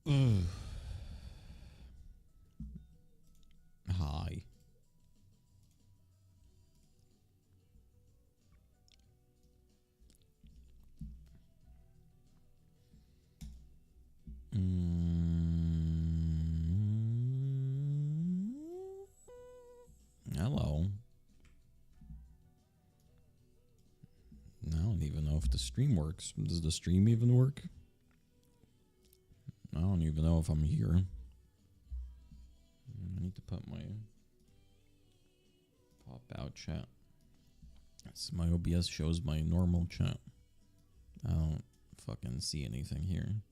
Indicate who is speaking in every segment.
Speaker 1: Hi. Hello. I don't even know if the stream works. Does the stream even work? I don't even know if I'm here. I need to put my pop out chat. So my OBS shows my normal chat. I don't fucking see anything here.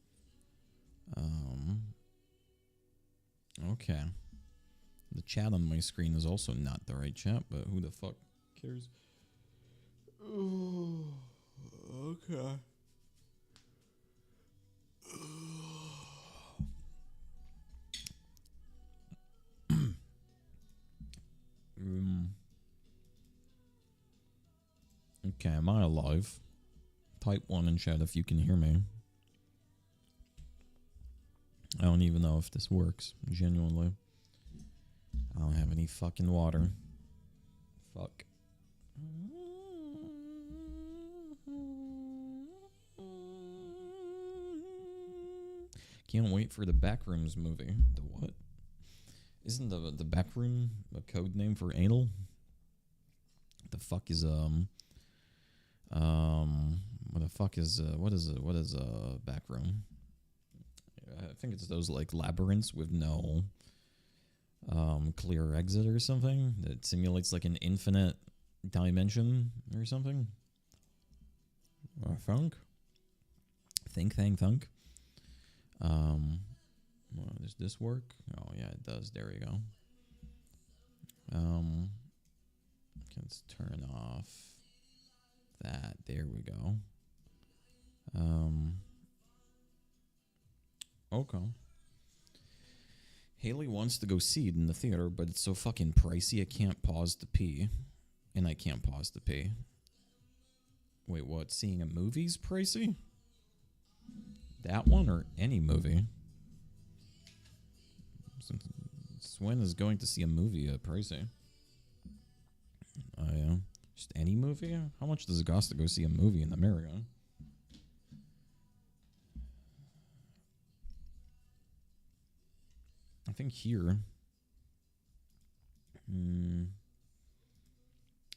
Speaker 1: Okay. The chat on my screen is also not the right chat, but who the fuck cares? Okay. Okay, am I alive? Type 1 in chat if you can hear me. I don't even know if this works, genuinely. I don't have any fucking water. Fuck. Can't wait for the Backrooms movie. The what? Isn't the Backroom a code name for anal? The fuck is what the fuck is what is a backroom? I think it's those like labyrinths with no clear exit or something that simulates like an infinite dimension or something. Thunk. Thunk. Well, does this work? Oh yeah, it does. There we go. Let's turn off that. There we go. Okay. Haley wants to go see it in the theater, but it's so fucking pricey I can't pause to pee. And I can't pause to pee. Wait, what? Seeing a movie's pricey? That one or any movie? When is going to see a movie pricey? Yeah. Just any movie? How much does it cost to go see a movie in America? I think here.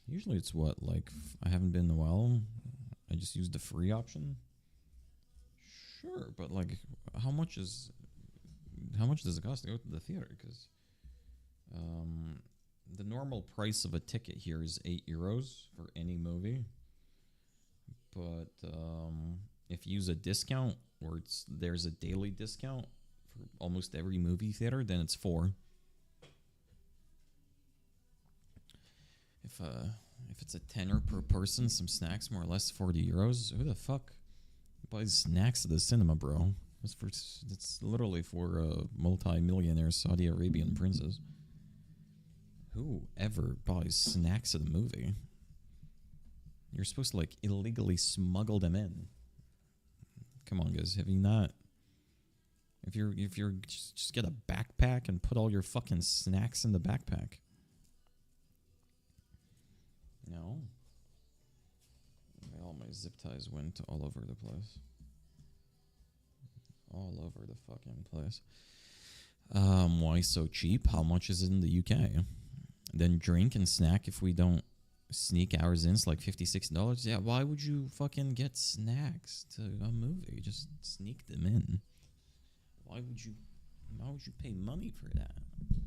Speaker 1: Usually it's what, like, I haven't been in a while. I just used the free option. Sure, but like, how much does it cost to go to the theater? Because the normal price of a ticket here is €8 for any movie. But if you use a discount, or there's a daily discount for almost every movie theater, then it's $4. If it's a tenner per person, some snacks, more or less €40. Who the fuck buys snacks at the cinema, bro? It's literally for multi-millionaire Saudi Arabian princes. Who ever buys snacks at a movie? You're supposed to like illegally smuggle them in. Come on, guys. Have you not? If you're just get a backpack and put all your fucking snacks in the backpack. No. All my zip ties went all over the place. All over the fucking place. Why so cheap? How much is it in the UK? Then drink and snack if we don't sneak ours in. It's like $56. Yeah, why would you fucking get snacks to a movie? Just sneak them in. Why would you pay money for that?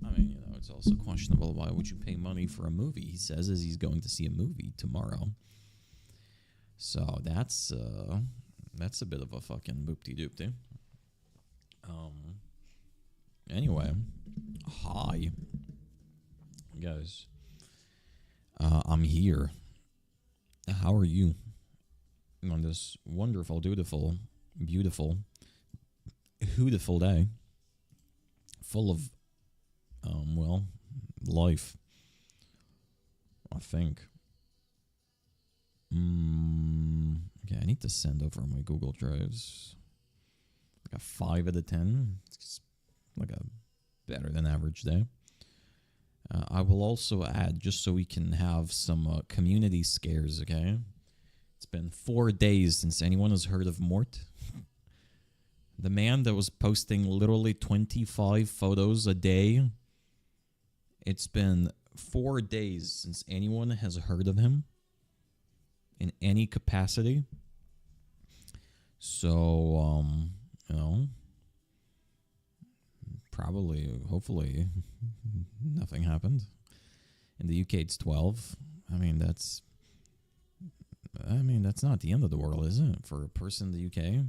Speaker 1: I mean, it's also questionable. Why would you pay money for a movie? He says he's going to see a movie tomorrow. So that's a bit of a fucking boop-de-doop-de. Anyway, hi. Guys, I'm here. How are you on this wonderful, beautiful day full of, life, I think. Okay, I need to send over my Google Drives. a 5 out of 10. It's just like a better than average day. I will also add, just so we can have some community scares, okay? It's been 4 days since anyone has heard of Mort. The man that was posting literally 25 photos a day. It's been 4 days since anyone has heard of him in any capacity. So, probably, hopefully, nothing happened. In the UK, it's 12. I mean, that's not the end of the world, is it? For a person in the UK,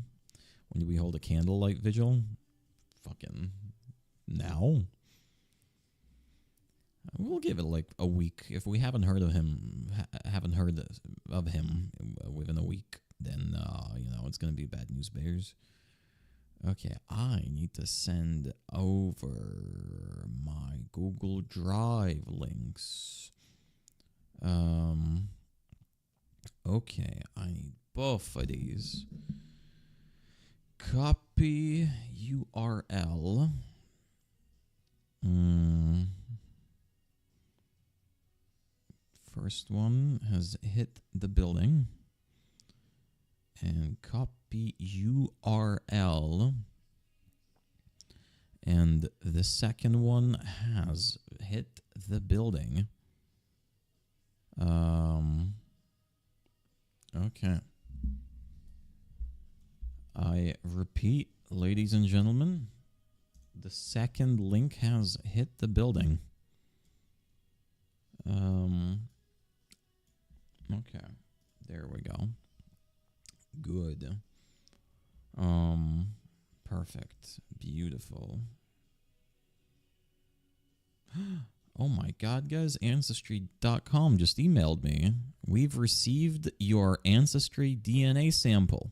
Speaker 1: when do we hold a candlelight vigil? Fucking now. We'll give it like a week. If we haven't heard of him, within a week, then it's gonna be bad news bears. Okay, I need to send over my Google Drive links. Okay, I need both of these. Copy URL. First one has hit the building. And copy URL. And the second one has hit the building. Okay. I repeat, ladies and gentlemen, the second link has hit the building. Okay. There we go. Good. Perfect. Beautiful. Oh my god, guys, Ancestry.com just emailed me. We've received your Ancestry DNA sample.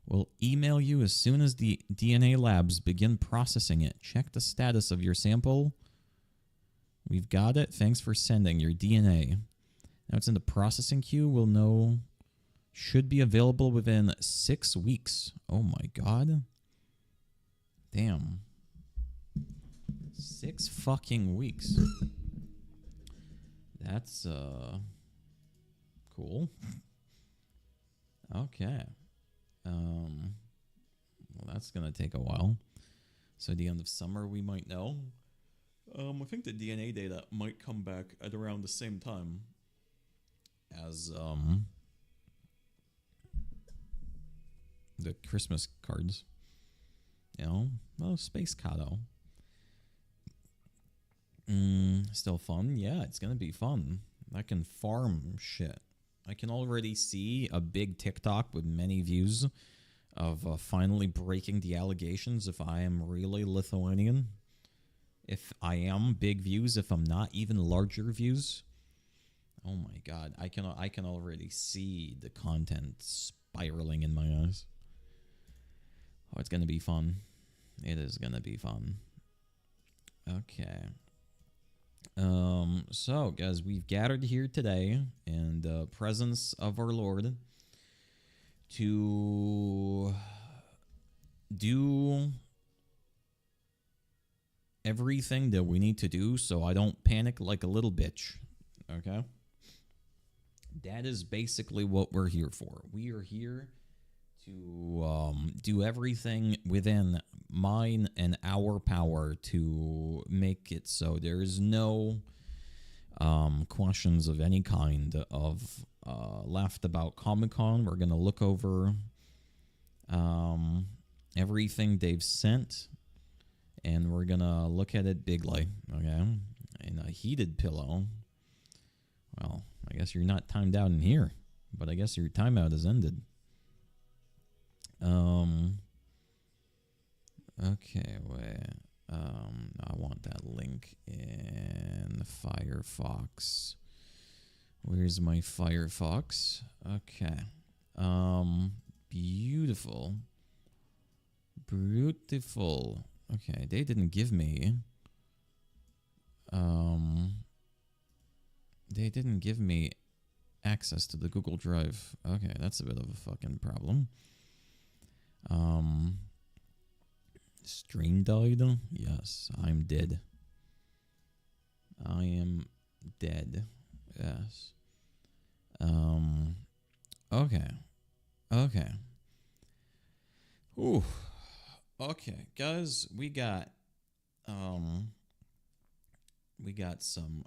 Speaker 1: We'll email you as soon as the DNA labs begin processing it. Check the status of your sample. We've got it. Thanks for sending your DNA. Now it's in the processing queue. We'll know. Should be available within 6 weeks. Oh my god. Damn. 6 fucking weeks. That's cool. Okay. Well, that's gonna take a while. So at the end of summer we might know. I think the DNA data might come back at around the same time as the Christmas cards. Well, Space Cato. Still fun? Yeah, it's gonna be fun. I can farm shit. I can already see a big TikTok with many views of finally breaking the allegations if I am really Lithuanian. If I am, big views. If I'm not, even larger views. Oh my god, I can already see the content spiraling in my eyes. Oh, it's gonna be fun. It is gonna be fun. Okay. So, guys, we've gathered here today in the presence of our Lord to do everything that we need to do so I don't panic like a little bitch. Okay? That is basically what we're here for. We are here to do everything within mine and our power to make it so there is no questions of any kind of left about Comic-Con. We're going to look over everything they've sent, and we're going to look at it bigly, okay? In a heated pillow. Well, I guess you're not timed out in here, but I guess your timeout has ended. Okay, wait. I want that link in Firefox. Where's my Firefox? Okay. Beautiful. Beautiful. Okay, they didn't give me access to the Google Drive. Okay, that's a bit of a fucking problem. Stream died? Yes, I'm dead. I am dead. Yes. Okay. Okay. Ooh. Okay, guys, we got some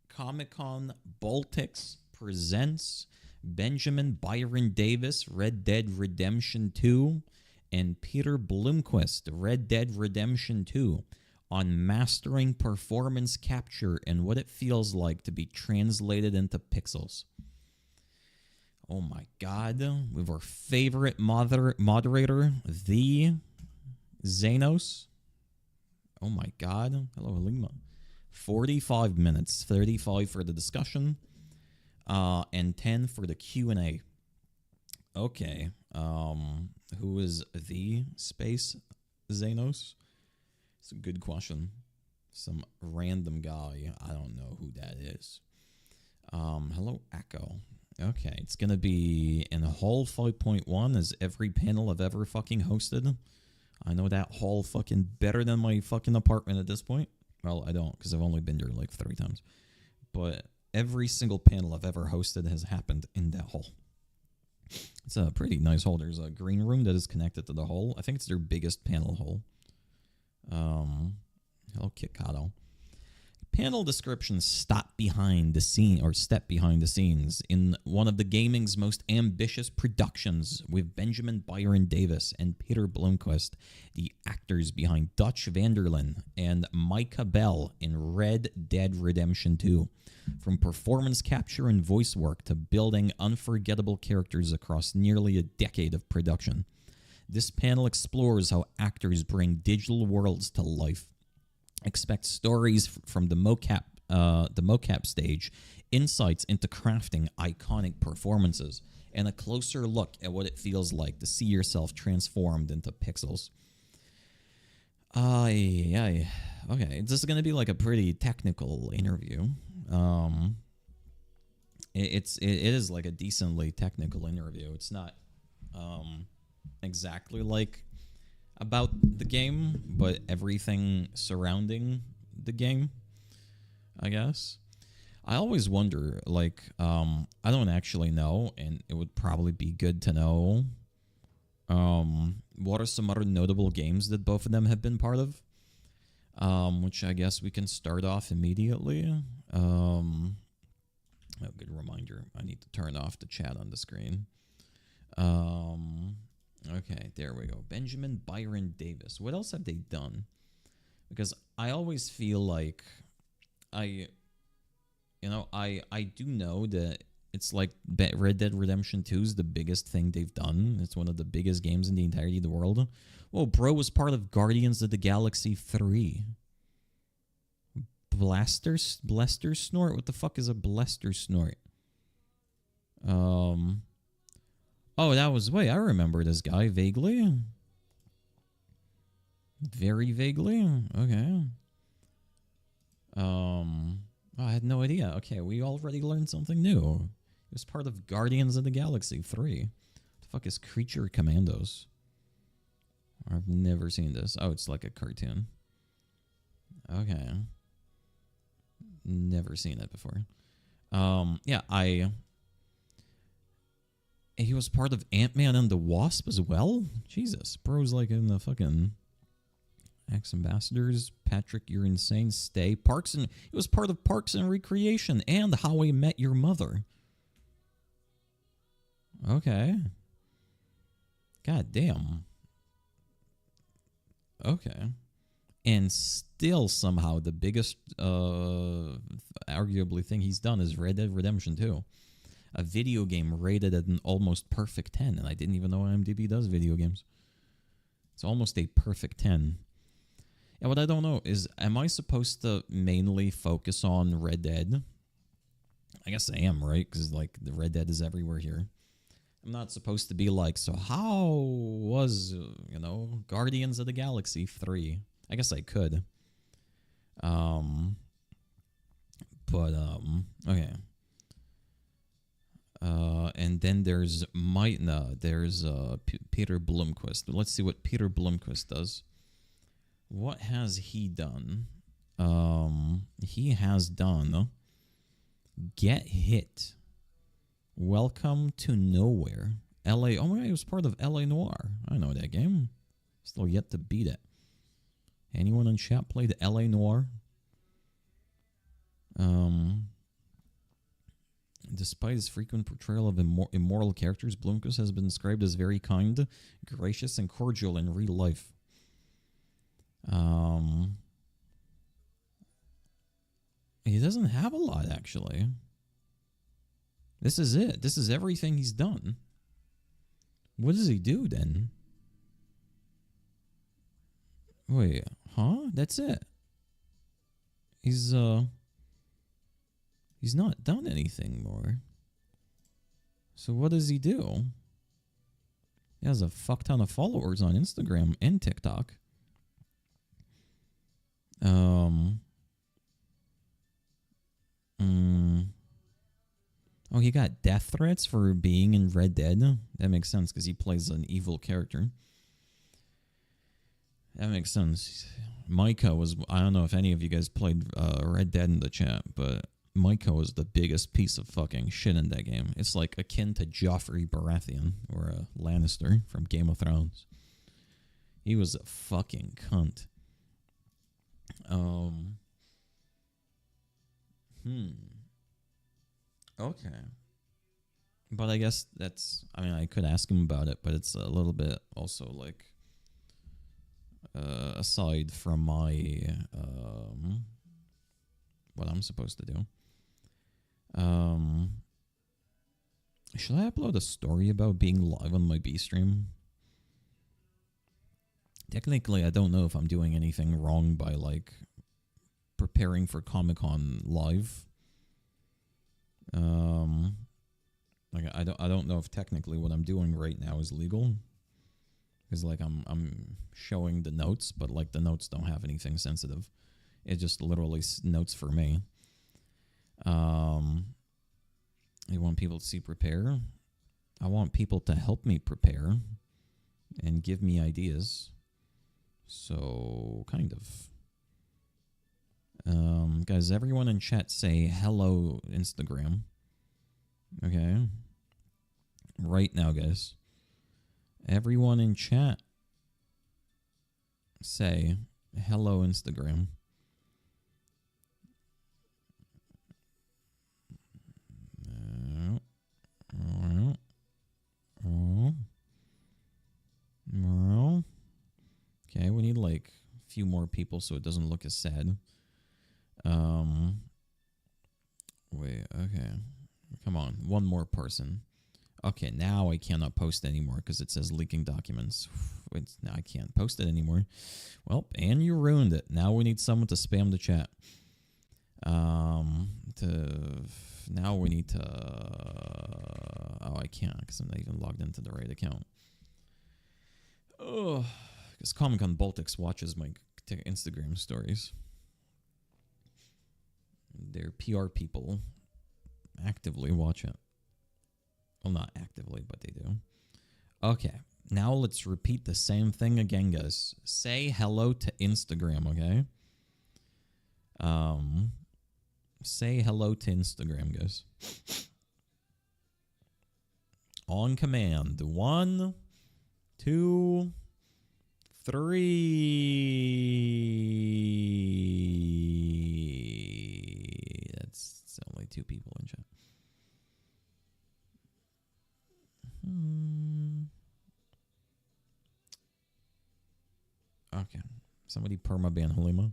Speaker 1: Comic-Con Baltics presents Benjamin Byron Davis, Red Dead Redemption 2, and Peter Bloomquist, Red Dead Redemption 2, on mastering performance capture and what it feels like to be translated into pixels. Oh my god, we have our favorite moderator, the Xanos. Oh my god. Hello, Halima. 45 minutes, 35 for the discussion, and 10 for the Q&A. Okay. Who is the space Xanos? It's a good question. Some random guy. I don't know who that is. Hello, Echo. Okay, it's going to be in Hall 5.1 as every panel I've ever fucking hosted. I know that hall fucking better than my fucking apartment at this point. Well, I don't, because I've only been there like 3 times. But every single panel I've ever hosted has happened in that hall. It's a pretty nice hall. There's a green room that is connected to the hall. I think it's their biggest panel hall. Hello, Kit Kato. Panel description: step behind the scenes in one of the gaming's most ambitious productions with Benjamin Byron Davis and Peter Bloomquist, the actors behind Dutch van der Linde and Micah Bell in Red Dead Redemption 2. From performance capture and voice work to building unforgettable characters across nearly a decade of production, this panel explores how actors bring digital worlds to life. Expect stories from the mocap stage, insights into crafting iconic performances, and a closer look at what it feels like to see yourself transformed into pixels. Okay, this is going to be like a pretty technical interview. It is like a decently technical interview. It's not exactly like about the game, but everything surrounding the game, I guess. I always wonder, like, I don't actually know, and it would probably be good to know, what are some other notable games that both of them have been part of? Which I guess we can start off immediately. Oh, good reminder. I need to turn off the chat on the screen. Okay, there we go. Benjamin Byron Davis. What else have they done? Because I always feel like I do know that it's like Red Dead Redemption 2 is the biggest thing they've done. It's one of the biggest games in the entirety of the world. Well, bro was part of Guardians of the Galaxy 3. Blaster Snort? What the fuck is a Blaster Snort? Oh, that was... Wait, I remember this guy vaguely. Very vaguely? Okay. I had no idea. Okay, we already learned something new. It was part of Guardians of the Galaxy 3. What the fuck is Creature Commandos? I've never seen this. Oh, it's like a cartoon. Okay. Never seen it before. Yeah, he was part of Ant-Man and the Wasp as well? Jesus. Bro's like in the fucking ex-ambassadors. Patrick, you're insane. Stay. He was part of Parks and Recreation and How I Met Your Mother. Okay. God damn. Okay. And still somehow the biggest, arguably thing he's done is Red Dead Redemption 2. A video game rated at an almost perfect 10. And I didn't even know IMDb does video games. It's almost a perfect 10. And what I don't know is, am I supposed to mainly focus on Red Dead? I guess I am, right? Because, like, the Red Dead is everywhere here. I'm not supposed to be like, so how was, Guardians of the Galaxy 3? I guess I could. Okay. And then there's Peter Bloomquist. Let's see what Peter Bloomquist does. What has he done? He has done Get Hit, Welcome to Nowhere, LA. Oh my God, he was part of LA Noire. I know that game. Still yet to beat it. Anyone in chat played LA Noire? Despite his frequent portrayal of immoral characters, Blomkvist has been described as very kind, gracious, and cordial in real life. He doesn't have a lot, actually. This is it. This is everything he's done. What does he do, then? Wait, huh? That's it. He's not done anything more. So what does he do? He has a fuck ton of followers on Instagram and TikTok. Oh, he got death threats for being in Red Dead? That makes sense because he plays an evil character. That makes sense. Micah was... I don't know if any of you guys played Red Dead in the chat, but Micah was the biggest piece of fucking shit in that game. It's like akin to Joffrey Baratheon or a Lannister from Game of Thrones. He was a fucking cunt. Okay. But I guess that's... I mean, I could ask him about it, but it's a little bit also like... aside from my... what I'm supposed to do. Should I upload a story about being live on my B stream? Technically, I don't know if I'm doing anything wrong by, like, preparing for Comic-Con live. Like, I don't know if technically what I'm doing right now is legal. Because, like, I'm showing the notes, but, like, the notes don't have anything sensitive. It just literally notes for me. I want people to see prepare. I want people to help me prepare and give me ideas. So, kind of. Guys, everyone in chat say hello, Instagram. Okay. Right now, guys. Everyone in chat say hello, Instagram. Okay, we need like a few more people so it doesn't look as sad. Wait, okay. Come on, one more person. Okay, now I cannot post anymore because it says leaking documents. Now I can't post it anymore. Well, and you ruined it. Now we need someone to spam the chat. Now we need to... oh, I can't because I'm not even logged into the right account. Oh, because Comic-Con Baltics watches my Instagram stories. Their PR people actively watch it. Well, not actively, but they do. Okay, now let's repeat the same thing again, guys. Say hello to Instagram, okay? Say hello to Instagram, guys. On command. 1, 2, 3. That's only 2 people in chat. Okay. Somebody permaban Halima.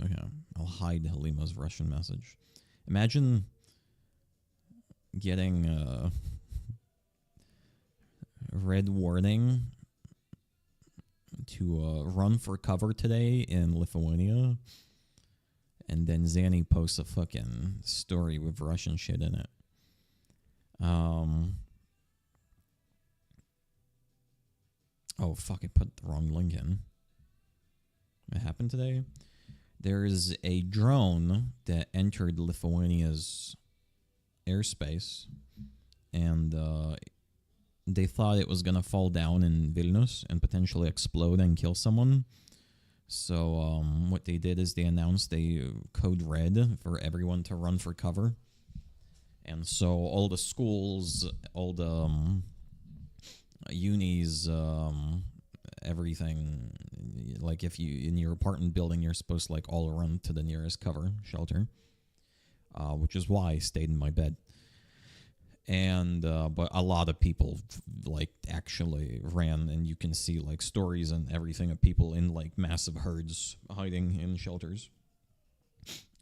Speaker 1: Okay. I'll hide Halima's Russian message. Imagine getting a red warning to run for cover today in Lithuania, and then Zanny posts a fucking story with Russian shit in it. Oh, fuck, I put the wrong link in. It happened today. There's a drone that entered Lithuania's airspace, and they thought it was gonna fall down in Vilnius and potentially explode and kill someone. So what they did is they announced a code red for everyone to run for cover. And so all the schools, all the unis, everything, like if you in your apartment building, you're supposed to like all run to the nearest cover shelter, which is why I stayed in my bed. And but a lot of people like actually ran, and you can see like stories and everything of people in like massive herds hiding in shelters.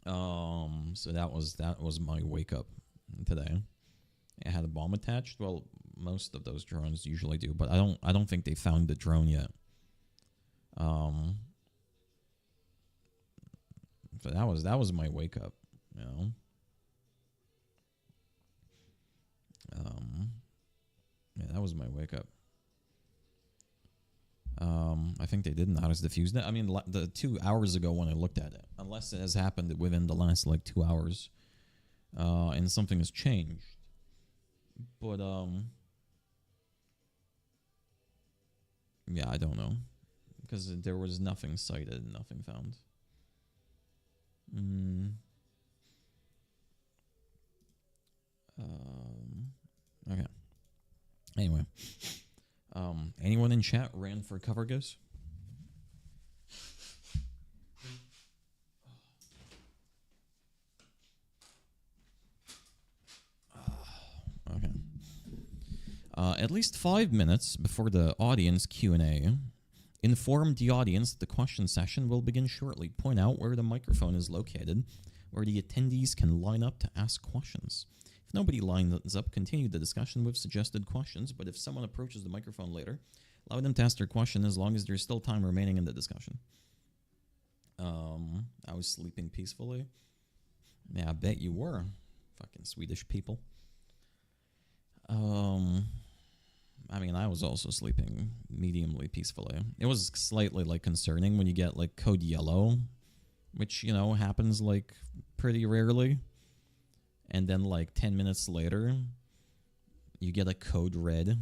Speaker 1: So that was my wake up today. It had a bomb attached. Well, most of those drones usually do, but I don't think they found the drone yet. So that was my wake up, you know. Yeah, that was my wake up. I think they did not as diffuse. I mean, the 2 hours ago when I looked at it, unless it has happened within the last like 2 hours, and something has changed. But yeah, I don't know, because there was nothing cited, nothing found. Okay. Anyway, anyone in chat ran for cover, guys? Okay. At least 5 minutes before the audience Q&A, inform the audience that the question session will begin shortly. Point out where the microphone is located, where the attendees can line up to ask questions. If nobody lines up, continue the discussion with suggested questions, but if someone approaches the microphone later, allow them to ask their question as long as there's still time remaining in the discussion. I was sleeping peacefully. Yeah, I bet you were. Fucking Swedish people. I mean, I was also sleeping mediumly peacefully. It was slightly, like, concerning when you get, like, code yellow, which, you know, happens, like, pretty rarely. And then, like, 10 minutes later, you get a code red.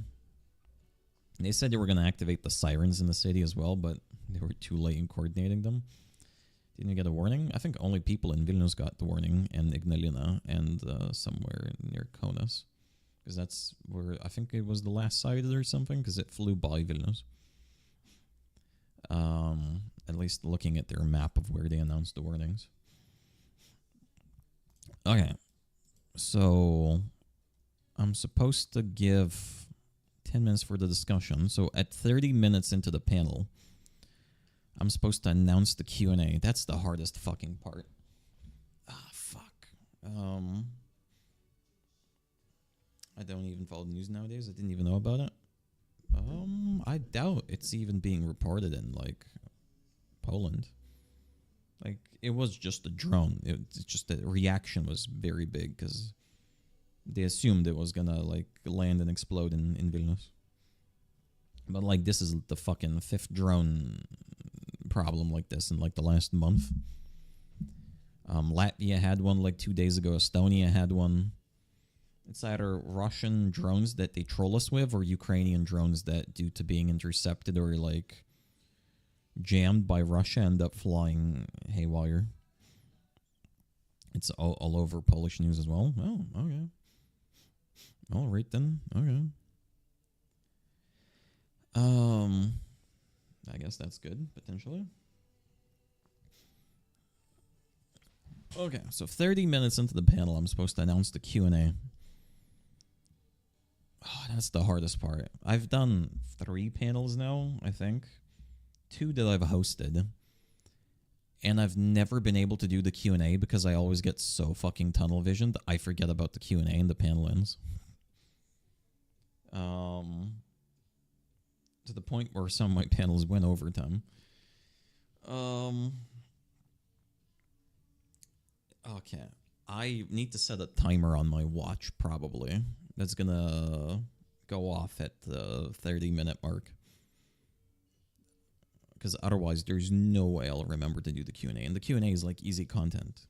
Speaker 1: They said they were going to activate the sirens in the city as well, but they were too late in coordinating them. Didn't you get a warning? I think only people in Vilnius got the warning, and Ignalina, and somewhere near Kaunas. Because that's where, I think it was the last sighted or something, because it flew by Vilnius. At least looking at their map of where they announced the warnings. Okay. So, I'm supposed to give 10 minutes for the discussion. So, at 30 minutes into the panel, I'm supposed to announce the Q&A. That's the hardest fucking part. Ah, fuck. I don't even follow the news nowadays. I didn't even know about it. I doubt it's even being reported in, like, Poland. Like, it was just a drone. It's just the reaction was very big because they assumed it was gonna, like, land and explode in Vilnius. But, like, this is the fucking 5th drone problem like this in, like, the last month. Latvia had one, like, 2 days ago. Estonia had one. It's either Russian drones that they troll us with or Ukrainian drones that, due to being intercepted or, like, jammed by Russia, end up flying haywire. It's all over Polish news as well. Oh, okay. All right, then. Okay. I guess that's good, potentially. Okay, so 30 minutes into the panel, I'm supposed to announce the Q&A. Oh, that's the hardest part. I've done 3 panels now, I think. 2 that I've hosted. And I've never been able to do the Q&A because I always get so fucking tunnel visioned, I forget about the Q&A and the panel ends. To the point where some of my panels went overtime. Okay. I need to set a timer on my watch, probably. That's gonna go off at the 30-minute mark. because otherwise there's no way I'll remember to do the Q&A. And the Q&A is like easy content.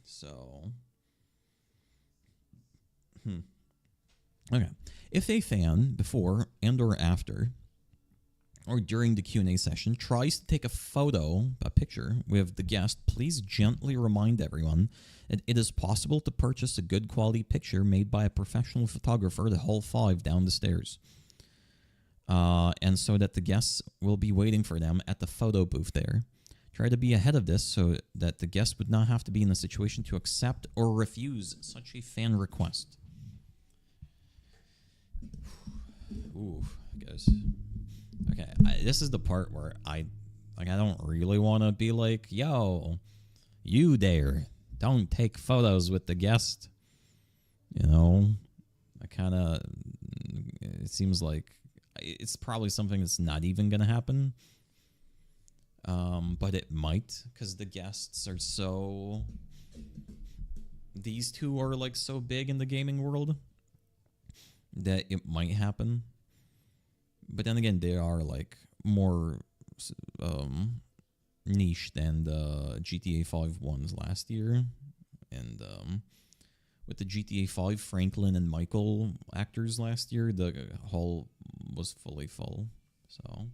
Speaker 1: So, okay. If a fan before and or after or during the Q&A session tries to take a picture with the guest, please gently remind everyone that it is possible to purchase a good quality picture made by a professional photographer the whole 5 down the stairs. And so that the guests will be waiting for them at the photo booth there. Try to be ahead of this so that the guest would not have to be in a situation to accept or refuse such a fan request. Ooh, guys. Okay, this is the part where I don't really want to be like, yo, you there, don't take photos with the guest. You know, it seems like it's probably something that's not even going to happen. But it might, because the guests are so... These two are like so big in the gaming world that it might happen. But then again, they are like more niche than the GTA 5 ones last year. And with the GTA 5 Franklin and Michael actors last year, the hall was fully full. So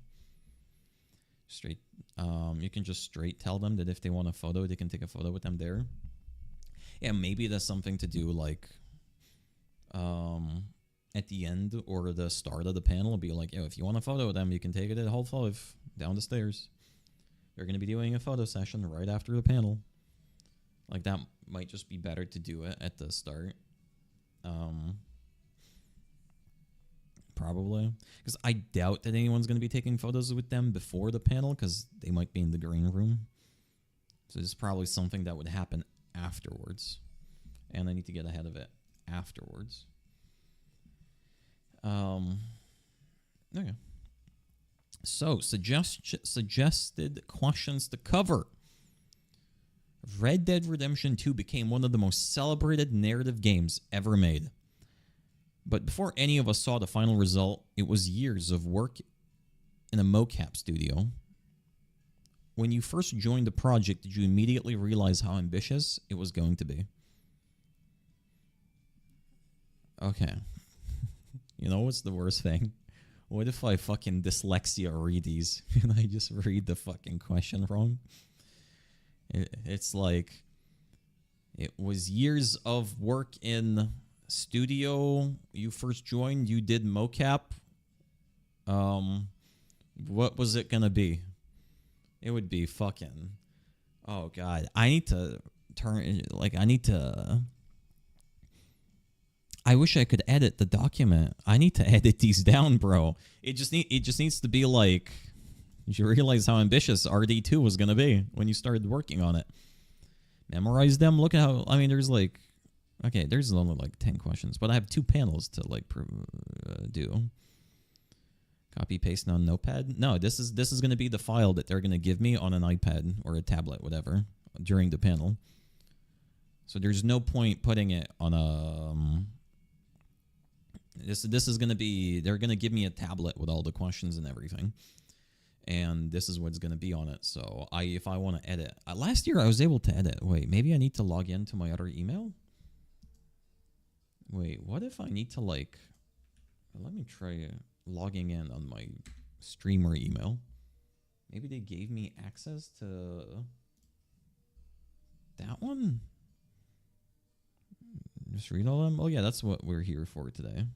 Speaker 1: straight, you can just straight tell them that if they want a photo, they can take a photo with them there. Yeah, maybe that's something to do like at the end or the start of the panel, be like, yo, if you want a photo with them, you can take it at Hall 5 down the stairs. They're going to be doing a photo session right after the panel. Like, that might just be better to do it at the start. Probably. Because I doubt that anyone's going to be taking photos with them before the panel, because they might be in the green room. So it's probably something that would happen afterwards. And I need to get ahead of it afterwards. Okay. So, suggested questions to cover. Red Dead Redemption 2 became one of the most celebrated narrative games ever made. But before any of us saw the final result, it was years of work in a mocap studio. When you first joined the project, did you immediately realize how ambitious it was going to be? Okay. You know what's the worst thing? What if I fucking dyslexia read these and I just read the fucking question wrong? It's like, it was years of work in studio. You first joined, you did mocap. What was it gonna be? It would be fucking... Oh, God. I need to turn... Like, I wish I could edit the document. I need to edit these down, bro. It just needs to be like... You realize how ambitious RD2 was going to be when you started working on it. Memorize them. Look at how... I mean, there's like... Okay, there's only like 10 questions, but I have 2 panels to like do. Copy paste on Notepad. No, this is going to be the file that they're going to give me on an iPad or a tablet, whatever, during the panel. So there's no point putting it on a... This is going to be... They're going to give me a tablet with all the questions and everything. And this is what's going to be on it. So if I want to edit... last year I was able to edit. Wait, maybe I need to log into my other email? Wait, what if I need to like... Let me try logging in on my streamer email. Maybe they gave me access to that one? Just read all of them? Oh yeah, that's what we're here for today.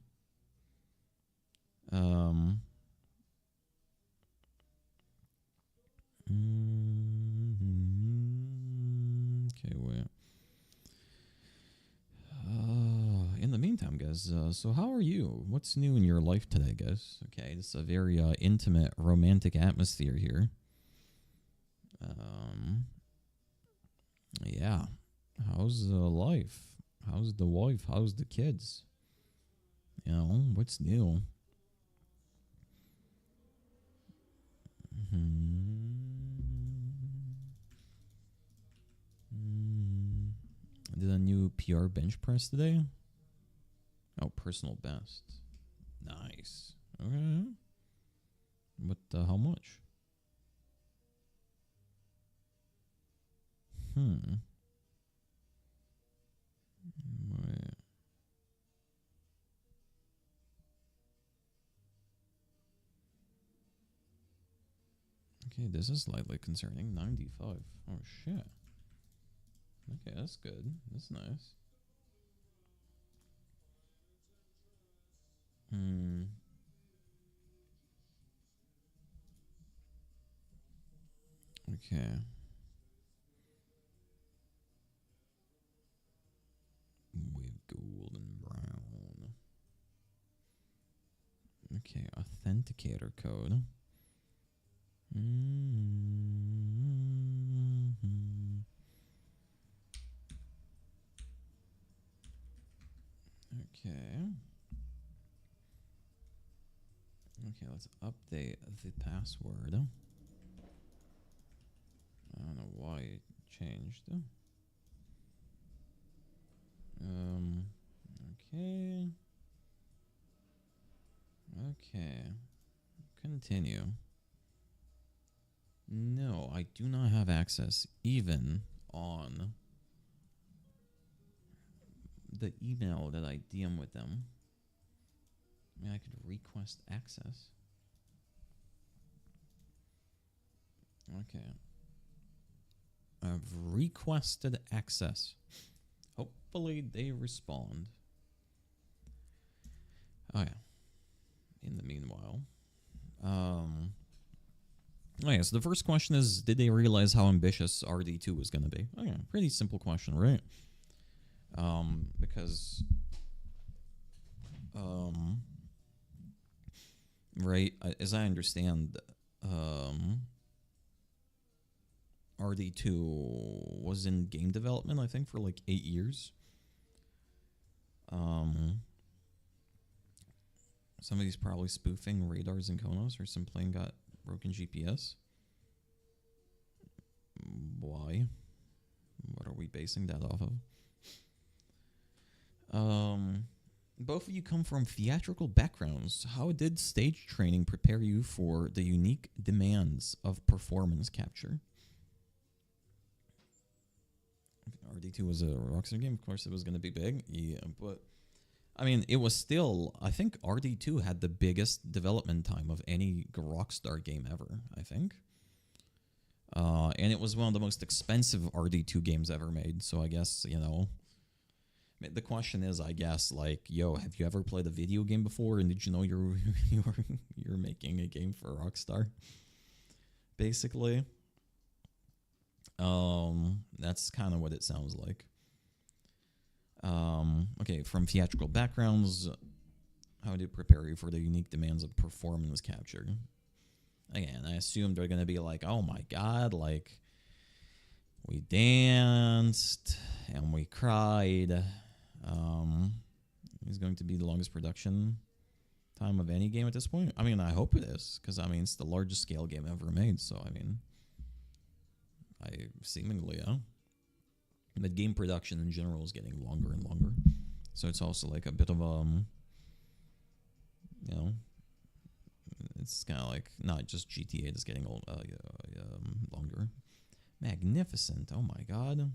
Speaker 1: Okay, wait. In the meantime, guys, so how are you? What's new in your life today, guys? Okay, this is a very intimate, romantic atmosphere here. Yeah. How's life? How's the wife? How's the kids? You know, what's new? Did a new PR bench press today? Oh, personal best. Nice. Okay. But how much? Wait. Okay, this is slightly concerning. 95. Oh, shit. Okay, that's good. That's nice. Okay. With gold and brown. Okay, authenticator code. Okay. Okay, let's update the password. I don't know why it changed. Okay. Okay. Continue. No, I do not have access even on the email that I DM with them. I mean, I could request access. Okay. I've requested access. Hopefully they respond. Oh, yeah. In the meanwhile. Oh, yeah, so the first question is, did they realize how ambitious RD2 was going to be? Okay, pretty simple question, right? Because... right, as I understand, RD2 was in game development, I think, for like 8 years. Somebody's probably spoofing radars in Konos, or some plane got broken GPS. Why? What are we basing that off of? Both of you come from theatrical backgrounds. How did stage training prepare you for the unique demands of performance capture? RD2 was a Rockstar game. Of course, it was going to be big. Yeah, but I mean, it was still... I think RD2 had the biggest development time of any Rockstar game ever, I think. And it was one of the most expensive RD2 games ever made. So I guess, you know... The question is, I guess, like, yo, have you ever played a video game before, and did you know you're making a game for Rockstar? Basically. That's kind of what it sounds like. Okay, from theatrical backgrounds, how did it prepare you for the unique demands of performance capture? Again, I assume they're going to be like, oh my god, like, we danced, and we cried. It's going to be the longest production time of any game at this point. I mean, I hope it is, because, I mean, it's the largest scale game ever made, so, I mean, I seemingly, yeah. But game production in general is getting longer and longer. So it's also like a bit of, you know, it's kind of like not just GTA that's getting longer. Magnificent. Oh my god.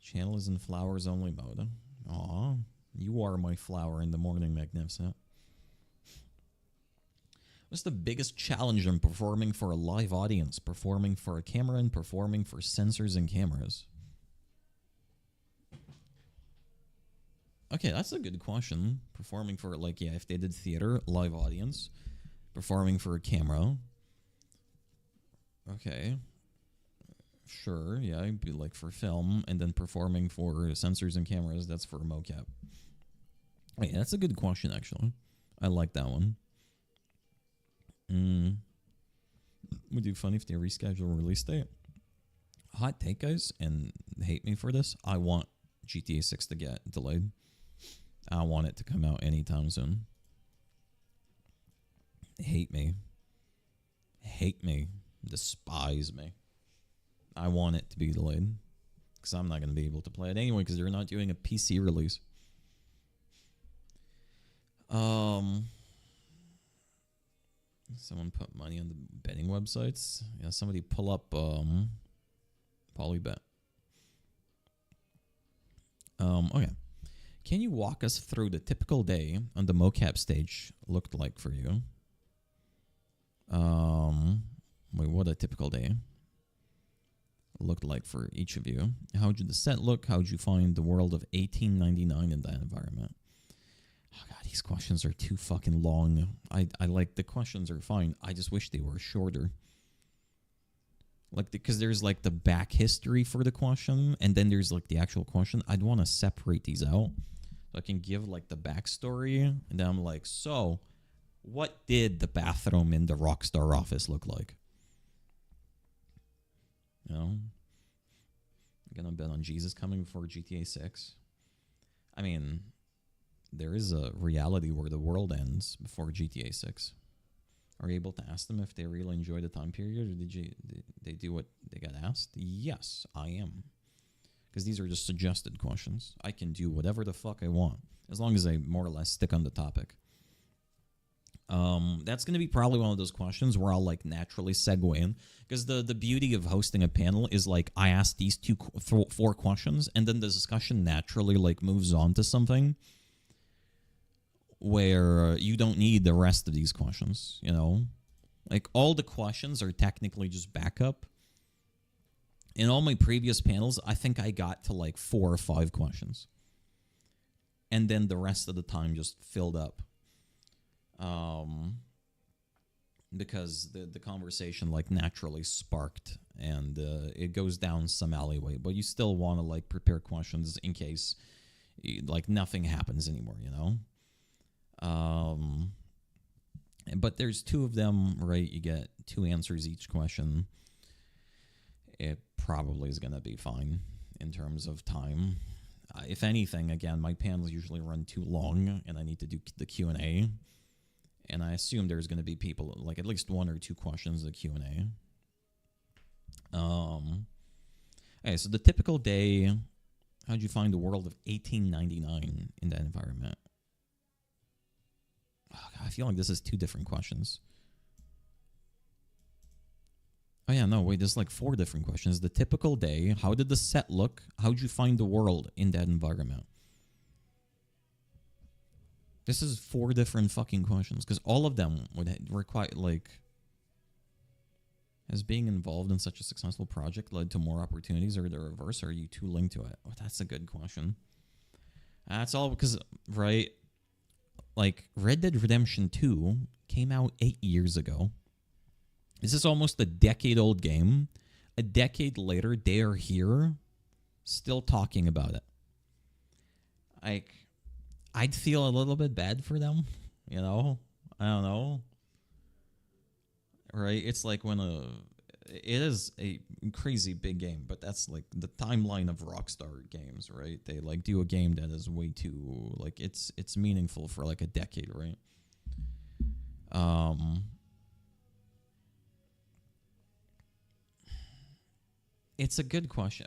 Speaker 1: Channel is in flowers only mode. Aw, you are my flower in the morning, Magnificent. What's the biggest challenge in performing for a live audience, performing for a camera, and performing for sensors and cameras? Okay, that's a good question. Performing for, like, yeah, if they did theater, live audience. Performing for a camera. Okay. Sure, yeah, it'd be like for film, and then performing for sensors and cameras, that's for mocap. Oh, yeah, that's a good question, actually. I like that one. Would be funny if they reschedule release date. Hot take, guys, and hate me for this. I want GTA 6 to get delayed. I want it to come out anytime soon. Hate me. Hate me. Despise me. I want it to be delayed. Because I'm not going to be able to play it anyway, because they're not doing a PC release. Um, someone put money on the betting websites. Yeah, somebody pull up Polybet. Okay. Can you walk us through the typical day on the mocap stage looked like for you? Wait, what a typical day looked like for each of you. How did the set look? How did you find the world of 1899 in that environment? Oh god, these questions are too fucking long. I like the questions are fine. I just wish they were shorter. Like, because there's like the back history for the question, and then there's like the actual question. I'd want to separate these out. So I can give like the backstory, and then I'm like, so what did the bathroom in the Rockstar office look like? You know? I'm gonna bet on Jesus coming before GTA 6. I mean, there is a reality where the world ends before GTA 6. Are you able to ask them if they really enjoy the time period, or did they do what they got asked? Yes, I am. Because these are just suggested questions. I can do whatever the fuck I want, as long as I more or less stick on the topic. That's going to be probably one of those questions where I'll like naturally segue in, because the beauty of hosting a panel is like I ask these four questions, and then the discussion naturally like moves on to something where you don't need the rest of these questions, you know? Like, all the questions are technically just backup. In all my previous panels, I think I got to like 4 or 5 questions. And then the rest of the time just filled up. Because the conversation like naturally sparked, and it goes down some alleyway. But you still want to like prepare questions in case like nothing happens anymore, you know? But there's 2 of them, right? You get 2 answers each question. It probably is going to be fine in terms of time. If anything, again, my panels usually run too long, and I need to do the Q&A. And I assume there's going to be people, like at least 1 or 2 questions in the Q&A. Okay, so the typical day, how'd you find the world of 1899 in that environment? Oh, God, I feel like this is 2 different questions. Oh, yeah, no, wait, there's like 4 different questions. The typical day, how did the set look? How'd you find the world in that environment? This is 4 different fucking questions, because all of them would require, like, has being involved in such a successful project led to more opportunities, or the reverse? Or are you too linked to it? Oh, that's a good question. That's all because, right, like, Red Dead Redemption 2 came out 8 years ago. This is almost a decade-old game. A decade later, they are here, still talking about it. Like, I'd feel a little bit bad for them, you know? I don't know. Right? It's like when it is a crazy big game, but that's like the timeline of Rockstar games, right? They like do a game that is way too, like, it's meaningful for like a decade, right? It's a good question.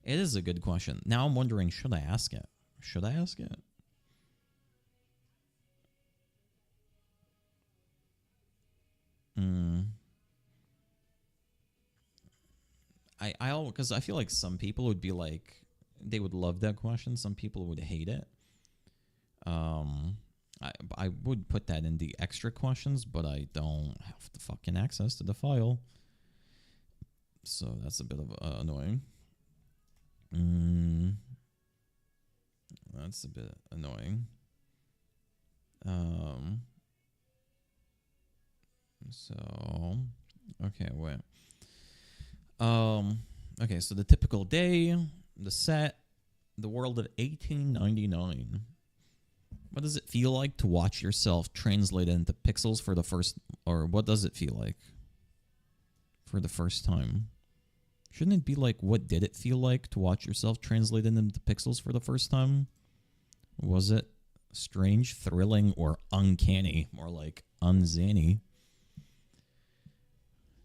Speaker 1: It is a good question. Now I'm wondering, should I ask it? Should I ask it? Because I feel like some people would be like, they would love that question. Some people would hate it. I would put that in the extra questions, but I don't have the fucking access to the file. So that's a bit of annoying. That's a bit annoying. So, okay, wait. Okay, so the typical day, the set, the world of 1899. What does it feel like to watch yourself translated into pixels for the first, or what does it feel like for the first time? Shouldn't it be like, what did it feel like to watch yourself translated into pixels for the first time? Was it strange, thrilling, or uncanny? More like unzany.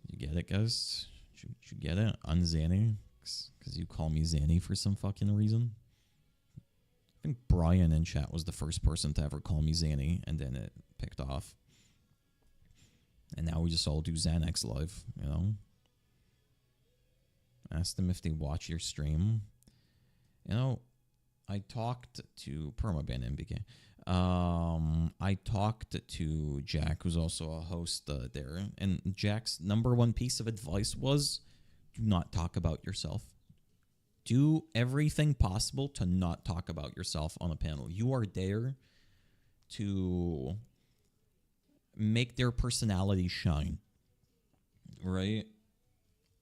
Speaker 1: You get it, guys? You get it? Unzany? Because you call me Zanny for some fucking reason? I think Brian in chat was the first person to ever call me Zanny, and then it picked off. And now we just all do Xanax live, you know? Ask them if they watch your stream. You know, I talked to Permaban MBK. I talked to Jack, who's also a host there, and Jack's number one piece of advice was, do not talk about yourself. Do everything possible to not talk about yourself on a panel. You are there to make their personality shine, right?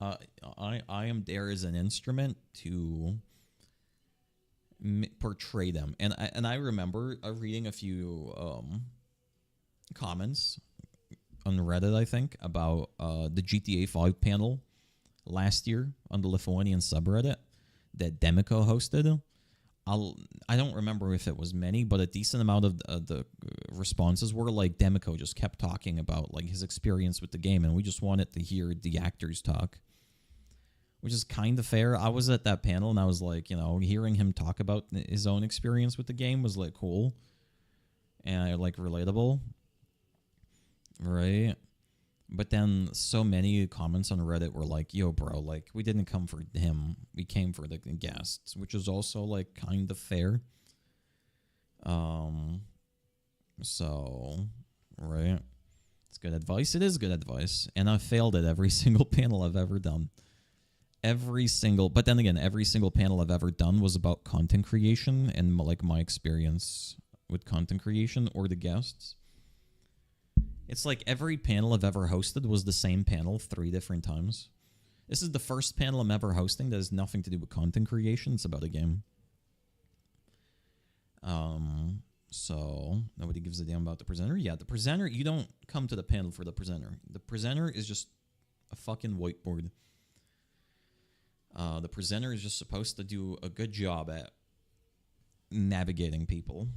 Speaker 1: I am there as an instrument to portray them, and I remember reading a few comments on Reddit, I think, about the GTA 5 panel last year on the Lithuanian subreddit that Demico hosted. I don't remember if it was many, but a decent amount of the responses were like Demico just kept talking about like his experience with the game, and we just wanted to hear the actors talk, which is kind of fair. I was at that panel, and I was like, you know, hearing him talk about his own experience with the game was like cool and like relatable, right? But then so many comments on Reddit were like, yo, bro, like, we didn't come for him. We came for the guests, which is also, like, kind of fair. So, right. It's good advice. It is good advice. And I've failed at every single panel I've ever done. But then again, every single panel I've ever done was about content creation and, like, my experience with content creation or the guests. It's like every panel I've ever hosted was the same panel 3 different times. This is the first panel I'm ever hosting that has nothing to do with content creation. It's about a game. So nobody gives a damn about the presenter. Yeah, the presenter, you don't come to the panel for the presenter. The presenter is just a fucking whiteboard. The presenter is just supposed to do a good job at navigating people.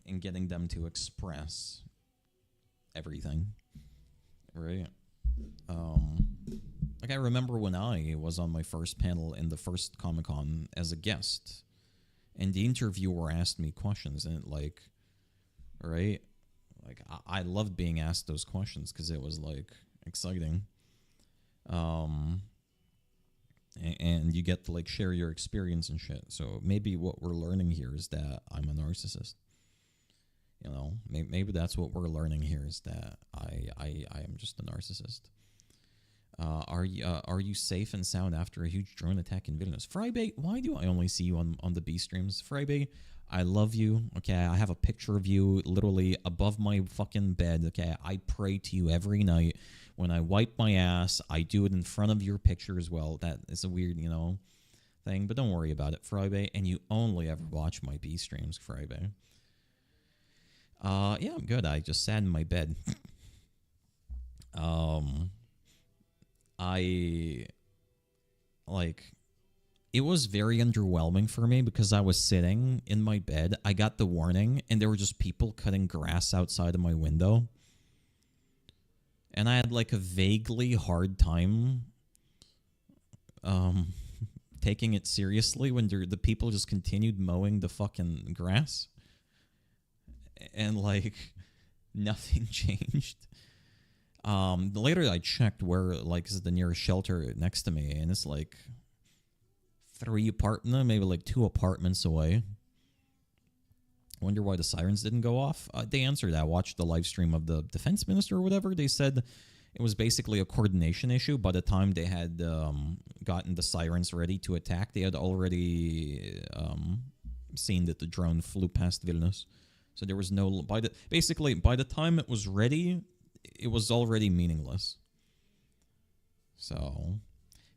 Speaker 1: And getting them to express everything, right? Like I remember when I was on my first panel in the first Comic-Con as a guest, and the interviewer asked me questions, and like, right? Like I loved being asked those questions because it was like exciting. And you get to like share your experience and shit. So maybe what we're learning here is that I'm a narcissist. You know, maybe that's what we're learning here is that I am just a narcissist. Are you safe and sound after a huge drone attack in Vilnius? Frybe, why do I only see you on the B streams? Frybe, I love you. Okay, I have a picture of you literally above my fucking bed. Okay, I pray to you every night. When I wipe my ass, I do it in front of your picture as well. That is a weird, you know, thing. But don't worry about it, Frybe. And you only ever watch my B streams, Frybe. Yeah, I'm good. I just sat in my bed. It was very underwhelming for me because I was sitting in my bed. I got the warning, and there were just people cutting grass outside of my window. And I had like a vaguely hard time taking it seriously when the people just continued mowing the fucking grass. And like nothing changed. Later I checked where like is the nearest shelter next to me, and it's like 3 apartments, maybe like 2 apartments away. Wonder why the sirens didn't go off. They answered. I watched the live stream of the defense minister or whatever. They said it was basically a coordination issue. By the time they had gotten the sirens ready to attack, they had already seen that the drone flew past Vilnius. So there was no by the time it was ready, it was already meaningless. So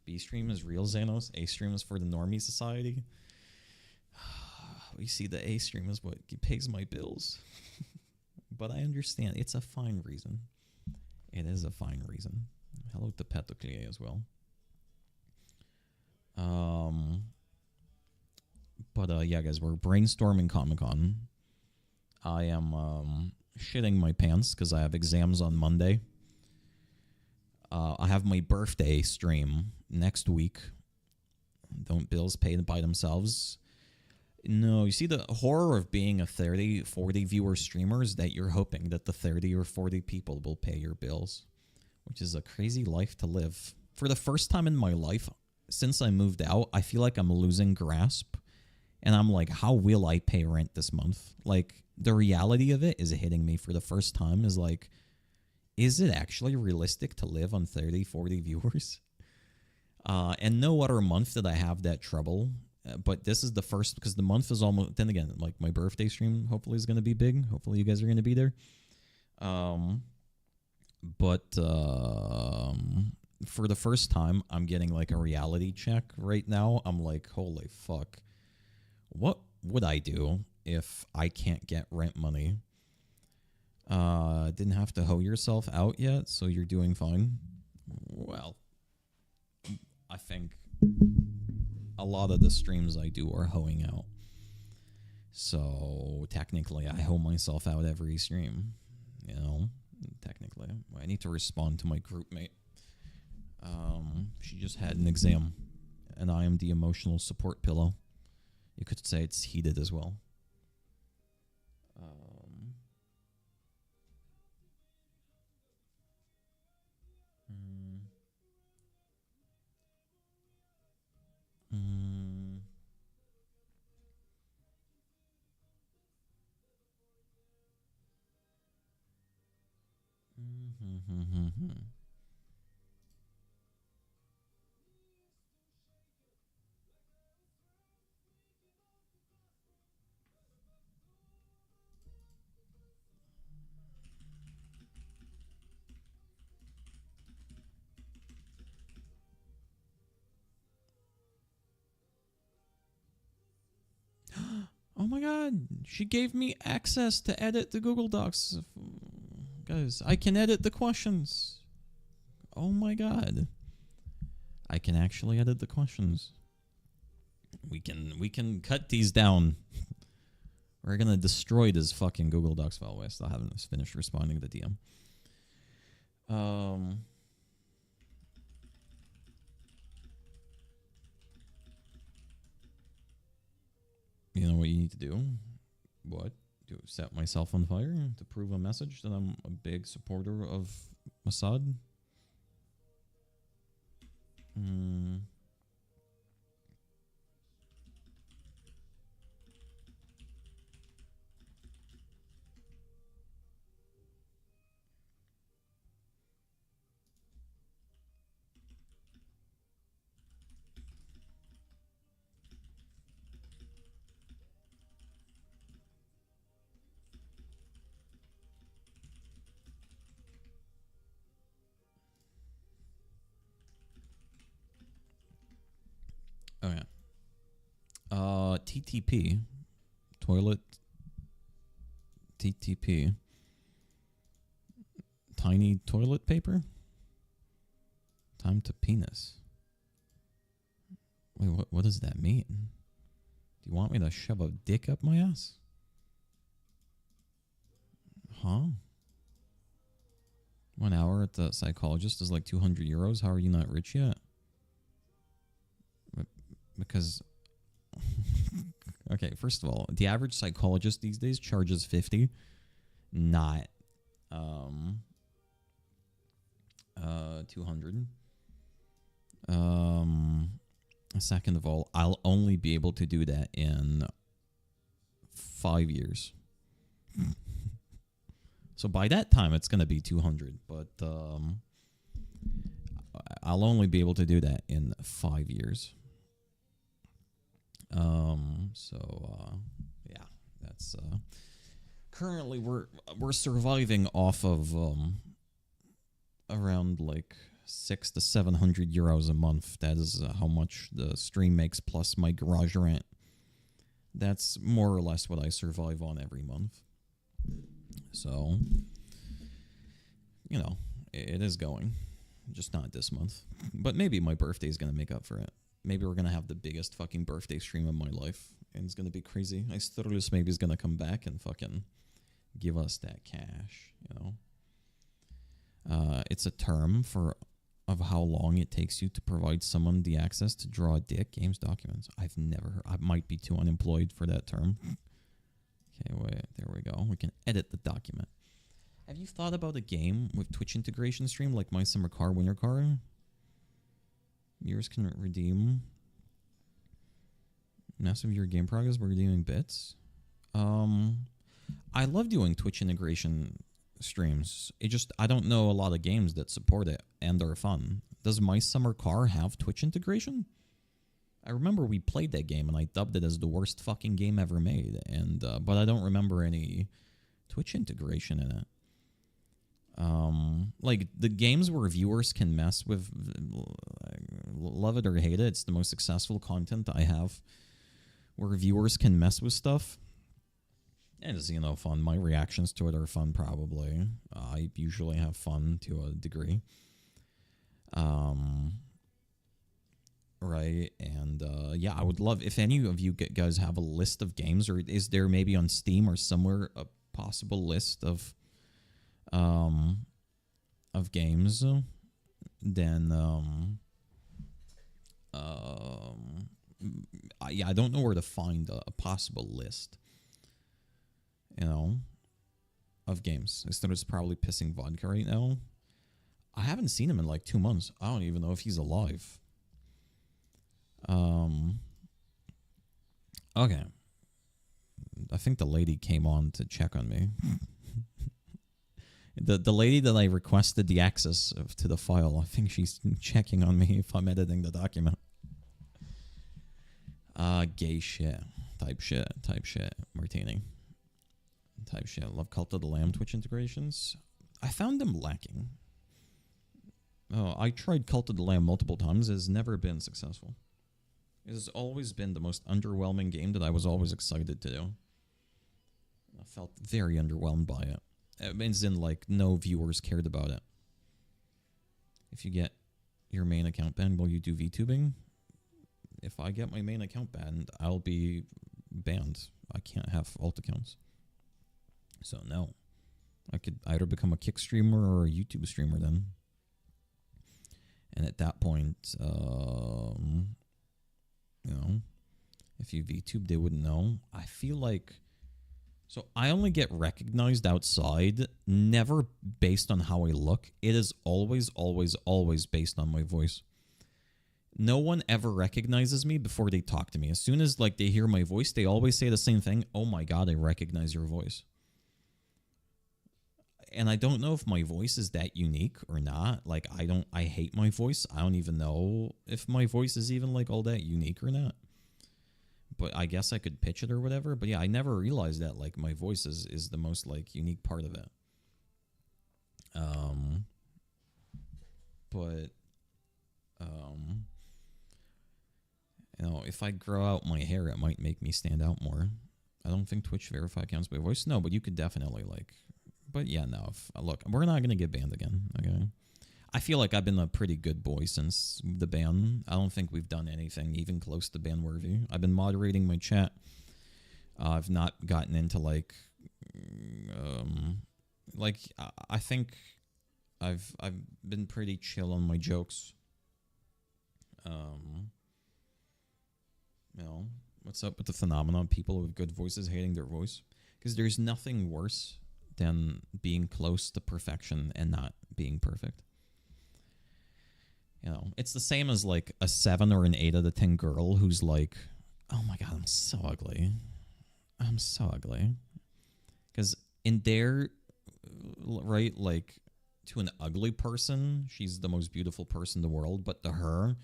Speaker 1: B stream is real Xanos. A stream is for the normie society. You see, the A stream is what pays my bills. But I understand. It's a fine reason. It is a fine reason. Hello to Petoclier as well. But yeah, guys, we're brainstorming Comic-Con. I am shitting my pants because I have exams on Monday. I have my birthday stream next week. Don't bills pay by themselves? No, you see the horror of being a 30, 40 viewer streamer is that you're hoping that the 30 or 40 people will pay your bills, which is a crazy life to live. For the first time in my life, since I moved out, I feel like I'm losing grasp. And I'm like, how will I pay rent this month? Like, the reality of it is hitting me for the first time is like, is it actually realistic to live on 30, 40 viewers? And no other month did I have that trouble. But this is the first, because the month is almost, then again, like my birthday stream hopefully is going to be big. Hopefully you guys are going to be there. But for the first time, I'm getting like a reality check right now. I'm like, holy fuck. What would I do if I can't get rent money? Didn't have to hoe yourself out yet, so you're doing fine. Well, I think a lot of the streams I do are hoeing out. So technically, I hoe myself out every stream. You know, technically. I need to respond to my group mate. She just had an exam, and I am the emotional support pillow. You could say it's heated as well. Oh my god, she gave me access to edit the Google Docs. Guys, I can edit the questions. Oh my god. I can actually edit the questions. We can cut these down. We're gonna destroy this fucking Google Docs file. I still haven't finished responding to the DM. You know what you need to do? What? To set myself on fire to prove a message that I'm a big supporter of Assad? Oh yeah. TTP. Toilet. TTP. Tiny toilet paper? Time to penis. Wait, what does that mean? Do you want me to shove a dick up my ass? Huh? 1 hour at the psychologist is like 200 euros. How are you not rich yet? Because, okay, first of all, the average psychologist these days charges 50, not 200. Second of all, I'll only be able to do that in 5 years. So by that time, it's going to be 200, but I'll only be able to do that in 5 years. Yeah, that's currently we're surviving off of around like 600 to 700 euros a month. That is how much the stream makes plus my garage rent. That's more or less what I survive on every month. So, you know, it is going, just not this month. But maybe my birthday is gonna make up for it. Maybe we're going to have the biggest fucking birthday stream of my life. And it's going to be crazy. Astrolus maybe is going to come back and fucking give us that cash, you know. It's a term for of how long it takes you to provide someone the access to draw dick games documents. I've never heard. I might be too unemployed for that term. Okay, wait. There we go. We can edit the document. Have you thought about a game with Twitch integration stream like My Summer Car, Winter Car? Viewers can redeem massive your game progress by redeeming bits. I love doing Twitch integration streams. I don't know a lot of games that support it and are fun. Does My Summer Car have Twitch integration? I remember we played that game and I dubbed it as the worst fucking game ever made, and but I don't remember any Twitch integration in it. Like the games where viewers can mess with, love it or hate it, it's the most successful content I have, where viewers can mess with stuff. And it's, fun. My reactions to it are fun, probably. I usually have fun to a degree. Right, and yeah, I would love if any of you guys have a list of games, or is there maybe on Steam or somewhere a possible list of games, then yeah, I don't know where to find a possible list, of games. Instead of probably pissing vodka right now. I haven't seen him in like 2 months. I don't even know if he's alive. Okay. I think the lady came on to check on me. The lady that I requested the access to the file, I think she's checking on me if I'm editing the document. Gay shit. Type shit. Martini. Type shit. Love Cult of the Lamb Twitch integrations. I found them lacking. Oh, I tried Cult of the Lamb multiple times. It has never been successful. It has always been the most underwhelming game that I was always excited to do. I felt very underwhelmed by it. It means no viewers cared about it. If you get your main account banned, will you do VTubing? If I get my main account banned, I'll be banned. I can't have alt accounts. So no. I could either become a Kick streamer or a YouTube streamer then. And at that point, if you VTube, they wouldn't know. I feel like... So I only get recognized outside, never based on how I look. It is always, always, always based on my voice. No one ever recognizes me before they talk to me. As soon as they hear my voice, they always say the same thing. Oh my God, I recognize your voice. And I don't know if my voice is that unique or not. I hate my voice. I don't even know if my voice is even all that unique or not. But I guess I could pitch it or whatever. But yeah, I never realized that my voice is the most unique part of it. But if I grow out my hair, it might make me stand out more. I don't think Twitch verify counts by voice. No, but you could definitely But yeah, no. Look, we're not gonna get banned again. Okay. I feel like I've been a pretty good boy since the ban. I don't think we've done anything even close to ban-worthy. I've been moderating my chat. I've not gotten into I think I've been pretty chill on my jokes. What's up with the phenomenon of people with good voices hating their voice? Because there's nothing worse than being close to perfection and not being perfect. It's the same as a 7 or an 8 out of 10 girl who's oh my God, I'm so ugly. I'm so ugly. Because in their, right, to an ugly person, she's the most beautiful person in the world, but to her,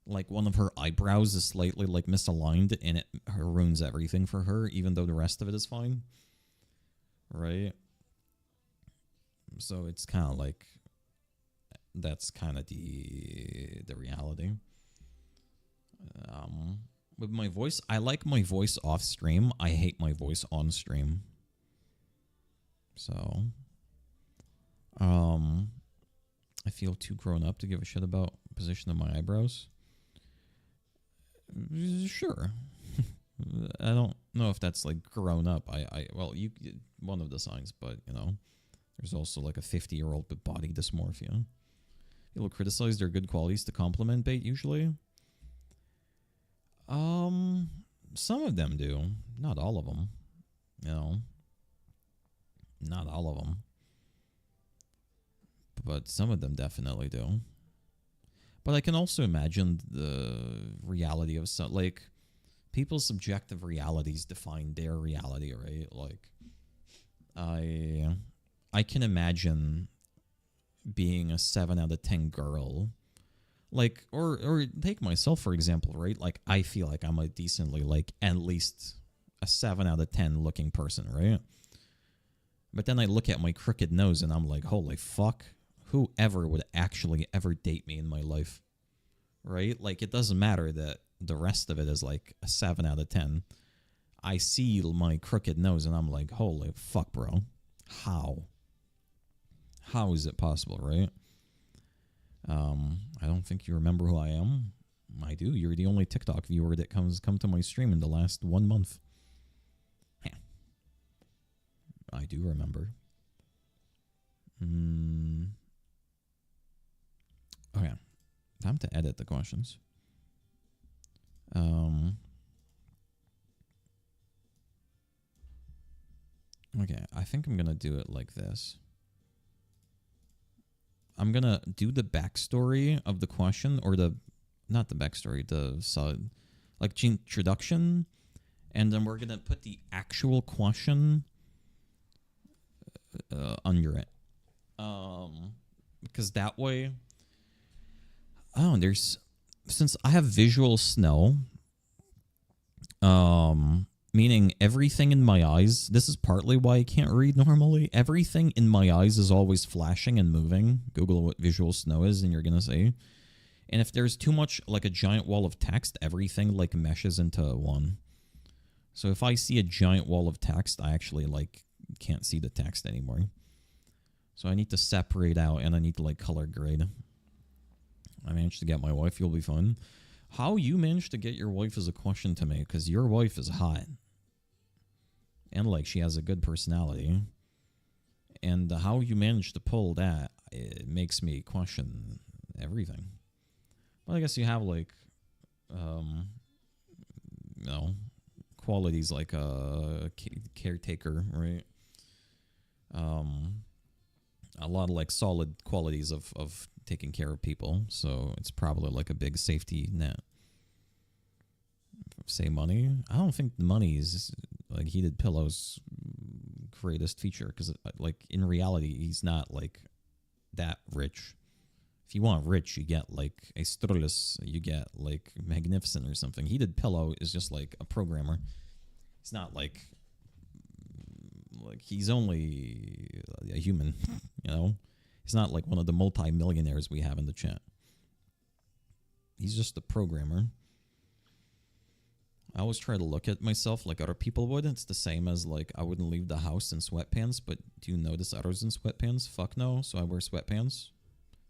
Speaker 1: one of her eyebrows is slightly misaligned and it ruins everything for her, even though the rest of it is fine. Right? So it's kind of that's kind of the reality. With my voice, I like my voice off stream. I hate my voice on stream. So, I feel too grown up to give a shit about position of my eyebrows. Sure. I don't know if that's grown up. Well, one of the signs, but there's also a 50-year-old with body dysmorphia. People criticize their good qualities to compliment bait usually. Some of them do, not all of them. You know, not all of them, but some of them definitely do. But I can also imagine the reality of some, like, people's subjective realities define their reality, right? Like, I can imagine being a 7 out of 10 girl, like, or take myself for example, right? Like, I feel like I'm a decently, like, at least a 7 out of 10 looking person, right? But then I look at my crooked nose and I'm like, holy fuck, whoever would actually ever date me in my life, right? Like, it doesn't matter that the rest of it is like a 7 out of 10. I see my crooked nose and I'm like, holy fuck, bro. How is it possible, right? I don't think you remember who I am. I do. You're the only TikTok viewer that come to my stream in the last 1 month. I do remember. Okay. Time to edit the questions. Okay, I think I'm going to do it like this. I'm going to do the backstory of the question, or not the backstory, like introduction, and then we're going to put the actual question under it. Because that way, since I have visual snow, meaning everything in my eyes, this is partly why I can't read normally. Everything in my eyes is always flashing and moving. Google what visual snow is and you're going to see. And if there's too much, like a giant wall of text, everything like meshes into one. So if I see a giant wall of text, I actually like can't see the text anymore. So I need to separate out and I need to like color grade. I managed to get my wife. You'll be fun. How you managed to get your wife is a question to me, because your wife is hot. And like she has a good personality. And how you managed to pull that, it makes me question everything. But I guess you have like, qualities like a caretaker, right? A lot of like solid qualities of taking care of people, so it's probably like a big safety net. Say money, I don't think money is like heated pillows greatest feature, because like in reality he's not like that rich. If you want rich, you get like a Strulus, you get like Magnificent or something. Heated pillow is just like a programmer. It's not like he's only a human, you know? He's not like one of the multi-millionaires we have in the chat. He's just a programmer. I always try to look at myself like other people would. It's the same as like I wouldn't leave the house in sweatpants, but do you notice others in sweatpants? Fuck no, so I wear sweatpants.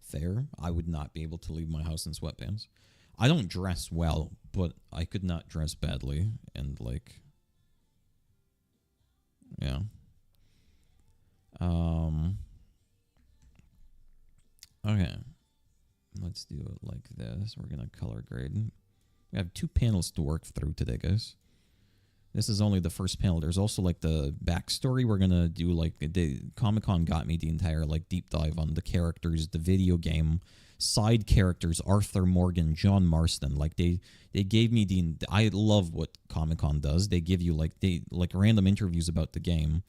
Speaker 1: Fair. I would not be able to leave my house in sweatpants. I don't dress well, but I could not dress badly, and like, yeah. Okay. Let's do it like this. We're going to color grade. We have 2 panels to work through today, guys. This is only the first panel. There's also like the backstory. We're going to do like Comic-Con got me the entire like deep dive on the characters, the video game, side characters, Arthur Morgan, John Marston. Like they gave me I love what Comic-Con does. They give you like random interviews about the game.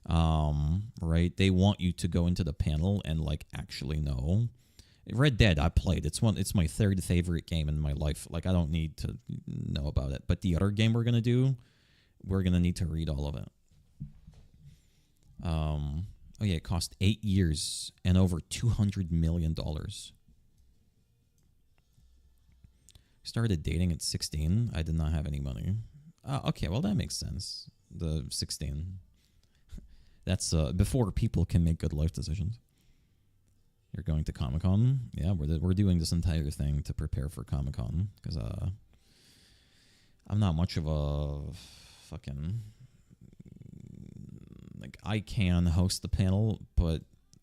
Speaker 1: Right? They want you to go into the panel and like actually know. Red Dead, I played. It's my 3rd favorite game in my life. Like I don't need to know about it. But the other game we're gonna do, we're gonna need to read all of it. Oh yeah, it cost 8 years and over $200 million. Started dating at 16. I did not have any money. Okay, well that makes sense. The 16. That's before people can make good life decisions. You're going to Comic-Con? Yeah, we're doing this entire thing to prepare for Comic-Con, because I'm not much of a fucking like I can host the panel, but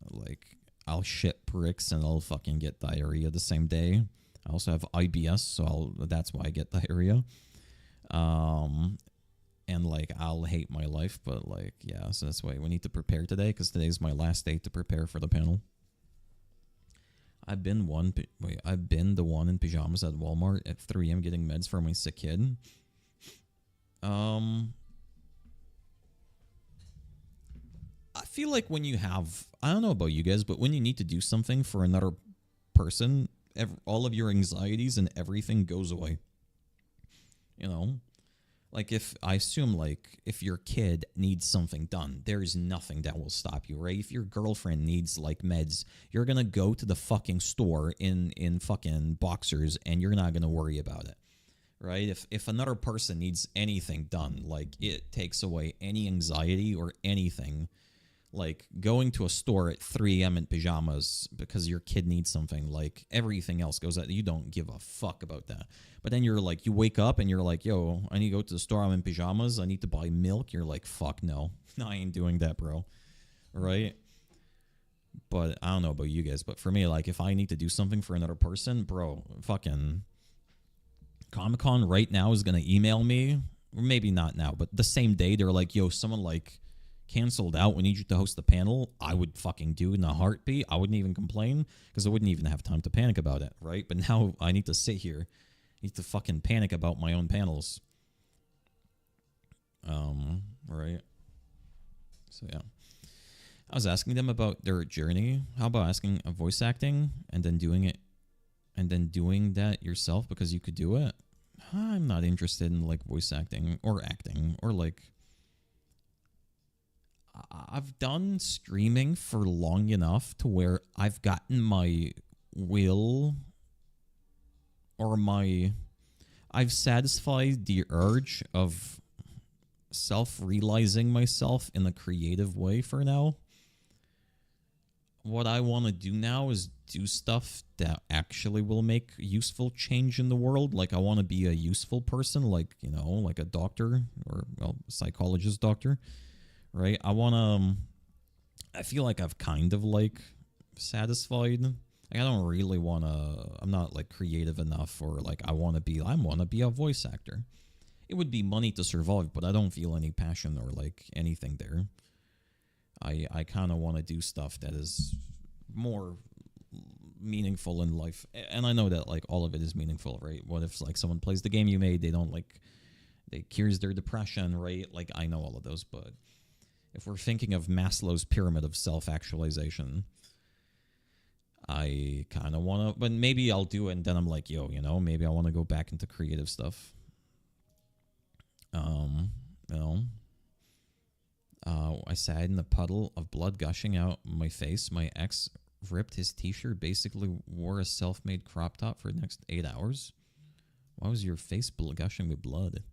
Speaker 1: like I'll shit bricks and I'll fucking get diarrhea the same day. I also have IBS, so that's why I get diarrhea. And like I'll hate my life, but like yeah, so that's why we need to prepare today, because today's my last day to prepare for the panel. I've been the one in pajamas at Walmart at 3 a.m. getting meds for my sick kid. I feel like when you have, I don't know about you guys, but when you need to do something for another person, all of your anxieties and everything goes away. You know? Like I assume if your kid needs something done, there's nothing that will stop you, right? If your girlfriend needs like meds, you're going to go to the fucking store in fucking boxers and you're not going to worry about it, right? If another person needs anything done, like it takes away any anxiety or anything. Like going to a store at 3 a.m. in pajamas because your kid needs something, like everything else goes out. You don't give a fuck about that. But then you're like, you wake up and you're like, yo, I need to go to the store. I'm in pajamas. I need to buy milk. You're like, fuck no. No, I ain't doing that, bro. Right? But I don't know about you guys. But for me, like if I need to do something for another person, bro, fucking Comic-Con right now is going to email me. Or maybe not now, but the same day they're like, yo, someone like canceled out, we need you to host the panel. I would fucking do it in a heartbeat. I wouldn't even complain because I wouldn't even have time to panic about it, right? But now I need to sit here, need to fucking panic about my own panels. Right? So yeah. I was asking them about their journey. How about asking a voice acting and then doing it and then doing that yourself because you could do it? I'm not interested in like voice acting or like I've done streaming for long enough to where I've gotten my will or I've satisfied the urge of self-realizing myself in a creative way for now. What I want to do now is do stuff that actually will make useful change in the world. Like I want to be a useful person, like, you know, like a doctor or a psychologist doctor. Right, I feel like I've kind of like satisfied. Like I don't really want to. I'm not like creative enough, or like I want to be a voice actor. It would be money to survive, but I don't feel any passion or like anything there. I kind of want to do stuff that is more meaningful in life, and I know that like all of it is meaningful, right? What if like someone plays the game you made, they don't like, they cures their depression, right? Like I know all of those, but if we're thinking of Maslow's pyramid of self-actualization, I kind of want to, but maybe I'll do it and then I'm like, yo, you know, maybe I want to go back into creative stuff. You know, I sat in a puddle of blood gushing out my face. My ex ripped his t-shirt, basically wore a self-made crop top for the next 8 hours. Why was your face gushing with blood?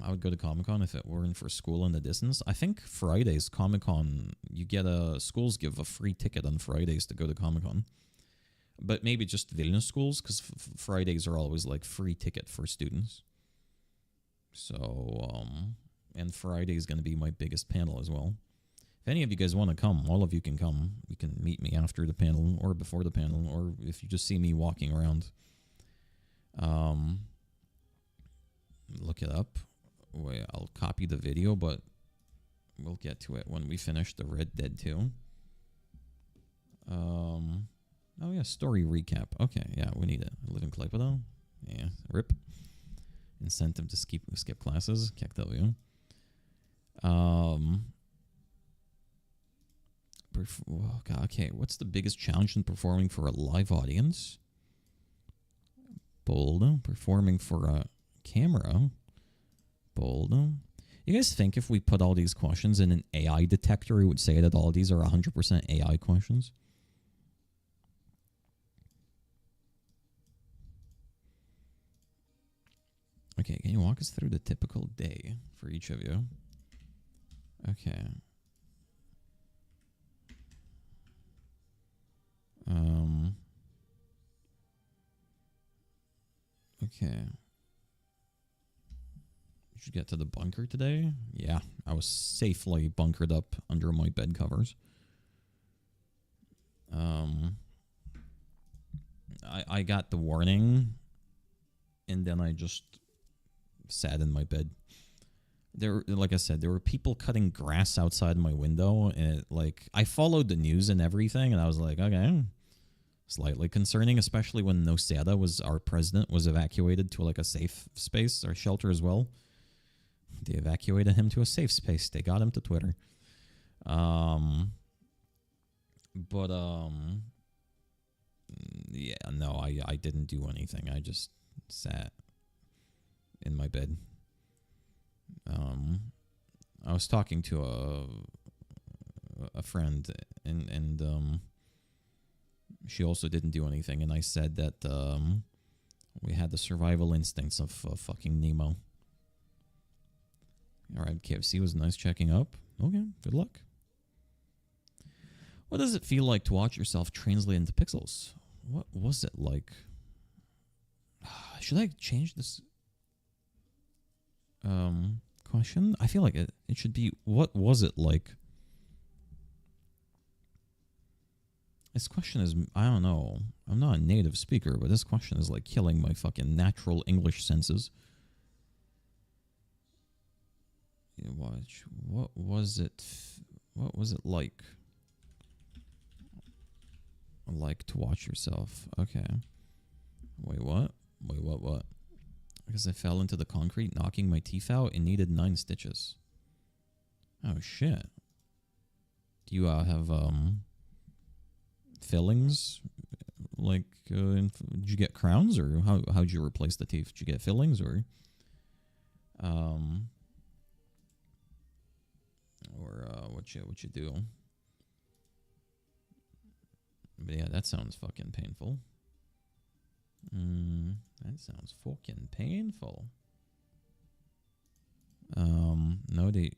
Speaker 1: I would go to Comic-Con if it weren't for school in the distance. I think Fridays, Comic-Con, schools give a free ticket on Fridays to go to Comic-Con. But maybe just Vilnius schools, because Fridays are always like free ticket for students. So, and Friday is going to be my biggest panel as well. If any of you guys want to come, all of you can come. You can meet me after the panel or before the panel, or if you just see me walking around. Look it up. Wait, I'll copy the video, but we'll get to it when we finish the Red Dead 2. Oh yeah, story recap. Okay, yeah, we need it. I live in Klaipėda. Yeah, rip. Incentive to skip classes. KW. Okay, what's the biggest challenge in performing for a live audience? Bold. Performing for a camera. Bold. You guys think if we put all these questions in an AI detector, it would say that all these are 100% AI questions? Okay, can you walk us through the typical day for each of you? Okay. Okay. Did you get to the bunker today? Yeah, I was safely bunkered up under my bed covers. Um, I got the warning, and then I just sat in my bed. There, like I said, there were people cutting grass outside my window, and I followed the news and everything, and I was like, okay, slightly concerning, especially when Noseda our president was evacuated to like a safe space or shelter as well. They evacuated him to a safe space. They got him to Twitter. But yeah, no, I didn't do anything. I just sat in my bed. I was talking to a friend, and she also didn't do anything, and I said that we had the survival instincts of fucking Nemo. All right, KFC was nice checking up. Okay, good luck. What does it feel like to watch yourself translate into pixels? What was it like? Should I change this question? I feel like it should be, what was it like? This question is, I don't know. I'm not a native speaker, but this question is like killing my fucking natural English senses. Watch. What was it? What was it like? Like to watch yourself. Okay. Wait, what? Wait, what? Because I fell into the concrete, knocking my teeth out, and needed 9 stitches. Oh, shit. Do you have, fillings? Like, did you get crowns, or how'd you replace the teeth? Did you get fillings, or what you do? But yeah, that sounds fucking painful. That sounds fucking painful. No, they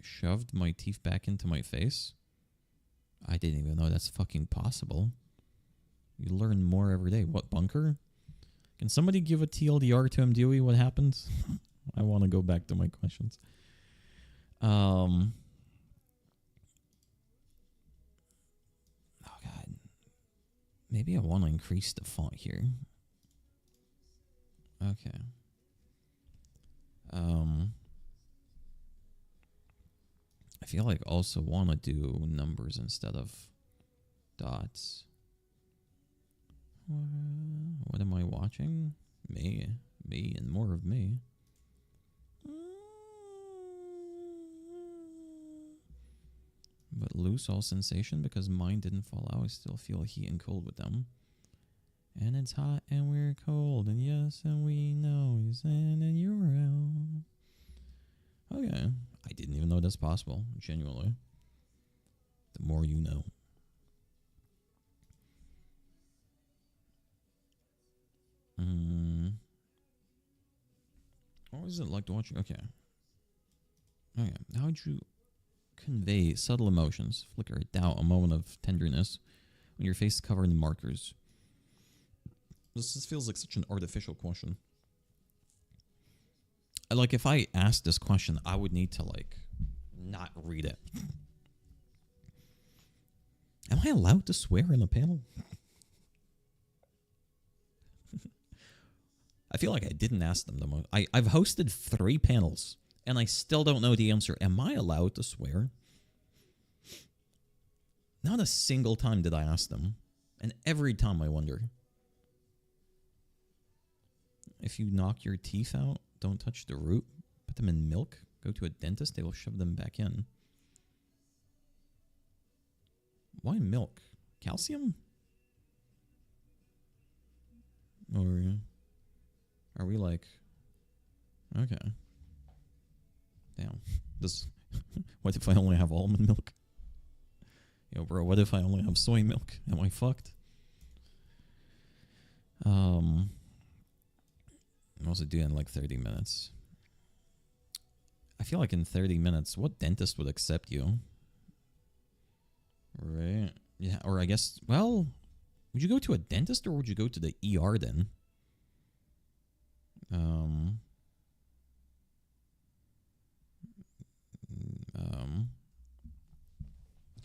Speaker 1: shoved my teeth back into my face. I didn't even know that's fucking possible. You learn more every day. What, bunker? Can somebody give a TLDR to MDOE? What happened? I want to go back to my questions. Oh, God. Maybe I want to increase the font here. Okay. I feel like I also want to do numbers instead of dots. What am I watching? Me, and more of me. But lose all sensation because mine didn't fall out. I still feel heat and cold with them. And it's hot and we're cold, and yes, and we know he's in and you're out. Okay. I didn't even know that's possible, genuinely. The more you know. What was it like to watch? Okay. How would you convey subtle emotions, flicker of doubt, a moment of tenderness, when your face is covered in markers? This feels like such an artificial question. Like, if I asked this question, I would need to, not read it. Am I allowed to swear in a panel? I feel like I didn't ask them the most. I've hosted 3 panels, and I still don't know the answer. Am I allowed to swear? Not a single time did I ask them. And every time I wonder. If you knock your teeth out, don't touch the root. Put them in milk. Go to a dentist, they will shove them back in. Why milk? Calcium? Or are we like... Okay. Damn. What if I only have almond milk? Yo, bro, what if I only have soy milk? Am I fucked? I'm also doing 30 minutes. I feel like in 30 minutes, what dentist would accept you? Right. Yeah, or I guess, well, would you go to a dentist or would you go to the ER then?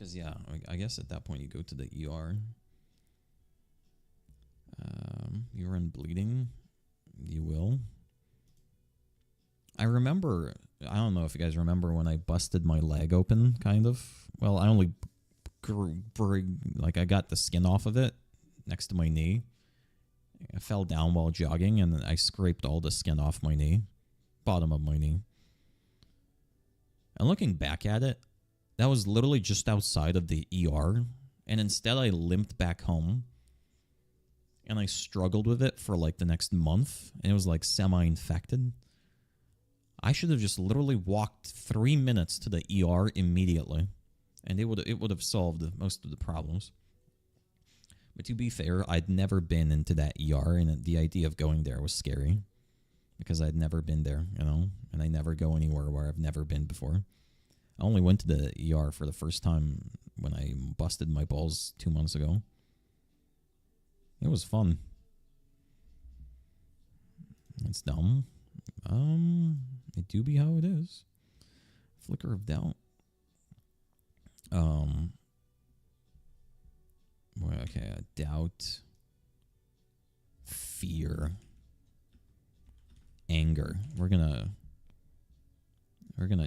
Speaker 1: Because, yeah, I guess at that point you go to the ER. Urine bleeding. You will. I remember, I don't know if you guys remember when I busted my leg open, kind of. Well, I only, I got the skin off of it next to my knee. I fell down while jogging, and I scraped all the skin off my knee. Bottom of my knee. And looking back at it, that was literally just outside of the ER. And instead, I limped back home. And I struggled with it for like the next month. And it was like semi-infected. I should have just literally walked 3 minutes to the ER immediately. And it would have solved most of the problems. But to be fair, I'd never been into that ER. And the idea of going there was scary. Because I'd never been there, you know. And I never go anywhere where I've never been before. I only went to the ER for the first time when I busted my balls 2 months ago. It was fun. It's dumb. It do be how it is. Flicker of doubt. Well, okay, doubt. Fear. Anger. We're gonna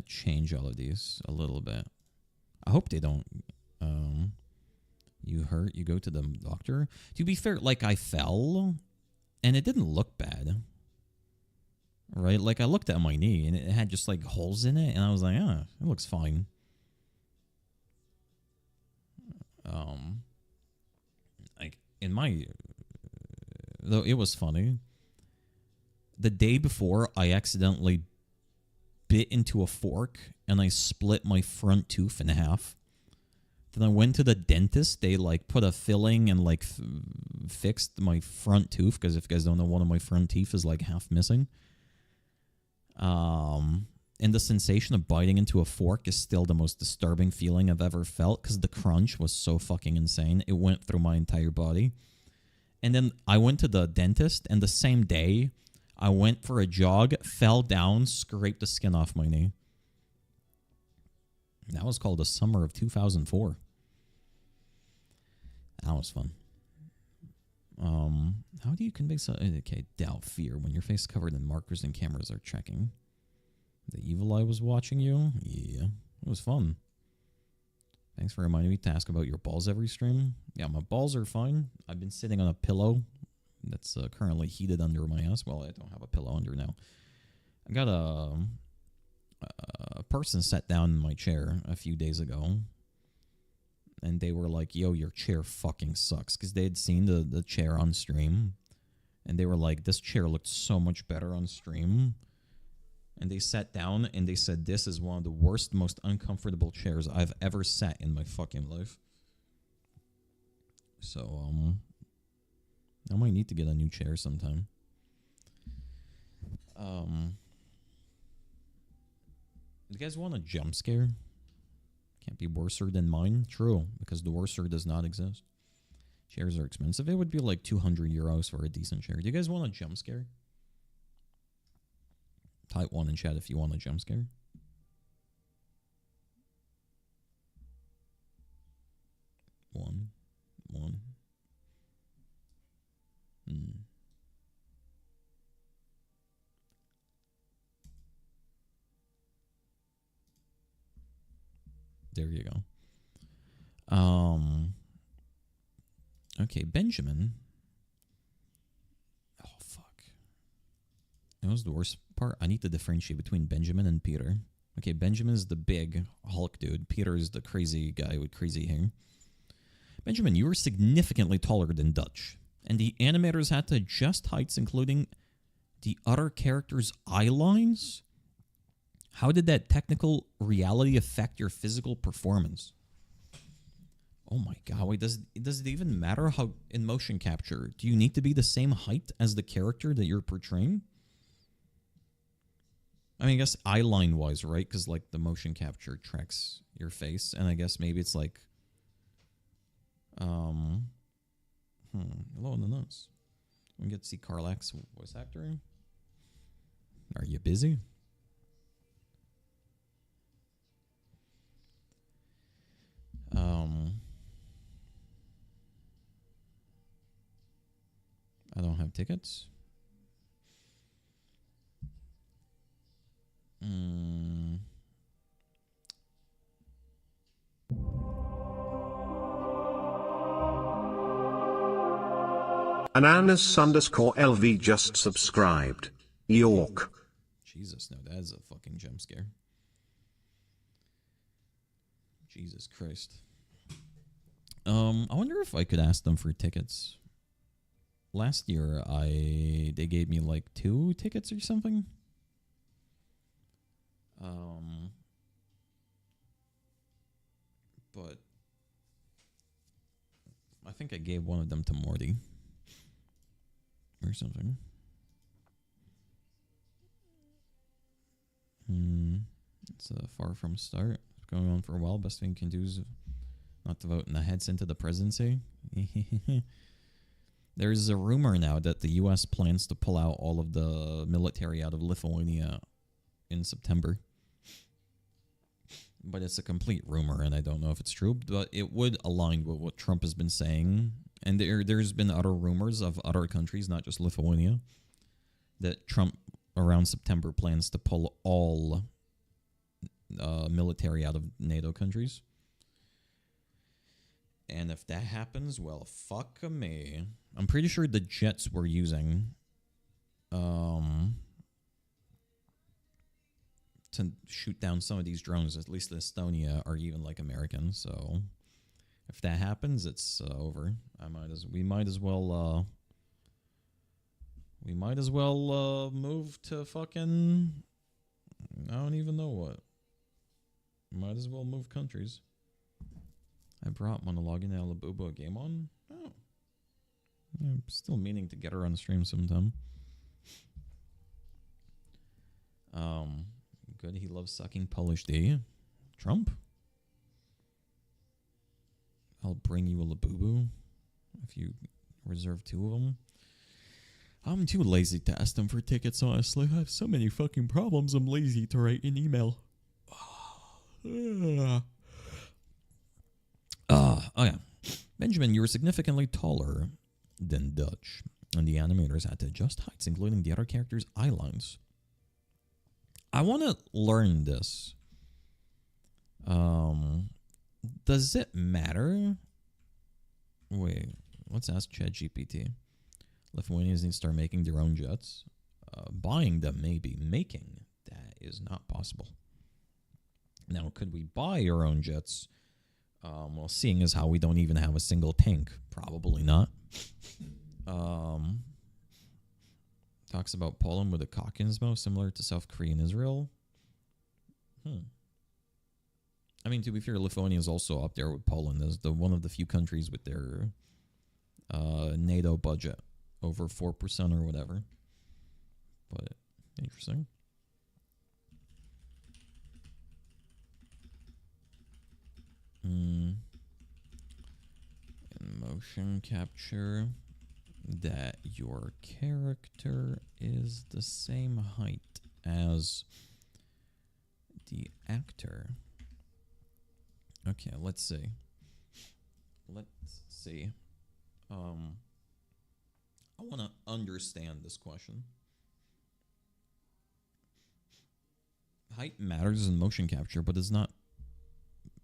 Speaker 1: change all of these a little bit. I hope they don't. You hurt, you go to the doctor. To be fair, like I fell, and it didn't look bad. Right? Like I looked at my knee, and it had just like holes in it, and I was like, it looks fine. Like in my, though it was funny. The day before, I accidentally bit into a fork, and I split my front tooth in half. Then I went to the dentist. They like put a filling and like fixed my front tooth, because if you guys don't know, one of my front teeth is like half missing. And the sensation of biting into a fork is still the most disturbing feeling I've ever felt, because the crunch was so fucking insane. It went through my entire body. And then I went to the dentist, and the same day I went for a jog, fell down, scraped the skin off my knee. That was called the summer of 2004. That was fun. How do you convey doubt, fear when your face is covered in markers and cameras are checking? The evil eye was watching you? Yeah, it was fun. Thanks for reminding me to ask about your balls every stream. Yeah, my balls are fine. I've been sitting on a pillow that's currently heated under my ass. Well, I don't have a pillow under now. I got a person sat down in my chair a few days ago, and they were like, yo, your chair fucking sucks, because they had seen the chair on stream, and they were like, this chair looked so much better on stream. And they sat down, and they said, this is one of the worst, most uncomfortable chairs I've ever sat in my fucking life. So, I might need to get a new chair sometime. You guys want a jump scare? Can't be worser than mine. True, because the worser does not exist. Chairs are expensive. It would be like 200 euros for a decent chair. Do you guys want a jump scare? Type 1 in chat if you want a jump scare. One. There you go. Okay, Benjamin. Oh, fuck. That was the worst part. I need to differentiate between Benjamin and Peter. Okay, Benjamin is the big Hulk dude. Peter is the crazy guy with crazy hair. Benjamin, you were significantly taller than Dutch, and the animators had to adjust heights, including the other characters' eye lines? How did that technical reality affect your physical performance? Oh my god, wait, does it even matter how in motion capture? Do you need to be the same height as the character that you're portraying? I mean, I guess eye line wise, right? Because like the motion capture tracks your face, and I guess maybe it's like hello in the nose. We get to see Carlax voice actor. Are you busy? tickets.
Speaker 2: Ananas_LV just subscribed. York.
Speaker 1: Jesus, no, that is a fucking jump scare. Jesus Christ. I wonder if I could ask them for tickets. Last year, they gave me like 2 tickets or something. But I think I gave one of them to Morty or something. It's a far from start. It's going on for a while. Best thing you can do is not to vote in the heads into the presidency. There's a rumor now that the U.S. plans to pull out all of the military out of Lithuania in September. But it's a complete rumor, and I don't know if it's true. But it would align with what Trump has been saying. And there's been other rumors of other countries, not just Lithuania, that Trump, around September, plans to pull all military out of NATO countries. And if that happens, well, fuck me. I'm pretty sure the jets we're using to shoot down some of these drones, at least Estonia, are even like American. So if that happens, it's over. We might as well move to fucking, I don't even know what. Might as well move countries. I brought one to log in Alabubo game on. Oh. I'm still meaning to get her on the stream sometime. Good, he loves sucking Polish D. Trump? I'll bring you a Labubu if you reserve 2 of them. I'm too lazy to ask them for tickets, honestly. I have so many fucking problems, I'm lazy to write an email. Okay. Benjamin, you were significantly taller than Dutch, and the animators had to adjust heights, including the other characters' eye lines. I want to learn this. Does it matter? Wait, let's ask ChatGPT. Lithuanians need to start making their own jets. Buying them, maybe. Making, that is not possible. Now, could we buy our own jets? Well, seeing as how we don't even have a single tank, probably not. Talks about Poland with a cock in his mouth, similar to South Korea and Israel. I mean, to be fair, Lithuania is also up there with Poland as one of the few countries with their NATO budget over 4% or whatever. But interesting. In motion capture, that your character is the same height as the actor. Okay, let's see. I want to understand this question. Height matters in motion capture, but does not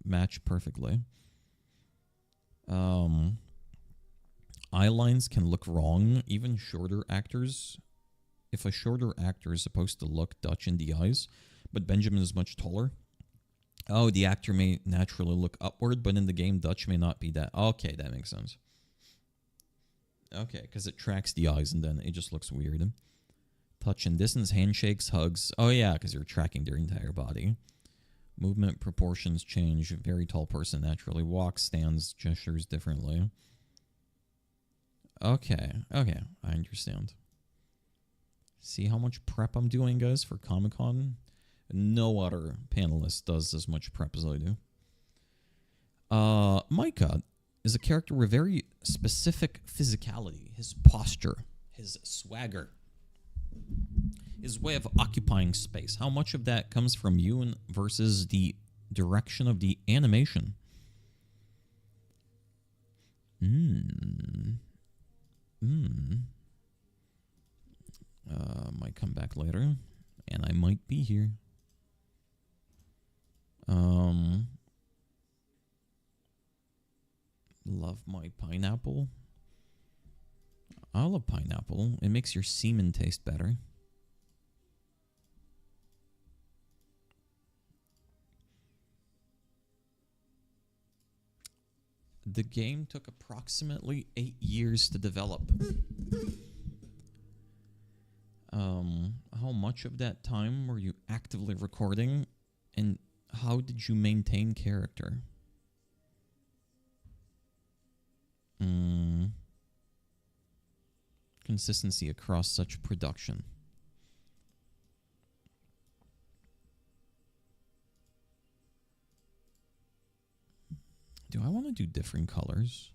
Speaker 1: match perfectly. Eye lines can look wrong, even shorter actors. If a shorter actor is supposed to look Dutch in the eyes, but Benjamin is much taller, the actor may naturally look upward, but in the game, Dutch may not be that. Okay, that makes sense. Okay, because it tracks the eyes, and then it just looks weird. Touch and distance, handshakes, hugs. Oh, yeah, because you're tracking their entire body. Movement proportions change. Very tall person naturally walks, stands, gestures differently. Okay, I understand. See how much prep I'm doing, guys, for Comic-Con? No other panelist does as much prep as I do. Micah is a character with very specific physicality. His posture, his swagger, his way of occupying space. How much of that comes from you versus the direction of the animation? Might come back later, and I might be here. Love my pineapple. I love pineapple. It makes your semen taste better. The game took approximately 8 years to develop. How much of that time were you actively recording, and how did you maintain character? Consistency across such production. Do I want to do different colors?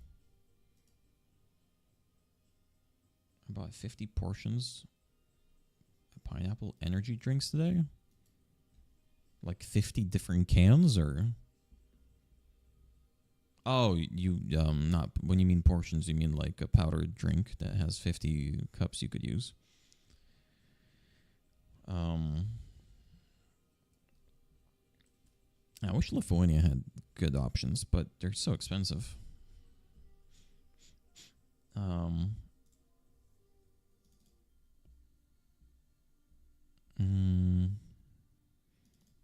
Speaker 1: I bought 50 portions of pineapple energy drinks today. Like 50 different cans, or? Oh, you not when you mean portions, you mean like a powdered drink that has 50 cups you could use. I wish Lithuania had good options, but they're so expensive.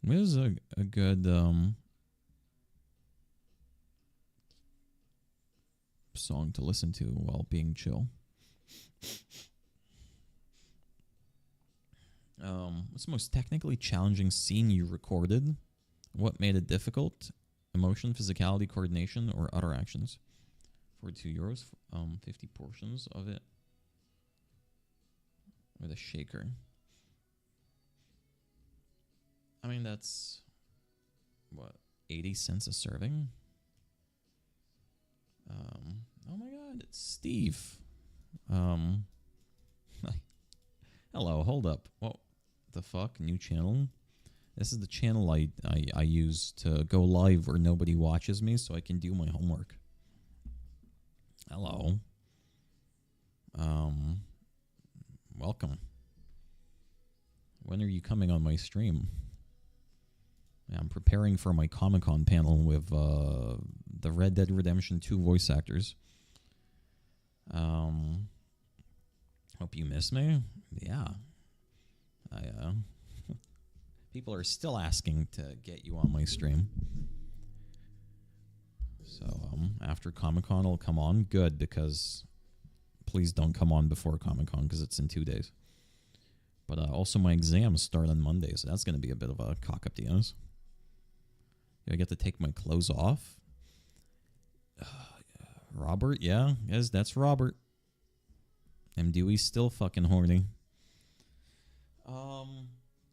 Speaker 1: This is a good song to listen to while being chill. What's the most technically challenging scene you recorded? What made it difficult? Emotion, physicality, coordination, or other actions? €42, 50 portions of it with a shaker. I mean, that's, what, 80 cents a serving? Oh my god, it's Steve. Hello, hold up. What the fuck? New channel? This is the channel I use to go live where nobody watches me so I can do my homework. Hello. Welcome. When are you coming on my stream? I'm preparing for my Comic-Con panel with the Red Dead Redemption 2 voice actors. Hope you miss me. Yeah. People are still asking to get you on my stream. So after Comic-Con, I'll come on. Good, because please don't come on before Comic-Con because it's in 2 days. But also my exams start on Monday, so that's going to be a bit of a cock-up, to be honest. I get to take my clothes off. Robert, yeah. Yes, that's Robert. M. Dewey's still fucking horny.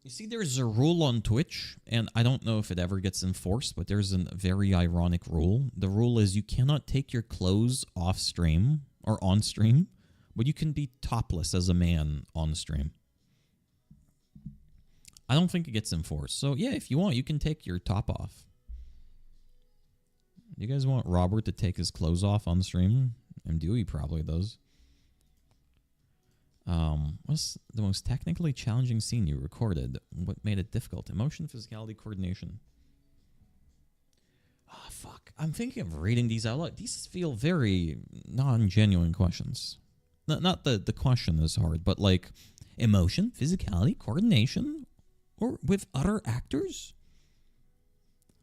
Speaker 1: You see, there's a rule on Twitch, and I don't know if it ever gets enforced, but there's a very ironic rule. The rule is you cannot take your clothes off stream or on stream, but you can be topless as a man on stream. I don't think it gets enforced. So, yeah, if you want, you can take your top off. You guys want Robert to take his clothes off on stream? M. Dewey probably does. What's the most technically challenging scene you recorded? What made it difficult? Emotion, physicality, coordination. Ah, fuck. I'm thinking of reading these out loud. These feel very non-genuine questions. Not the question is hard, but like emotion, physicality, coordination, or with other actors?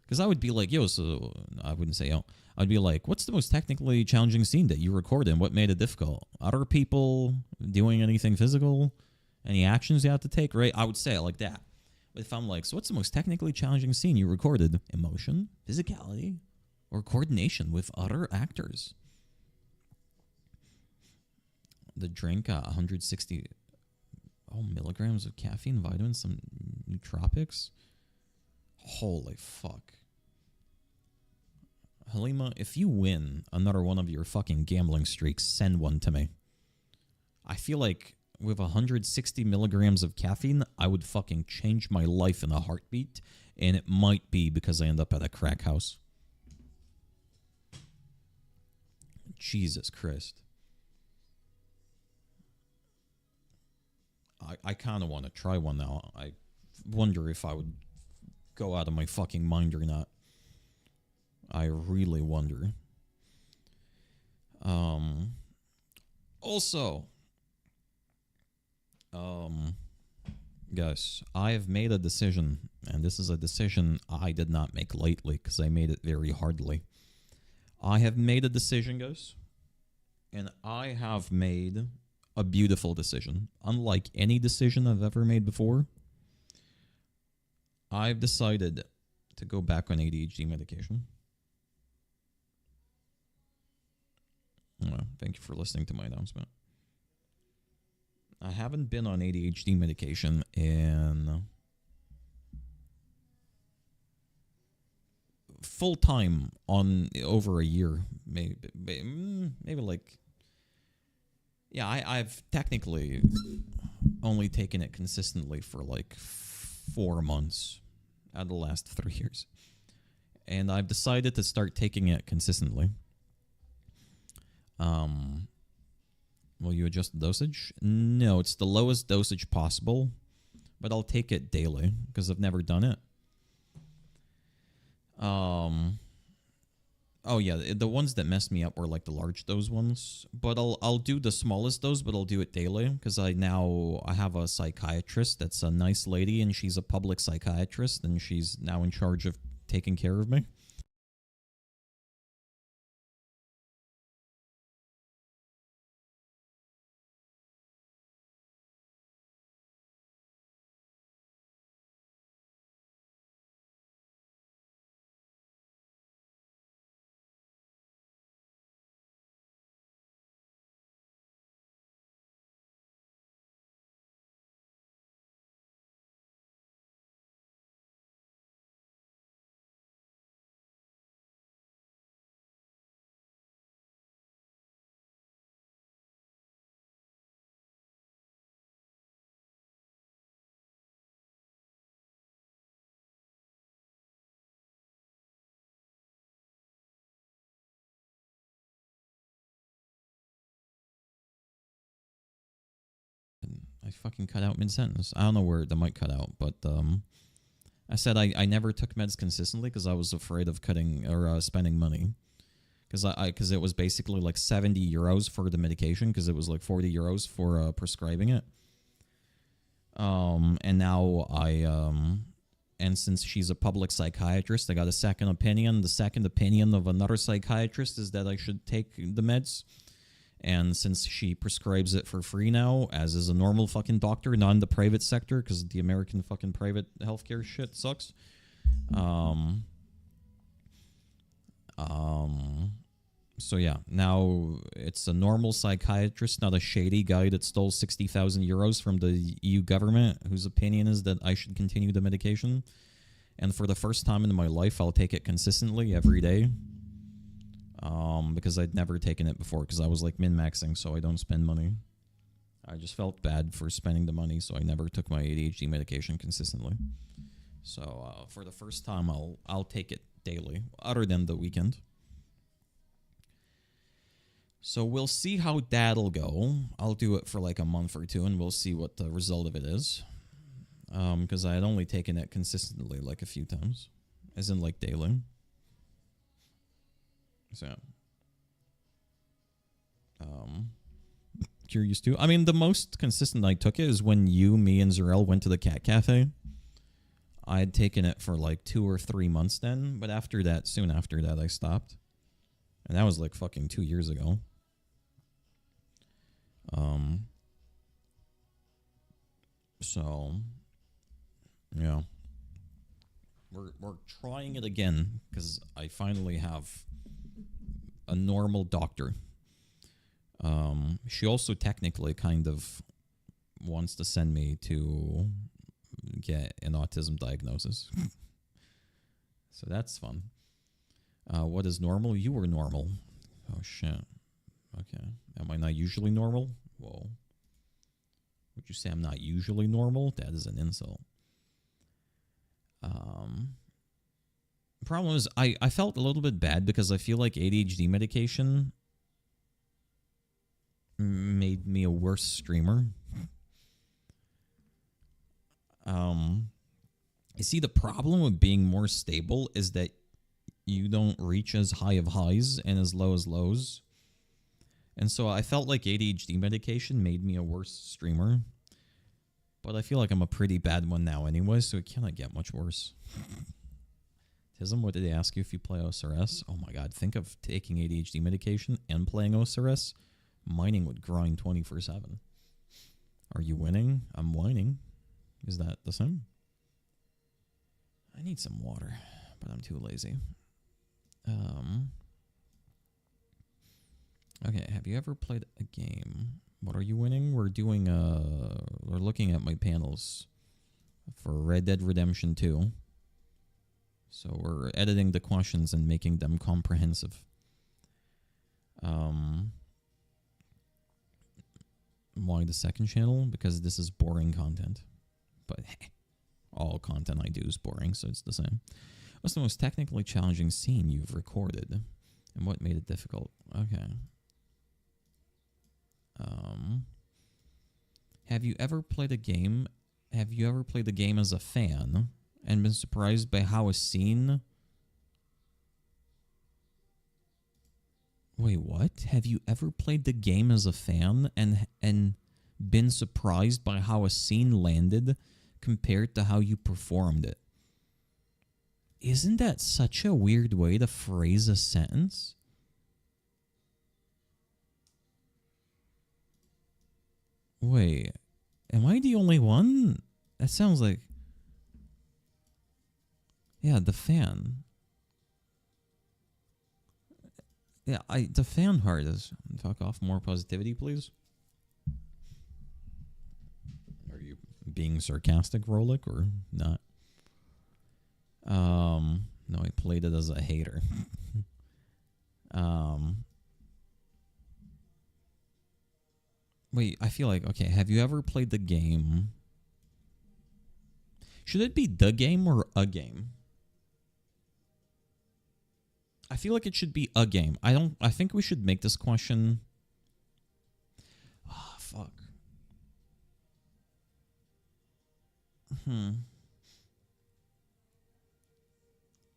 Speaker 1: Because I would be like, so I wouldn't say, I'd be like, what's the most technically challenging scene that you recorded and what made it difficult? Other people doing anything physical? Any actions you have to take, right? I would say it like that. But if I'm like, so what's the most technically challenging scene you recorded? Emotion, physicality, or coordination with other actors? The drink, 160 milligrams of caffeine, vitamins, some nootropics. Holy fuck. Halima, if you win another one of your fucking gambling streaks, send one to me. I feel like with 160 milligrams of caffeine, I would fucking change my life in a heartbeat, and it might be because I end up at a crack house. Jesus Christ. I kind of want to try one now. I wonder if I would go out of my fucking mind or not. I really wonder. Also, guys, I have made a decision, and this is a decision I did not make lightly because I made it very hardly. I have made a decision, guys, and I have made a beautiful decision. Unlike any decision I've ever made before, I've decided to go back on ADHD medication. Thank you for listening to my announcement. I haven't been on ADHD medication in full time on over a year, maybe like, yeah, I've technically only taken it consistently for like 4 months out of the last 3 years, and I've decided to start taking it consistently. Will you adjust the dosage? No, it's the lowest dosage possible, but I'll take it daily because I've never done it. Oh yeah, the ones that messed me up were like the large dose ones, but I'll do the smallest dose, but I'll do it daily because I have a psychiatrist that's a nice lady, and she's a public psychiatrist, and she's now in charge of taking care of me. I fucking cut out mid-sentence. I don't know where the mic cut out, but I said I never took meds consistently because I was afraid of cutting or spending money. Because it was basically like 70 euros for the medication, because it was like 40 euros for prescribing it. And now and since she's a public psychiatrist, I got a second opinion. The second opinion of another psychiatrist is that I should take the meds. And since she prescribes it for free now, as is a normal fucking doctor, not in the private sector, because the American fucking private healthcare shit sucks. So yeah, now it's a normal psychiatrist, not a shady guy that stole 60,000 euros from the EU government, whose opinion is that I should continue the medication. And for the first time in my life, I'll take it consistently every day. Because I'd never taken it before, because I was like min-maxing, so I don't spend money. I just felt bad for spending the money, so I never took my ADHD medication consistently. So for the first time, I'll take it daily, other than the weekend. So we'll see how that'll go. I'll do it for like a month or two, and we'll see what the result of it is. Because I had only taken it consistently like a few times, as in like daily. So, curious too. I mean, the most consistent I took it is when me, and Zarel went to the cat cafe. I had taken it for like 2 or 3 months then, but soon after that, I stopped. And that was like fucking 2 years ago. So, yeah. We're trying it again, because I finally have a normal doctor. She also technically kind of wants to send me to get an autism diagnosis. So that's fun. What is normal? You were normal. Oh, shit. Okay. Am I not usually normal? Whoa. Would you say I'm not usually normal? That is an insult. The problem is I felt a little bit bad because I feel like ADHD medication made me a worse streamer. You see, the problem with being more stable is that you don't reach as high of highs and as low as lows. And so I felt like ADHD medication made me a worse streamer. But I feel like I'm a pretty bad one now anyway, so it cannot get much worse. Tism, what did they ask you if you play OSRS? Oh my god, think of taking ADHD medication and playing OSRS. Mining would grind 24/7. Are you winning? I'm whining. Is that the same? I need some water, but I'm too lazy. Okay, have you ever played a game? What are you winning? We're doing we're looking at my panels for Red Dead Redemption 2. So we're editing the questions and making them comprehensive. Why the second channel? Because this is boring content. But hey, all content I do is boring, so it's the same. What's the most technically challenging scene you've recorded? And what made it difficult? Okay. Have you ever played a game? Have you ever played a game as a fan and been surprised by how a scene... Wait, what? Have you ever played the game as a fan and been surprised by how a scene landed compared to how you performed it? Isn't that such a weird way to phrase a sentence? Wait, am I the only one? That sounds like... Yeah, the fan. Yeah, the fan part is... Fuck off, more positivity, please. Are you being sarcastic, Rolik, or not? No, I played it as a hater. Wait, I feel like, okay, have you ever played the game? Should it be the game or a game? I feel like it should be a game. I think we should make this question... Ah, fuck.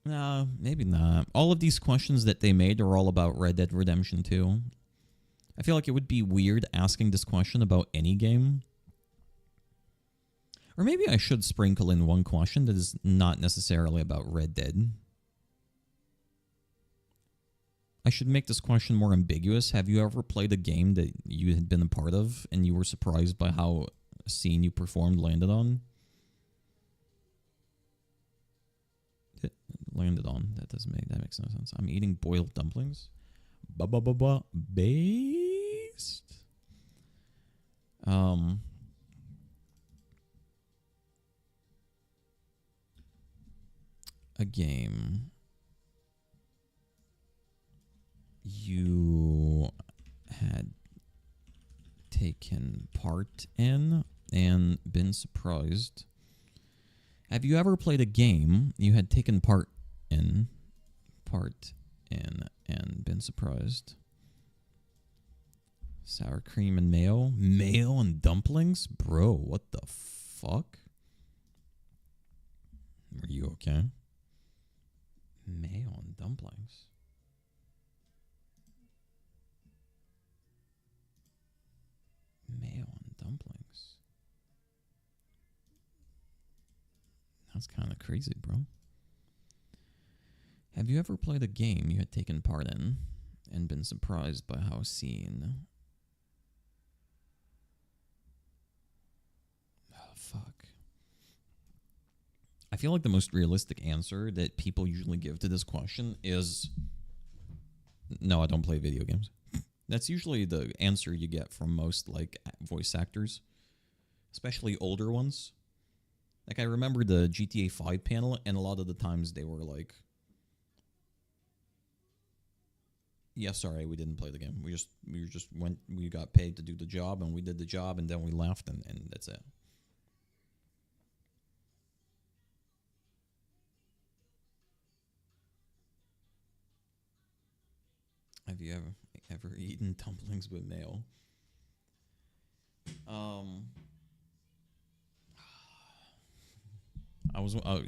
Speaker 1: No, maybe not. All of these questions that they made are all about Red Dead Redemption 2. I feel like it would be weird asking this question about any game. Or maybe I should sprinkle in one question that is not necessarily about Red Dead. I should make this question more ambiguous. Have you ever played a game that you had been a part of and you were surprised by how a scene you performed landed on? Landed on. That makes no sense. I'm eating boiled dumplings. Based. A game you had taken part in and been surprised. Have you ever played a game you had taken part in and been surprised? Sour cream and mayo? Mayo and dumplings? Bro, what the fuck? Are you okay? Mayo and dumplings? Mayo and dumplings? That's kind of crazy, bro. Have you ever played a game you had taken part in and been surprised by how seen? Oh, fuck. I feel like the most realistic answer that people usually give to this question is, no, I don't play video games. That's usually the answer you get from most, like, voice actors, especially older ones. Like, I remember the GTA 5 panel, and a lot of the times they were like, yeah, sorry, we didn't play the game. We just went, we got paid to do the job, and we did the job, and then we left, and that's it. Have you ever eaten dumplings with mayo?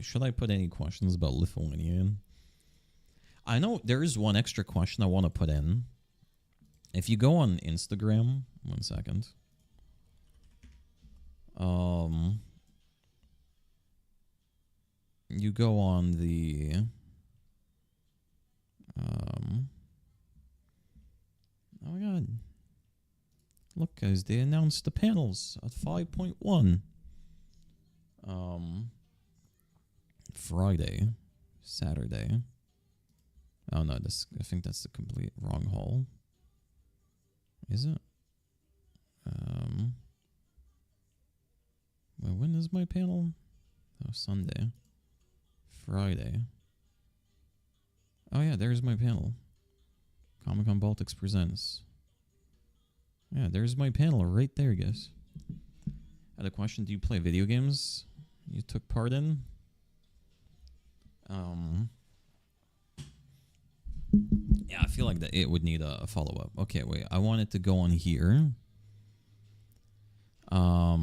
Speaker 1: Should I put any questions about Lithuania in? I know there is one extra question I want to put in. If you go on Instagram, 1 second. You go on the oh my god. Look, guys, they announced the panels at 5.1. Friday, Saturday. Oh no, I think that's the complete wrong hole. Is it? Wait, when is my panel? Oh, Sunday. Friday. Oh yeah, there's my panel. Comic-Con Baltics presents. Yeah, there's my panel right there, guys. I had a question. Do you play video games you took part in? Yeah, I feel like that it would need a follow-up. Okay, wait. I wanted to go on here. Oh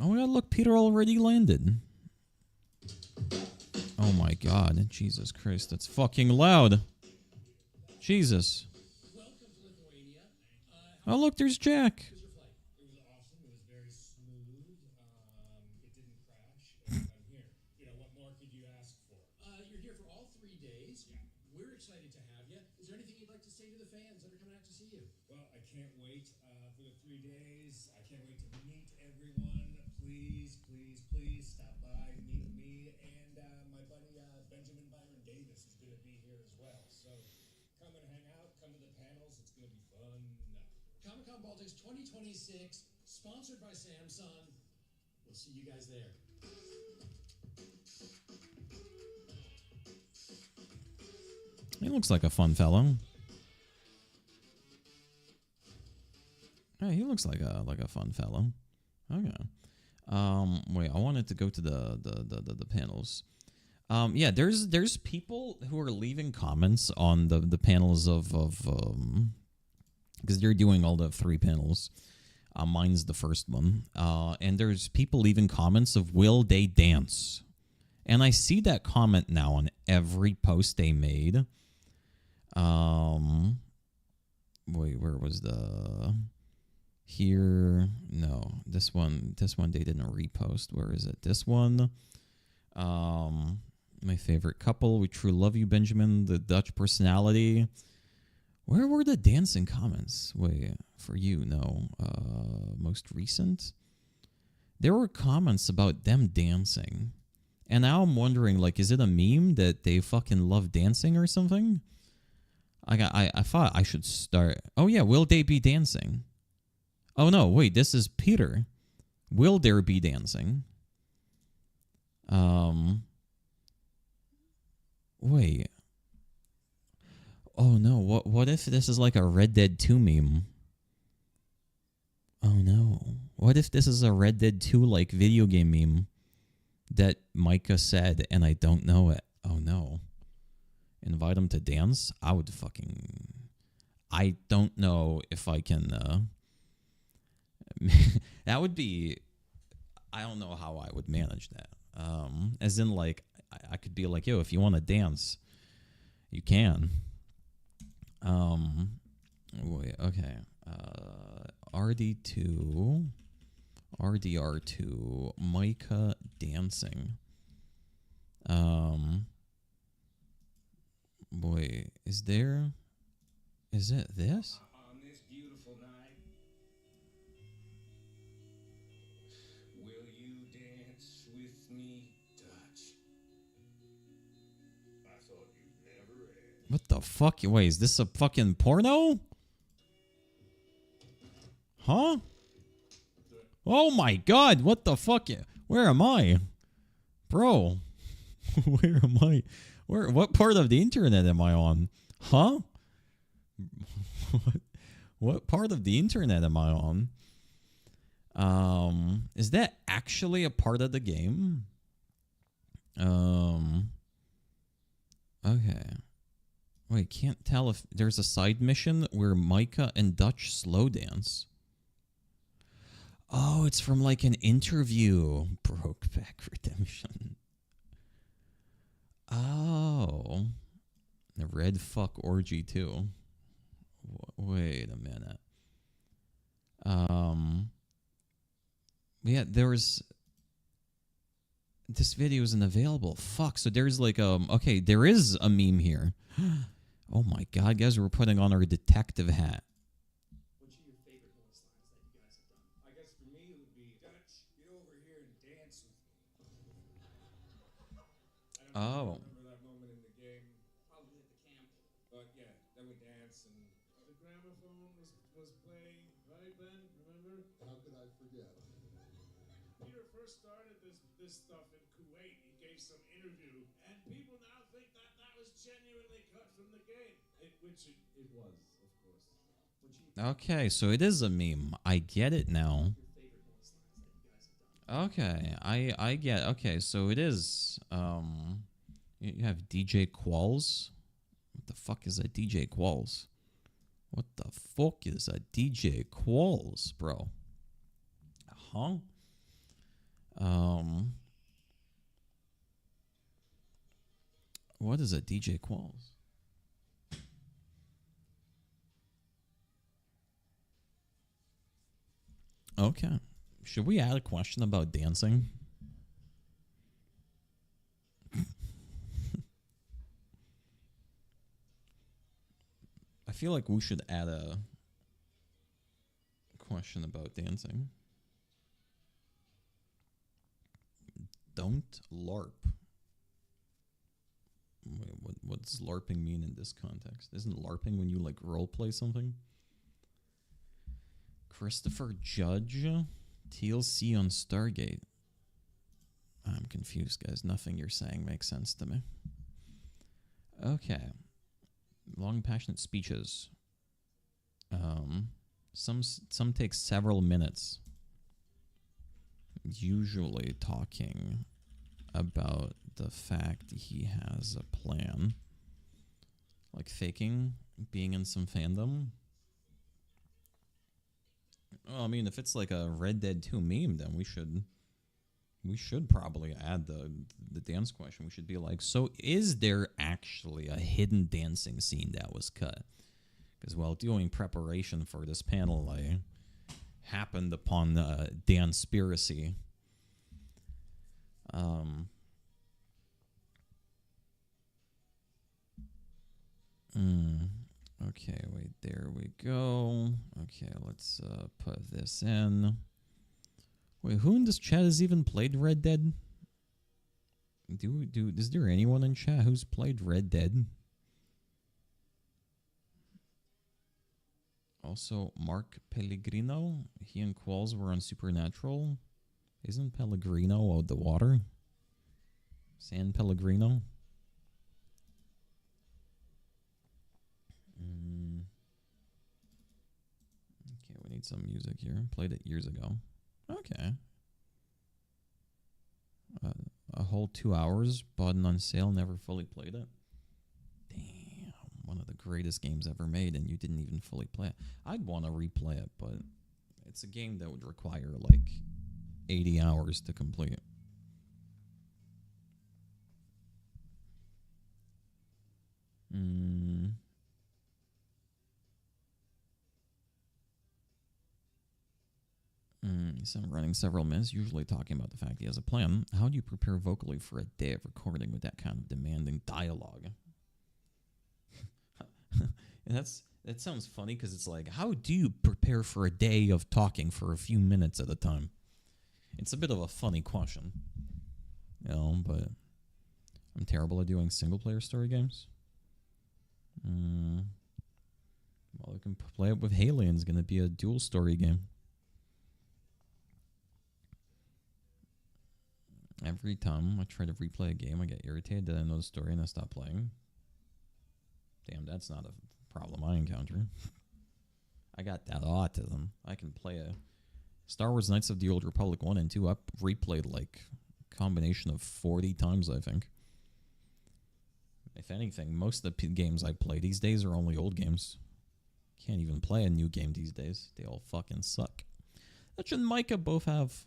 Speaker 1: my god, look, Peter already landed. Oh my god, Jesus Christ, that's fucking loud. Jesus. Oh look, there's Jack.
Speaker 3: It was awesome. It was very smooth. It didn't crash. And I'm here. You know, what more could you ask for? You're here for all 3 days. Yeah. We're excited to have you. Is there anything you'd like to say to the fans that are coming out to see you? Well, I can't wait for the 3 days. I can't wait to meet everyone. Please, please, please stop by, meet me, and my buddy Benjamin Byron Davis is going to be here as well. So come and hang out. Come to the panels. It's going to be fun. Comic-Con Baltics 2026, sponsored by Samsung. We'll see you guys there.
Speaker 1: He looks like a fun fellow. Yeah, he looks like a fun fellow. Okay. Wait, I wanted to go to the panels. Yeah, there's people who are leaving comments on the panels of because they're doing all the 3 panels. Mine's the first one. And there's people leaving comments of will they dance? And I see that comment now on every post they made. Wait, where was the here? No, this one they didn't repost. Where is it? This one. My favorite couple. We true love you, Benjamin. The Dutch personality. Where were the dancing comments? Wait, for you, no. Most recent? There were comments about them dancing. And now I'm wondering, like, is it a meme that they fucking love dancing or something? I thought I should start. Oh, yeah, will they be dancing? Oh, no, wait, this is Peter. Will there be dancing? Wait. Oh no, what if this is like a Red Dead 2 meme? Oh no. What if this is a Red Dead 2 like video game meme that Micah said and I don't know it? Oh no. Invite him to dance? I don't know if I can that would be, I don't know how I would manage that. As in like I could be like, yo, if you want to dance, you can. Wait, okay. RD2, RDR2, Micah dancing. Boy, is it this?
Speaker 3: On this beautiful night, will you dance with me, Dutch? I thought you'd never end.
Speaker 1: What the fuck? Wait, is this a fucking porno? Huh? Oh my god, what the fuck? Where am I? Bro. Where am I? What part of the internet am I on? Huh? What part of the internet am I on? Is that actually a part of the game? Okay. Wait, can't tell if there's a side mission where Micah and Dutch slow dance. Oh, it's from like an interview. Brokeback Redemption. Oh. The Red Fuck Orgy too. Wait a minute. Yeah, there was. This video isn't available. Fuck. So there's like okay, there is a meme here. Oh my god, guys, we're putting on our detective hat.
Speaker 3: Which are your favorite voice lines that you guys have done? I guess for me it would be Dutch, get over here and dance with me. I don't
Speaker 1: Oh.
Speaker 3: remember that moment in the game. Probably at the camp. But yeah, then we dance and the gramophone was playing, right, Ben? Remember?
Speaker 4: How could I forget?
Speaker 3: Peter first started this stuff in Kuwait. He gave some interview, and people now think that that was genuinely cut from the game, which it was, of course.
Speaker 1: Okay, so it is a meme. I get it now.
Speaker 3: Your favorite voice lines that you guys have done?
Speaker 1: Okay, I get. Okay, so it is you have DJ Qualls. What the fuck is a DJ Qualls? What the fuck is a DJ Qualls, bro? Huh? What is a DJ Qualls? Okay. Should we add a question about dancing? I feel like we should add a question about dancing. Don't LARP. Wait, what does LARPing mean in this context? Isn't LARPing when you like role play something? Christopher Judge, TLC on Stargate. I'm confused, guys. Nothing you're saying makes sense to me. Okay. Long, passionate speeches. Some take several minutes. Usually talking about the fact he has a plan. Like faking being in some fandom. Well, I mean, if it's like a Red Dead 2 meme, then we should probably add the dance question. We should be like, so is there actually a hidden dancing scene that was cut? Because while doing preparation for this panel, I happened upon the Danspiracy. Okay, wait, there we go. Okay, let's put this in. Wait, who in this chat has even played Red Dead? Is there anyone in chat who's played Red Dead? Also, Mark Pellegrino. He and Qualls were on Supernatural. Isn't Pellegrino out the water? San Pellegrino? Okay, we need some music here. Played it years ago. Okay. A whole 2 hours, bought it on sale, never fully played it. Damn, one of the greatest games ever made, and you didn't even fully play it. I'd want to replay it, but it's a game that would require like 80 hours to complete. So I'm running several minutes, usually talking about the fact he has a plan. How do you prepare vocally for a day of recording with that kind of demanding dialogue? And that sounds funny because it's like, how do you prepare for a day of talking for a few minutes at a time? It's a bit of a funny question, but I'm terrible at doing single-player story games. Well, we can play it with Haley, and it's going to be a dual story game. Every time I try to replay a game, I get irritated that I know the story and I stop playing. Damn, that's not a problem I encounter. I got that autism. I can play a Star Wars Knights of the Old Republic 1 and 2. I've replayed like a combination of 40 times, I think. If anything, most of the games I play these days are only old games. Can't even play a new game these days. They all fucking suck. Dutch and Micah both have.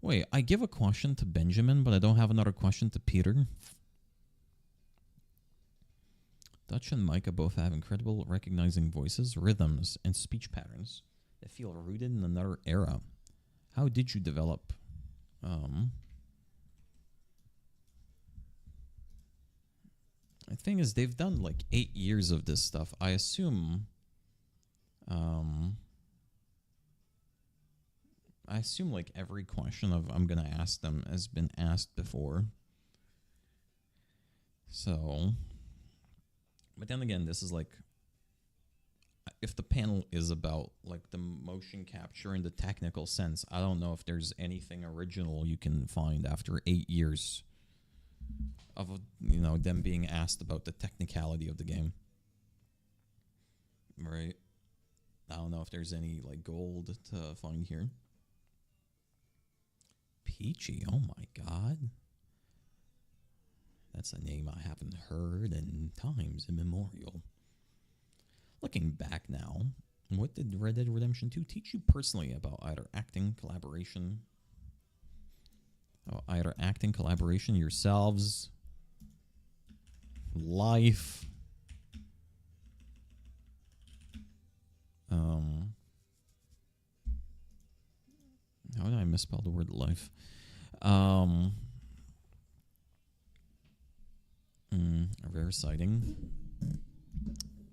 Speaker 1: Wait, I give a question to Benjamin, but I don't have another question to Peter. Dutch and Micah both have incredible recognizing voices, rhythms, and speech patterns that feel rooted in another era. How did you develop? The thing is, they've done like 8 years of this stuff. I assume like every question I'm gonna ask them has been asked before. So, but then again, this is like, if the panel is about like the motion capture in the technical sense, I don't know if there's anything original you can find after 8 years of them being asked about the technicality of the game. Right? I don't know if there's any like gold to find here. Peachy, oh my god. That's a name I haven't heard in times immemorial. Looking back now, what did Red Dead Redemption 2 teach you personally about either acting, collaboration, yourselves, life? How did I misspell the word life? Rare sighting.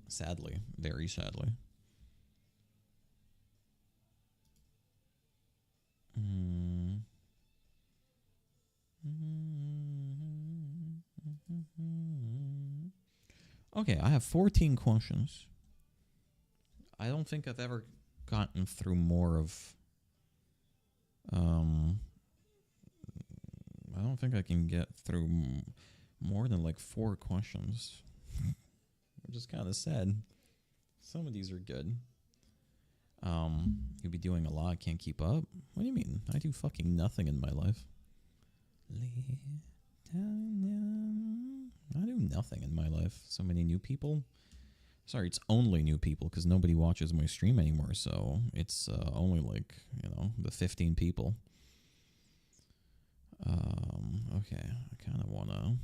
Speaker 1: Sadly, very sadly. Okay, I have 14 questions. I don't think I've ever gotten through more of... I don't think I can get through more than like 4 questions. Which is kind of sad. Some of these are good. You'll be doing a lot, can't keep up. What do you mean? I do fucking nothing in my life. I do nothing in my life. So many new people. Sorry, it's only new people because nobody watches my stream anymore. So it's only like, the 15 people. Okay, I kind of want to...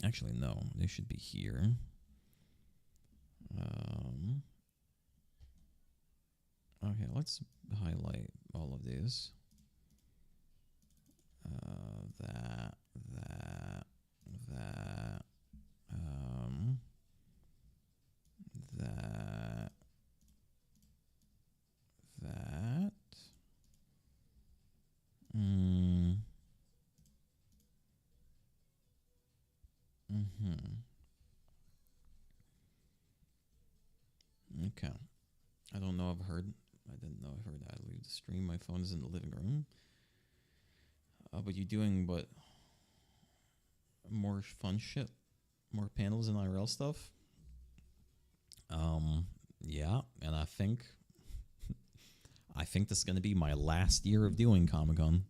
Speaker 1: Actually, no, they should be here. Okay, let's highlight all of these. That. That. Okay. I don't know. I didn't know I've heard that. I leave the stream. My phone is in the living room. But you doing more fun shit? More panels and IRL stuff? Yeah, and I think this is going to be my last year of doing Comic-Con.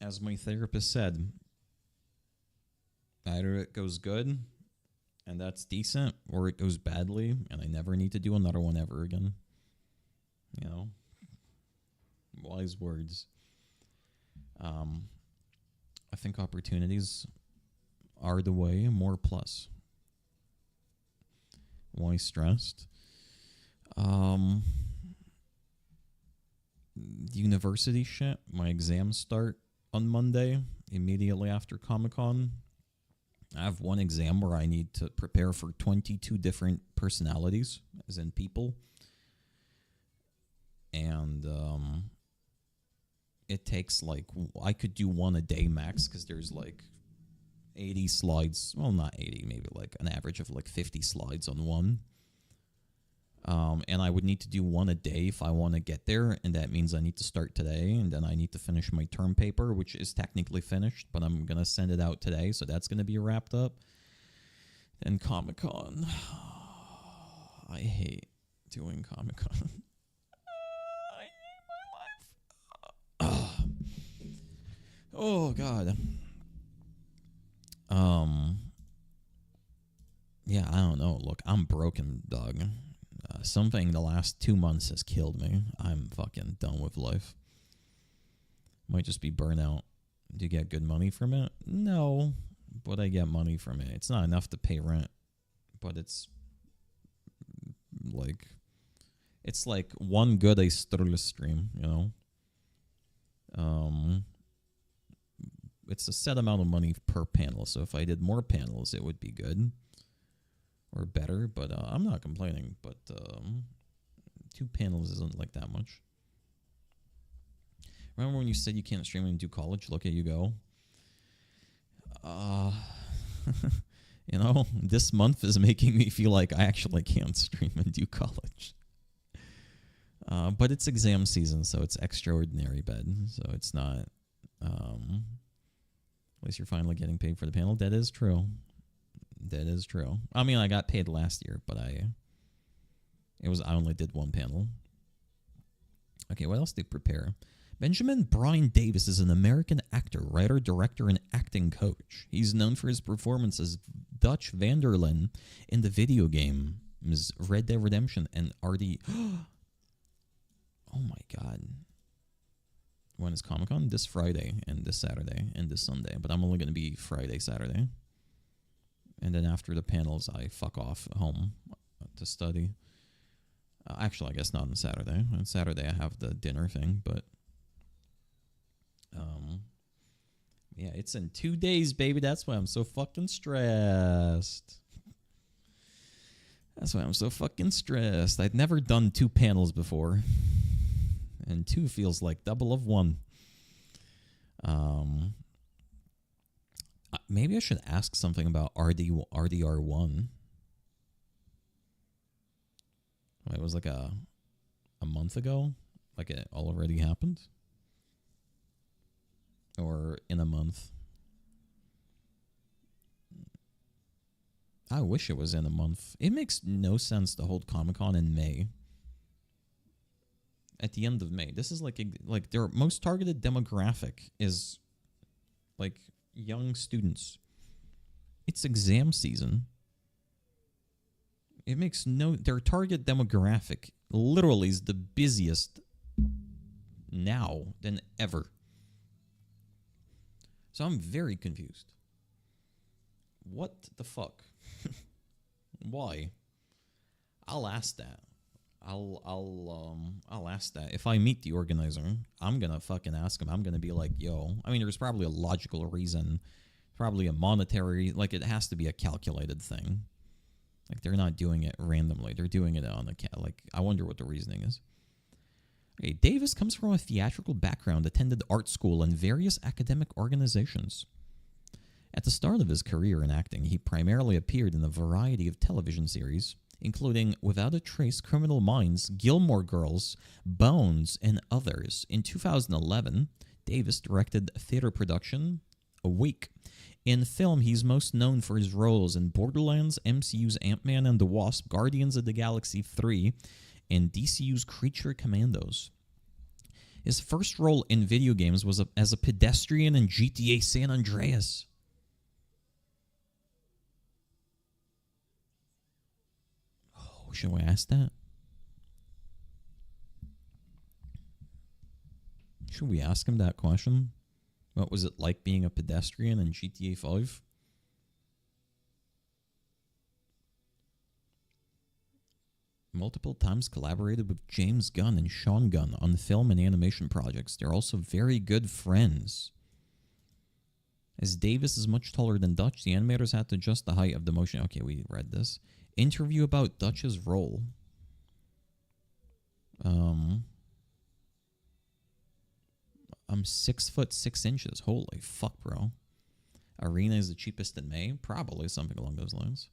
Speaker 1: As my therapist said, either it goes good, and that's decent, or it goes badly, and I never need to do another one ever again. Wise words. I think opportunities are the way, more plus. Why stressed? University shit. My exams start on Monday, immediately after Comic-Con. I have one exam where I need to prepare for 22 different personalities, as in people. And it takes I could do one a day max because there's 80 slides. Well, not 80, maybe an average of 50 slides on one. And I would need to do one a day if I want to get there, and that means I need to start today, and then I need to finish my term paper, which is technically finished, but I'm going to send it out today, so that's going to be wrapped up. Then Comic-Con. I hate doing Comic-Con. I hate my life. Oh, God. Yeah, I don't know. Look, I'm broken, dog. something the last 2 months has killed me. I'm fucking done with life. Might just be burnout. Do you get good money from it? No, but I get money from it. It's not enough to pay rent, but it's like one good Astrul stream, you know. It's a set amount of money per panel, so if I did more panels, it would be good or better. But I'm not complaining. But 2 panels isn't like that much. Remember when you said you can't stream and do college? Look at you go. You know, this month is making me feel like I actually can't stream and do college. But it's exam season, so it's extraordinary bad. So it's not. At least you're finally getting paid for the panel. That is true. That is true. I mean, I got paid last year, but I only did 1 panel. Okay, what else did they prepare? Benjamin Brian Davis is an American actor, writer, director, and acting coach. He's known for his performance as Dutch Vanderlyn in the video games Red Dead Redemption and RD. Oh my god. When is Comic-Con? This Friday and this Saturday and this Sunday. But I'm only going to be Friday, Saturday. And then after the panels, I fuck off home to study. Actually, I guess not on Saturday. On Saturday, I have the dinner thing, but... yeah, it's in 2 days, baby. That's why I'm so fucking stressed. That's why I'm so fucking stressed. I'd never done 2 panels before. And 2 feels like double of 1. Maybe I should ask something about RDR1. It was like a month ago? Like it already happened? Or in a month? I wish it was in a month. It makes no sense to hold Comic-Con in May. At the end of May. This is like their most targeted demographic is like young students. It's exam season. It makes their target demographic literally is the busiest now than ever. So I'm very confused. What the fuck? Why? I'll ask that. I'll ask that. If I meet the organizer, I'm gonna fucking ask him. I'm gonna be like, yo. I mean, there's probably a logical reason, probably a monetary. Like, it has to be a calculated thing. Like, they're not doing it randomly. They're doing it on a like. I wonder what the reasoning is. Okay, Davis comes from a theatrical background, attended art school and various academic organizations. At the start of his career in acting, he primarily appeared in a variety of television series, including Without a Trace, Criminal Minds, Gilmore Girls, Bones, and others. In 2011, Davis directed a theater production, Awake. In film, he's most known for his roles in Borderlands, MCU's Ant-Man and the Wasp, Guardians of the Galaxy 3, and DCU's Creature Commandos. His first role in video games was as a pedestrian in GTA San Andreas. Should we ask that? Should we ask him that question? What was it like being a pedestrian in GTA 5? Multiple times collaborated with James Gunn and Sean Gunn on film and animation projects. They're also very good friends. As Davis is much taller than Dutch, the animators had to adjust the height of the motion. Okay, we read this. Interview about Dutch's role. I'm 6'6". Holy fuck, bro. Arena is the cheapest in May? Probably something along those lines.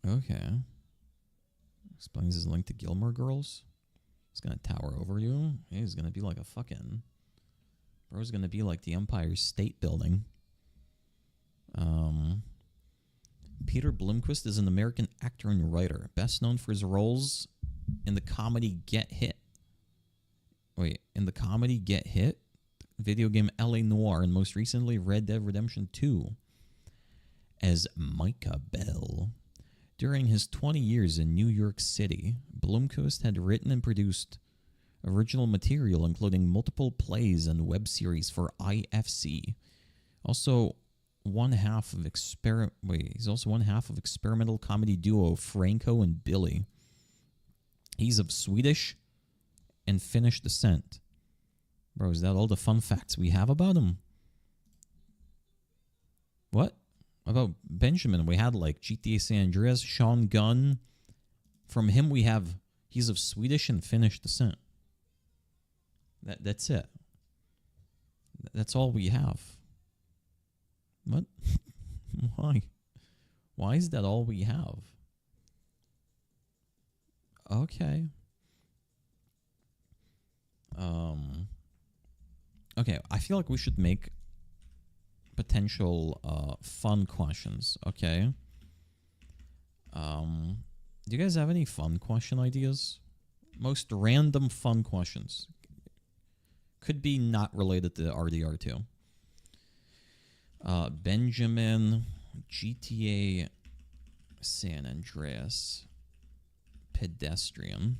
Speaker 1: Okay. Explains his link to Gilmore Girls. He's gonna tower over you. He's gonna be like a fucking... Bro's gonna be like the Empire State Building. Peter Blomquist is an American actor and writer, best known for his roles in the comedy Get Hit. In the comedy Get Hit, video game L.A. Noire, and most recently Red Dead Redemption 2. as Micah Bell. During his 20 years in New York City, Blomkvist had written and produced original material, including multiple plays and web series for IFC. Also, he's also one half of experimental comedy duo Franco and Billy. He's of Swedish and Finnish descent. Bro, is that all the fun facts we have about him? What? About Benjamin, we had like GTA San Andreas, Sean Gunn. From him, we have he's of Swedish and Finnish descent. That's it. That's all we have. What? Why? Why is that all we have? Okay. Okay, I feel like we should make potential fun questions, okay? Do you guys have any fun question ideas? Most random fun questions. Could be not related to RDR2. Benjamin, GTA San Andreas, pedestrian.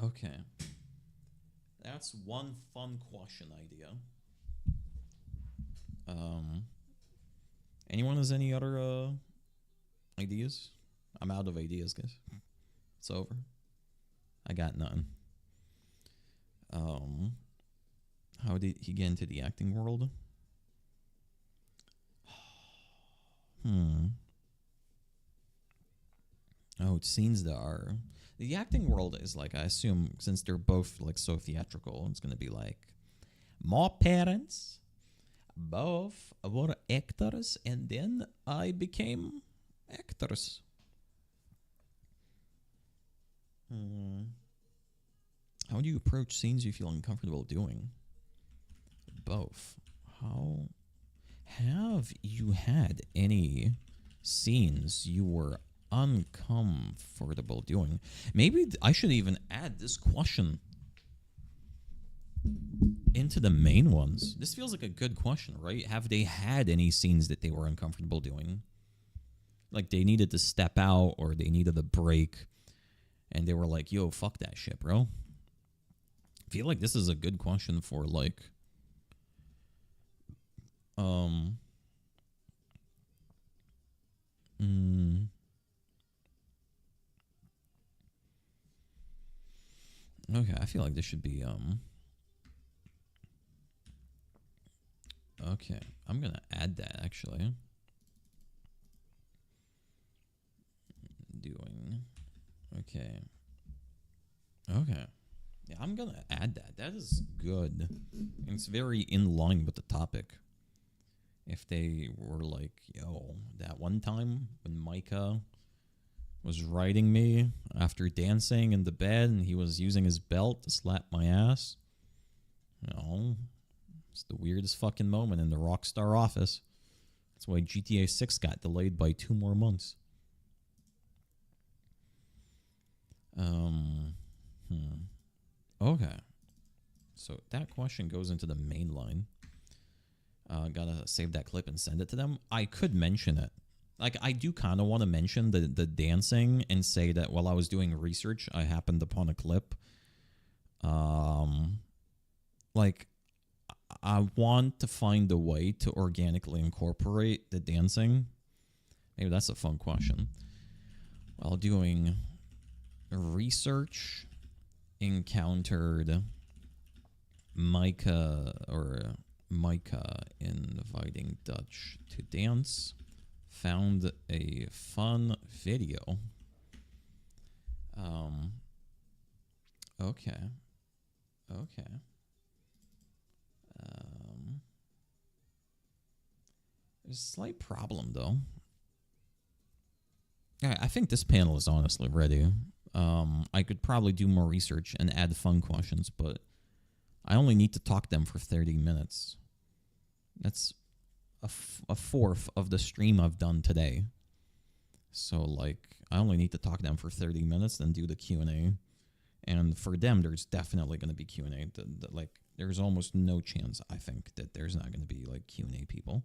Speaker 1: Okay. That's one fun question idea. Anyone has any other ideas? I'm out of ideas, guys. It's over. I got none. How did he get into the acting world? Oh, it seems there are. The acting world is like, I assume, since they're both like so theatrical, it's gonna be like, my parents both were actors, and then I became actors. How do you approach scenes you feel uncomfortable doing? Both. How have you had any scenes you were uncomfortable doing? Maybe I should even add this question into the main ones. This feels like a good question, right? Have they had any scenes that they were uncomfortable doing? Like they needed to step out or they needed a break and they were like, yo, fuck that shit, bro. I feel like this is a good question for like okay, I feel like this should be okay, I'm gonna add that actually. Doing okay. Okay. Yeah, I'm gonna add that. That is good. And it's very in line with the topic. If they were like, yo, that one time when Micah was riding me after dancing in the bed and he was using his belt to slap my ass. You know, it's the weirdest fucking moment in the Rockstar office. That's why GTA 6 got delayed by 2 more months. Okay. So that question goes into the main line. Gotta save that clip and send it to them. I could mention it. Like, I do kind of want to mention the dancing and say that while I was doing research, I happened upon a clip. Like, I want to find a way to organically incorporate the dancing. Maybe that's a fun question. While doing research, encountered Micah inviting Dutch to dance. Found a fun video. Okay. There's a slight problem though. Alright, I think this panel is honestly ready. I could probably do more research and add fun questions, but I only need to talk them for 30 minutes. That's a fourth of the stream I've done today. So, like, I only need to talk them for 30 minutes, then do the Q&A. And for them, there's definitely going to be Q&A. Like, there's almost no chance, I think, that there's not going to be, like, Q&A people.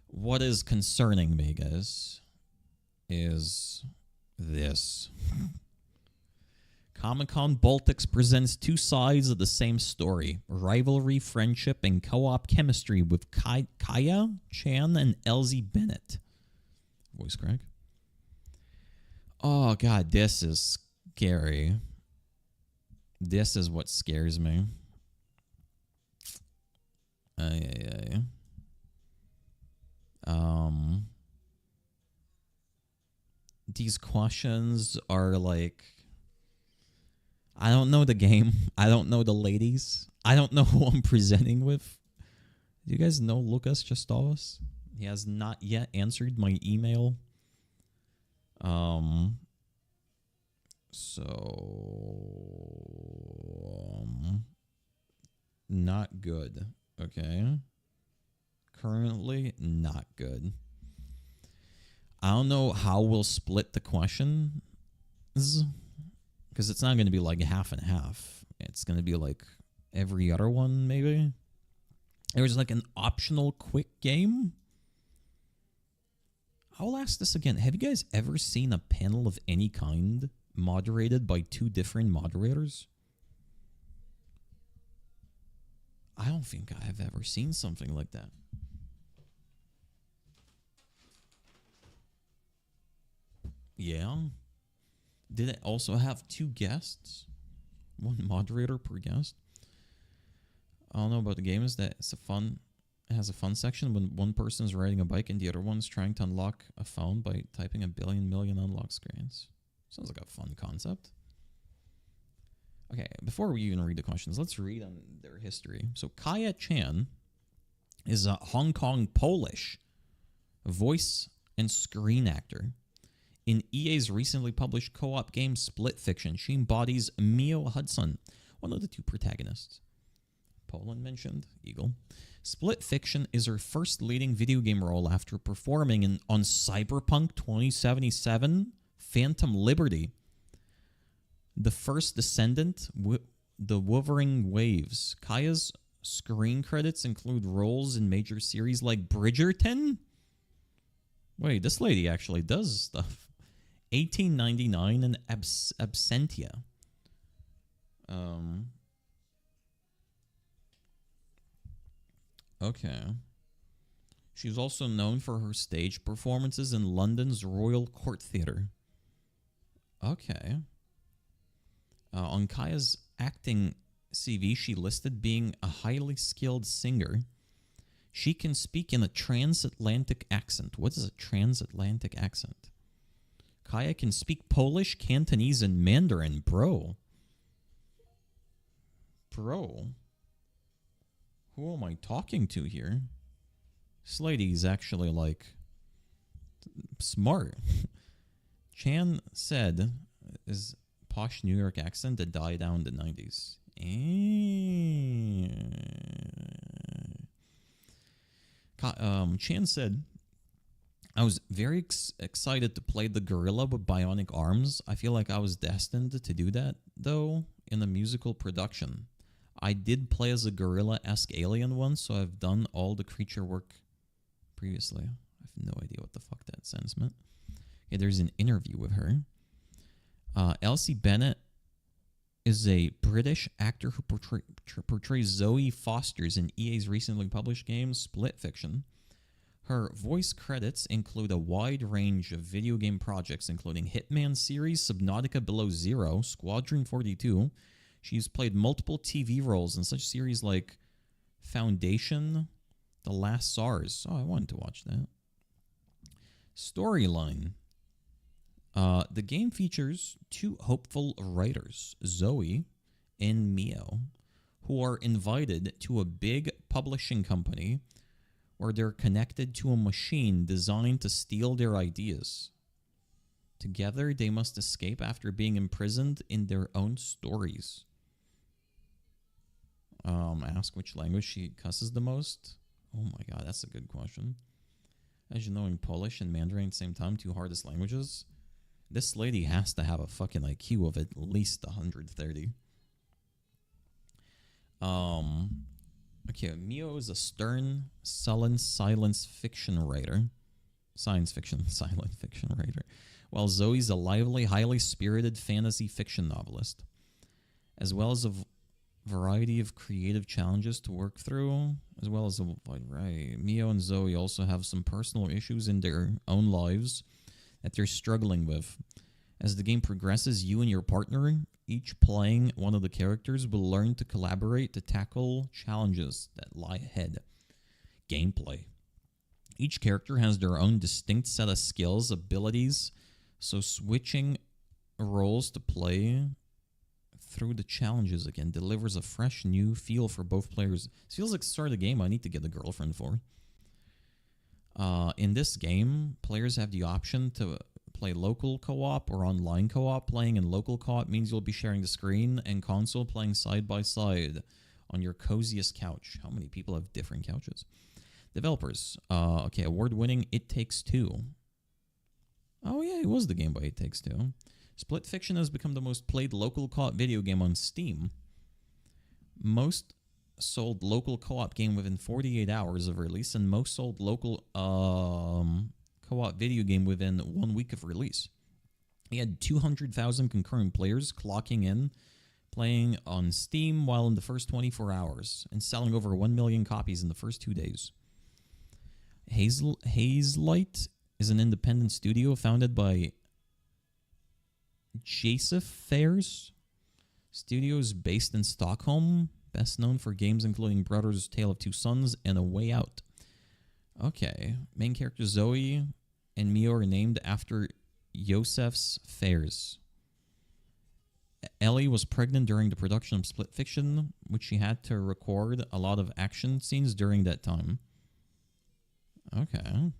Speaker 1: What is concerning me, guys, is this. Comic-Con Baltics presents two sides of the same story. Rivalry, friendship, and co-op chemistry with Kaya Chan and Elsie Bennett. Voice crack. Oh, God, this is scary. This is what scares me. These questions are like, I don't know the game. I don't know the ladies. I don't know who I'm presenting with. Do you guys know Lucas Chestovas? He has not yet answered my email. Not good. Okay. Currently, not good. I don't know how we'll split the questions, because it's not going to be like half and half. It's going to be like every other one, maybe. There's like an optional quick game. I'll ask this again. Have you guys ever seen a panel of any kind moderated by two different moderators? I don't think I have ever seen something like that. Yeah. Did it also have two guests? One moderator per guest? I don't know about the game is that it has a fun section when one person is riding a bike and the other one's trying to unlock a phone by typing a million unlock screens. Sounds like a fun concept. Okay, before we even read the questions, let's read on their history. So Kaya Chan is a Hong Kong Polish voice and screen actor. In EA's recently published co-op game Split Fiction, she embodies Mio Hudson, one of the two protagonists. Poland mentioned, Eagle. Split Fiction is her first leading video game role after performing on Cyberpunk 2077, Phantom Liberty, The First Descendant, The Wuthering Waves. Kaya's screen credits include roles in major series like Bridgerton. Wait, this lady actually does stuff. 1899 and Absentia. Okay. She's also known for her stage performances in London's Royal Court Theatre. Okay. On Kaya's acting CV, she listed being a highly skilled singer. She can speak in a transatlantic accent. What is a transatlantic accent? Kaya can speak Polish, Cantonese, and Mandarin. Bro. Who am I talking to here? This lady's actually, like, smart. Chan said is posh New York accent that died down in the 90s. Chan said, I was very excited to play the gorilla with bionic arms. I feel like I was destined to do that, though, in a musical production. I did play as a gorilla-esque alien once, so I've done all the creature work previously. I have no idea what the fuck that sentence meant. Okay, there's an interview with her. Elsie Bennett is a British actor who portrays Zoe Fosters in EA's recently published game, Split Fiction. Her voice credits include a wide range of video game projects, including Hitman series, Subnautica Below Zero, Squadron 42. She's played multiple TV roles in such series like Foundation, The Last SARS. Oh, I wanted to watch that. Storyline. The game features two hopeful writers, Zoe and Mio, who are invited to a big publishing company where they're connected to a machine designed to steal their ideas. Together, they must escape after being imprisoned in their own stories. Ask which language she cusses the most. Oh my god, that's a good question. As you know, in Polish and Mandarin at the same time, two hardest languages. This lady has to have a fucking IQ of at least 130. Okay, Okay, Mio is a stern, sullen science fiction writer, while Zoe's a lively, highly spirited fantasy fiction novelist, as well as a variety of creative challenges to work through, as well as Mio and Zoe also have some personal issues in their own lives that they're struggling with. As the game progresses, you and your partner, each playing one of the characters, will learn to collaborate to tackle challenges that lie ahead. Gameplay. Each character has their own distinct set of skills, abilities, so switching roles to play through the challenges again delivers a fresh new feel for both players. This feels like the start of the game I need to get a girlfriend for. In this game, players have the option to play local co-op or online co-op. Playing in local co-op means you'll be sharing the screen and console, playing side by side on your coziest couch. How many people have different couches? Developers. Okay, award-winning It Takes Two. Oh yeah, it was the game by It Takes Two. Split Fiction has become the most played local co-op video game on Steam. Most sold local co-op game within 48 hours of release, and most sold local co-op video game within 1 week of release. He had 200,000 concurrent players clocking in, playing on Steam while in the first 24 hours, and selling over 1 million copies in the first 2 days. Hazelight is an independent studio founded by Joseph Fares Studios based in Stockholm, best known for games including Brothers Tale of Two Sons and A Way Out. Okay, main character Zoe and Mio are named after Joseph's Fares. Ellie was pregnant during the production of Split Fiction, which she had to record a lot of action scenes during that time. Okay.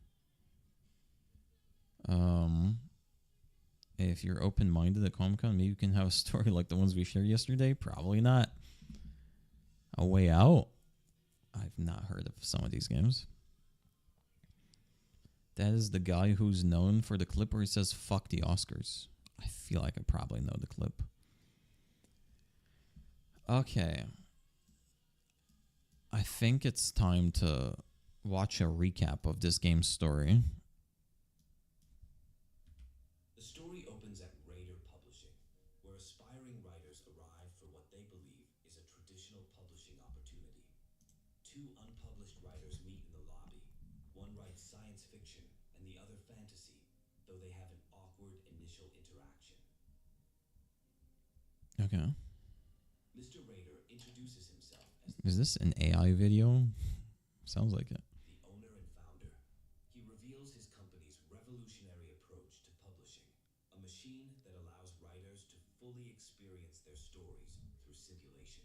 Speaker 1: If you're open-minded at Comic-Con, maybe you can have a story like the ones we shared yesterday. Probably not. A Way Out. I've not heard of some of these games. That is the guy who's known for the clip where he says, "Fuck the Oscars." I feel like I probably know the clip. Okay. I think it's time to watch a recap of this game's story.
Speaker 4: The story opens at Raider Publishing, where aspiring writers arrive for what they believe is a traditional publishing opportunity. Two unpublished writers meet in the lobby. One writes science fiction and the other fantasy, though they have an awkward initial interaction.
Speaker 1: Okay.
Speaker 4: Mr. Raider introduces himself as
Speaker 1: Is this an AI video? Sounds like it.
Speaker 4: the owner and founder. He reveals his company's revolutionary approach to publishing, a machine that allows writers to fully experience their stories through simulation.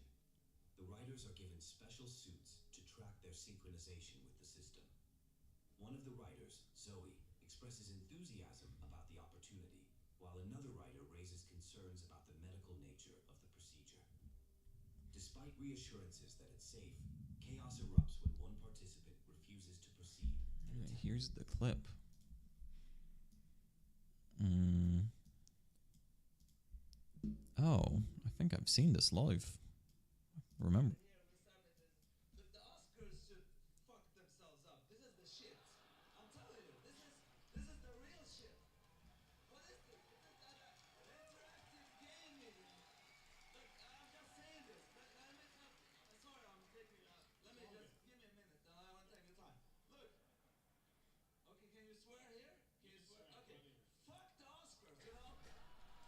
Speaker 4: The writers are given special suits to track their synchronization with the system. One of the writers, Zoe, expresses enthusiasm about the opportunity, while another writer raises concerns about the medical nature of the procedure. Despite reassurances that it's safe, chaos erupts when one participant refuses to proceed.
Speaker 1: Here's the clip. Oh, I think I've seen this live. Remember?
Speaker 5: The Oscars should fuck themselves up. This is the shit. I'm telling you, this is the real shit. What is this? This is interactive gaming. Look, I'm just saying this. Sorry, I'm taking. Let me just give me a minute. I want to take your time. Look. Okay, can you swear here? Can you swear? Okay. Fuck the Oscars, you know?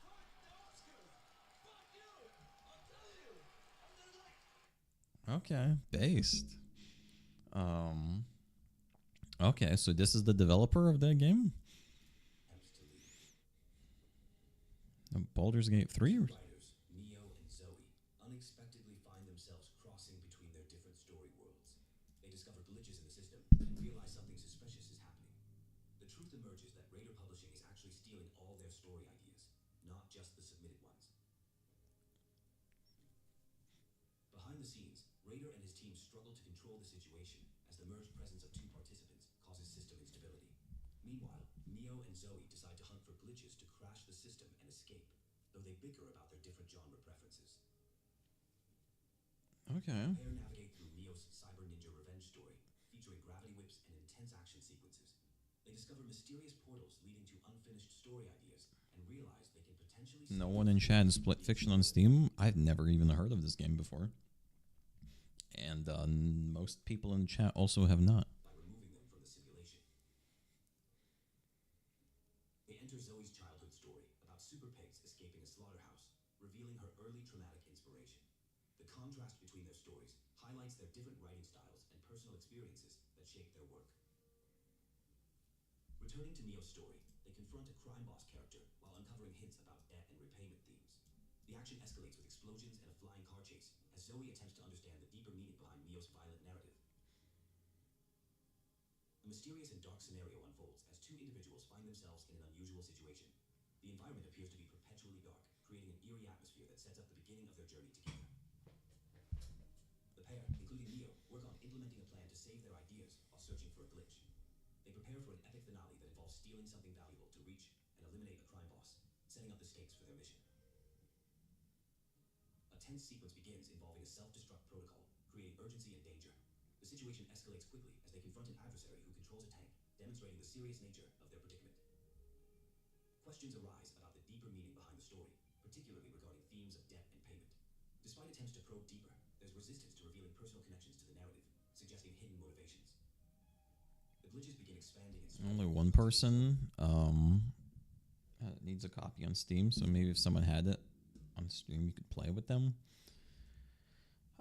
Speaker 5: Fuck the Oscars. Fuck you. I'll tell you. I'm just like.
Speaker 1: Okay, based. Okay, so this is the developer of that game? Baldur's Gate 3?
Speaker 4: Writers, Mio and Zoe, unexpectedly find themselves crossing between their different story worlds. They discover glitches in the system and realize something suspicious is happening. The truth emerges that Raider Publishing is actually stealing all their story ideas, not just the submitted ones. Behind the scenes, Raider and his team struggle to control the situation as the merged presence of two participants causes system instability. Meanwhile, Mio and Zoe decide to hunt for glitches to crash the system and escape, though they bicker about their different genre preferences.
Speaker 1: Okay.
Speaker 4: The pair navigate through Mio's cyber intense action sequences. They discover mysterious portals leading to unfinished story ideas and realize they can potentially...
Speaker 1: No one in chat has Split Fiction on Steam. I've never even heard of this game before. And most people in chat also have not.
Speaker 4: by removing them from the simulation. They enter Zoe's childhood story about super pigs escaping a slaughterhouse, revealing her early traumatic inspiration. The contrast between their stories highlights their different writing styles and personal experiences that shaped their work. Returning to Neo's story, they confront a crime boss character while uncovering hints about debt and repayment themes. The action escalates with explosions and a flying car chase as Zoe attempts to understand the deeper meaning behind Neo's violent narrative. A mysterious and dark scenario unfolds as two individuals find themselves in an unusual situation. The environment appears to be perpetually dark, creating an eerie atmosphere that sets up the beginning of their journey together. The pair, including Neo, work on implementing a plan to save their ideas while searching for a glitch. They prepare for an epic finale that involves stealing something valuable to reach and eliminate a crime boss, setting up the stakes for their mission. A tense sequence begins involving a self-destruct protocol, creating urgency and danger. The situation escalates quickly as they confront an adversary who controls a tank, demonstrating the serious nature of their predicament. Questions arise about the deeper meaning behind the story, particularly regarding themes of debt and payment. Despite attempts to probe deeper, there's resistance to revealing personal connections to the narrative, suggesting hidden motivations. The glitches begin expanding and spreading.
Speaker 1: Only one person needs a copy on Steam, so maybe if someone had it on Steam, you could play with them.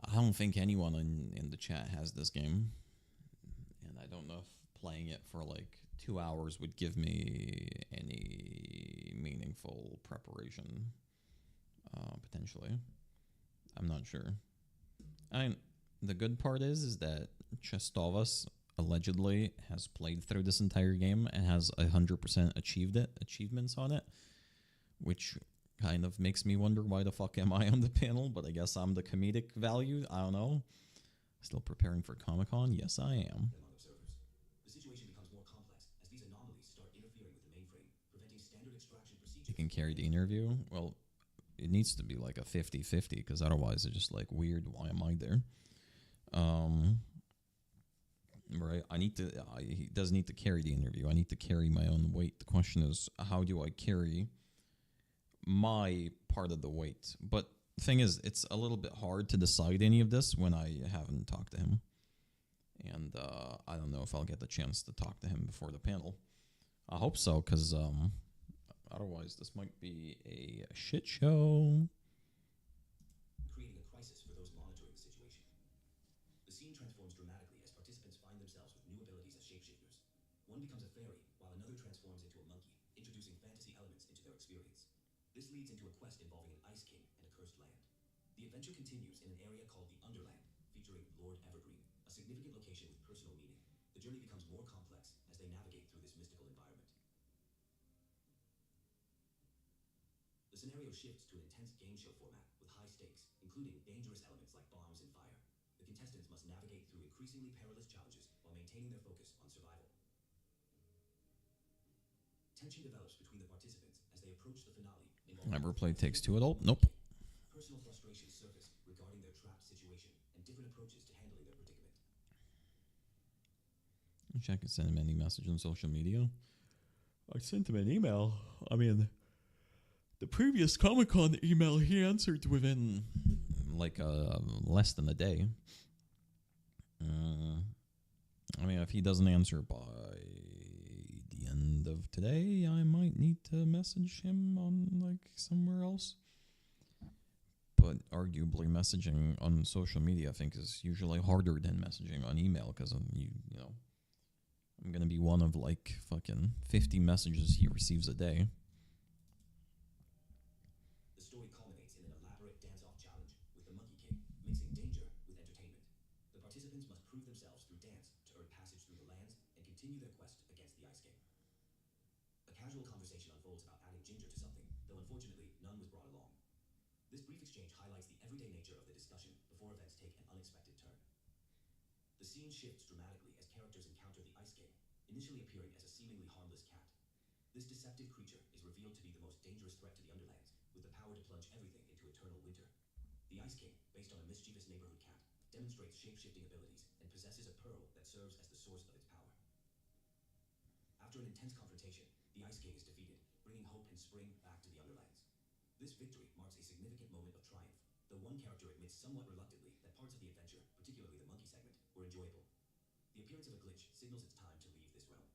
Speaker 1: I don't think anyone in the chat has this game, and I don't know if playing it for like 2 hours would give me any meaningful preparation, potentially. I'm not sure. The good part is that Chestovas allegedly has played through this entire game and has 100% achievements on it, which kind of makes me wonder why the fuck am I on the panel, but I guess I'm the comedic value. I don't know. Still preparing for Comic-Con? Yes, I am.
Speaker 4: Them on observers. The situation becomes more complex as these anomalies start interfering with the mainframe, preventing standard extraction procedures.
Speaker 1: You can carry the interview? Well, it needs to be like a 50-50, because otherwise it's just like weird. Why am I there? Right? He doesn't need to carry the interview. I need to carry my own weight. The question is, how do I carry my part of the weight? But the thing is, it's a little bit hard to decide any of this when I haven't talked to him. And I don't know if I'll get the chance to talk to him before the panel. I hope so, because otherwise this might be a shit show.
Speaker 4: Creating a crisis for those monitoring the situation. The scene transforms dramatically as participants find themselves with new abilities as shapeshifters. One becomes a fairy, while another transforms into a monkey, introducing fantasy elements into their experience. This leads into a quest involving an Ice King and a cursed land. The adventure continues in an area called the Underland, featuring Lord Evergreen, a significant location with personal meaning. The journey becomes more complex as they navigate through this mystical environment. The scenario shifts to an intense game show format with high stakes, including dangerous elements like bombs and fire. The contestants must navigate through increasingly perilous challenges while maintaining their focus on survival. Tension develops between the participants as they approach the finale.
Speaker 1: Never played Takes Two at all? Nope.
Speaker 4: Personal frustrations surface regarding their trapped situation and different approaches to handling their predicament.
Speaker 1: Check and send him any message on social media. I sent him an email. I mean, the previous Comic-Con email he answered within like less than a day. I mean, if he doesn't answer by the end of today, I might need to message him on like somewhere else. But arguably messaging on social media, I think, is usually harder than messaging on email, because you know, I'm gonna be one of like fucking 50 messages he receives a day.
Speaker 4: The story culminates in an elaborate dance-off challenge with the Monkey King, mixing danger with entertainment. The participants must prove themselves through dance to earn passage through the lands and continue their quest against the Ice King. A casual conversation unfolds about adding ginger to something, though unfortunately none was brought along. This brief exchange highlights the everyday nature of the discussion before events take an unexpected turn. The scene shifts dramatically as characters encounter the Ice King, initially appearing as a seemingly harmless cat. This deceptive creature is revealed to be the most dangerous threat to the Underlands, with the power to plunge everything into eternal winter. The Ice King, based on a mischievous neighborhood cat, demonstrates shape-shifting abilities and possesses a pearl that serves as the source of its power. After an intense confrontation, the Ice King is defeated, bringing hope and spring back to the Underlands. This victory marks a significant moment of triumph, though one character admits somewhat reluctantly that parts of the adventure, particularly the monkey segment, were enjoyable. The appearance of a glitch signals it's time to leave this realm.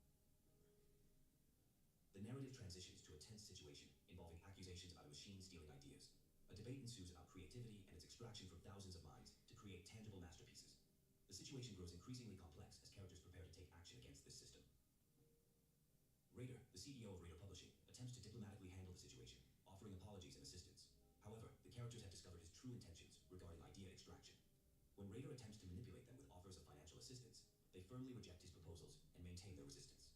Speaker 4: The narrative transitions to a tense situation involving accusations about a machine stealing ideas. A debate ensues about creativity and its extraction from thousands of minds to create tangible masterpieces. The situation grows increasingly complex as characters prepare to take action against this system. Raider, the CEO of Raider Publishing, attempts to diplomatically handle the situation, offering apologies and assistance. However, the characters have discovered his true intentions regarding idea extraction. When Raider attempts to manipulate them with offers of financial assistance, they firmly reject his proposals and maintain their resistance.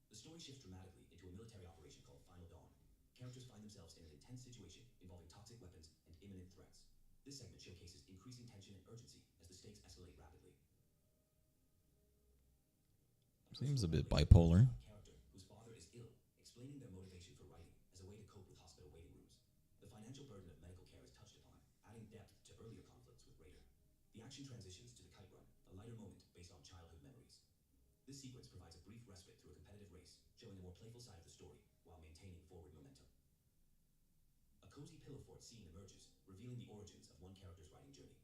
Speaker 4: The story shifts dramatically into a military operation called Final Dawn. Characters find themselves in an intense situation involving toxic weapons and imminent threats. This segment showcases increasing tension and urgency as the stakes escalate rapidly.
Speaker 1: Seems a bit bipolar.
Speaker 4: Character whose father is ill, explaining their motivation for writing as a way to cope with hospital waiting rooms. The financial burden of medical care is touched upon, adding depth to earlier conflicts with Raider. The action transitions to the kite run, a lighter moment based on childhood memories. This sequence provides a brief respite through a competitive race, showing a more playful side of the story while maintaining forward momentum. A cozy pillow fort scene emerges, revealing the origins of one character's writing journey.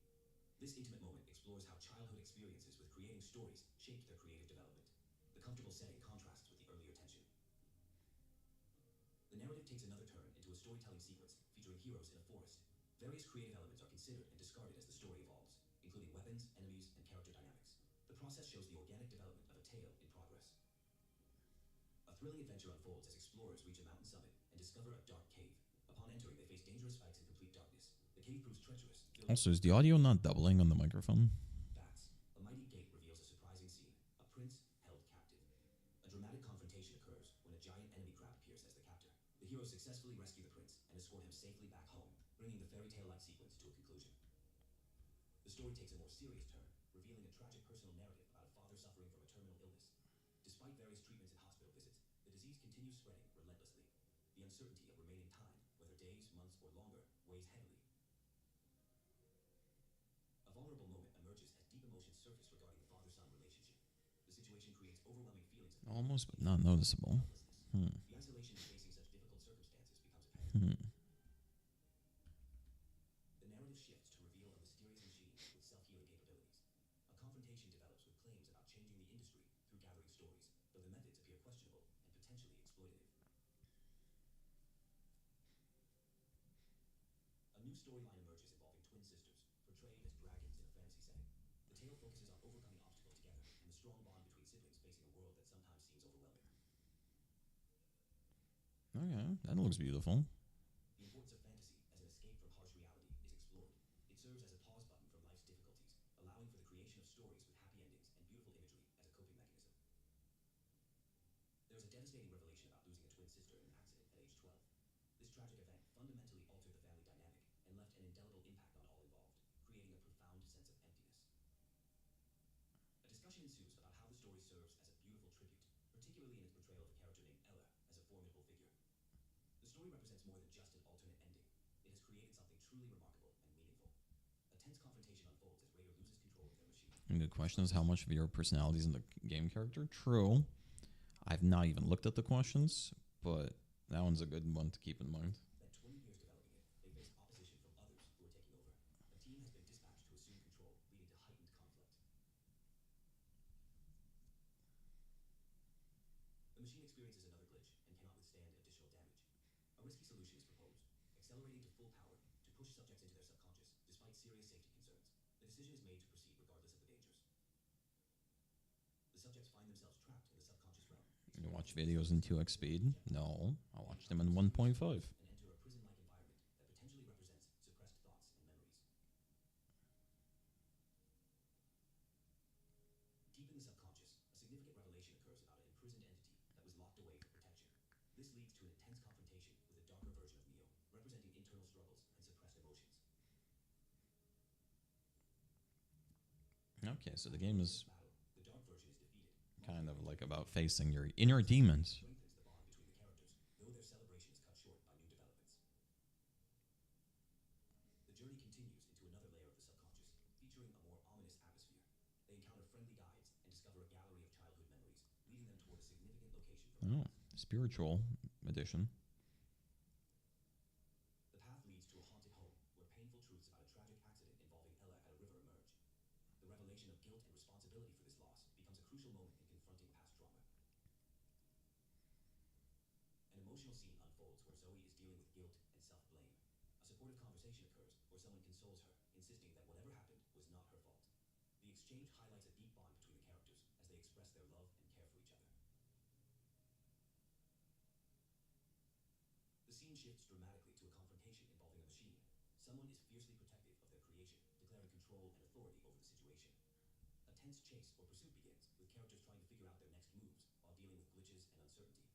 Speaker 4: This intimate moment explores how childhood experiences with creating stories shaped their creative development. The comfortable setting contrasts with the earlier tension. The narrative takes another turn into a storytelling sequence featuring heroes in a forest. Various creative elements are considered and discarded as the story evolves, including weapons, enemies, and character dynamics. The process shows the organic development of a tale in progress. A thrilling adventure unfolds as explorers reach a mountain summit and discover a dark cave. Upon entering, they face dangerous fights in complete darkness. The cave proves treacherous.
Speaker 1: Also, is the audio not doubling on the microphone?
Speaker 4: Bats. A mighty gate reveals a surprising scene. A prince held captive. A dramatic confrontation occurs when a giant enemy crab appears as the captor. The heroes successfully rescue the prince and escort him safely back home, bringing the fairy tale-like sequence to a conclusion. The story takes a more serious turn, revealing a tragic personal narrative about a father suffering from a terminal illness. Despite various treatments and hospital visits, the disease continues spreading relentlessly. The uncertainty of remaining time, whether days, months, or longer, weighs heavily. A vulnerable moment emerges as deep emotions surface regarding the father-son relationship. The situation creates overwhelming feelings of
Speaker 1: Almost, but not noticeable.
Speaker 4: helplessness. The isolation of facing such difficult circumstances becomes apparent. The narrative shifts to reveal a mysterious machine with self-healing capabilities. A confrontation develops with claims about changing the industry through gathering stories, though the methods appear questionable and potentially exploitative. A new storyline emerges involving twin sisters, portrayed as dragons in a fantasy setting. The tale focuses on overcoming obstacles together and the strong bond between siblings facing a world that sometimes seems overwhelming.
Speaker 1: Okay, that looks beautiful.
Speaker 4: The importance of fantasy as an escape from harsh reality is explored. It serves as a pause button from life's difficulties, allowing for the creation of stories with happy endings and beautiful imagery as a coping mechanism. There is a devastating revelation about losing a twin sister in an accident at age 12. This tragic event fundamentally altered the family dynamic and left an indelible impact on all involved, creating a profound sense of emptiness. A discussion ensues about how the story serves as a beautiful tribute, particularly in its portrayal of a character named Ella as a formidable figure. The story represents more than just an alternate ending. It has created something truly remarkable and meaningful. A tense confrontation unfolds as Raider loses control of their machine.
Speaker 1: And the question is how much of your personality is in the game character? True. I've not even looked at the questions, but that one's a good one to keep in mind.
Speaker 4: Spent 20 years developing it, they face opposition from others who are taking over. A team has been dispatched to assume control, leading to heightened conflict. The machine experiences another glitch and cannot withstand additional damage. A risky solution is proposed, accelerating to full power to push subjects into their subconscious, despite serious safety concerns. The decision is made to proceed regardless of the dangers. The subjects find themselves trapped in the subconscious realm.
Speaker 1: You watch videos in 2x speed? No, I watch them in 1.5.
Speaker 4: And enter a prison-like environment that potentially represents suppressed thoughts and memories. Deep in the subconscious, a significant revelation occurs about an imprisoned entity that was locked away for protection. This leads to an intense confrontation with a darker version of Neo, representing internal struggles and suppressed emotions.
Speaker 1: Okay, so the game is
Speaker 4: Battle, the dark version is defeated.
Speaker 1: kind of like about facing your inner demons.
Speaker 4: Strengthens the bond between the characters, though their celebration is cut short by new developments. The journey continues into another layer of the subconscious, featuring a more ominous atmosphere. They encounter friendly guides and discover a gallery of childhood memories, leading them toward a
Speaker 1: Oh, spiritual edition.
Speaker 4: The path leads to a haunted home where painful truths about a tragic accident involving Ella at a river emerge. The revelation of guilt and responsibility for this loss becomes a crucial moment in confronting past trauma. An emotional scene unfolds where Zoe is dealing with guilt and self-blame. A supportive conversation occurs where someone consoles her, insisting that whatever happened was not her fault. The exchange highlights a deep bond between the characters as they express their love and care for each other. The scene shifts dramatically to a confrontation involving a machine. Someone is fiercely protective of their creation, declaring control and authority over the situation. A tense chase or pursuit begins, with characters trying to figure out their next moves while dealing with glitches and uncertainty.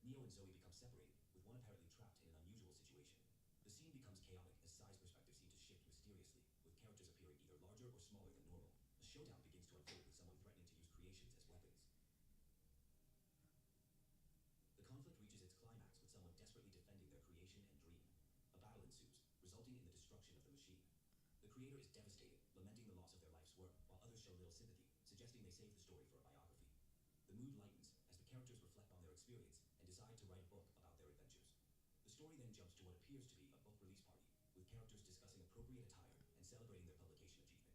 Speaker 4: Neo and Zoe become separated, with one apparently trapped in an unusual situation. The scene becomes chaotic as size perspectives seem to shift mysteriously, with characters appearing either larger or smaller than normal. A showdown begins to unfold with someone threatening to use creations as weapons. The conflict reaches its climax with someone desperately defending their creation and dream. A battle ensues, resulting in the destruction of the machine. The creator is devastated, lamenting the loss of their life's work, while others show little sympathy, suggesting they save the story for a biography. The mood lightens as the characters reflect on their experience and decide to write a book about their adventures. The story then jumps to what appears to be a book release party, with characters discussing appropriate attire and celebrating their publication achievement.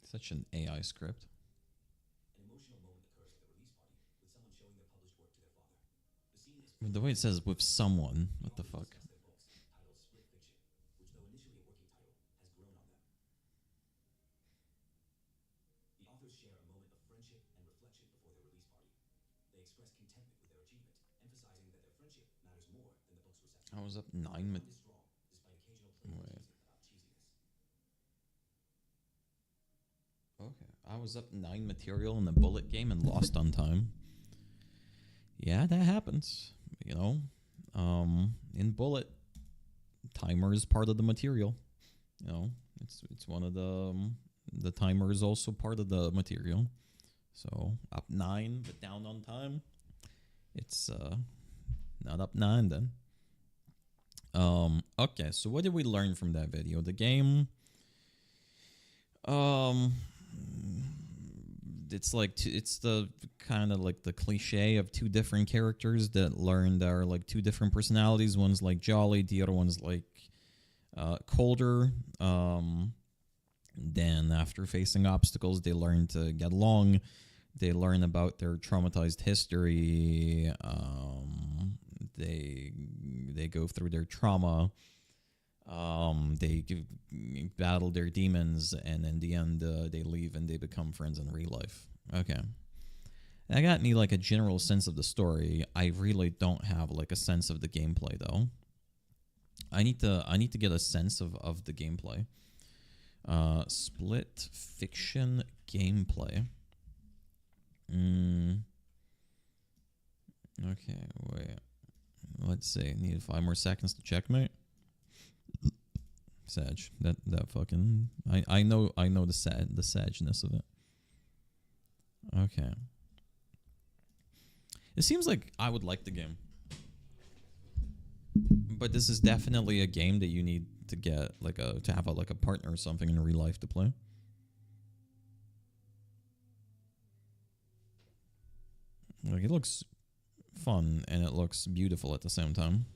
Speaker 1: Such an AI script.
Speaker 4: An emotional moment occurs at the release party, with someone showing their published work to their father. The scene is
Speaker 1: The way it says with someone, what the fuck?
Speaker 4: discuss their books, titled Split Fiction, which, though initially a working title, has grown on them. The authors share a moment of friendship and reflection before their release party. They express contentment with their achievement, emphasizing that their friendship matters more than the book's reception.
Speaker 1: I was up
Speaker 4: The
Speaker 1: 9
Speaker 4: bond is strong, despite occasional playful teasing about cheesiness.
Speaker 1: Okay. I was up 9 material in the bullet game and lost on time. Yeah, that happens. You know, in bullet, timer is part of the material. You know, it's one of the timer is also part of the material. So up 9 but down on time. It's not up 9 then. Okay, so what did we learn from that video? The game, it's like it's the kind of like the cliche of two different characters that learn that are like two different personalities. One's like jolly, the other one's like colder. Then after facing obstacles, they learn to get along. They learn about their traumatized history. They go through their trauma. They battle their demons, and in the end, they leave and they become friends in real life. Okay, that got me like a general sense of the story. I really don't have like a sense of the gameplay though. I need to get a sense of the gameplay. Split Fiction gameplay. Okay, wait. Let's see. Need 5 more seconds to checkmate. Sag. That fucking I know the sadness of it. Okay. It seems like I would like the game. But this is definitely a game that you need to get like to have a partner or something in real life to play. Like it looks fun and it looks beautiful at the same time.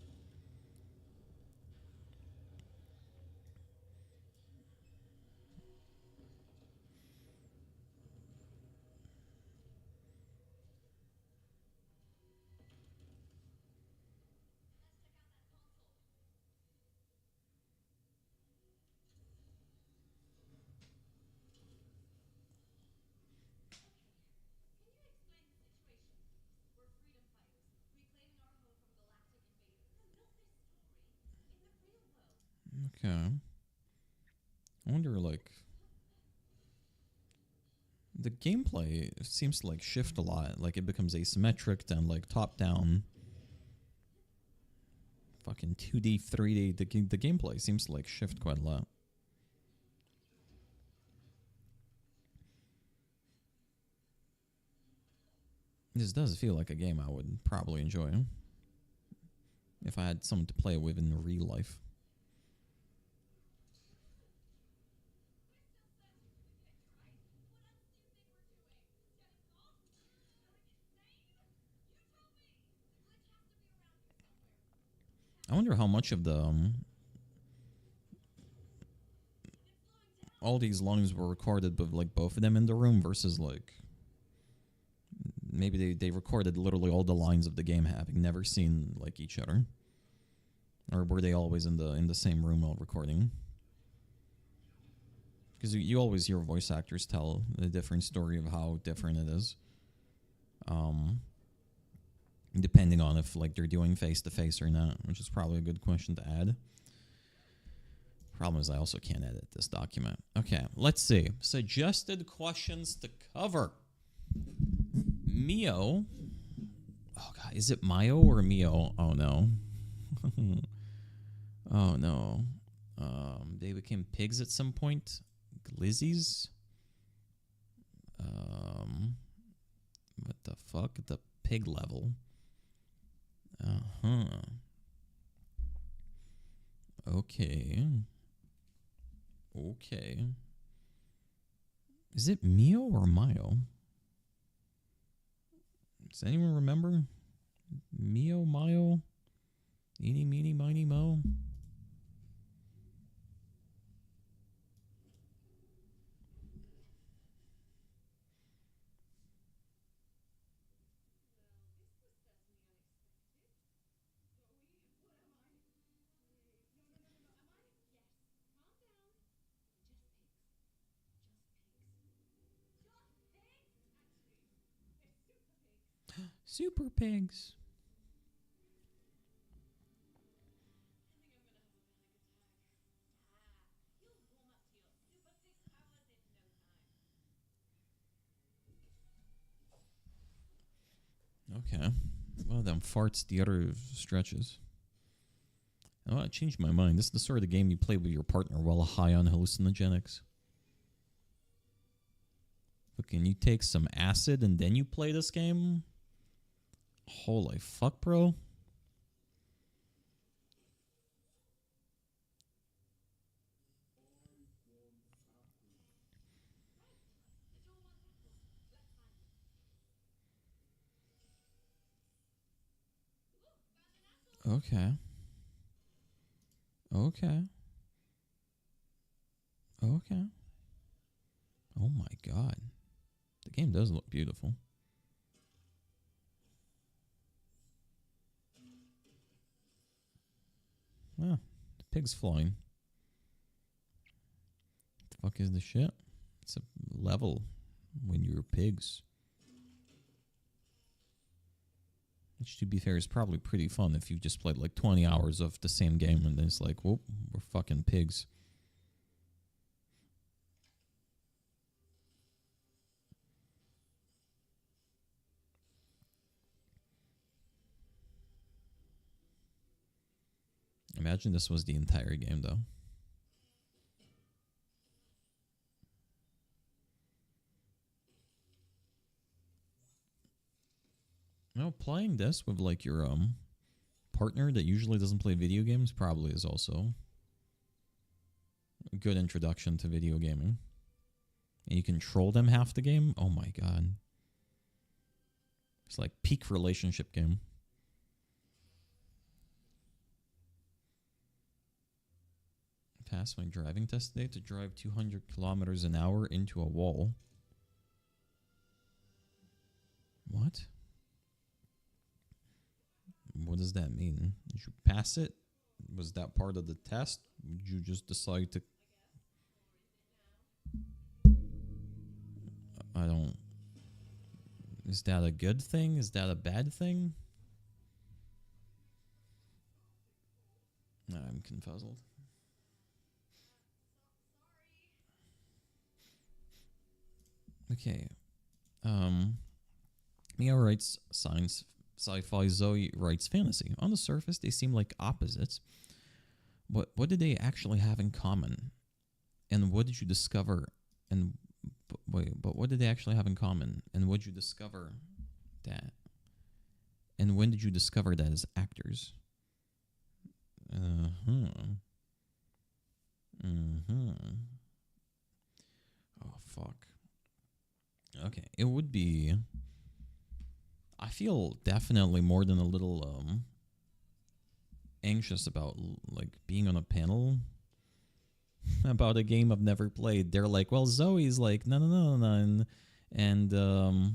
Speaker 1: Okay. I wonder, like, the gameplay seems to, like, shift a lot. Like, it becomes asymmetric, then, like, top-down. Fucking 2D, 3D. The gameplay seems to, like, shift quite a lot. This does feel like a game I would probably enjoy if I had someone to play with in real life. wonder how much of the all these lines were recorded with like both of them in the room versus like maybe they recorded literally all the lines of the game having never seen like each other, or were they always in the same room while recording? Because you always hear voice actors tell a different story of how different it is, depending on if like they're doing face to face or not, which is probably a good question to add. Problem is I also can't edit this document. Okay, let's see. Suggested questions to cover. Mio. Oh god, is it Mayo or Mio? Oh no. Oh no. They became pigs at some point. Glizzies. What the fuck? The pig level. Okay. Okay. Is it Mio or Mayo? Does anyone remember? Mio, Mayo? Eeny, meeny, miny, mo? Super pigs. Okay. Well, them farts the other stretches. Oh, I changed my mind. This is the sort of the game you play with your partner while high on hallucinogenics. But can you take some acid and then you play this game? Holy fuck, bro. Okay. Okay. Okay. Oh my god. The game does look beautiful. Ah, the pig's flying. What the fuck is the shit? It's a level when you're pigs. Which, to be fair, is probably pretty fun if you just played like 20 hours of the same game and then it's like, whoop, we're fucking pigs. Imagine this was the entire game, though. No, playing this with like your partner that usually doesn't play video games probably is also a good introduction to video gaming. And you control them half the game. Oh my god. It's like peak relationship game. Pass my driving test today to drive 200 kilometers an hour into a wall. What? What does that mean? Did you pass it? Was that part of the test? Would you just decide to... I don't... Is that a good thing? Is that a bad thing? I'm confuzzled. Okay. Mio writes science sci-fi, Zoe writes fantasy. On the surface, they seem like opposites. What did they actually have in common? And what did you discover? And but what did they actually have in common? And what did you discover that? And when did you discover that as actors? Oh fuck. Okay, it would be. I feel definitely more than a little anxious about like being on a panel about a game I've never played. They're like, well, Zoe's like, no, no, no, no,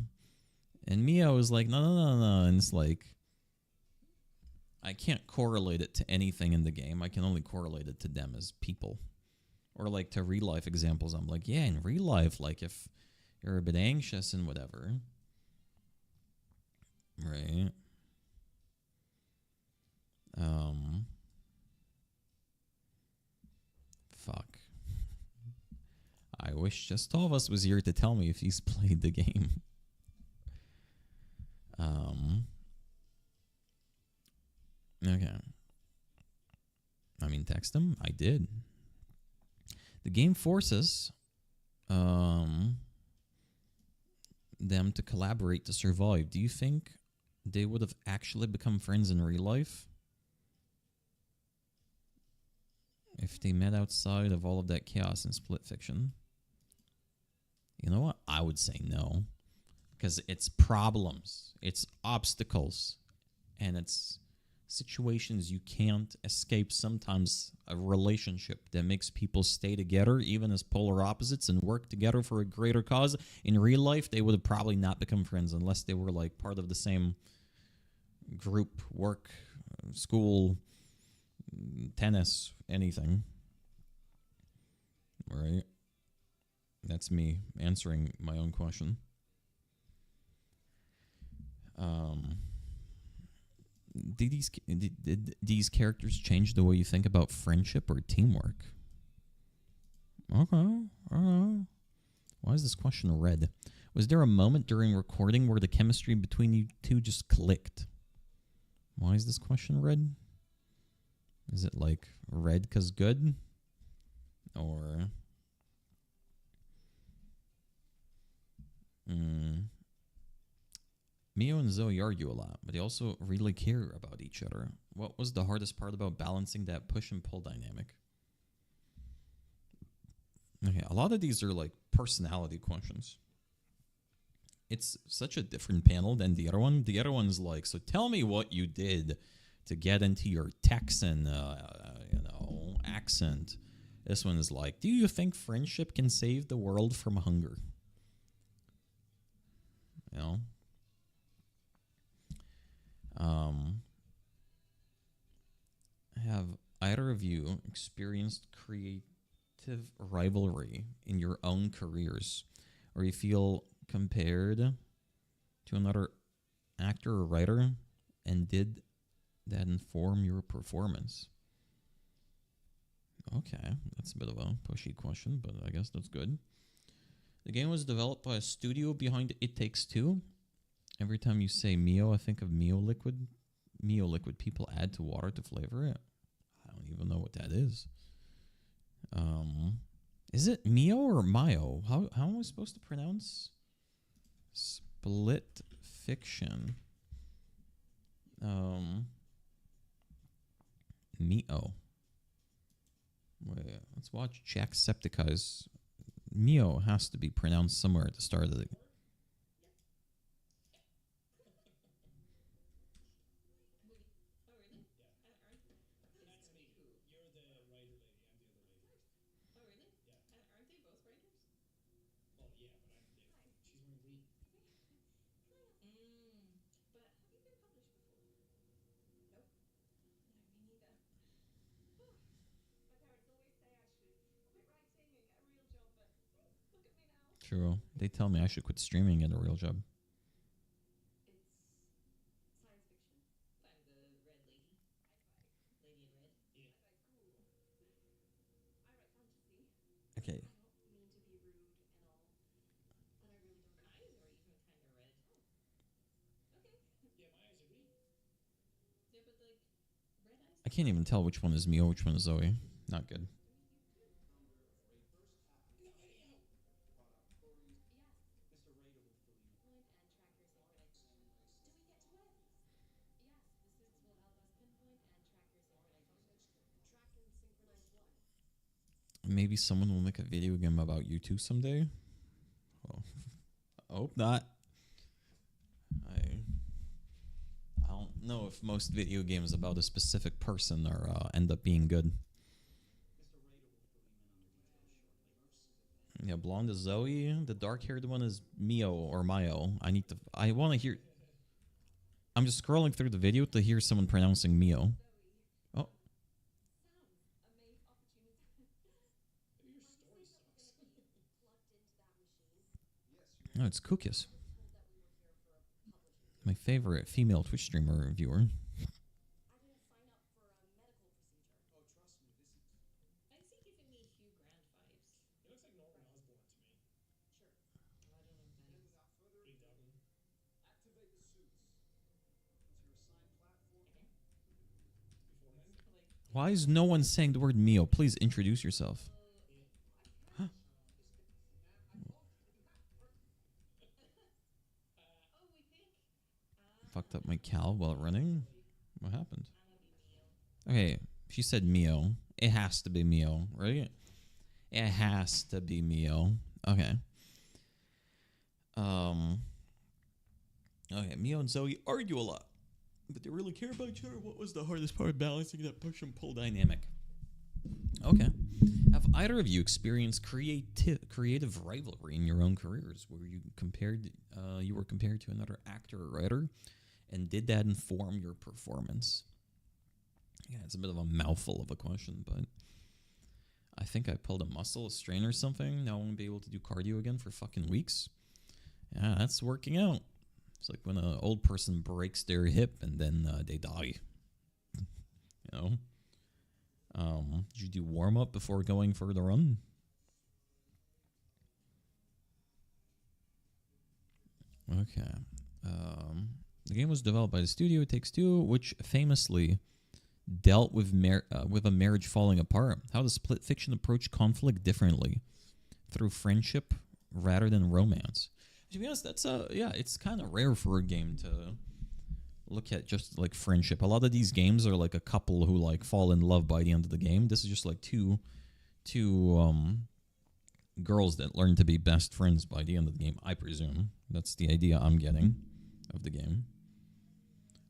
Speaker 1: and Mio is like, no, no, no, no, and it's like, I can't correlate it to anything in the game. I can only correlate it to them as people, or like to real life examples. I'm like, yeah, in real life, like if you're a bit anxious and whatever, right? Fuck. I wish just all of us was here to tell me if he's played the game. Okay. I mean, text him. I did. The game forces them to collaborate to survive. Do you think they would have actually become friends in real life if they met outside of all of that chaos in Split Fiction? You know what? I would say no. Because it's problems, it's obstacles, and it's situations you can't escape. Sometimes a relationship that makes people stay together, even as polar opposites, and work together for a greater cause. In real life, they would have probably not become friends unless they were like part of the same group, work, school, tennis, anything. Right? That's me answering my own question. Did these characters change the way you think about friendship or teamwork? Okay. Why is this question red? Was there a moment during recording where the chemistry between you two just clicked? Why is this question red? Is it like red because good? Or... Mio and Zoe argue a lot, but they also really care about each other. What was the hardest part about balancing that push and pull dynamic? Okay, a lot of these are like personality questions. It's such a different panel than the other one. The other one's like, so tell me what you did to get into your Texan, accent. This one is like, do you think friendship can save the world from hunger? You know? Have either of you experienced creative rivalry in your own careers, or you feel compared to another actor or writer, and did that inform your performance? Okay, that's a bit of a pushy question, but I guess that's good. The game was developed by a studio behind It Takes Two. Every time you say Mio, I think of Mio Liquid. Mio Liquid, people add to water to flavor it. I don't even know what that is. Is it Mio or Mio? How am I supposed to pronounce Split Fiction? Mio. Wait, let's watch Jacksepticeye's. Mio has to be pronounced somewhere at the start of the... True. They tell me I should quit streaming and get a real job. Okay. I can't even tell which one is Mio, which one is Zoe. Not good. Maybe someone will make a video game about you two someday. Oh, I hope not. I don't know if most video games about a specific person are end up being good. Yeah, blonde is Zoe. The dark-haired one is Mio or Mayo. I want to hear. I'm just scrolling through the video to hear someone pronouncing Mio. Oh, no, it's Cookies. My favorite female Twitch streamer viewer.
Speaker 3: He looks like Norman Osborn to me. Big Dublin.
Speaker 5: Activate the suits. Once you're assigned platform,
Speaker 3: Beforehand.
Speaker 1: Why is no one saying the word Mio? Please introduce yourself. Fucked up my cal while running? What happened? Okay, she said Mio. It has to be Mio, right? It has to be Mio. Okay. Okay, Mio and Zoe argue a lot, but they really care about each other. What was the hardest part of balancing that push and pull dynamic? Okay. Have either of you experienced creative rivalry in your own careers, where you were compared to another actor or writer, and did that inform your performance? Yeah, it's a bit of a mouthful of a question, but I think I pulled a muscle, a strain or something. Now I won't be able to do cardio again for fucking weeks. Yeah, that's working out. It's like when an old person breaks their hip and then they die. You know? Did you do warm-up before going for the run? Okay. The game was developed by the studio It Takes Two, which famously dealt with a marriage falling apart. How does Split Fiction approach conflict differently? Through friendship rather than romance. To be honest, that's it's kind of rare for a game to look at just like friendship. A lot of these games are like a couple who like fall in love by the end of the game. This is just like two girls that learn to be best friends by the end of the game, I presume. That's the idea I'm getting of the game.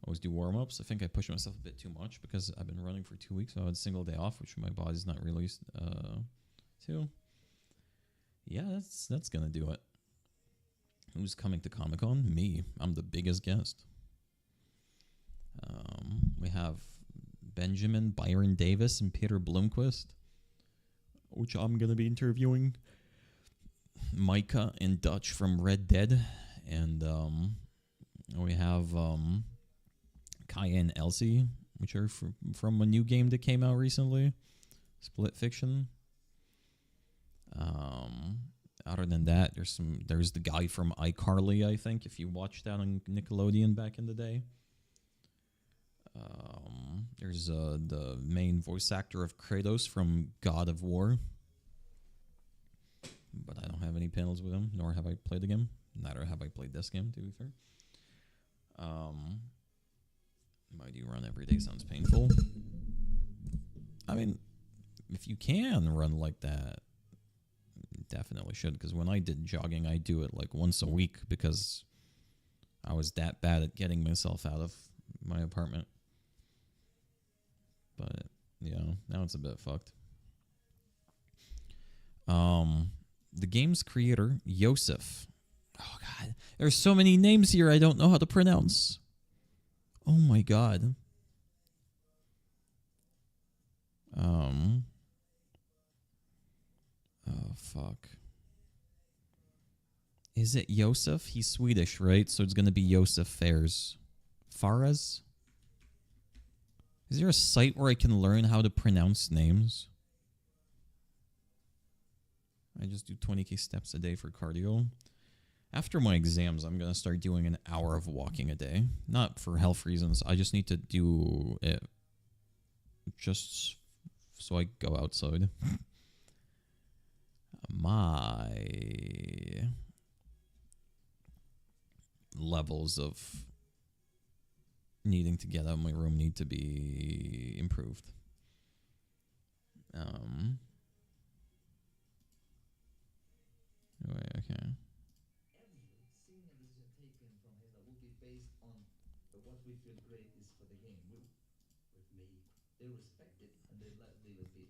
Speaker 1: Always do warm-ups. I think I pushed myself a bit too much because I've been running for 2 weeks. So I had a single day off, which my body's not really used to. Yeah, that's gonna do it. Who's coming to Comic-Con? Me. I'm the biggest guest. We have Benjamin, Byron Davis, and Peter Bloomquist, which I'm gonna be interviewing. Micah and Dutch from Red Dead, and we have Kaya and Elsie, which are from a new game that came out recently, Split Fiction. Other than that, there's the guy from iCarly, I think, if you watched that on Nickelodeon back in the day. There's the main voice actor of Kratos from God of War. But I don't have any panels with him, nor have I played the game. Neither have I played this game, to be fair. Why do you run every day? Sounds painful. I mean, if you can run like that, definitely should. Because when I did jogging, I do it like once a week because I was that bad at getting myself out of my apartment. But, yeah, now it's a bit fucked. The game's creator, Yosef. Oh, God. There's so many names here I don't know how to pronounce. Oh, my God. Oh, fuck. Is it Yosef? He's Swedish, right? So it's going to be Yosef Fares. Fares? Is there a site where I can learn how to pronounce names? I just do 20k steps a day for cardio. After my exams, I'm going to start doing an hour of walking a day. Not for health reasons. I just need to do it just so I go outside. My levels of needing to get out of my room need to be improved. Anyway, okay.
Speaker 5: every scene and decision taken from Hela will be based on what we feel great is for the game. With me, they respect it and they let me repeat.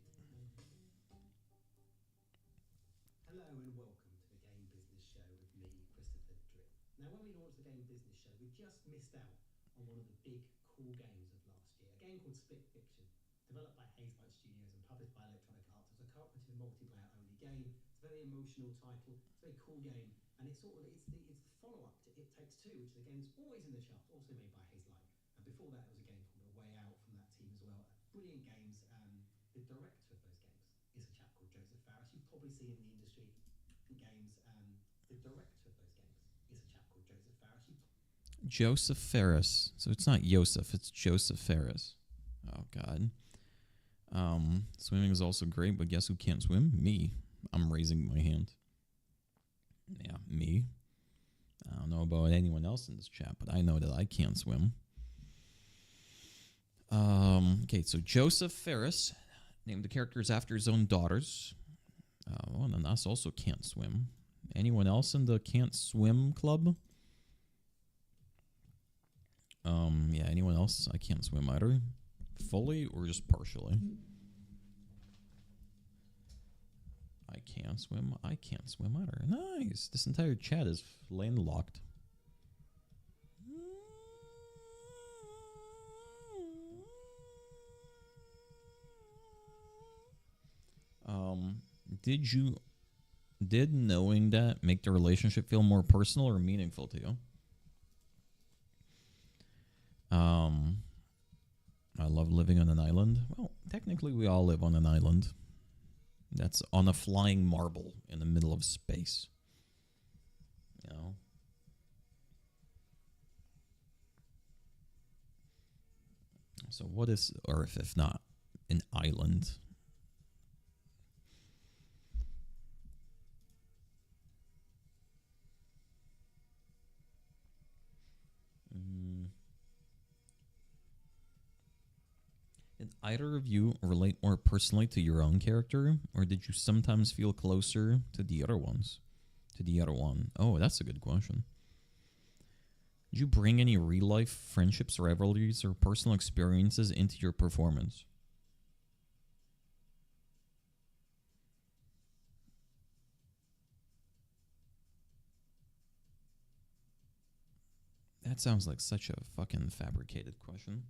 Speaker 5: Hello and welcome to the Game Business Show with me, Christopher Drip. Now, when we launched the Game Business Show, we just missed out on one of the big, cool games of last year. A game called Split Fiction, developed by Hazelight Studios and published by Electronic Arts. It's a cooperative multiplayer only game. It's a very emotional title. It's a very cool game, and it's the follow-up to It Takes Two, which is a game that's always in the charts, also made by Hazelight. And before that, it was a game called A Way Out from that team as well. Brilliant games. The director of those games is a chap called Joseph Faris. You've probably seen in the industry games. The director of those games is a chap called Joseph Faris.
Speaker 1: Joseph Ferris. So it's not Yosef, it's Joseph Ferris. Oh, God. Swimming is also great, but guess who can't swim? Me. I'm raising my hand. Yeah, me. I don't know about anyone else in this chat, but I know that I can't swim. Okay, so Joseph Ferris named the characters after his own daughters. Well, and us also can't swim. Anyone else in the can't swim club? Yeah, anyone else? I can't swim either. Fully or just partially? I can't swim. I can't swim either. Nice. This entire chat is landlocked. Did knowing that make the relationship feel more personal or meaningful to you? I love living on an island. Well, technically we all live on an island. That's on a flying marble in the middle of space. You know? So what is Earth if not an island? Did either of you relate more personally to your own character, or did you sometimes feel closer to the other ones? To the other one? Oh, that's a good question. Did you bring any real-life friendships, rivalries, or personal experiences into your performance? That sounds like such a fucking fabricated question.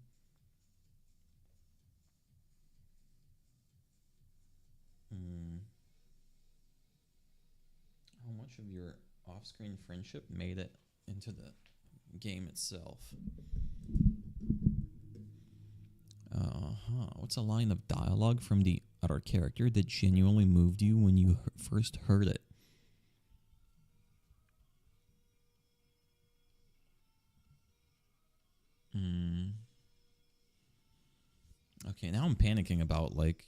Speaker 1: How much of your off-screen friendship made it into the game itself? What's a line of dialogue from the other character that genuinely moved you when you first heard it? Okay, now I'm panicking about, like,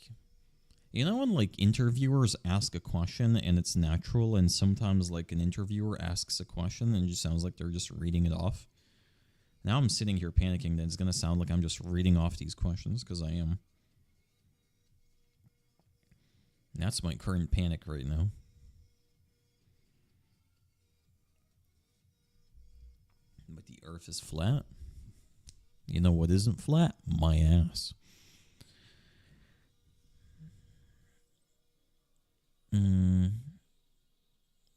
Speaker 1: you know when, like, interviewers ask a question and it's natural, and sometimes, like, an interviewer asks a question and it just sounds like they're just reading it off? Now I'm sitting here panicking that it's going to sound like I'm just reading off these questions, because I am. That's my current panic right now. But the Earth is flat. You know what isn't flat? My ass.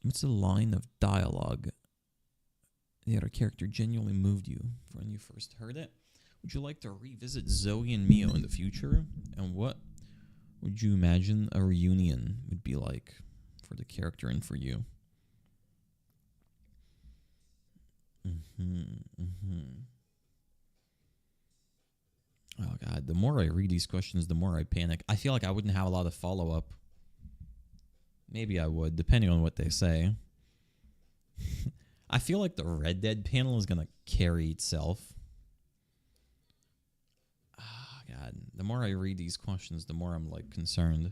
Speaker 1: What's a line of dialogue the other character genuinely moved you when you first heard it? Would you like to revisit Zoe and Mio in the future? And what would you imagine a reunion would be like for the character and for you? Oh, God. The more I read these questions, the more I panic. I feel like I wouldn't have a lot of follow-up. Maybe I would, depending on what they say. I feel like the Red Dead panel is going to carry itself. Oh, God. The more I read these questions, the more I'm, like, concerned.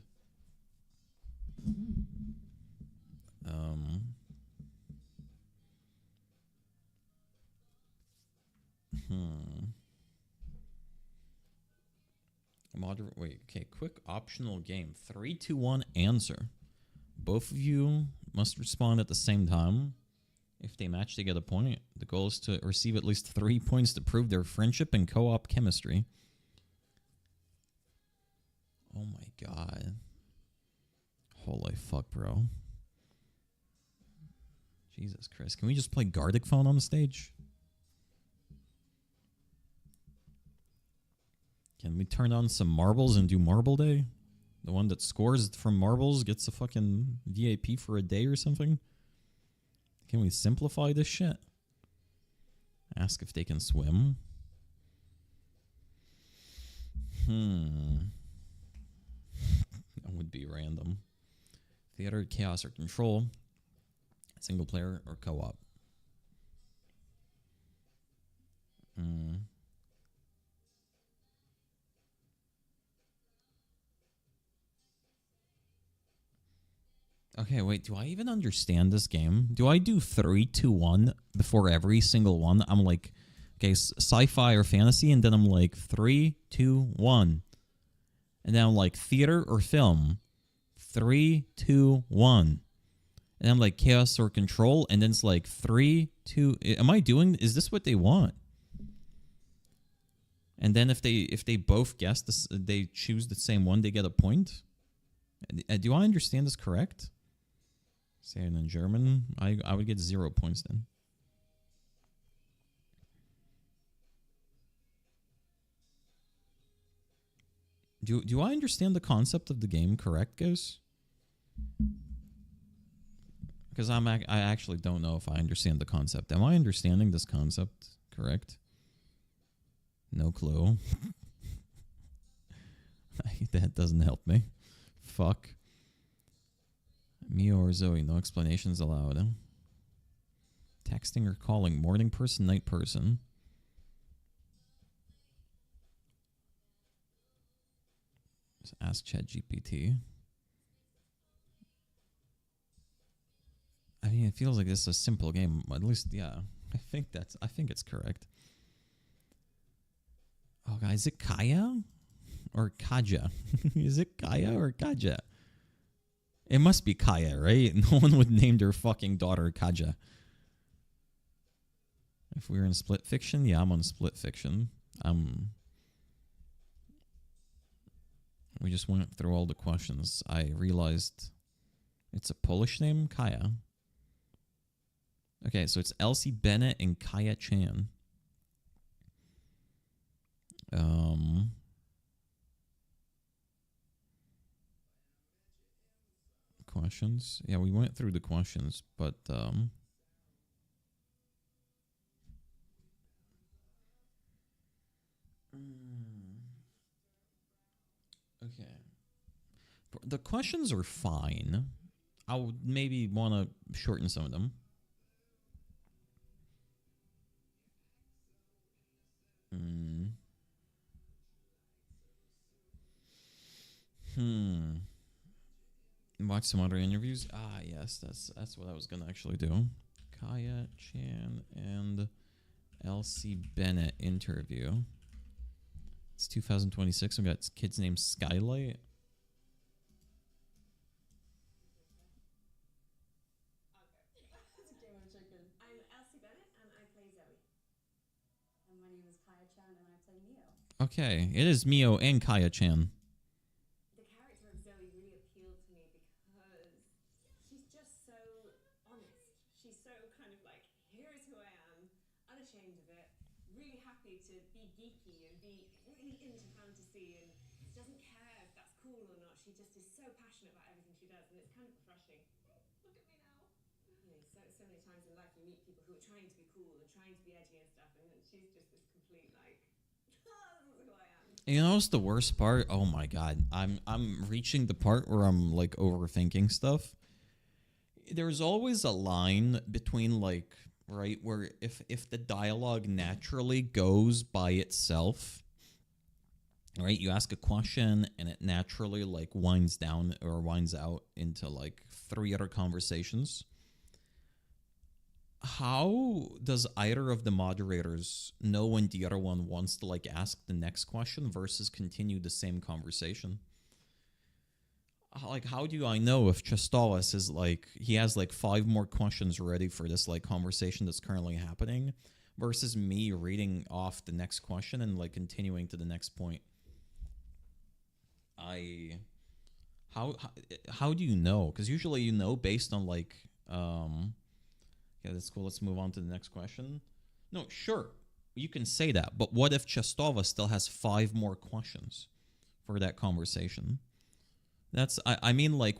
Speaker 1: Wait, okay, quick optional game. 3, 2, 1, answer. Both of you must respond at the same time. If they match, they get a point. The goal is to receive at least 3 points to prove their friendship and co-op chemistry. Oh my god. Holy fuck, bro. Jesus Christ. Can we just play Gardic Phone on the stage? Can we turn on some marbles and do Marble Day? The one that scores from marbles gets a fucking VIP for a day or something? Can we simplify this shit? Ask if they can swim. That would be random. Theater, chaos, or control. Single player or co-op. Okay, wait, do I even understand this game? Do I do 3, 2, 1 before every single one? I'm like, okay, sci-fi or fantasy, and then I'm like 3, 2, 1. And then I'm like theater or film. 3, 2, 1. And I'm like chaos or control, and then it's like 3, 2. Is this what they want? And then if they both guess this, they choose the same one, they get a point? Do I understand this correct? Say it in German. I would get 0 points then. Do I understand the concept of the game correct, guys? Because I actually don't know if I understand the concept. Am I understanding this concept correct? No clue. That doesn't help me. Fuck. Mio or Zoe, no explanations allowed. Texting or calling, morning person, night person. Just ask ChatGPT. I mean, it feels like this is a simple game. At least, yeah. I think it's correct. Oh, God, is it Kaya or Kaja? Is it Kaya or Kaja? It must be Kaya, right? No one would name their fucking daughter Kaja. If we were in split fiction, yeah, I'm on split fiction. We just went through all the questions. I realized it's a Polish name, Kaya. Okay, so it's Elsie Bennett and Kaya Chan. Questions. Yeah, we went through the questions, but okay. The questions are fine. I would maybe want to shorten some of them. Watch some other interviews. Ah, yes, that's what I was gonna actually do. Kaya Chan and Elsie Bennett interview. It's 2026. I've got kids named Skylight.
Speaker 6: I'm Elsie Bennett and I play Zoe. And my name is Kaya Chan and I play Mio.
Speaker 1: Okay, it is Mio and Kaya Chan.
Speaker 6: The character of Zoe really appealed to me because she's just so honest. She's so kind of like, here is who I am, unashamed of it, really happy to be geeky and be really into fantasy and doesn't care if that's cool or not. She just is so passionate about everything she does and it's kind of refreshing. Look at me now. You know, so many times in life you meet people who are trying to be cool and trying to be edgy and stuff, and then she's just this complete like, this is who I am.
Speaker 1: You know what's the worst part? Oh my god, I'm reaching the part where I'm like overthinking stuff. There's always a line between like, right, where if the dialogue naturally goes by itself, right, you ask a question and it naturally like winds down or winds out into like 3 other conversations. How does either of the moderators know when the other one wants to like ask the next question versus continue the same conversation? like, how do I know if Chestolis is like, he has like 5 more questions ready for this like conversation that's currently happening, versus me reading off the next question and like continuing to the next point? How do you know? Because usually you know based on like yeah, that's cool. Let's move on to the next question. No, sure, you can say that, but what if Chestova still has 5 more questions for that conversation? That's I mean like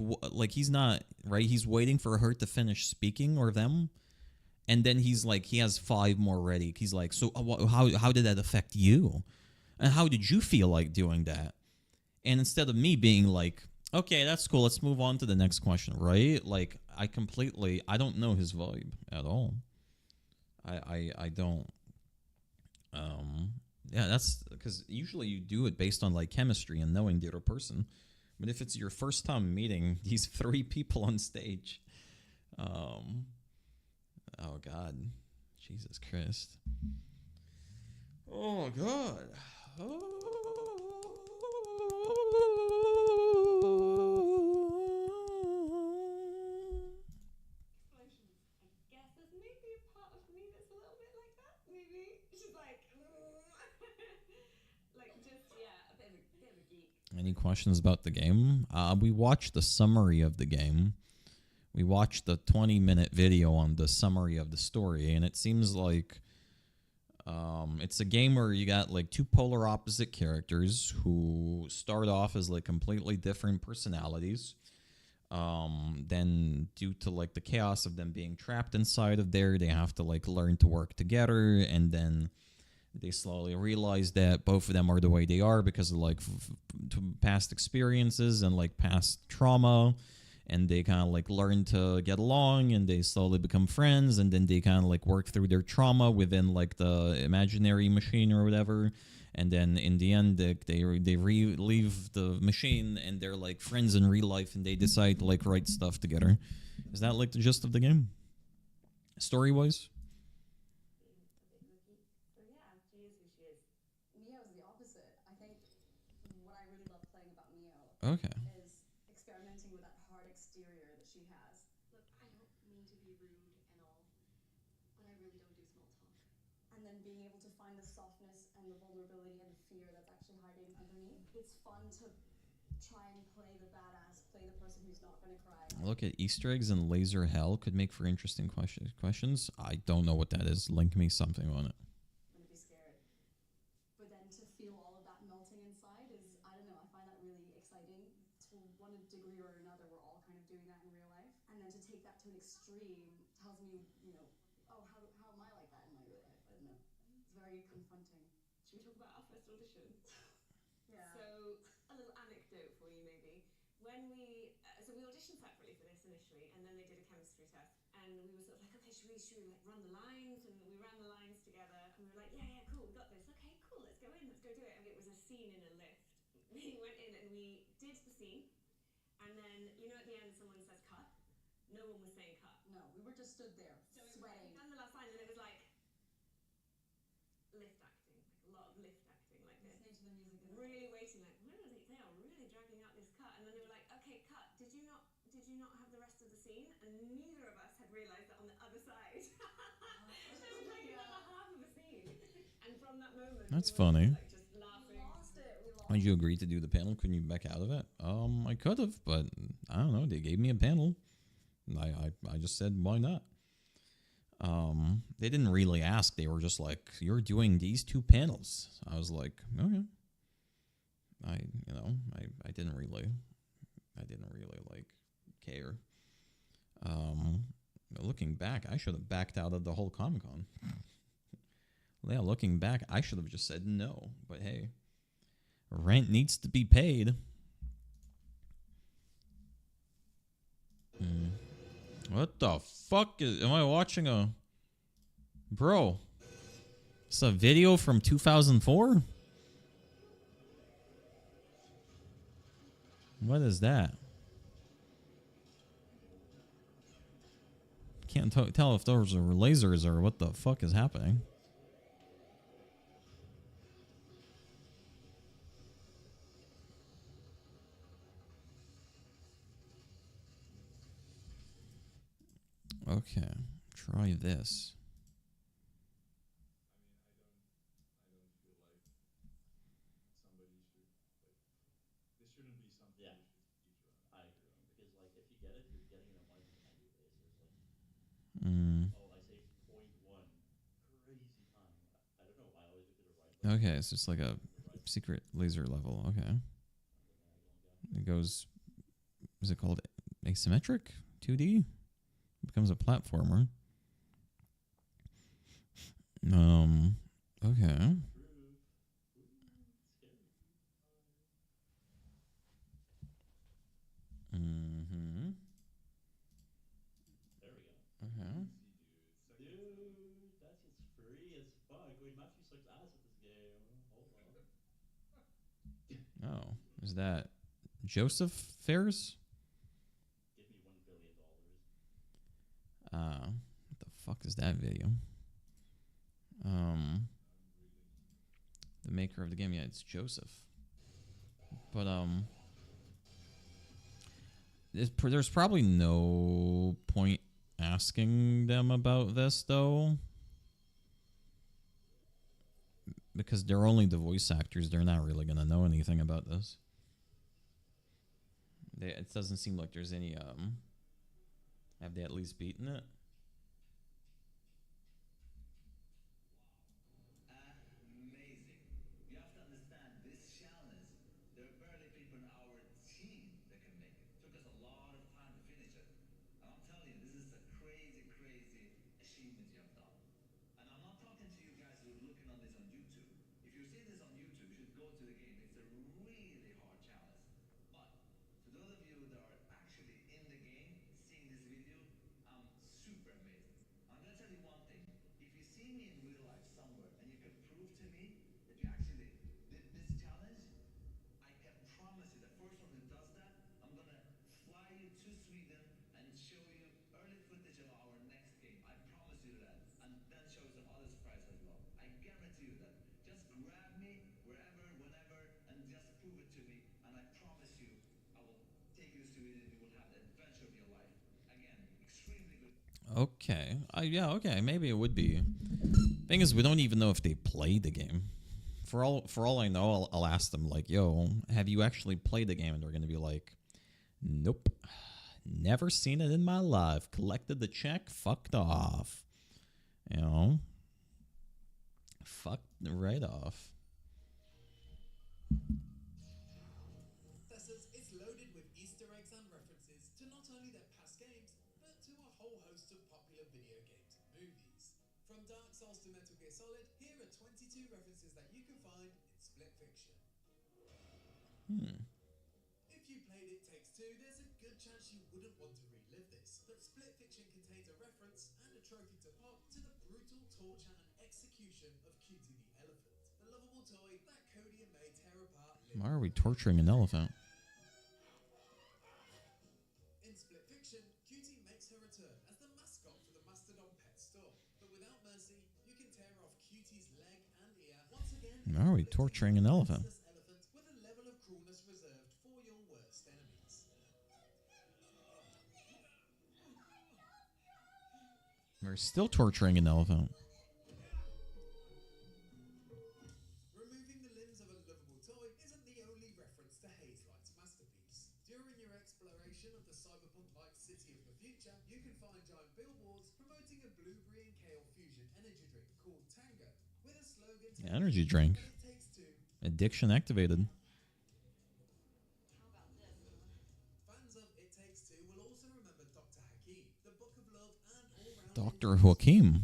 Speaker 1: he's not right. He's waiting for her to finish speaking or them, and then he's like he has 5 more ready. He's like, so how did that affect you, and how did you feel like doing that? And instead of me being like, okay, that's cool, let's move on to the next question, right? Like I don't know his vibe at all. I don't. Yeah, that's because usually you do it based on like chemistry and knowing the other person. But if it's your first time meeting these 3 people on stage, oh God, Jesus Christ, oh God,
Speaker 6: Explosions. I guess there's maybe a part of me that's a little bit like that. Maybe she's like, like just yeah, a bit of a geek.
Speaker 1: Any questions about the game? We watched the summary of the game. We watched the 20-minute video on the summary of the story, and it seems like it's a game where you got like 2 polar opposite characters who start off as like completely different personalities. Then due to like the chaos of them being trapped inside of there, they have to like learn to work together, and then they slowly realize that both of them are the way they are because of like past experiences and like past trauma, and they kind of like learn to get along, and they slowly become friends, and then they kind of like work through their trauma within like the imaginary machine or whatever, and then in the end they leave the machine and they're like friends in real life, and they decide to like write stuff together. Is that like the gist of the game, story wise?
Speaker 6: So yeah, she is who she is.
Speaker 7: Mio is the opposite. I think what I really love playing about Mio
Speaker 1: Okay.
Speaker 7: is experimenting with that hard exterior that she has.
Speaker 8: Look, I don't mean to be rude and all, but I really don't do small talk.
Speaker 7: And then being able to find the softness and the vulnerability and the fear that's actually hiding underneath. It's fun to try and play the badass, play the person who's not going to cry.
Speaker 1: Look at Easter eggs and laser hell could make for interesting questions. I don't know what that is. Link me something on it.
Speaker 7: I'm going to be scared. But then to feel all of that melting inside is, I don't know, I find that really exciting. To one degree or another, we're all kind of doing that in real life. And then to take that to an extreme tells me, you know, oh, how am I like that in my real life? I don't know. It's very confronting.
Speaker 6: Should we talk about our first audition?
Speaker 7: Yeah.
Speaker 6: So, a little anecdote for you, maybe. When so we auditioned separately for this initially, and then they did a chemistry test, and we were sort of like, okay, should we like run the lines? And we ran the lines together, and we were like, yeah, cool, we got this. Okay, cool, let's go in, let's go do it. And it was a scene in a lift. We went in and we did the scene, and then you know at the end someone says cut. No one was saying cut.
Speaker 7: No, we were just stood there,
Speaker 6: So
Speaker 7: sweating.
Speaker 6: we'd done the last line, and it was like lift acting, like a lot of lift acting, like this.
Speaker 7: Listening to the music. And
Speaker 6: Really waiting, like, where are they are really dragging out this cut. And then they were like, okay, cut. Did you not have the rest of the scene? And neither of us had realised that on the other side there was like another half of a scene. And from that moment,
Speaker 1: That's
Speaker 6: we were
Speaker 1: funny.
Speaker 6: like just laughing.
Speaker 7: we lost it. We lost
Speaker 1: Did you agree to do the panel? Couldn't you back out of it? I could have, but I don't know. They gave me a panel. I just said, why not? They didn't really ask. They were just like, you're doing these 2 panels. I was like, okay. I didn't really like care. Looking back, I should have backed out of the whole Comic-Con. Yeah, looking back, I should have just said no. But hey, rent needs to be paid. What the fuck am I watching a... Bro, it's a video from 2004? What is that? Can't tell if those are lasers or what the fuck is happening. Okay, try this.
Speaker 9: Yeah, I agree. Because like, if you get it, you're getting it on 100% basis. Like,
Speaker 1: Mm.
Speaker 9: oh, I saved 0.1, crazy time. I don't know. I always look at the right. Like,
Speaker 1: Okay, so it's like a secret laser level. Okay, it goes. Is it called asymmetric 2D? It becomes a platformer. Okay. Mm-hmm.
Speaker 9: There we go.
Speaker 1: Okay.
Speaker 9: Dude, that's just free as fuck. Wait, Matthew sucks ass at this game. Hold on.
Speaker 1: Oh, is that Joseph Fares?
Speaker 9: Give me $1 billion.
Speaker 1: What the fuck is that video? The maker of the game, yeah, it's Joseph. But there's probably no point asking them about this though, because they're only the voice actors. They're not really gonna know anything about this. It doesn't seem like there's any have they at least beaten it?
Speaker 5: Amazing. You have to understand this challenge. There are barely people in our team that can make it. Took us a lot of time to finish it. And I'm telling you, this is a crazy, crazy achievement you have done. And I'm not talking to you guys who are looking on this on YouTube. If you're seeing this on YouTube, you should go to the game. It's a really hard challenge. But to those of you that are actually in the game, seeing this video, I'm super amazing. I'm gonna tell you one thing. If you see me in real life somewhere and you can prove to me that you actually did this challenge, I can promise you the first one who does that, I'm gonna fly you to Sweden and show you early footage of our next game. I promise you that. And then show you some other surprises as well. I guarantee you that. Just grab me wherever, whenever, and just prove it to me. And I promise you, I will take you to Sweden and you will have the adventure of your life. Again, extremely good.
Speaker 1: Okay. Yeah, okay. Maybe it would be. Thing is, we don't even know if they played the game. For all I know, I'll ask them, like, yo, have you actually played the game? And they're going to be like, nope. Never seen it in my life. Collected the check, fucked off. You know? Fucked right off.
Speaker 3: It's loaded with Easter eggs and references to not only their past games, but to a whole host of popular video games and movies. From Dark Souls to Metal Gear Solid, here are 22 references that you can find in Split Fiction. If you played It Takes Two, there's a good chance you wouldn't want to relive this, but Split Fiction contains a reference and a trophy to pop to the brutal torture and execution of Cutie the Elephant, the lovable toy that Cody and May tear apart.
Speaker 1: Why are we torturing an elephant?
Speaker 3: In Split Fiction, Cutie makes her return as the mascot for the Mastodon Pet Store, but without mercy, you can tear off Cutie's leg and ear once again.
Speaker 1: Why are we torturing an elephant?
Speaker 3: Elephant with a level of cruelness reserved for your worst enemies.
Speaker 1: We're still torturing an elephant.
Speaker 3: Removing the limbs of a lovable toy isn't the only reference to Hazelight's masterpiece. During your exploration of the cyberpunk-like city of the future, you can find giant billboards promoting a blueberry and kale fusion energy drink called Tango, with a slogan to
Speaker 1: Energy drink.
Speaker 3: It Takes Two.
Speaker 1: Addiction activated.
Speaker 3: Fans of It Takes Two will also remember Dr. Hakim, the Book of Love, and all-round
Speaker 1: Dr. Hakim.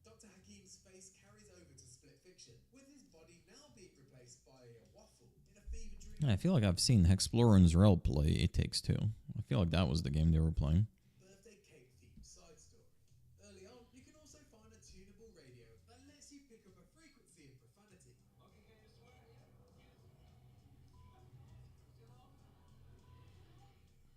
Speaker 3: Dr. Hakim's face carries over to Split Fiction, with his body now being replaced by a waffle in a fever dream.
Speaker 1: I feel like I've seen Hexplorer and Zrel play It Takes Two. I feel like that was the game they were playing.
Speaker 3: Birthday cake themed side story. Early on, you can also find a tunable radio that lets you pick up a frequency of profanity. Okay, can you swear?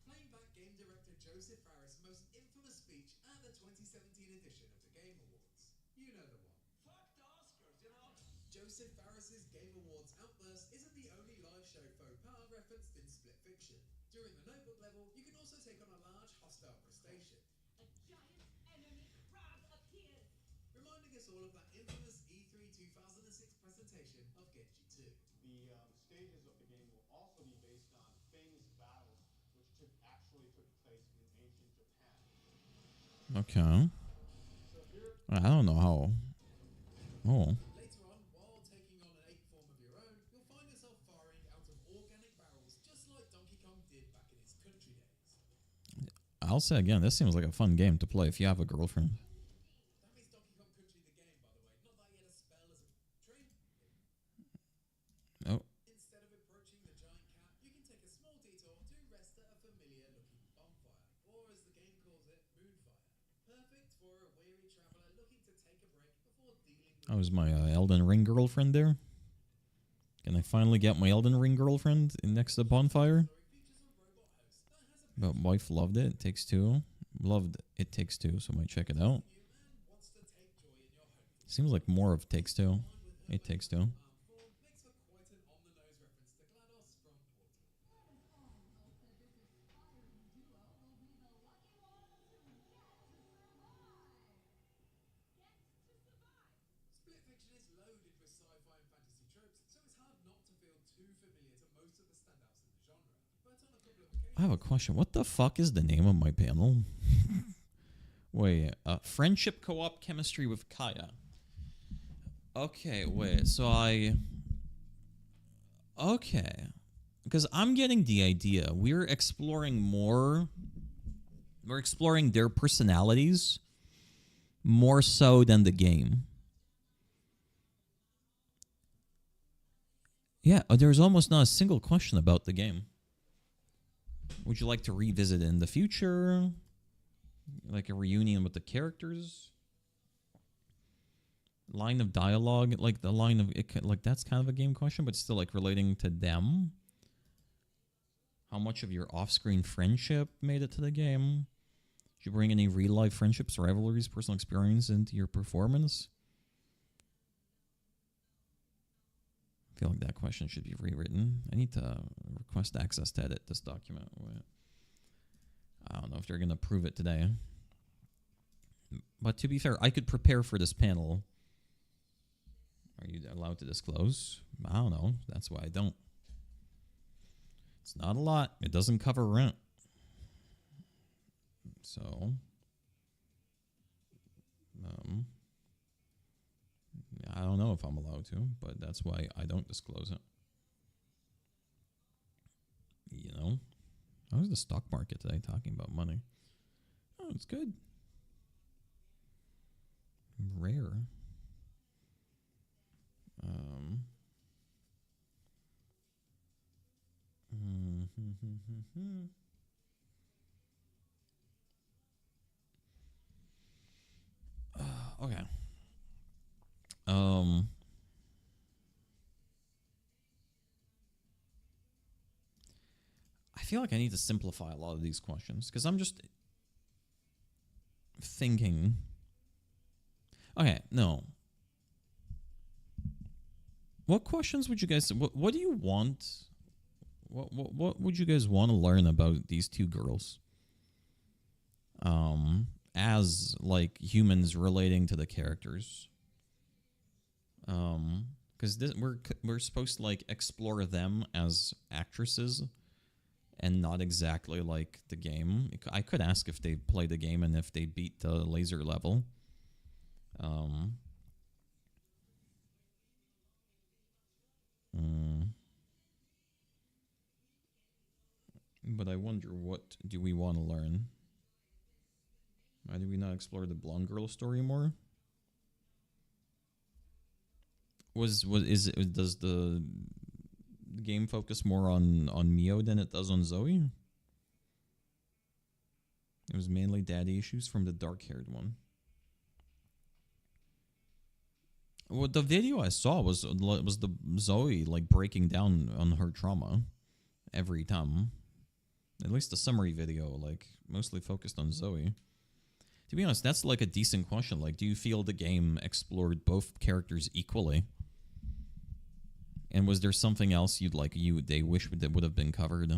Speaker 3: Playing back game director Joseph Fares' most infamous speech at the 2017 edition of the Game Awards. You know the one.
Speaker 5: Fuck the Oscars, you know?
Speaker 3: Joseph Fares' Game Awards outburst isn't the only live show faux pas referenced in Split Fiction. During the notebook level, you can also take on a large hostile crustacean,
Speaker 6: A giant enemy crab appears.
Speaker 3: reminding us all of that infamous E3 2006 presentation of Genji 2.
Speaker 10: The stages of the game will also be based on famous battles which actually took place in ancient Japan.
Speaker 1: Okay. I don't know how. Oh.
Speaker 3: Later on, while taking on an ape form of your own, you'll find yourself firing out of organic barrels just like Donkey Kong did back in his country days.
Speaker 1: I'll say again, this seems like a fun game to play if you have a girlfriend.
Speaker 3: That means Donkey Kong Country the game, by the way, not that he had a spell as a train.
Speaker 1: Oh.
Speaker 3: Instead of approaching the giant cat, you can take a small detour to rest at a familiar-looking bonfire, or as the game calls it, moonfire. Perfect for a weary traveler looking to take a break before dealing with...
Speaker 1: That was my Elden Ring girlfriend there. Can I finally get my Elden Ring girlfriend in next to the bonfire? But wife loved it. It Takes Two. Loved It Takes Two, so I might check it out. Seems like more of Takes Two. It Takes Two.
Speaker 3: Makes for quite an on-the-nose reference to GLaDOS from Portal. Split Fiction is loaded with sci-fi and fantasy tropes, so it's hard not to feel too familiar to most of the standouts in the genre. But on a couple of occasions...
Speaker 1: I have a question. What the fuck is the name of my panel? Wait, Friendship Co-op Chemistry with Kaya. Okay, wait, so okay. Because I'm getting the idea. We're exploring their personalities more so than the game. Yeah, there's almost not a single question about the game. Would you like to revisit it in the future? Like a reunion with the characters? Line of dialogue, like the line of it, like that's kind of a game question, but still like relating to them. How much of your off-screen friendship made it to the game? Did you bring any real-life friendships, rivalries, personal experience into your performance? I feel like that question should be rewritten. I need to request access to edit this document. I don't know if they're going to approve it today. But to be fair, I could prepare for this panel. Are you allowed to disclose? I don't know. That's why I don't. It's not a lot. It doesn't cover rent. So, I don't know if I'm allowed to, but that's why I don't disclose it. You know? How's the stock market today talking about money? Oh, it's good. Rare. Okay. I feel like I need to simplify a lot of these questions because I'm just thinking. Okay, no. What questions would you guys? What do you want? What would you guys want to learn about these two girls? As like humans relating to the characters. Because we're supposed to like explore them as actresses, and not exactly like the game. I could ask if they play the game and if they beat the laser level. But I wonder, what do we want to learn? Why do we not explore the blonde girl story more? Does the game focus more on Mio than it does on Zoe? It was mainly daddy issues from the dark-haired one. Well, the video I saw was the Zoe like breaking down on her trauma every time. At least the summary video, like mostly focused on Zoe. To be honest, that's like a decent question. Like, do you feel the game explored both characters equally? And was there something else they wish that would have been covered?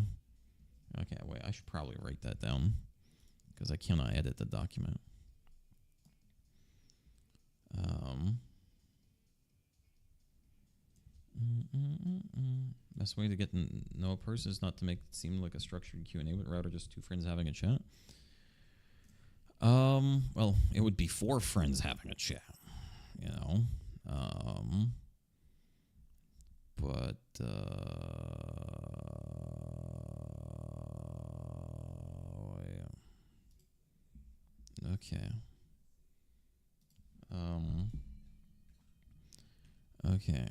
Speaker 1: Okay, wait, I should probably write that down because I cannot edit the document. Best way to get to know a person is not to make it seem like a structured Q&A, but rather just two friends having a chat. Well, it would be four friends having a chat, you know. But okay. Okay.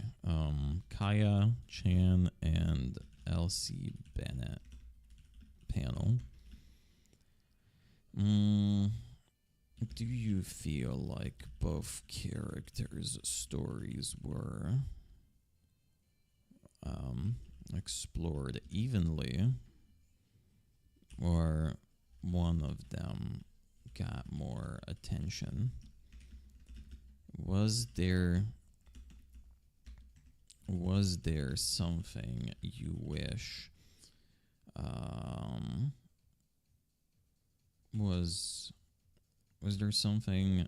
Speaker 1: Kaya, Chan, and Elsie Bennett panel. Do you feel like both characters' stories were explored evenly, or one of them got more attention? Was there something you wish was there something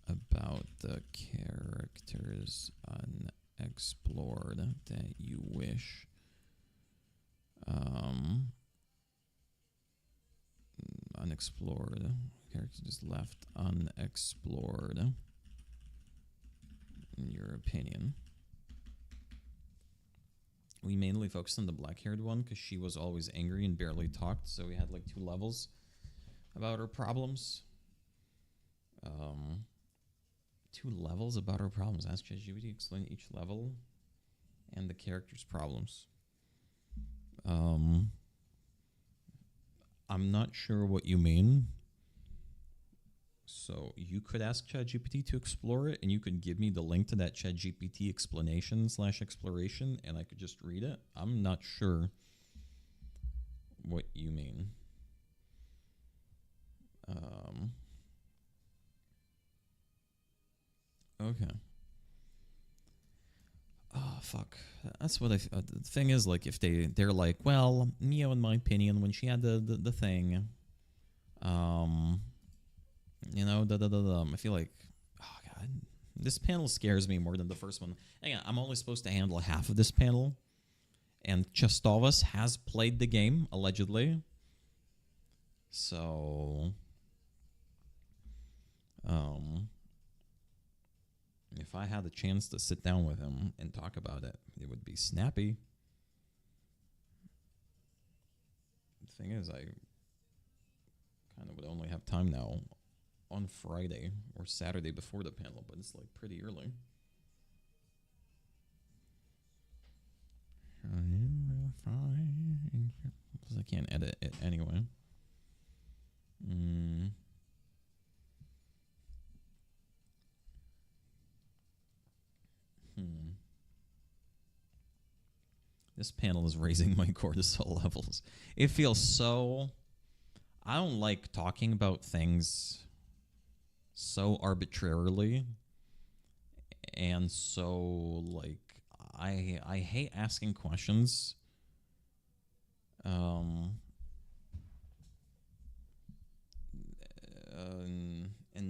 Speaker 1: about the characters unexplored that you wish unexplored characters left unexplored in your opinion? We mainly focused on the black-haired one because she was always angry and barely talked, so we had like 2 levels about her problems. 2 levels about her problems. Ask ChatGPT, explain each level and the character's problems. I'm not sure what you mean. So you could ask ChatGPT to explore it, and you could give me the link to that ChatGPT explanation/exploration, and I could just read it. I'm not sure what you mean. Okay. Oh, fuck. That's what the thing is, like, if they're like, well, Neo, in my opinion, when she had the thing, you know, I feel like, oh god, this panel scares me more than the first one. Hang on, I'm only supposed to handle half of this panel, and Chestovas has played the game, allegedly. So, if I had the chance to sit down with him and talk about it, it would be snappy. The thing is, I kind of would only have time now on Friday or Saturday before the panel, but it's like pretty early. Because I can't edit it anyway. This panel is raising my cortisol levels. It feels so... I don't like talking about things so arbitrarily and so, like, I hate asking questions. And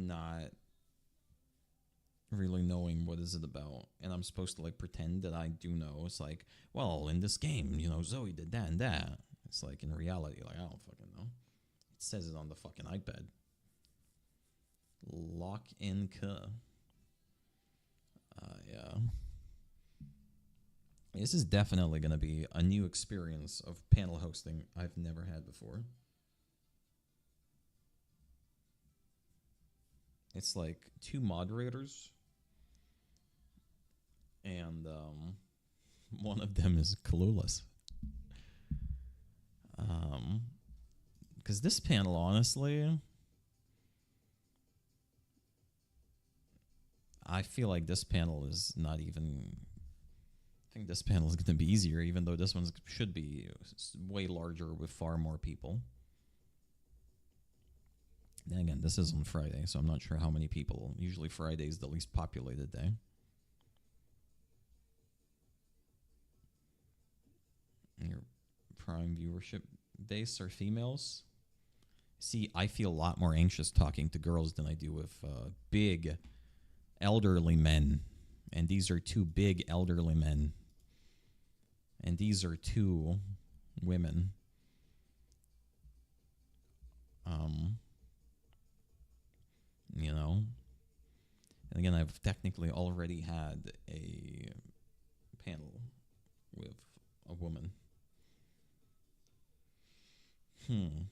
Speaker 1: not really knowing what is it about, and I'm supposed to like pretend that I do know. It's like, well, in this game, you know, Zoe did that and that. It's like, in reality, like, I don't fucking know. It says it on the fucking iPad. Lock in yeah. This is definitely going to be a new experience of panel hosting I've never had before. It's like 2 moderators, and one of them is clueless. Because this panel, honestly, I feel like this panel is not even... I think this panel is going to be easier, even though this one should be way larger with far more people. Then again, this is on Friday, so I'm not sure how many people. Usually Friday is the least populated day. And your Prime viewership base are females. See, I feel a lot more anxious talking to girls than I do with big elderly men. And these are two big elderly men. And these are two women. You know? And again, I've technically already had a panel with a woman. I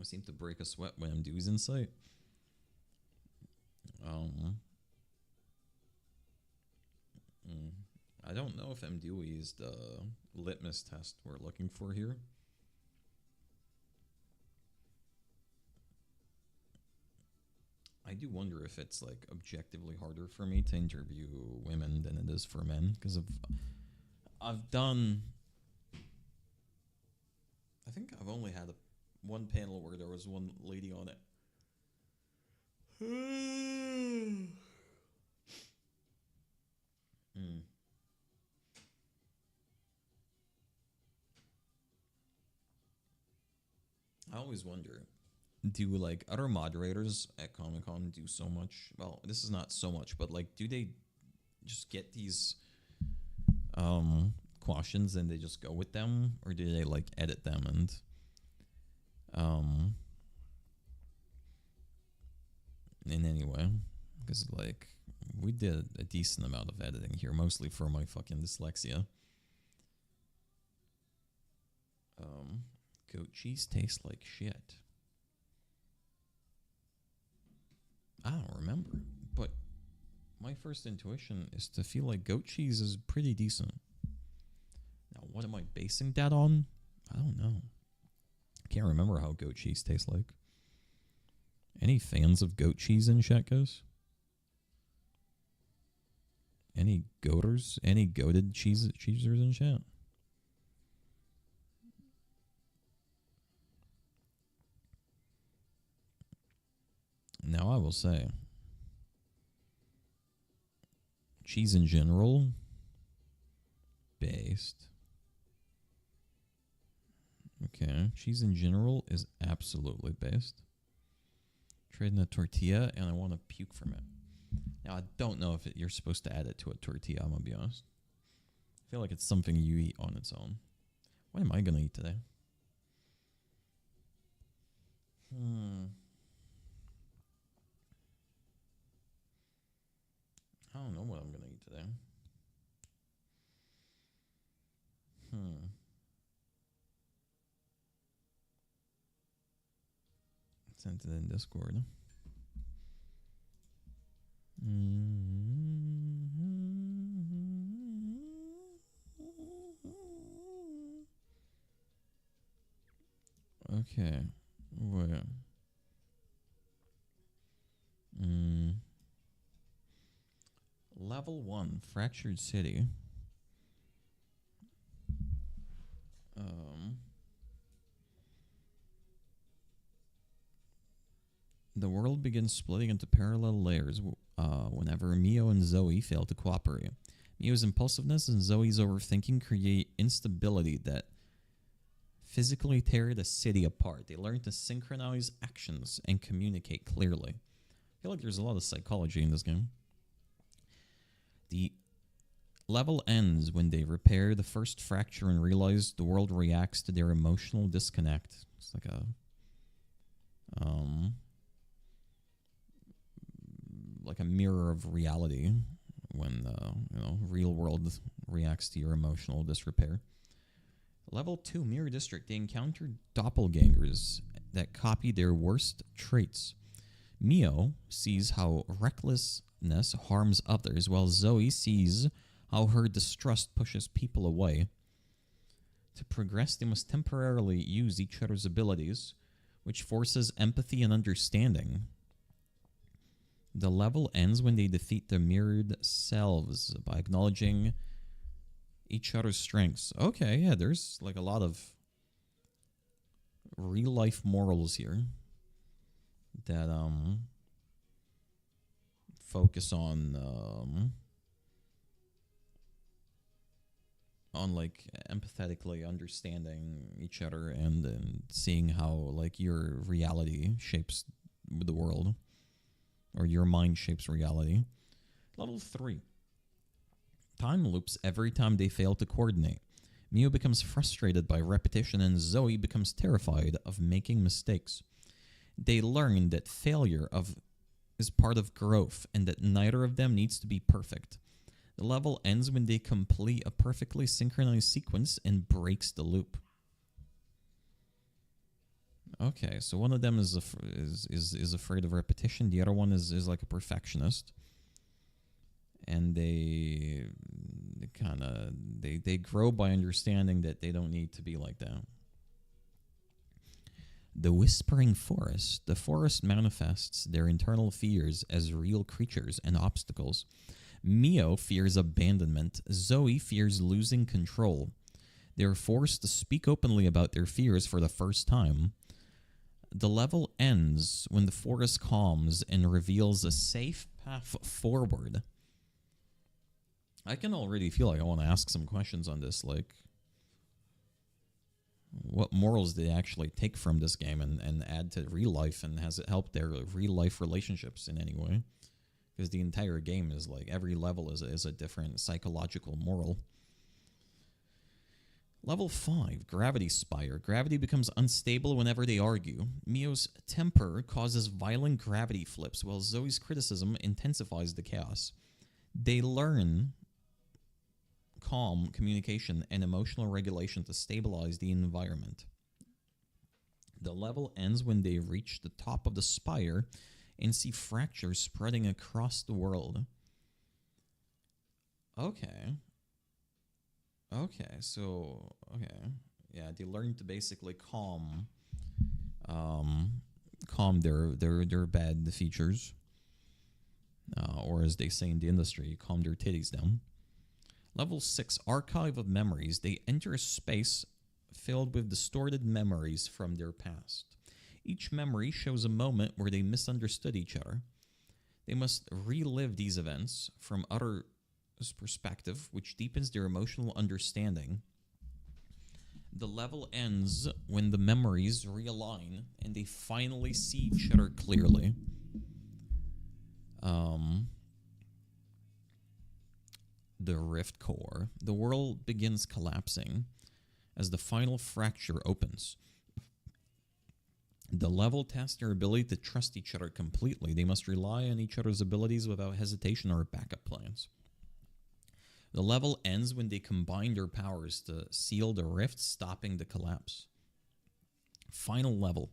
Speaker 1: seem to break a sweat when MDU's in sight. I don't know if MDUI is the litmus test we're looking for here. I do wonder if it's like objectively harder for me to interview women than it is for men, because I've done. I think I've only had one panel where there was one lady on it. I always wonder, do like other moderators at Comic-Con do so much? Well, this is not so much, but like, do they just get these questions and they just go with them, or do they like edit them and in any way? Because like we did a decent amount of editing here, mostly for my fucking dyslexia. Goat cheese tastes like shit. I don't remember, but my first intuition is to feel like goat cheese is pretty decent. Now, what am I basing that on? I don't know. I can't remember how goat cheese tastes like. Any fans of goat cheese in chat, guys? Any goaters? Any goated cheesers in chat? Now, I will say, cheese in general, based. Okay, cheese in general is absolutely based. Trading a tortilla, and I want to puke from it. Now, I don't know if you're supposed to add it to a tortilla, I'm going to be honest. I feel like it's something you eat on its own. What am I going to eat today? I don't know what I'm going to eat today. Sent it in Discord. Okay. Wait. Level 1, Fractured City. The world begins splitting into parallel layers whenever Mio and Zoe fail to cooperate. Mio's impulsiveness and Zoe's overthinking create instability that physically tear the city apart. They learn to synchronize actions and communicate clearly. I feel like there's a lot of psychology in this game. The level ends when they repair the first fracture and realize the world reacts to their emotional disconnect. It's like a mirror of reality when real world reacts to your emotional disrepair. Level 2, Mirror District. They encounter doppelgangers that copy their worst traits. Mio sees how recklessness harms others, while Zoe sees how her distrust pushes people away. To progress, they must temporarily use each other's abilities, which forces empathy and understanding. The level ends when they defeat their mirrored selves by acknowledging each other's strengths. Okay, yeah, there's like a lot of real life morals here that focus on on like empathetically understanding each other and seeing how like your reality shapes the world, or your mind shapes reality. Level 3. Time loops every time they fail to coordinate. Mio becomes frustrated by repetition, and Zoe becomes terrified of making mistakes. They learn that failure is part of growth, and that neither of them needs to be perfect. The level ends when they complete a perfectly synchronized sequence and breaks the loop. Okay, so one of them is afraid of repetition. The other one is like a perfectionist, and they grow by understanding that they don't need to be like that. The Whispering Forest. The forest manifests their internal fears as real creatures and obstacles. Mio fears abandonment. Zoe fears losing control. They are forced to speak openly about their fears for the first time. The level ends when the forest calms and reveals a safe path forward. I can already feel like I want to ask some questions on this, like what morals did they actually take from this game and add to real life, and has it helped their real life relationships in any way? Because the entire game is like, every level is a different psychological moral. Level 5, Gravity Spire. Gravity becomes unstable whenever they argue. Mio's temper causes violent gravity flips, while Zoe's criticism intensifies the chaos. They learn calm communication and emotional regulation to stabilize the environment. The level ends when they reach the top of the spire and see fractures spreading across the world. Okay. Yeah, they learn to basically calm their bad features, or as they say in the industry, calm their titties down. Level 6, Archive of Memories. They enter a space filled with distorted memories from their past. Each memory shows a moment where they misunderstood each other. They must relive these events from others' perspective, which deepens their emotional understanding. The level ends when the memories realign and they finally see each other clearly. The Rift Core. The world begins collapsing as the final fracture opens. The level tests their ability to trust each other completely. They must rely on each other's abilities without hesitation or backup plans. The level ends when they combine their powers to seal the rift, stopping the collapse. Final level.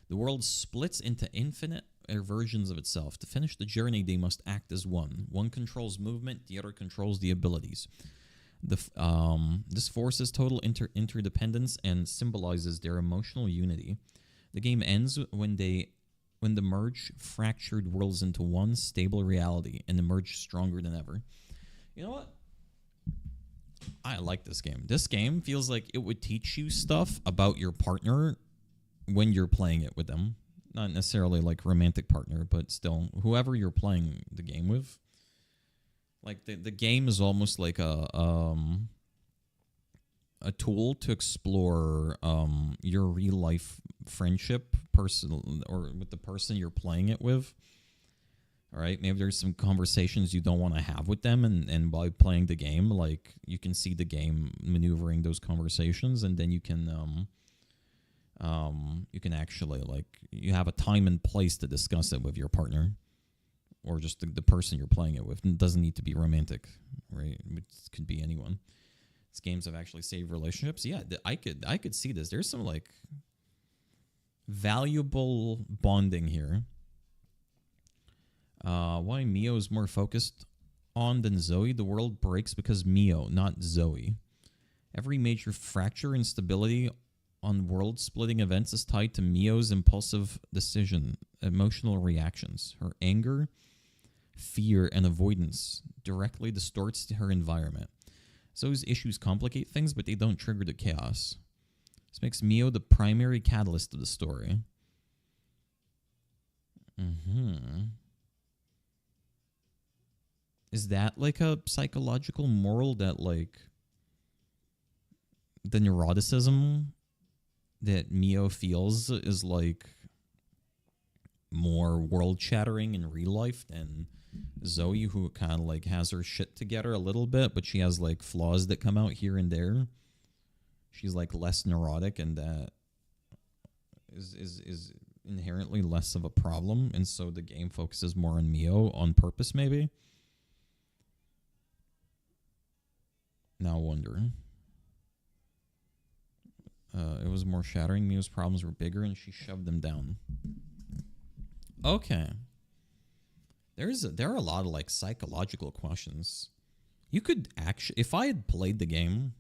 Speaker 1: The world splits into infinite versions of itself. To finish the journey, they must act as one. One controls movement, the other controls the abilities. This forces total interdependence and symbolizes their emotional unity. The game ends when the merge fractured worlds into one stable reality and emerge stronger than ever. You know what? I like this game. This game feels like it would teach you stuff about your partner when you're playing it with them. Not necessarily like romantic partner, but still whoever you're playing the game with. Like the game is almost like a tool to explore your real life friendship person or with the person you're playing it with. All right, maybe there's some conversations you don't want to have with them, and by playing the game, like you can see the game maneuvering those conversations, and then you can actually like you have a time and place to discuss it with your partner, or just the person you're playing it with. It doesn't need to be romantic, right? It could be anyone. These games have actually saved relationships. Yeah, I could see this. There's some like valuable bonding here. Why Mio is more focused on than Zoe? The world breaks because Mio, not Zoe. Every major fracture and stability on world-splitting events is tied to Mio's impulsive decision, emotional reactions. Her anger, fear, and avoidance directly distorts her environment. Zoe's issues complicate things, but they don't trigger the chaos. This makes Mio the primary catalyst of the story. Is that like a psychological moral that like the neuroticism that Mio feels is like more world shattering in real life than Zoe, who kind of like has her shit together a little bit, but she has like flaws that come out here and there. She's like less neurotic, and that is inherently less of a problem, and so the game focuses more on Mio on purpose, maybe. Now wonder. It was more shattering. Mio's problems were bigger, and she shoved them down. Okay. There are a lot of like psychological questions. You could actually, if I had played the game,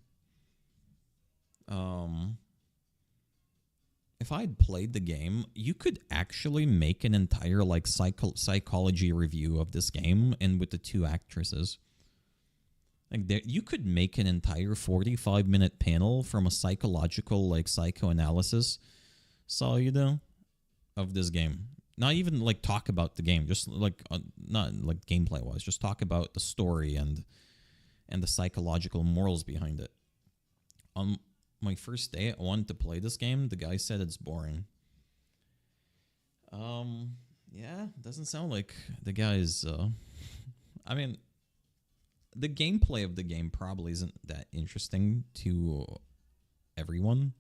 Speaker 1: you could actually make an entire like psychology review of this game, and with the two actresses. Like you could make an entire 45-minute panel from a psychological like psychoanalysis, of this game. Not even like talk about the game, just like not like gameplay wise, just talk about the story and the psychological morals behind it. On my first day, I wanted to play this game. The guy said it's boring. Yeah, doesn't sound like the guy's. I mean, the gameplay of the game probably isn't that interesting to everyone,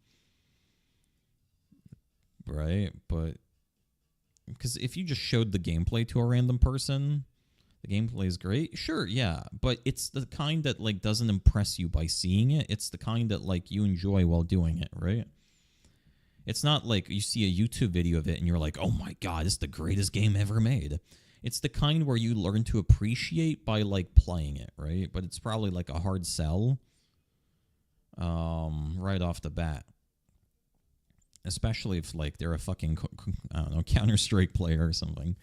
Speaker 1: right? But because if you just showed the gameplay to a random person, the gameplay is great. Sure, yeah, but it's the kind that like doesn't impress you by seeing it. It's the kind that like you enjoy while doing it, right? It's not like you see a YouTube video of it and you're like, "Oh my god, it's the greatest game ever made." It's the kind where you learn to appreciate by like playing it, right? But it's probably like a hard sell right off the bat. Especially if like they're a fucking, I don't know, Counter-Strike player or something.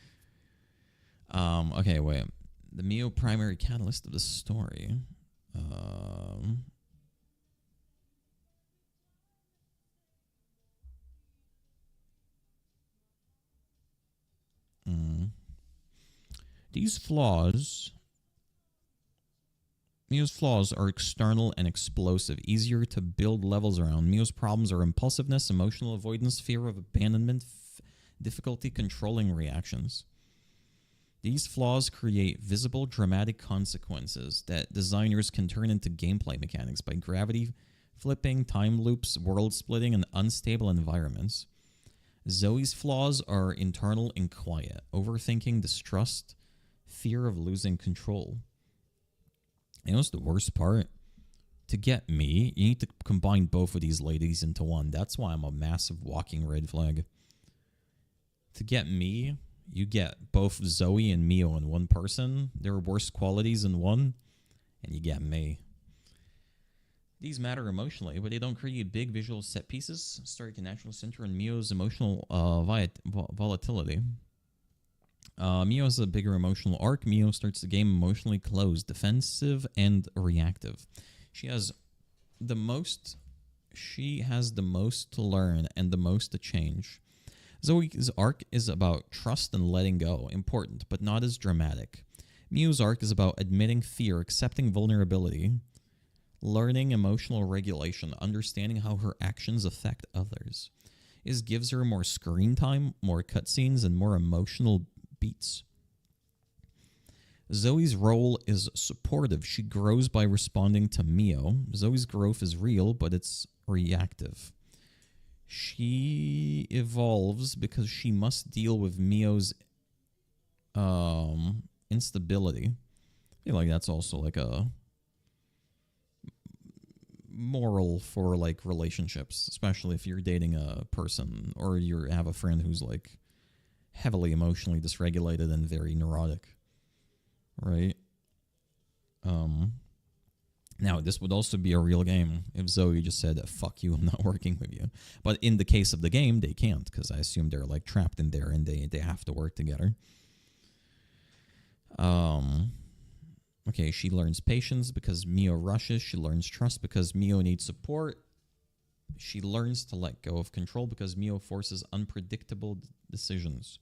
Speaker 1: Okay, wait. The Mio primary catalyst of the story. These flaws... Mio's flaws are external and explosive, easier to build levels around. Mio's problems are impulsiveness, emotional avoidance, fear of abandonment, difficulty controlling reactions. These flaws create visible, dramatic consequences that designers can turn into gameplay mechanics by gravity flipping, time loops, world splitting, and unstable environments. Zoe's flaws are internal and quiet, overthinking, distrust, fear of losing control. You know what's the worst part? To get me, you need to combine both of these ladies into one. That's why I'm a massive walking red flag. To get me, you get both Zoe and Mio in one person. Their worst qualities in one, and you get me. These matter emotionally, but they don't create big visual set pieces. Start to naturally center in Mio's emotional volatility. Mio has a bigger emotional arc. Mio starts the game emotionally closed, defensive, and reactive. She has the most to learn and the most to change. Zoe's arc is about trust and letting go, important, but not as dramatic. Mio's arc is about admitting fear, accepting vulnerability, learning emotional regulation, understanding how her actions affect others. It gives her more screen time, more cutscenes, and more emotional beats. Zoe's role is supportive. She grows by responding to Mio. Zoe's growth is real, but it's reactive. She evolves because she must deal with Mio's instability. I feel like that's also like a moral for like relationships, especially if you're dating a person or you have a friend who's like heavily emotionally dysregulated and very neurotic, right? Now, this would also be a real game if Zoe just said, "Fuck you, I'm not working with you." But in the case of the game, they can't, because I assume they're like trapped in there and they have to work together. Okay, she learns patience because Mio rushes. She learns trust because Mio needs support. She learns to let go of control because Mio forces unpredictable decisions.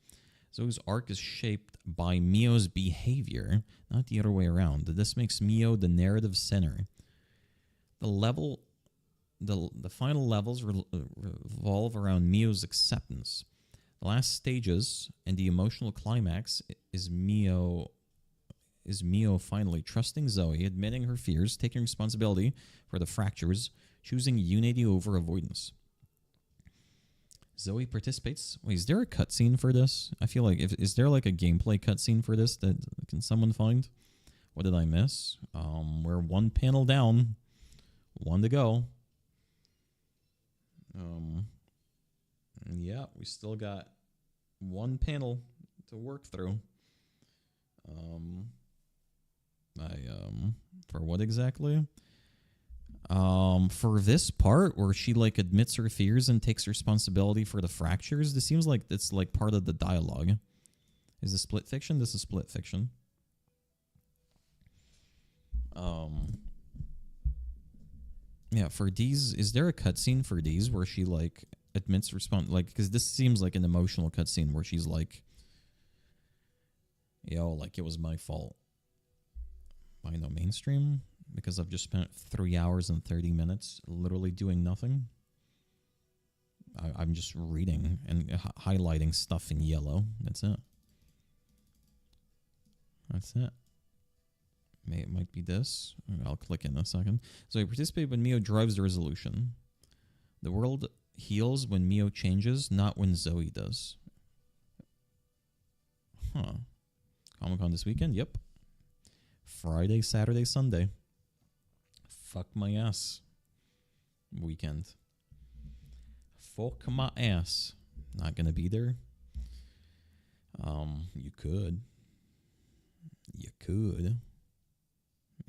Speaker 1: Zoe's arc is shaped by Mio's behavior, not the other way around. This makes Mio the narrative center. The level the final levels revolve around Mio's acceptance. The last stages and the emotional climax is Mio finally trusting Zoe, admitting her fears, taking responsibility for the fractures, choosing unity over avoidance. Zoe participates. Wait, is there a cutscene for this? I feel like is there like a gameplay cutscene for this that can someone find? What did I miss? We're one panel down, one to go. Yeah, we still got one panel to work through. For what exactly? For this part where she like admits her fears and takes responsibility for the fractures, this seems like it's like part of the dialogue. Is this split fiction? This is split fiction. Yeah, for these, is there a cutscene for these where she like admits like, because this seems like an emotional cutscene where she's like, yo, like it was my fault. I know mainstream because I've just spent 3 hours and 30 minutes literally doing nothing. I'm just reading and highlighting stuff in yellow. That's it. That's it. It might be this. I'll click in a second. So you participate when Mio drives the resolution. The world heals when Mio changes, not when Zoe does. Huh. Comic-Con this weekend? Yep. Friday, Saturday, Sunday. Fuck my ass. Weekend. Fuck my ass. Not gonna be there. You could. You could.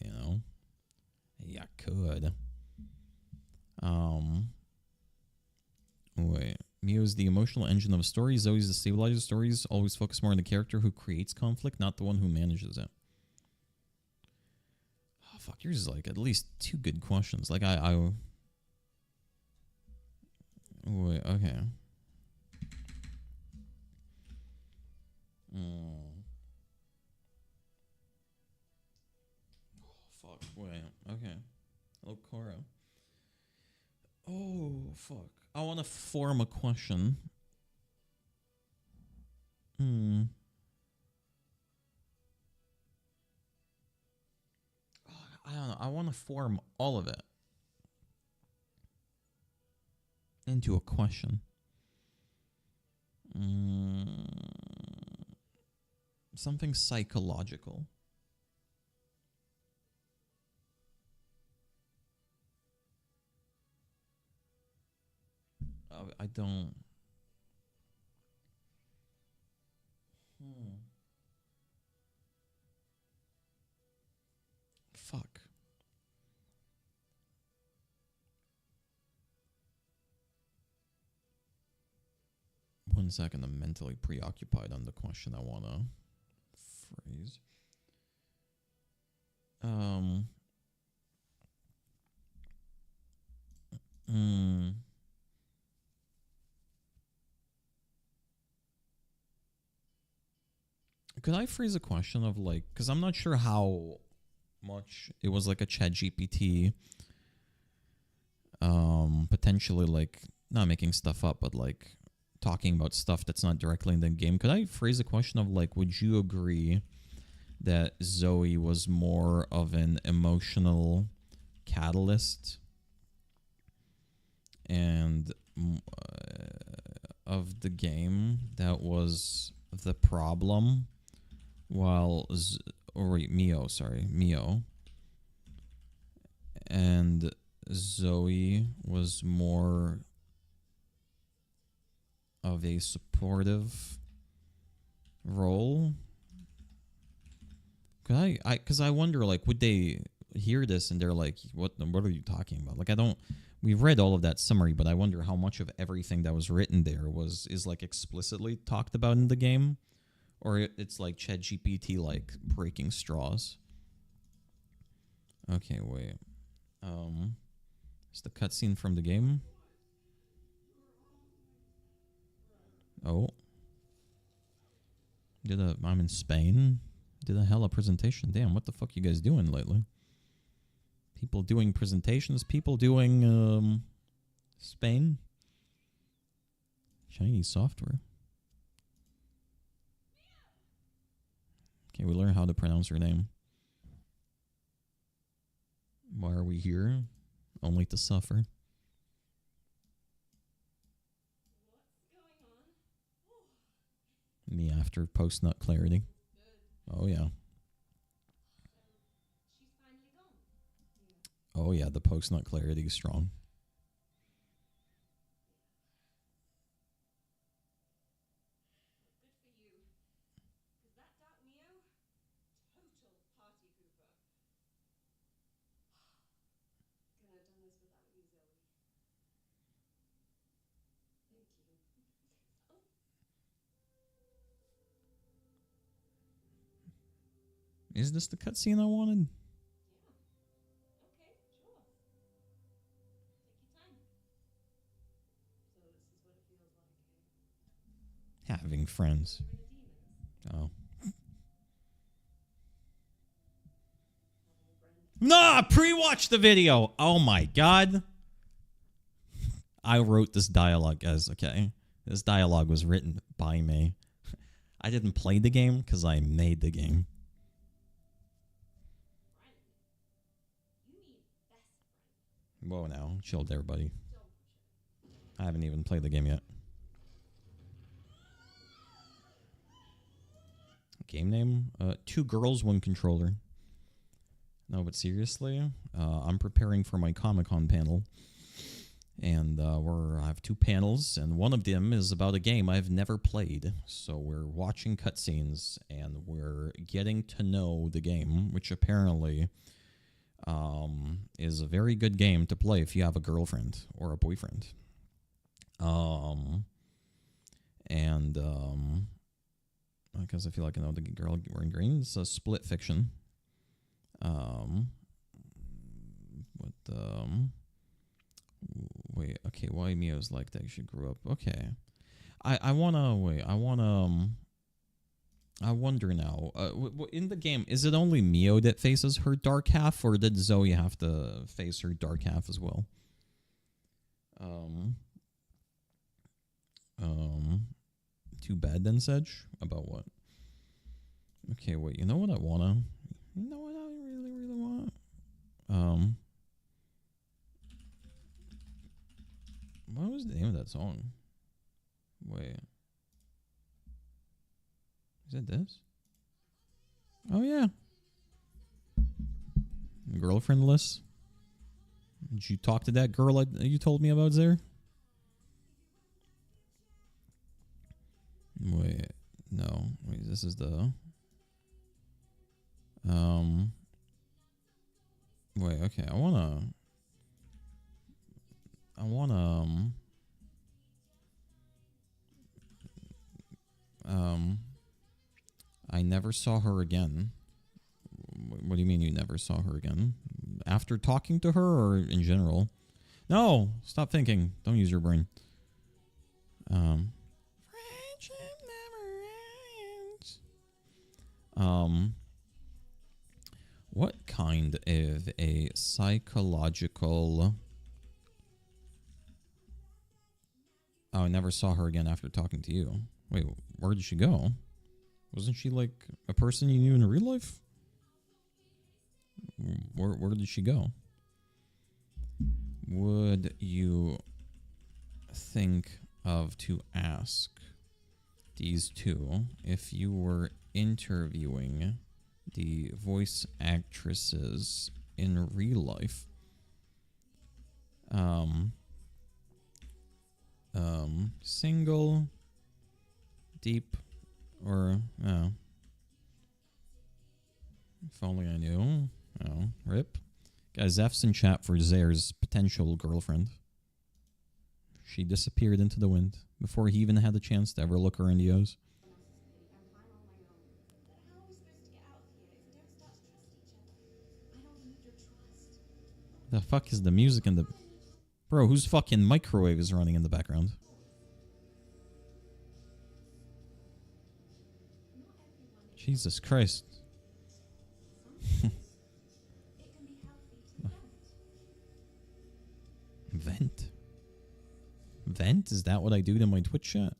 Speaker 1: You know. You could. Wait. Mio's the emotional engine of a story. Zoe's the stabilizer. Stories always focus more on the character who creates conflict, not the one who manages it. Oh, fuck, yours is like at least 2 good questions. Like wait, okay. Oh, fuck, wait, okay. Hello, Cora. Oh, fuck. I want to form a question. I don't know. I want to form all of it into a question. Something psychological. I don't. Fuck. One second, I'm mentally preoccupied on the question I want to phrase. Could I phrase a question of like, because I'm not sure how much it was like a ChatGPT, potentially like not making stuff up, but like talking about stuff that's not directly in the game. Could I phrase a question of like, would you agree that Zoe was more of an emotional catalyst and of the game that was the problem, while Mio, and Zoe was more of a supportive role? Because I wonder, like, would they hear this and they're like, what are you talking about? Like, we've read all of that summary, but I wonder how much of everything that was written there is like explicitly talked about in the game, or it's like ChatGPT like breaking straws. Okay, wait. Is the cutscene from the game? Oh. I'm in Spain. Did a hella presentation. Damn, what the fuck you guys doing lately? People doing presentations. People doing Spain. Chinese software. Okay, we learn how to pronounce her name. Why are we here? Only to suffer. Me after post-nut clarity. Oh, yeah. Oh, yeah, the post-nut clarity is strong. Is this the cutscene I wanted? Having friends. Oh. Nah, pre-watch the video. Oh my god. I wrote this dialogue, guys, okay? This dialogue was written by me. I didn't play the game because I made the game. Whoa, now. Chilled, everybody. I haven't even played the game yet. Game name? Two girls, one controller. No, but seriously, I'm preparing for my Comic-Con panel. And I have two panels, and one of them is about a game I've never played. So we're watching cutscenes, and we're getting to know the game, which apparently is a very good game to play if you have a girlfriend or a boyfriend. Because I feel like I know the girl wearing green. It's a split fiction. Wait, okay, why Mio's like that? She grew up. Okay. I wonder now. In the game, is it only Mio that faces her dark half, or did Zoe have to face her dark half as well? Too bad then, Sedge? About what? Okay, wait, you know what I wanna? You know what I really want? What was the name of that song? Wait. Is it this? Oh, yeah. Girlfriendless? Did you talk to that girl you told me about there? Wait. No. Wait, this is the... Wait, okay. I never saw her again. What do you mean you never saw her again? After talking to her or in general? No! Stop thinking. Don't use your brain. Friendship never ends. What kind of a psychological... Oh, I never saw her again after talking to you. Wait, where did she go? Wasn't she like a person you knew in real life? Where did she go? Would you think of to ask these two if you were interviewing the voice actresses in real life? Single, deep, or no? If only I knew. Oh, rip. Guys, F's in chat for Zare's potential girlfriend. She disappeared into the wind before he even had the chance to ever look her in the eyes. The fuck is the music in the... Bro, whose fucking microwave is running in the background? Jesus Christ. vent? Is that what I do to my Twitch chat?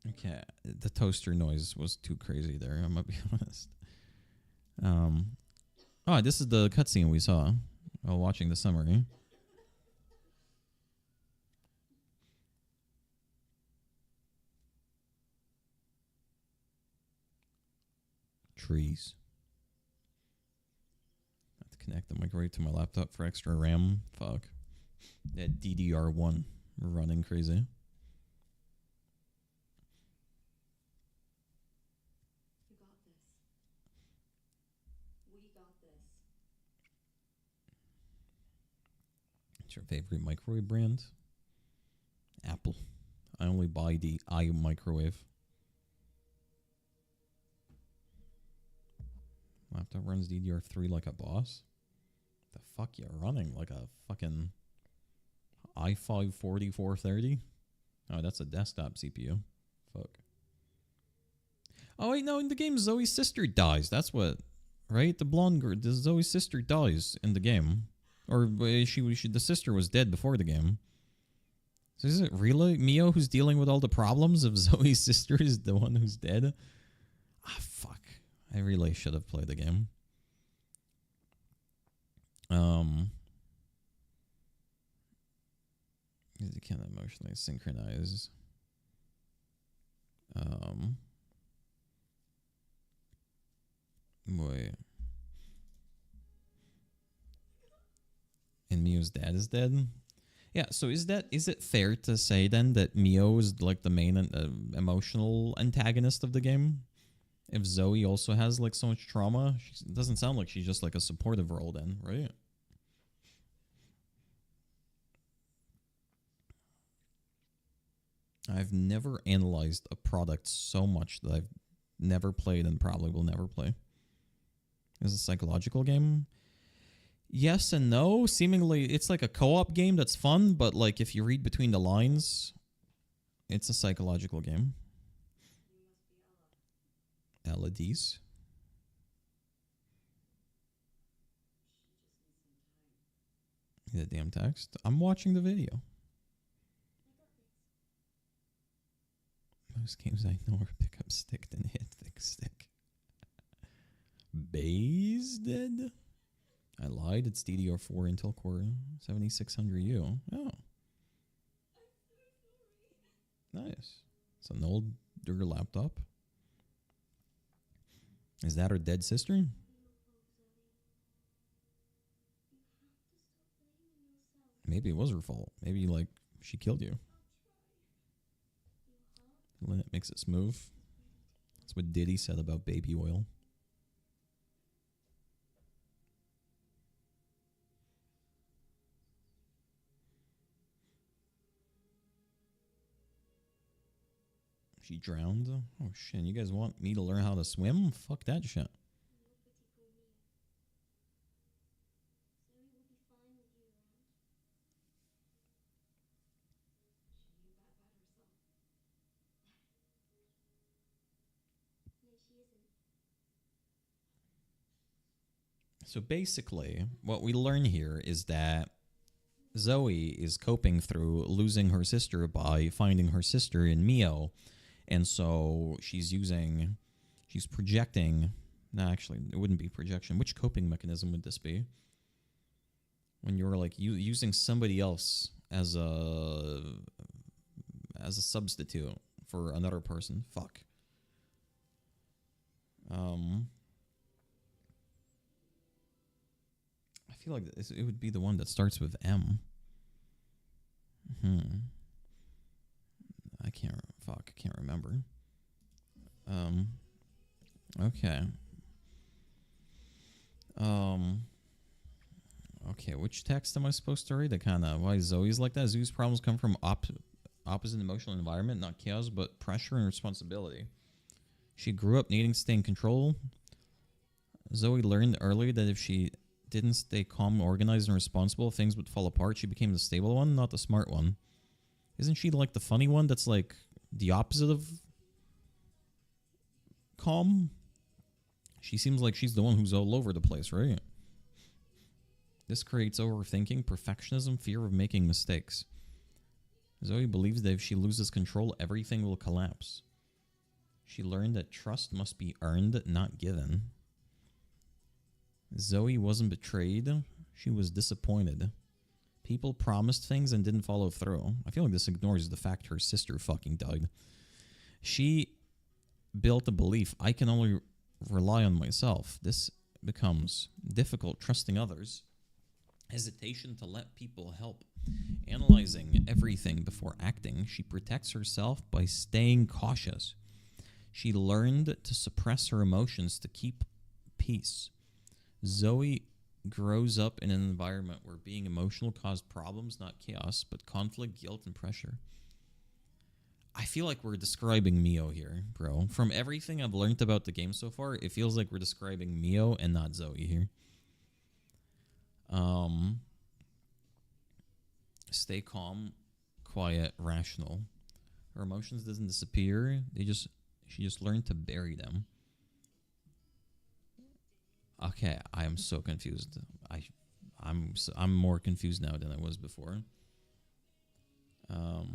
Speaker 1: Okay, the toaster noise was too crazy there. I'm gonna be honest. Oh, this is the cutscene we saw while watching the summary. Trees. I have to connect the microwave to my laptop for extra RAM. Fuck. That DDR1 running crazy.
Speaker 8: You got this. We got this.
Speaker 1: What's your favorite microwave brand? Apple. I only buy the iMicrowave. Laptop runs DDR3 like a boss? The fuck you running? Like a fucking i5 4430? Oh, that's a desktop CPU. Fuck. Oh wait, no, in the game Zoe's sister dies. That's what, right? The blonde girl, Zoe's sister dies in the game. Or the sister was dead before the game. So is it really Mio who's dealing with all the problems of Zoe's sister is the one who's dead? Ah, fuck. I really should have played the game. You can't emotionally synchronize. Wait. And Mio's dad is dead? Yeah, so is it fair to say then that Mio is like the main emotional antagonist of the game? If Zoe also has like so much trauma, it doesn't sound like she's just like a supportive role then, right? I've never analyzed a product so much that I've never played and probably will never play. Is it a psychological game? Yes and no. Seemingly, it's like a co-op game that's fun, but like if you read between the lines, it's a psychological game. LEDs. The damn text. I'm watching the video. Most games I know are pick up stick than hit thick stick. Bay's dead? I lied. It's DDR4 Intel Core 7600U. Oh. Nice. It's an older laptop. Is that her dead sister? Maybe it was her fault. Maybe, like, she killed you. It makes it smooth. That's what Diddy said about baby oil. She drowned? Oh shit, you guys want me to learn how to swim? Fuck that shit. So basically, what we learn here is that Zoe is coping through losing her sister by finding her sister in Mio. And so she's projecting. No, actually, it wouldn't be projection. Which coping mechanism would this be? When you're like using somebody else as a substitute for another person. Fuck. I feel like it would be the one that starts with M. I can't remember. Okay. Okay, which text am I supposed to read? Why Zoe's like that? Zoe's problems come from opposite emotional environment, not chaos, but pressure and responsibility. She grew up needing to stay in control. Zoe learned early that if she didn't stay calm, organized, and responsible, things would fall apart. She became the stable one, not the smart one. Isn't she like the funny one that's like the opposite of calm? She seems like she's the one who's all over the place, right? This creates overthinking, perfectionism, fear of making mistakes. Zoe believes that if she loses control, everything will collapse. She learned that trust must be earned, not given. Zoe wasn't betrayed. She was disappointed. People promised things and didn't follow through. I feel like this ignores the fact her sister fucking died. She built a belief, I can only rely on myself. This becomes difficult trusting others. Hesitation to let people help. Analyzing everything before acting. She protects herself by staying cautious. She learned to suppress her emotions to keep peace. Zoe grows up in an environment where being emotional caused problems, not chaos, but conflict, guilt, and pressure. I feel like we're describing Mio here, bro. From everything I've learned about the game so far, it feels like we're describing Mio and not Zoe here. Stay calm, quiet, rational. Her emotions doesn't disappear. She just learned to bury them. Okay, I am so confused. I'm more confused now than I was before. Let's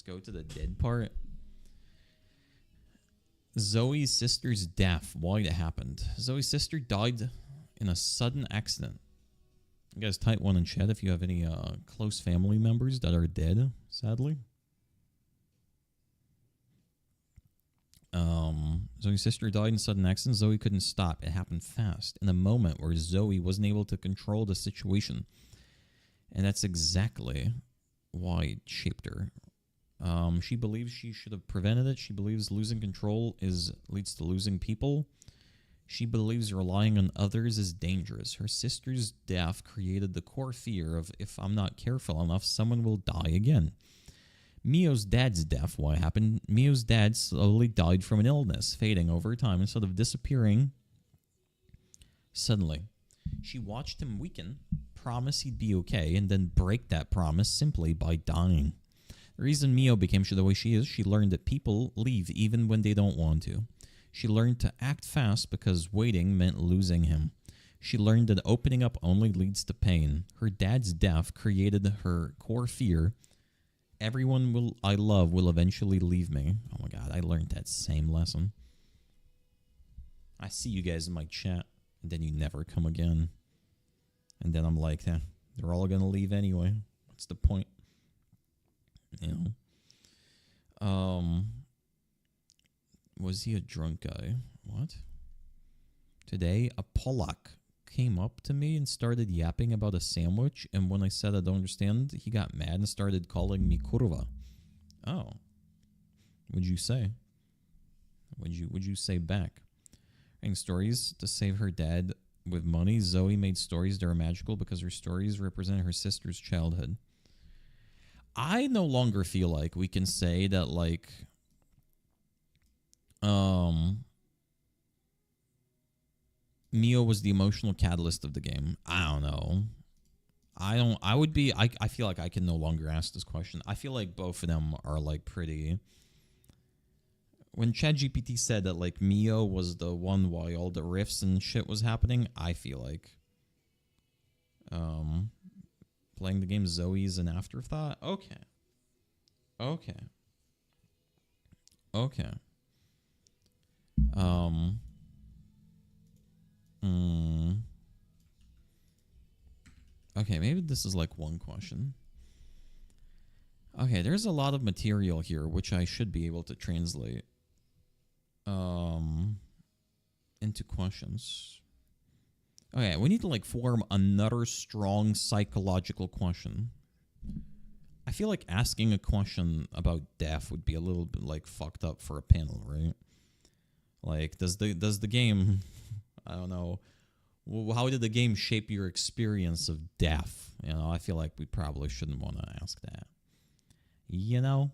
Speaker 1: go to the dead part. Zoe's sister's death. Why it happened? Zoe's sister died in a sudden accident. You guys type one in chat if you have any close family members that are dead, sadly. Zoe's sister died in a sudden accident. Zoe couldn't stop. It happened fast. In a moment where Zoe wasn't able to control the situation. And that's exactly why it shaped her. She believes she should have prevented it. She believes losing control leads to losing people. She believes relying on others is dangerous. Her sister's death created the core fear of, if I'm not careful enough, someone will die again. Mio's dad's death, what happened? Mio's dad slowly died from an illness, fading over time instead of disappearing suddenly. She watched him weaken, promise he'd be okay, and then break that promise simply by dying. The reason Mio became the way she is, she learned that people leave even when they don't want to. She learned to act fast because waiting meant losing him. She learned that opening up only leads to pain. Her dad's death created her core fear. Everyone I love will eventually leave me. Oh my god, I learned that same lesson. I see you guys in my chat, and then you never come again. And then I'm like, they're all gonna leave anyway. What's the point? You know? Was he a drunk guy? What? Today, a Polak came up to me and started yapping about a sandwich, and when I said I don't understand, he got mad and started calling me kurva. Oh. What'd you say? What'd you say back? Writing stories to save her dad with money. Zoe made stories that are magical because her stories represent her sister's childhood. I no longer feel like we can say that, like, Mio was the emotional catalyst of the game. I don't know. I feel like I can no longer ask this question. I feel like both of them are, like, pretty. When ChatGPT said that, like, Mio was the one why all the rifts and shit was happening, I feel like playing the game Zoe's an afterthought. Okay. Okay, maybe this is like one question. Okay, there's a lot of material here which I should be able to translate into questions. Okay, we need to, like, form another strong psychological question. I feel like asking a question about death would be a little bit, like, fucked up for a panel, right? Like, does the game, I don't know, how did the game shape your experience of death? You know, I feel like we probably shouldn't want to ask that. You know?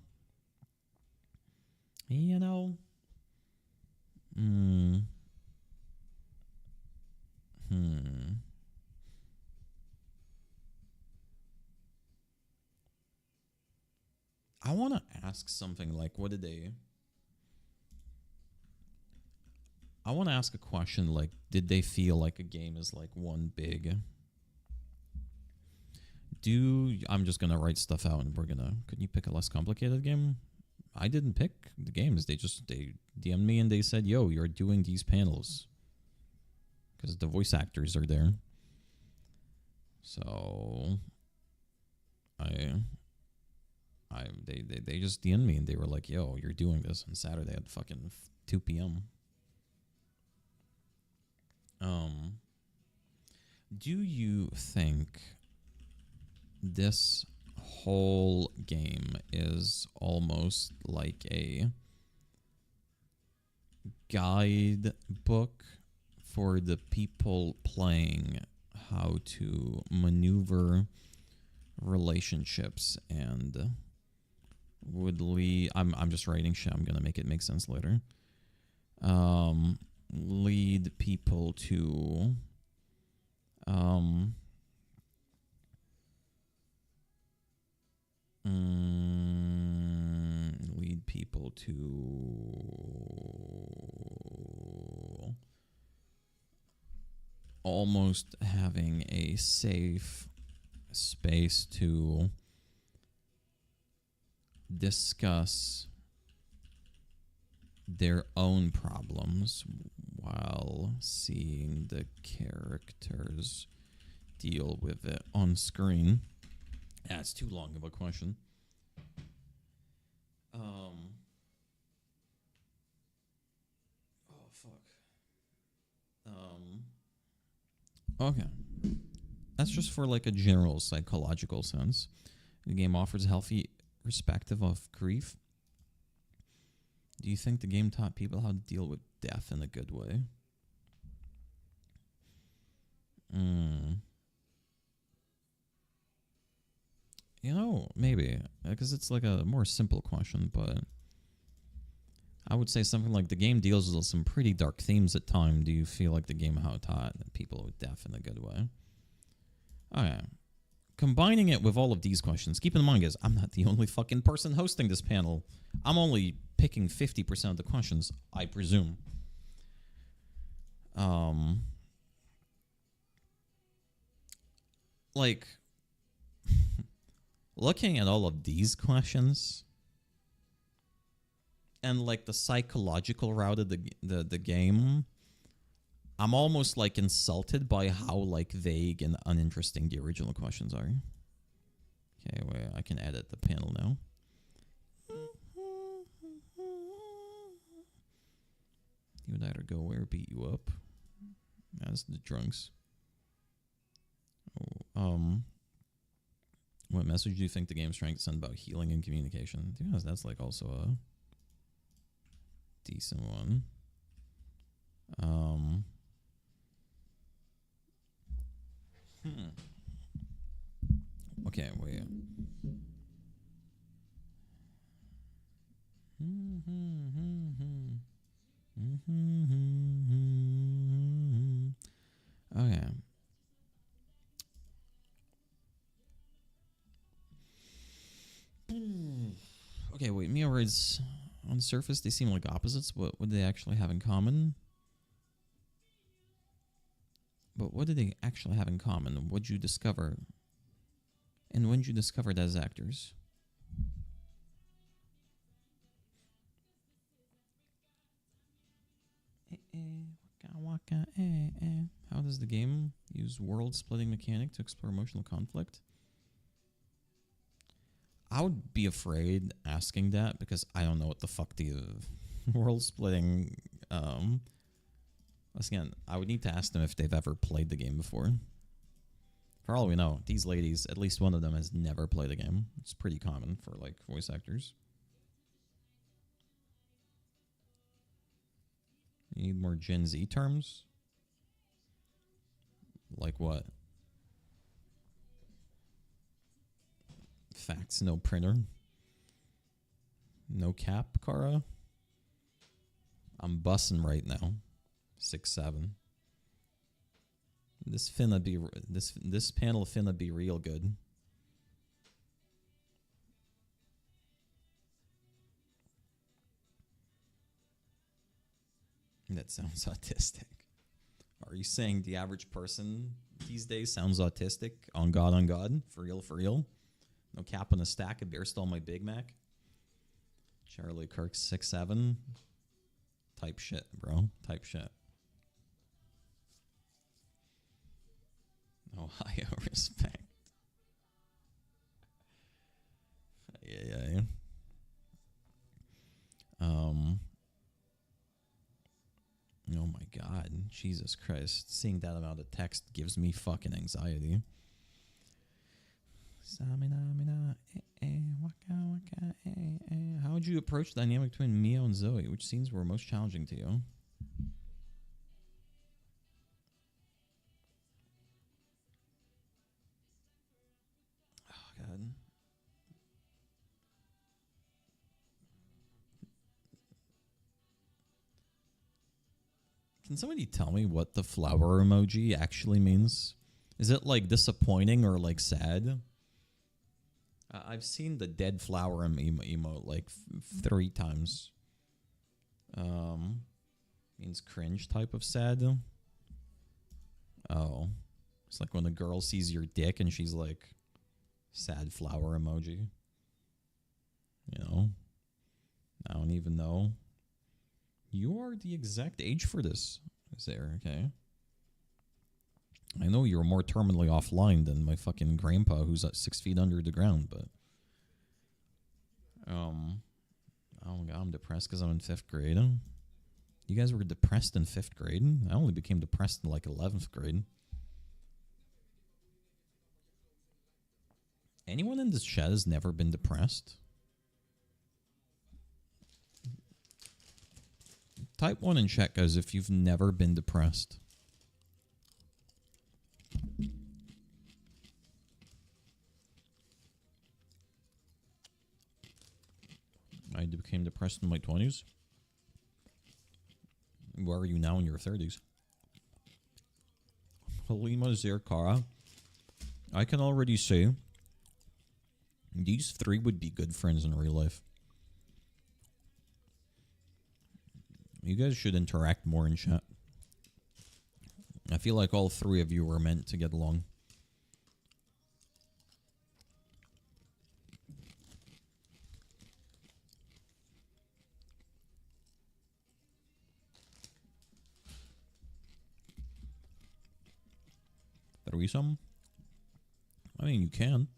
Speaker 1: I want to ask something like, what did they... I want to ask a question like, did they feel like a game is like one big? I'm just gonna write stuff out and could you pick a less complicated game? I didn't pick the games. They DM'd me and they said, yo, you're doing these panels. Because the voice actors are there. So they just DM'd me and they were like, yo, you're doing this on Saturday at fucking 2 p.m. Do you think this whole game is almost like a guidebook for the people playing how to maneuver relationships and would lead I'm just writing shit, I'm gonna make it make sense later. Lead people to lead people to almost having a safe space to discuss their own problems while seeing the characters deal with it on screen. That's too long of a question. Oh fuck. Okay. That's just for like a general psychological sense. The game offers a healthy perspective of grief. Do you think the game taught people how to deal with death in a good way? You know, maybe. Because it's like a more simple question, but I would say something like the game deals with some pretty dark themes at times. Do you feel like the game how taught people with death in a good way? Okay. Combining it with all of these questions, keep in mind, guys, I'm not the only fucking person hosting this panel. I'm only picking 50% of the questions, I presume. Like, looking at all of these questions and like the psychological route of the game, I'm almost like insulted by how like vague and uninteresting the original questions are. Okay, wait, I can edit the panel now. You would either go where beat you up. That's the drunks. What message do you think the game's trying to send about healing and communication? To be honest, that's like also a decent one. Okay, wait. Okay. Okay, wait. Meowrids, on the surface, they seem like opposites. What would they actually have in common? But what did they actually have in common? What'd you discover? And when did you discover that as actors? How does the game use world-splitting mechanic to explore emotional conflict? I would be afraid asking that because I don't know what the fuck the world-splitting... Once again, I would need to ask them if they've ever played the game before. For all we know, these ladies, at least one of them has never played a game. It's pretty common for, like, voice actors. You need more Gen Z terms? Like what? Facts, no printer. No cap, Kara. I'm bussing right now. 6-7. This finna be this panel finna be real good. That sounds autistic. Are you saying the average person these days sounds autistic? On God, on God? For real, for real? No cap on a stack. A bear stole my Big Mac. Charlie Kirk 6'7". Type shit, bro. Type shit. Ohio respect. Yeah. Oh my God. Jesus Christ. Seeing that amount of text gives me fucking anxiety. How would you approach the dynamic between Mio and Zoe? Which scenes were most challenging to you? Oh God. Can somebody tell me what the flower emoji actually means? Is it like disappointing or like sad? I've seen the dead flower emote like 3 times. Means cringe type of sad. Oh. It's like when a girl sees your dick and she's like, sad flower emoji. You know? I don't even know. You are the exact age for this, Sarah, okay? I know you're more terminally offline than my fucking grandpa who's at 6 feet under the ground, but... oh my God, I'm depressed because I'm in 5th grade. You guys were depressed in 5th grade? I only became depressed in like 11th grade. Anyone in this chat has never been depressed? Type 1 in chat, guys, if you've never been depressed. I became depressed in my 20s. Where are you now in your 30s? Halima Zirkara. I can already say these 3 would be good friends in real life. You guys should interact more in chat. I feel like all 3 of you were meant to get along. Threesome? I mean, you can.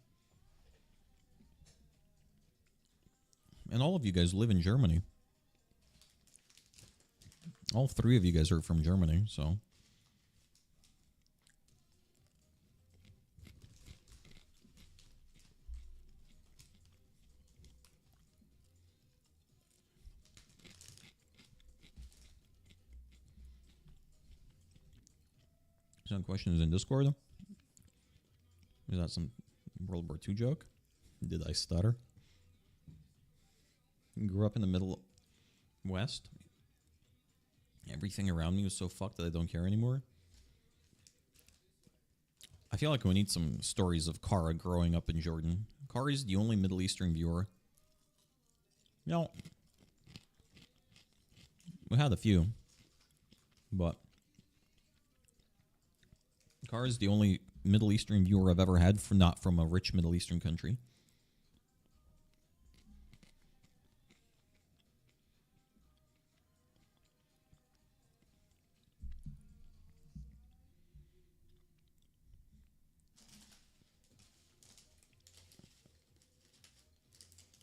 Speaker 1: And all of you guys live in Germany. All 3 of you guys are from Germany, so... Some questions in Discord. Is that some World War II joke? Did I stutter? Grew up in the Middle West. Everything around me was so fucked that I don't care anymore. I feel like we need some stories of Kara growing up in Jordan. Kara's the only Middle Eastern viewer. No. We had a few. But Kara's the only Middle Eastern viewer I've ever had, not from a rich Middle Eastern country.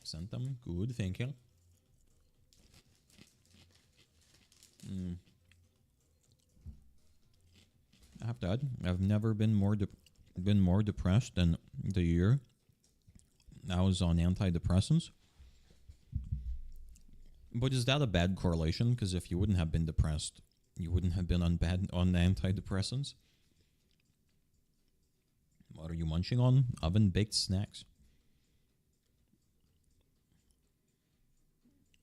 Speaker 1: Sent them. Good, thank you. I have to add, I've never been more depressed than the year I was on antidepressants. But is that a bad correlation? Because if you wouldn't have been depressed, you wouldn't have been on antidepressants. What are you munching on? Oven-baked snacks.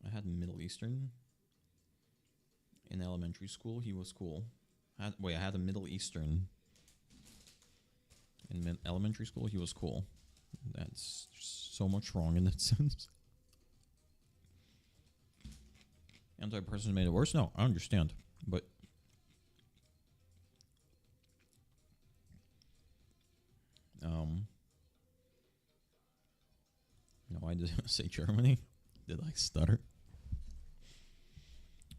Speaker 1: I had Middle Eastern in elementary school. He was cool. I had a Middle Eastern in elementary school. He was cool. That's so much wrong in that sense. Antidepressants made it worse? No, I understand. But no, I did say Germany. Did I stutter?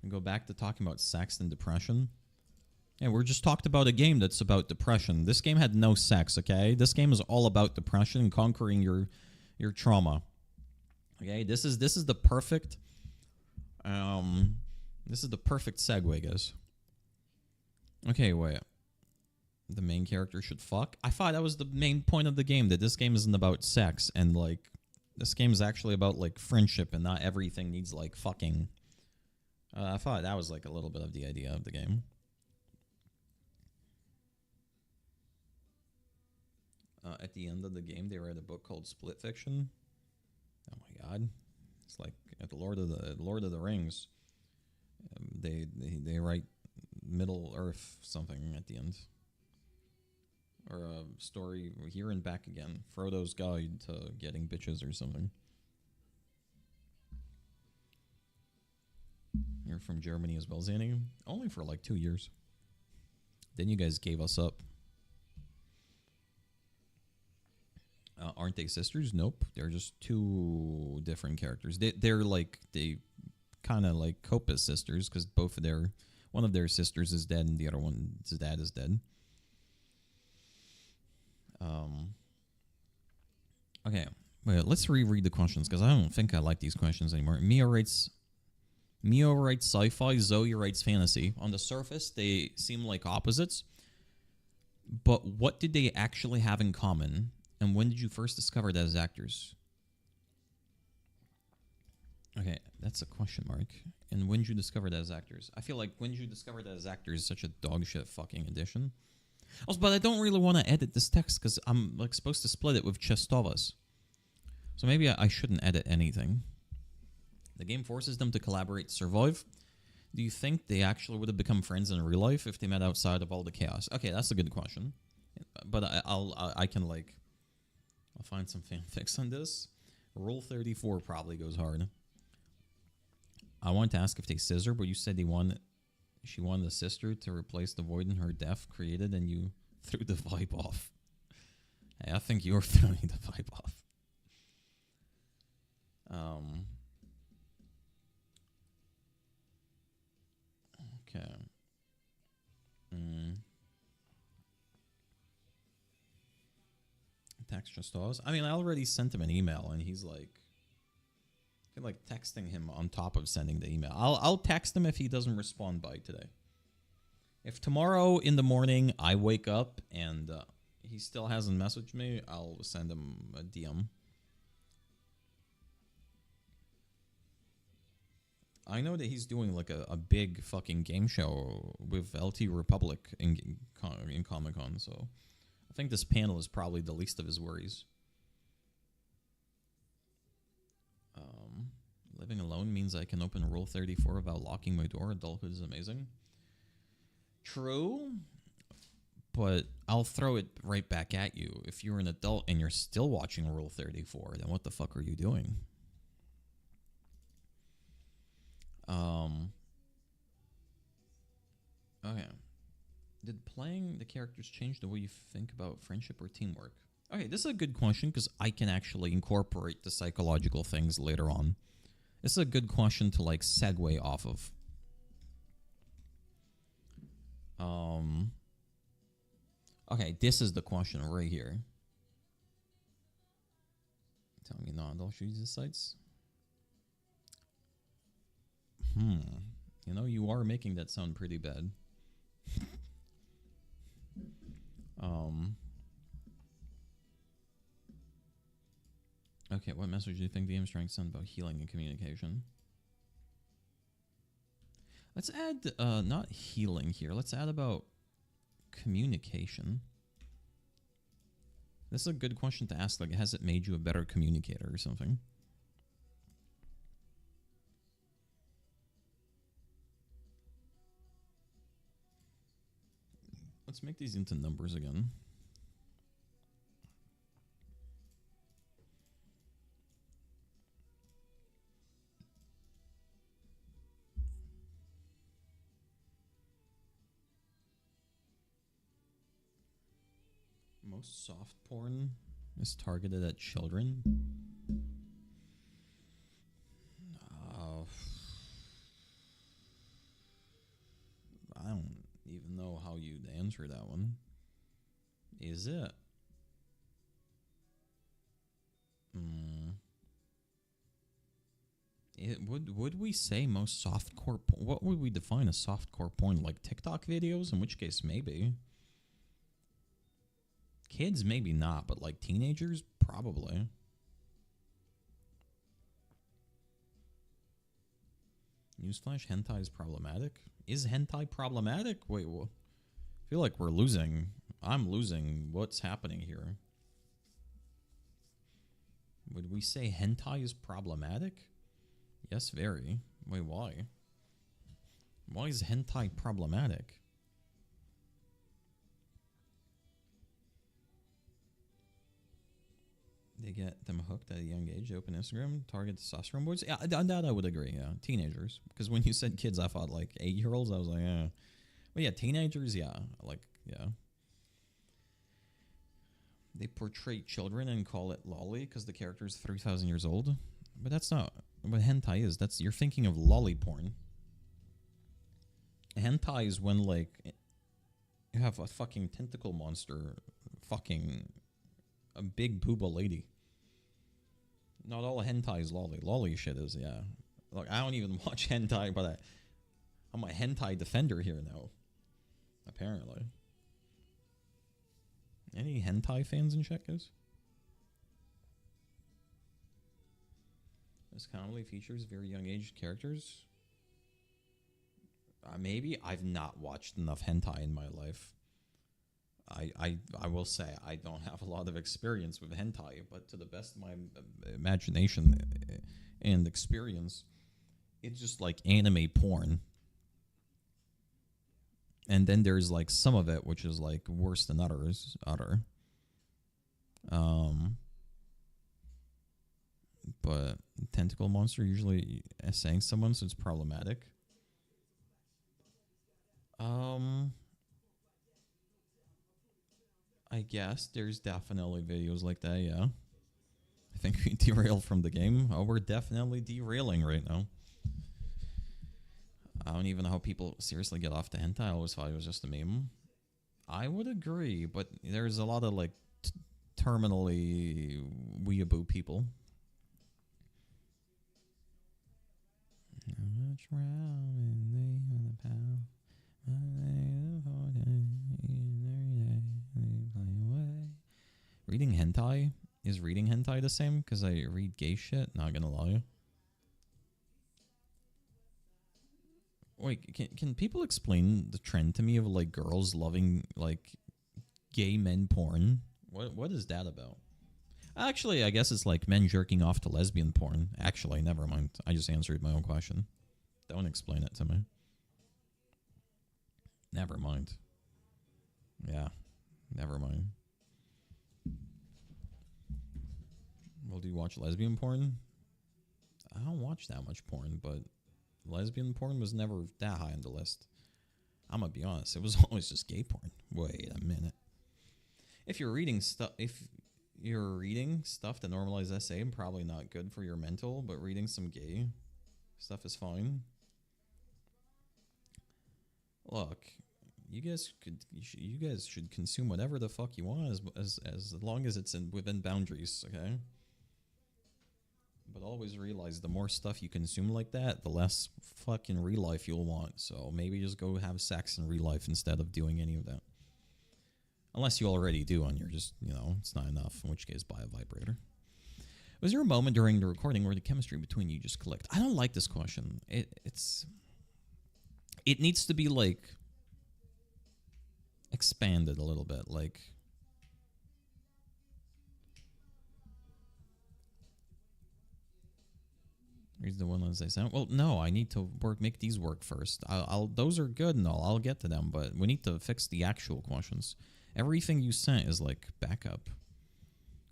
Speaker 1: And go back to talking about sex and depression. Yeah, we're just talked about a game that's about depression. This game had no sex, okay? This game is all about depression and conquering your trauma. Okay, this is the perfect this is the perfect segue, guys. Okay, wait. The main character should fuck? I thought that was the main point of the game, that this game isn't about sex, and like this game is actually about like friendship and not everything needs like fucking. I thought that was like a little bit of the idea of the game. At the end of the game, they read a book called Split Fiction. Oh my god, it's like at the Lord of the Rings. They write Middle Earth something at the end, or a story here and back again. Frodo's Guide to Getting Bitches or something. You're from Germany as well, Zanny? Only for like 2 years. Then you guys gave us up. Aren't they sisters? Nope. They're just two different characters. They're like, they kind of like cope as sisters because one of their sisters is dead and the other one's dad is dead. Okay. Wait, let's reread the questions because I don't think I like these questions anymore. Mio writes sci-fi, Zoe writes fantasy. On the surface, they seem like opposites. But what did they actually have in common? And when did you first discover that as actors? Okay, that's a question mark. And when did you discover that as actors? I feel like when did you discover that as actors is such a dog shit fucking addition. Also, but I don't really want to edit this text because I'm like supposed to split it with Chestovas. So maybe I shouldn't edit anything. The game forces them to collaborate to survive. Do you think they actually would have become friends in real life if they met outside of all the chaos? Okay, that's a good question. But I'll find some fanfics on this. Rule 34 probably goes hard. I wanted to ask if they scissor, but you said she wanted the sister to replace the void in her death created, and you threw the vibe off. Hey, I think you're throwing the vibe off. Okay. Text Chestovas. I mean, I already sent him an email, and he's like, I feel like texting him on top of sending the email. I'll text him if he doesn't respond by today. If tomorrow in the morning I wake up and he still hasn't messaged me, I'll send him a DM. I know that he's doing like a big fucking game show with LT Republic in Comic-Con, so I think this panel is probably the least of his worries. Living alone means I can open Rule 34 without locking my door. Adulthood is amazing. True, but I'll throw it right back at you. If you're an adult and you're still watching Rule 34, then what the fuck are you doing? Okay. Did playing the characters change the way you think about friendship or teamwork? Okay, this is a good question because I can actually incorporate the psychological things later on. This is a good question to like segue off of. Okay, this is the question right here. Tell me no, don't use the sites. You know, you are making that sound pretty bad. Okay, what message do you think the game is trying to send about healing and communication? Let's add, not healing here. Let's add about communication. This is a good question to ask. Like, has it made you a better communicator or something? Let's make these into numbers again. Most soft porn is targeted at children. I don't even know how you'd answer that one. Is it? Would we say most softcore? What would we define as softcore porn? Like TikTok videos? In which case, maybe. Kids, maybe not, but like teenagers, probably. Newsflash: hentai is problematic. Is hentai problematic? Wait, I feel like we're losing. I'm losing. What's happening here? Would we say hentai is problematic? Yes, very. Wait, why? Why is hentai problematic? They get them hooked at a young age. Open Instagram, target testosterone boys. Yeah, on that I would agree. Yeah, teenagers. Because when you said kids, I thought like 8-year-olds. I was like, yeah. But yeah, teenagers. Yeah, like yeah. They portray children and call it lolly because the character is 3,000 years old. But that's not what hentai is. That's you're thinking of lolly porn. Hentai is when like you have a fucking tentacle monster, fucking a big booba lady. Not all hentai is lolly. Lolly shit is, yeah. Like I don't even watch hentai, but I'm a hentai defender here now. Apparently. Any hentai fans in chat, guys? This commonly features very young age characters. Maybe I've not watched enough hentai in my life. I will say I don't have a lot of experience with hentai, but to the best of my imagination and experience, it's just like anime porn. And then there's like some of it which is like worse than others. But tentacle monster usually saying someone, so it's problematic. I guess there's definitely videos like that, yeah. I think we derailed from the game. Oh, we're definitely derailing right now. I don't even know how people seriously get off the hentai. I always thought it was just a meme. I would agree, but there's a lot of like terminally weeaboo people. Reading hentai? Is reading hentai the same? Because I read gay shit? Not gonna lie. Wait, can people explain the trend to me of like girls loving like gay men porn? What is that about? Actually, I guess it's like men jerking off to lesbian porn. Actually, never mind. I just answered my own question. Don't explain it to me. Never mind. Yeah, never mind. Well, do you watch lesbian porn? I don't watch that much porn, but lesbian porn was never that high on the list. I'm gonna be honest, it was always just gay porn. Wait a minute. If you're reading stuff that normalizes SA, probably not good for your mental, but reading some gay stuff is fine. Look, you guys should consume whatever the fuck you want as long as it's within boundaries, okay? But always realize the more stuff you consume like that, the less fucking real life you'll want. So maybe just go have sex in real life instead of doing any of that. Unless you already do and you're just, it's not enough, in which case buy a vibrator. Was there a moment during the recording where the chemistry between you just clicked? I don't like this question. It needs to be like expanded a little bit, like here's the one as I sound. Well, no, I need to make these work first. Those are good and all. I'll get to them, but we need to fix the actual questions. Everything you sent is like backup.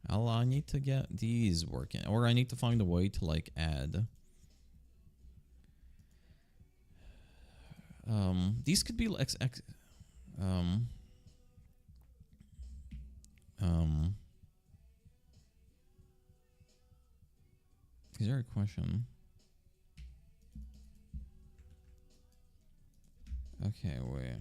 Speaker 1: I need to get these working, or I need to find a way to like add. These could be like Is there a question? Okay, wait.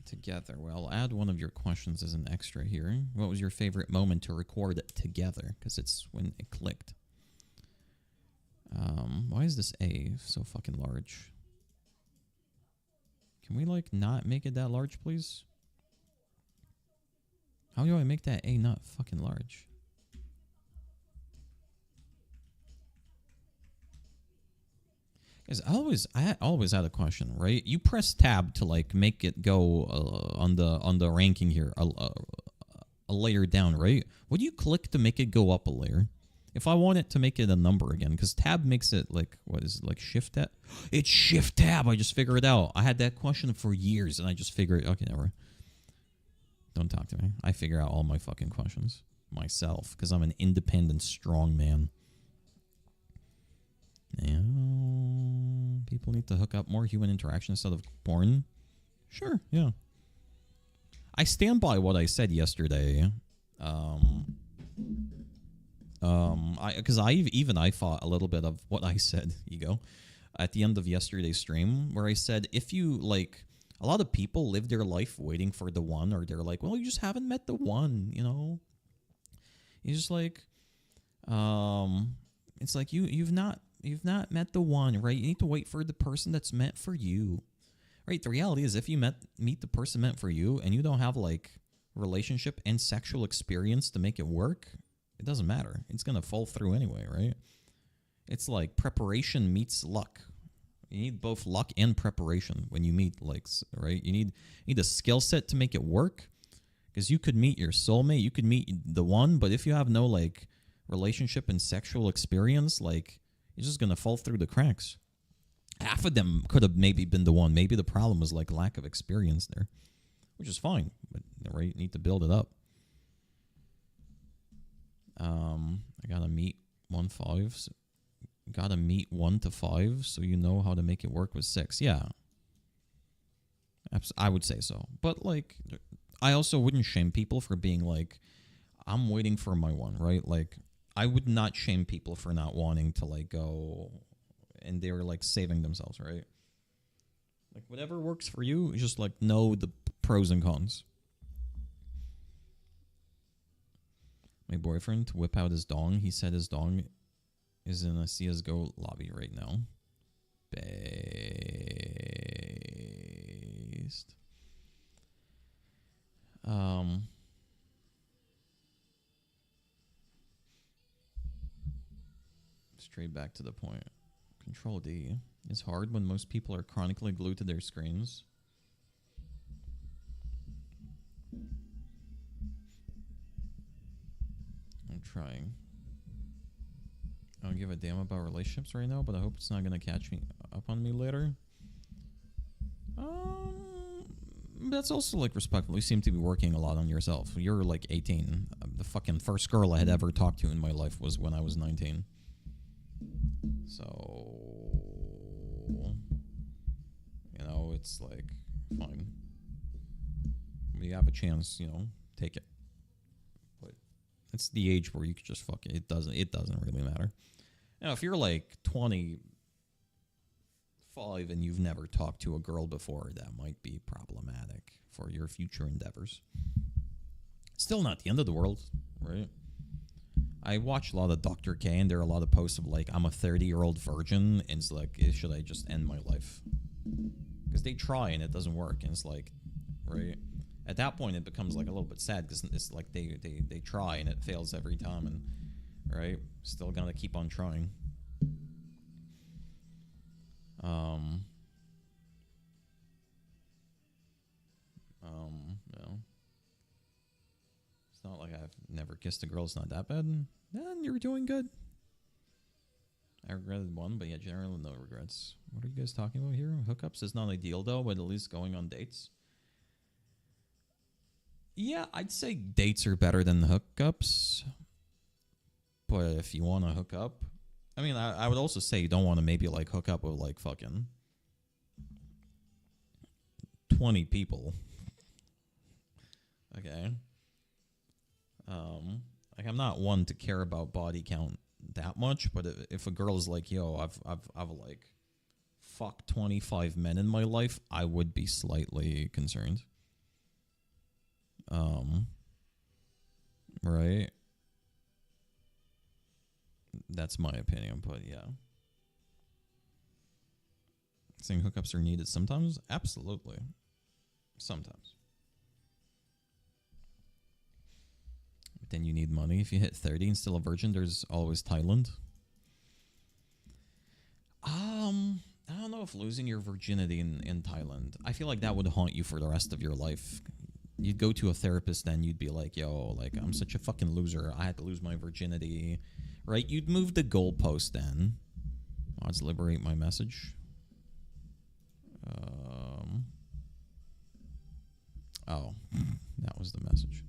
Speaker 1: Together. Well, I'll add one of your questions as an extra here. What was your favorite moment to record it together? Because it's when it clicked. Why is this A so fucking large? Can we, like, not make it that large, please? How do I make that A not fucking large? Guys, I always had a question, right? You press tab to, like, make it go on the ranking here a layer down, right? What do you click to make it go up a layer? If I want it to make it a number again, because tab makes it like, what is it, like shift tab? It's shift tab. I just figured it out. I had that question for years, and I just figured, okay, never. Don't talk to me. I figure out all my fucking questions myself, because I'm an independent, strong man. Yeah. People need to hook up more human interaction instead of porn. Sure, yeah. I stand by what I said yesterday. Because I thought a little bit of what I said, ego, at the end of yesterday's stream, where I said, if you, like, a lot of people live their life waiting for the one, or they're like, well, you just haven't met the one, you know? You just like, it's like you've not met the one, right? You need to wait for the person that's meant for you, right? The reality is, if you meet the person meant for you, and you don't have, like, relationship and sexual experience to make it work, it doesn't matter. It's going to fall through anyway, right? It's like preparation meets luck. You need both luck and preparation when you meet, like, right? You need a skill set to make it work, because you could meet your soulmate, you could meet the one, but if you have no, like, relationship and sexual experience, like, it's just going to fall through the cracks. Half of them could have maybe been the one. Maybe the problem was, like, lack of experience there, which is fine, but, right, you need to build it up. I gotta meet 1 to 5, so you know how to make it work with 6. Yeah, I would say so. But, like, I also wouldn't shame people for being like, I'm waiting for my one, right? Like, I would not shame people for not wanting to, like, go, and they were, like, saving themselves, right? Like, whatever works for you, just, like, know the pros and cons. My boyfriend, to whip out his dong, he said his dong is in a CSGO lobby right now. Based. Straight back to the point. Control D is hard when most people are chronically glued to their screens. I'm trying. I don't give a damn about relationships right now, but I hope it's not gonna catch me up on me later. That's also, like, respectful. You seem to be working a lot on yourself. You're, like, 18. The fucking first girl I had ever talked to in my life was when I was 19. So, you know, it's, like, fine. When you have a chance, you know, take it. But it's the age where you could just fuck it. It doesn't really matter. Now, if you're, like, 25 and you've never talked to a girl before, that might be problematic for your future endeavors. Still not the end of the world, right? I watch a lot of Dr. K, and there are a lot of posts of, like, I'm a 30-year-old virgin, and it's like, should I just end my life? Because they try, and it doesn't work, and it's like, right? At that point, it becomes, like, a little bit sad, because it's like they try, and it fails every time, and, right? Still gonna keep on trying. No. It's not like I've never kissed a girl. It's not that bad. Then you're doing good. I regretted one, but yeah, generally no regrets. What are you guys talking about here? Hookups is not ideal, though, but at least going on dates. Yeah, I'd say dates are better than hookups. But if you want to hook up, I mean, I would also say you don't want to maybe, like, hook up with, like, fucking, 20 people. Okay. Like I'm not one to care about body count that much, but if a girl is like, "Yo, I've like fucked 25 men in my life," I would be slightly concerned. Right? That's my opinion, but yeah. Saying hookups are needed sometimes? Absolutely. Sometimes. But then you need money. If you hit 30 and still a virgin, there's always Thailand. I don't know if losing your virginity in Thailand, I feel like that would haunt you for the rest of your life. You'd go to a therapist, then you'd be like, "Yo, like I'm such a fucking loser. I had to lose my virginity." Right? You'd move the goalpost then. Let's liberate my message. Oh, that was the message.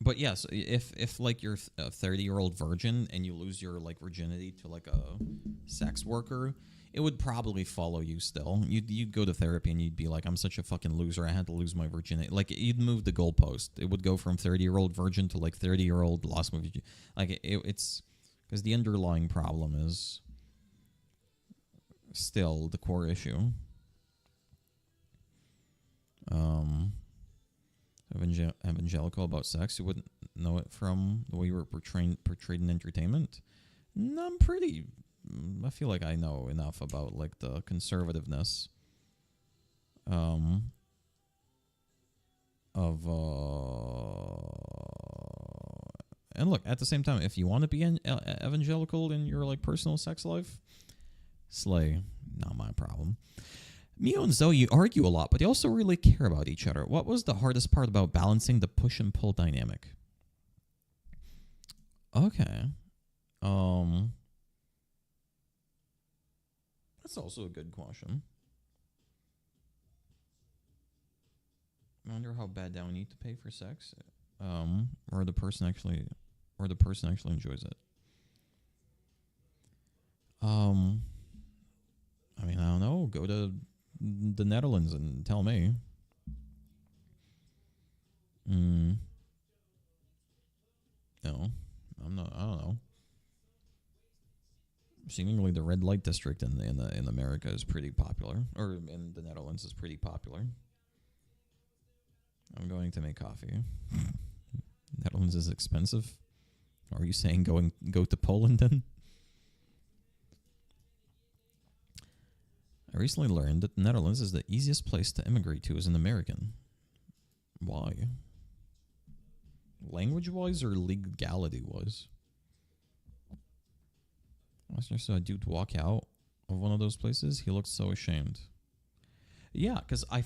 Speaker 1: But yes, if like you're a 30-year-old virgin and you lose your like virginity to like a sex worker, it would probably follow you still. You'd go to therapy and you'd be like, "I'm such a fucking loser. I had to lose my virginity." Like you'd move the goalpost. It would go from 30-year-old virgin to like 30-year-old lost my virginity. Like it's because the underlying problem is still the core issue. Evangelical about sex, you wouldn't know it from the way you were portrayed in entertainment. No, I feel like I know enough about like the conservativeness of and look, at the same time, if you want to be evangelical in your like personal sex life, slay, not my problem. Mio and Zoe argue a lot, but they also really care about each other. What was the hardest part about balancing the push and pull dynamic? Okay. That's also a good question. I wonder how bad down we need to pay for sex, or the person actually enjoys it. I mean, I don't know. Go to the Netherlands and tell me. No, I'm not. I don't know. Seemingly, the red light district in America is pretty popular, or in the Netherlands is pretty popular. I'm going to make coffee. Netherlands is expensive. Are you saying go to Poland then? I recently learned that the Netherlands is the easiest place to immigrate to as an American. Why? Language-wise or legality-wise? I saw a dude walk out of one of those places. He looked so ashamed. Yeah, because I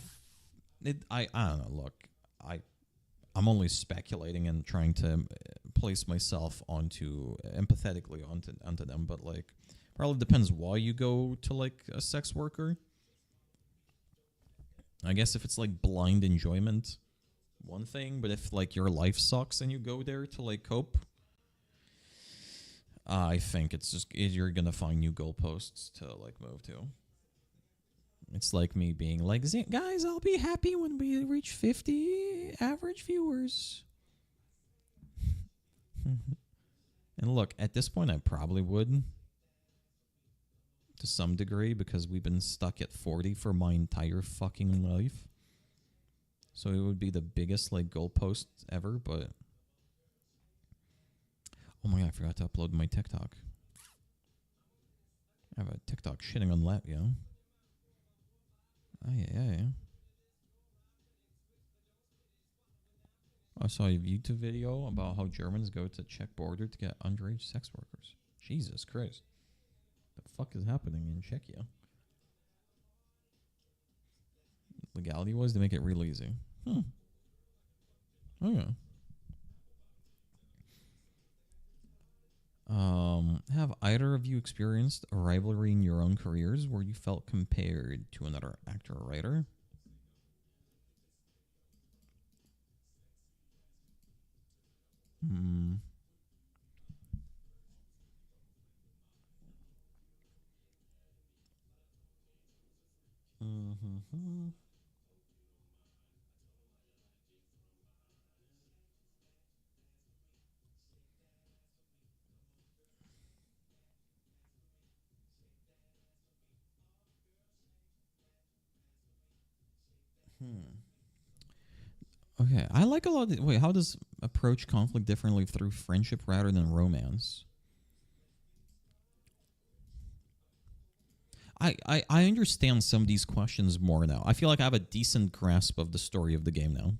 Speaker 1: don't know. Look, I'm only speculating and trying to place myself empathetically onto them, but like, probably depends why you go to like a sex worker. I guess if it's like blind enjoyment, one thing, but if like your life sucks and you go there to like cope, I think it's just you're gonna find new goalposts to like move to. It's like me being like, "Guys, I'll be happy when we reach 50 average viewers." And look, at this point, I probably would, to some degree, because we've been stuck at 40 for my entire fucking life. So it would be the biggest like goalpost ever, but oh my god, I forgot to upload my TikTok. I have a TikTok shitting on Latvia. Aye. I saw a YouTube video about how Germans go to Czech border to get underage sex workers. Jesus Christ. The fuck is happening in Czechia? Legality was to make it real easy. Oh yeah. Have either of you experienced a rivalry in your own careers where you felt compared to another actor or writer? Okay, I like a lot of wait, how does approach conflict differently through friendship rather than romance? I understand some of these questions more now. I feel like I have a decent grasp of the story of the game now.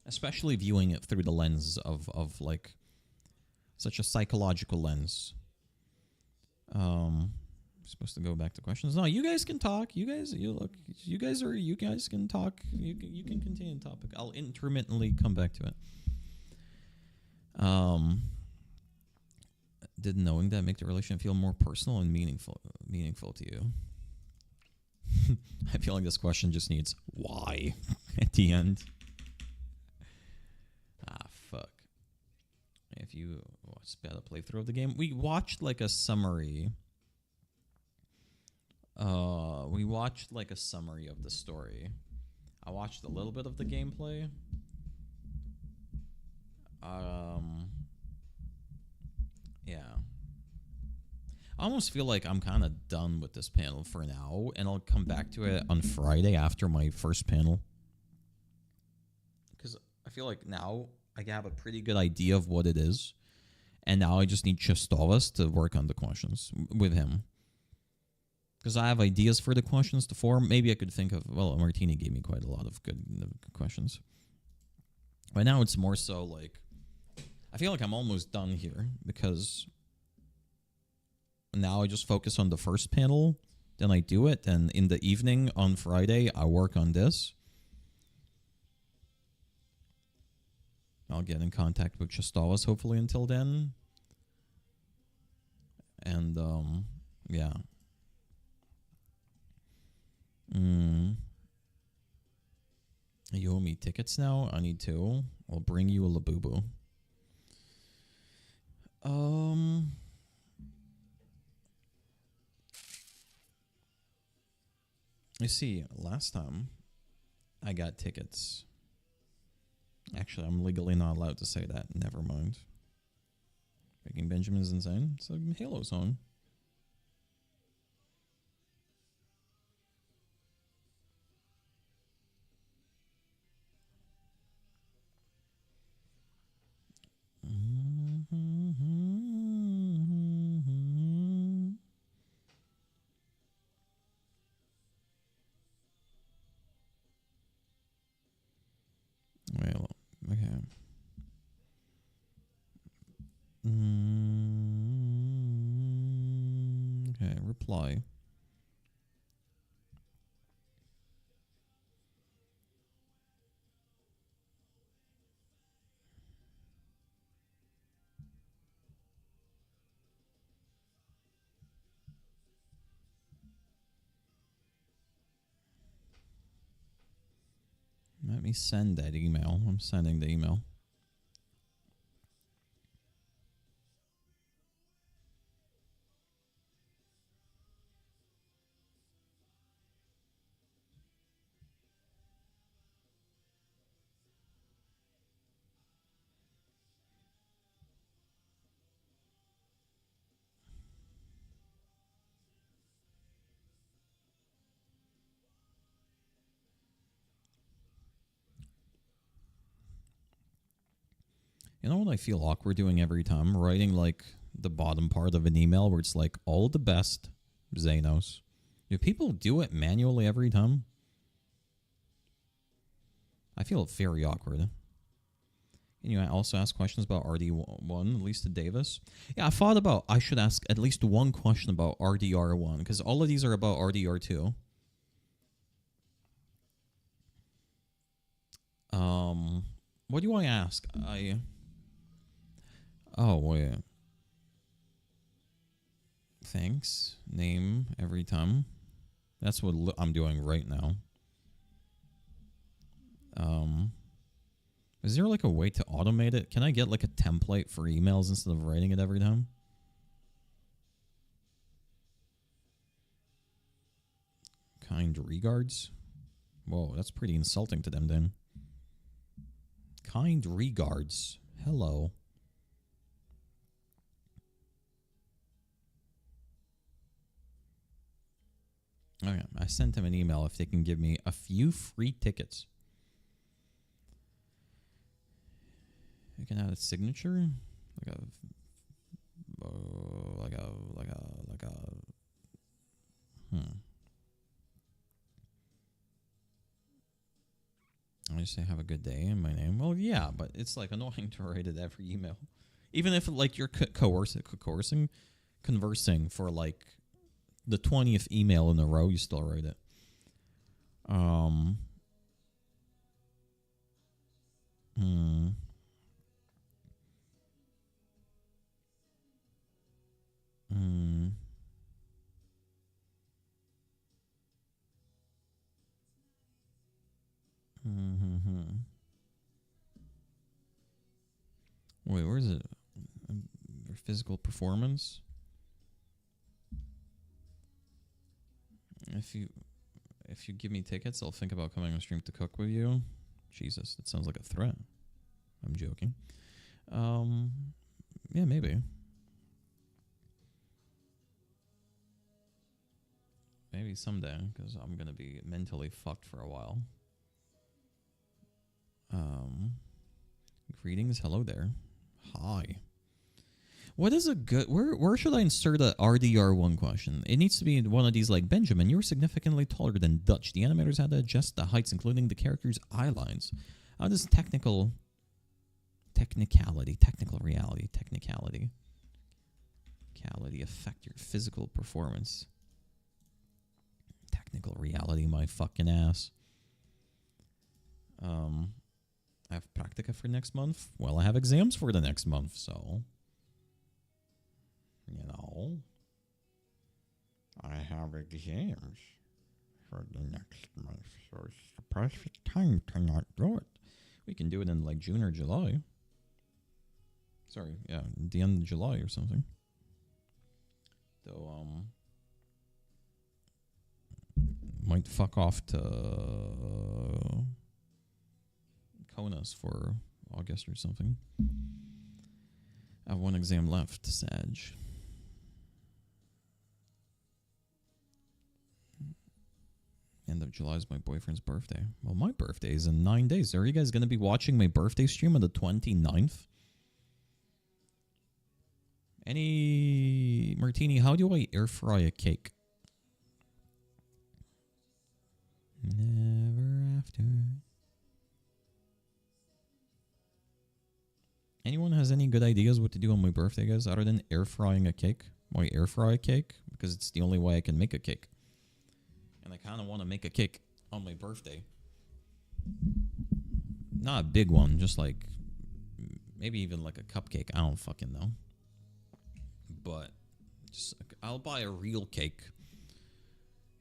Speaker 1: Especially viewing it through the lens of like such a psychological lens. Supposed to go back to questions. No, you guys can talk. You guys can talk. You can continue the topic. I'll intermittently come back to it. Did knowing that make the relationship feel more personal and meaningful to you? I feel like this question just needs why at the end. Fuck. If you sped a playthrough of the game, we watched like a summary. We watched like a summary of the story. I watched a little bit of the gameplay. Yeah. I almost feel like I'm kind of done with this panel for now, and I'll come back to it on Friday after my first panel. Because I feel like now I have a pretty good idea of what it is, and now I just need Chestovas to work on the questions with him. Because I have ideas for the questions to form. Maybe I could think of... Well, Martini gave me quite a lot of good questions. But now it's more so like... I feel like I'm almost done here. Because now I just focus on the first panel. Then I do it. And in the evening on Friday, I work on this. I'll get in contact with Chestovas hopefully until then. And, yeah. You owe me tickets now? I need to. I'll bring you a Labubu. You see, last time I got tickets. Actually, I'm legally not allowed to say that. Never mind. Breaking Benjamin is insane. It's a Halo song. Well, okay. Okay, reply. Let me send that email. I'm sending the email. You know what I feel awkward doing every time? Writing like the bottom part of an email where it's like, all the best, Xanos. Do people do it manually every time? I feel very awkward. Can you also ask questions about RD1, at least to Davis? Yeah, I thought about I should ask at least one question about RDR1, because all of these are about RDR2. What do I ask? Oh, wait. Thanks. Name every time. That's what I'm doing right now. Is there like a way to automate it? Can I get like a template for emails instead of writing it every time? Kind regards. Whoa, that's pretty insulting to them then. Kind regards. Hello. Okay, I sent him an email if they can give me a few free tickets. You can add a signature, like a. I just say have a good day in my name. Well, yeah, but it's like annoying to write it every email, even if like you're conversing for like the 20th email in a row, you still write it. Wait, where is it? Physical performance. If you give me tickets, I'll think about coming on stream to cook with you. Jesus, that sounds like a threat. I'm joking. Yeah, maybe. Maybe someday, because I'm gonna be mentally fucked for a while. Greetings, hello there. Hi. What is a good... Where should I insert a RDR1 question? It needs to be one of these like, Benjamin, you're significantly taller than Dutch. The animators had to adjust the heights, including the character's eye lines. How does technical reality affect your physical performance? Technical reality, my fucking ass. I have practica for next month. Well, I have exams for the next month, so... You know... I have exams for the next month, so it's the perfect time to not do it. We can do it in, like, June or July. Sorry, yeah, the end of July or something. Though, might fuck off to... Konas for August or something. I have one exam left, Sag. End of July is my boyfriend's birthday. Well, my birthday is in 9 days. Are you guys going to be watching my birthday stream on the 29th? Martini, how do I air fry a cake? Never after. Anyone has any good ideas what to do on my birthday, guys, other than air frying a cake? Why air fry a cake? Because it's the only way I can make a cake. And I kind of want to make a cake on my birthday. Not a big one, just like maybe even like a cupcake. I don't fucking know. But just, I'll buy a real cake.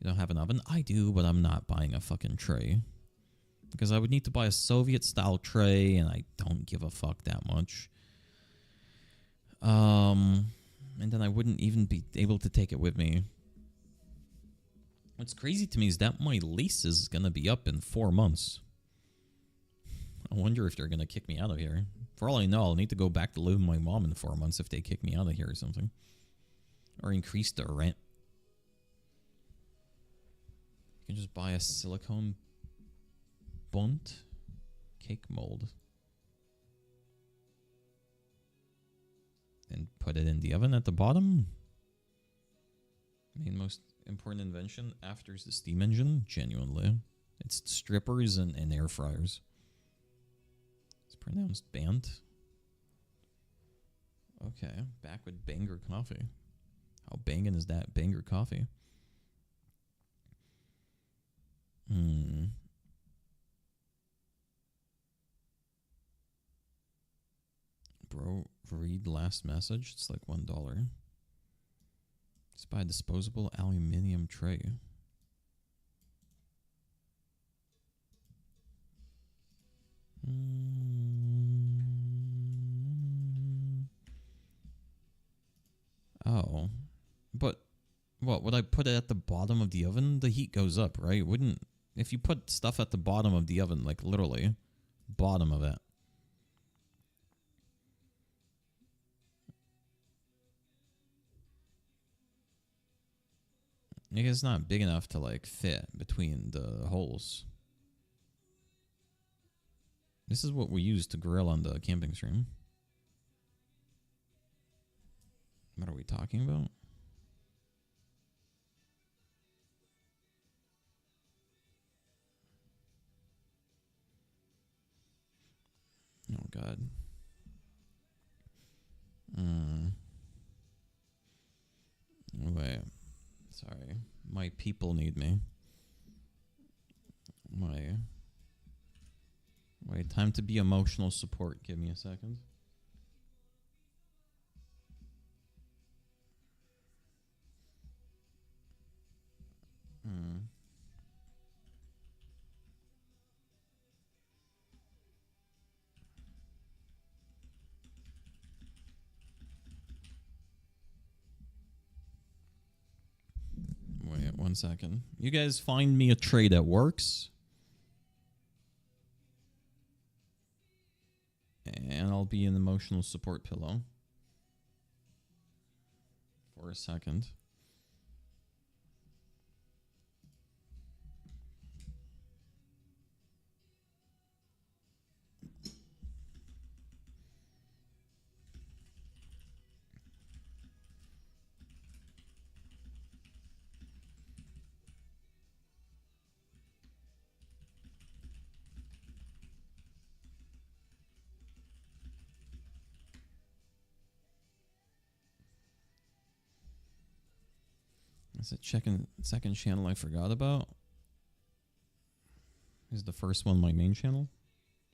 Speaker 1: You don't have an oven? I do, but I'm not buying a fucking tray. Because I would need to buy a Soviet-style tray, and I don't give a fuck that much. And then I wouldn't even be able to take it with me. What's crazy to me is that my lease is going to be up in 4 months. I wonder if they're going to kick me out of here. For all I know, I'll need to go back to live with my mom in 4 months if they kick me out of here or something. Or increase the rent. You can just buy a silicone bunt cake mold and put it in the oven at the bottom. Main most important invention after is the steam engine. Genuinely, it's strippers and air fryers. It's pronounced band. Okay, back with Banger Coffee. How banging is that? Banger Coffee. Bro, read last message. It's like $1. Just buy a disposable aluminium tray. Oh. But What, would I put it at the bottom of the oven? The heat goes up, right? Wouldn't, if you put stuff at the bottom of the oven, like literally, bottom of it. Like, it's not big enough to like fit between the holes. This is what we use to grill on the camping stream. What are we talking about? Oh, God. Wait. Sorry. My people need me. Wait, time to be emotional support. Give me a second. Wait 1 second. You guys find me a tray that works. And I'll be an emotional support pillow. For a second. That's a second channel I forgot about. Is the first one my main channel?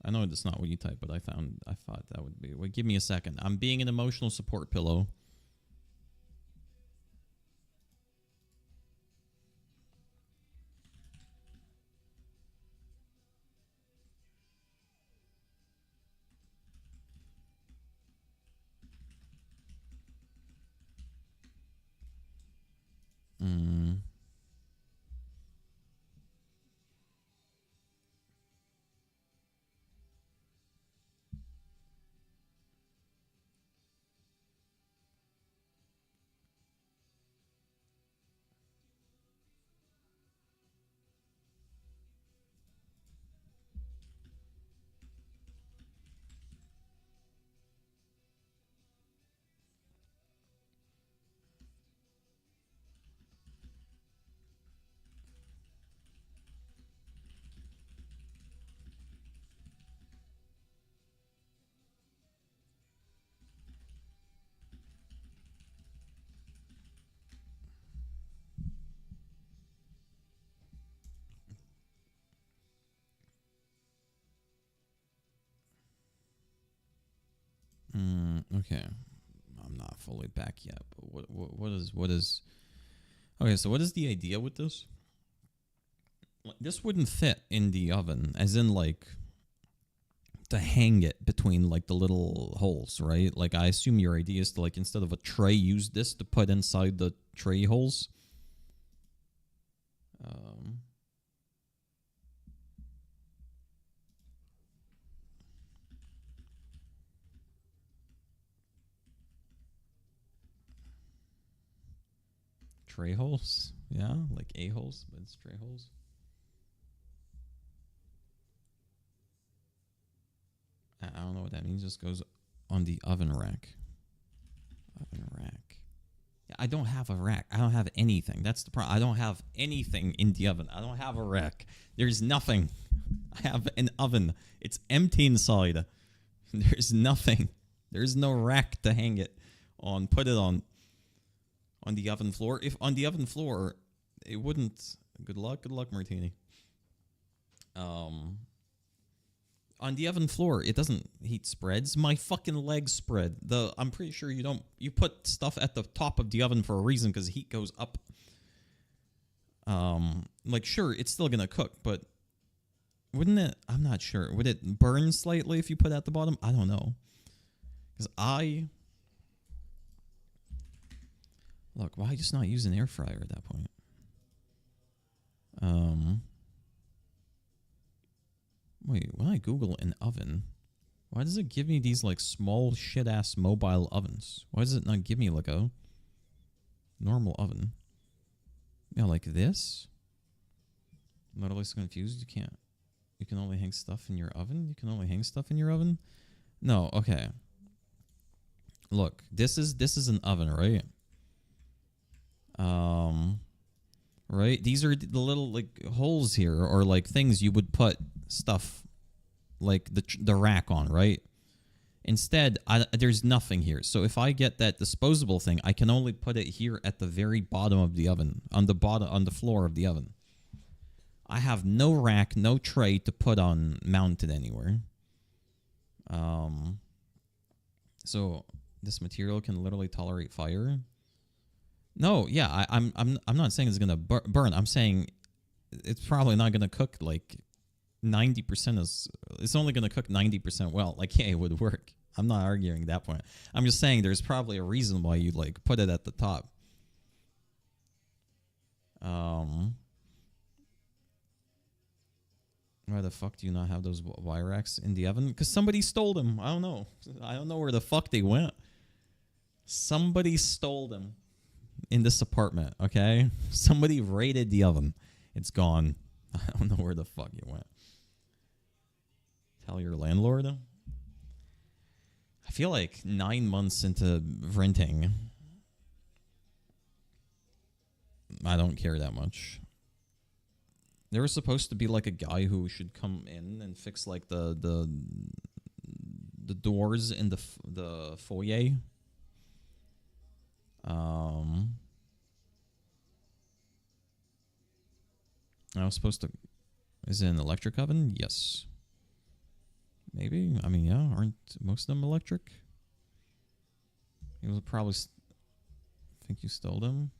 Speaker 1: I know it's not what you type, but I thought that would be. Wait, give me a second. I'm being an emotional support pillow. Okay, I'm not fully back yet. But what is? Okay, so what is the idea with this? This wouldn't fit in the oven, as in like to hang it between like the little holes, right? Like I assume your idea is to like instead of a tray, use this to put inside the tray holes. Tray holes, yeah, like a-holes, but it's tray holes. I don't know what that means. Just goes on the oven rack. Oven rack. Yeah, I don't have a rack. I don't have anything. That's the problem. I don't have anything in the oven. I don't have a rack. There's nothing. I have an oven. It's empty inside. There's nothing. There's no rack to hang it on. Put it on the oven floor. If on the oven floor, it wouldn't. Good luck, Martini. On the oven floor, it doesn't heat spreads. My fucking legs spread. I'm pretty sure you don't. You put stuff at the top of the oven for a reason because heat goes up. Like sure, it's still gonna cook, but wouldn't it? I'm not sure. Would it burn slightly if you put it at the bottom? I don't know. Because Look, why just not use an air fryer at that point? Wait, when I Google an oven, why does it give me these like small shit ass mobile ovens? Why does it not give me like a normal oven? Yeah, like this? I'm not always confused. You can only hang stuff in your oven? You can only hang stuff in your oven? No, okay. Look, this is an oven, right? Right? These are the little like holes here, or like things you would put stuff like the rack on, right? Instead, there's nothing here. So if I get that disposable thing, I can only put it here at the very bottom of the oven, on the floor of the oven. I have no rack, no tray to put on mounted anywhere. So this material can literally tolerate fire. No, yeah, I'm not saying it's gonna burn. I'm saying it's probably not gonna cook like 90%. It's only gonna cook 90% well. Like, yeah, it would work. I'm not arguing that point. I'm just saying there's probably a reason why you like put it at the top. Why the fuck do you not have those wire racks in the oven? Because somebody stole them. I don't know. I don't know where the fuck they went. Somebody stole them in this apartment, okay? Somebody raided the oven. It's gone. I don't know where the fuck it went. Tell your landlord? I feel like 9 months into renting, I don't care that much. There was supposed to be like a guy who should come in and fix like the doors in the foyer. I was supposed to. Is it an electric oven? Yes. Maybe. I mean, yeah. Aren't most of them electric? He was probably. Think you stole them.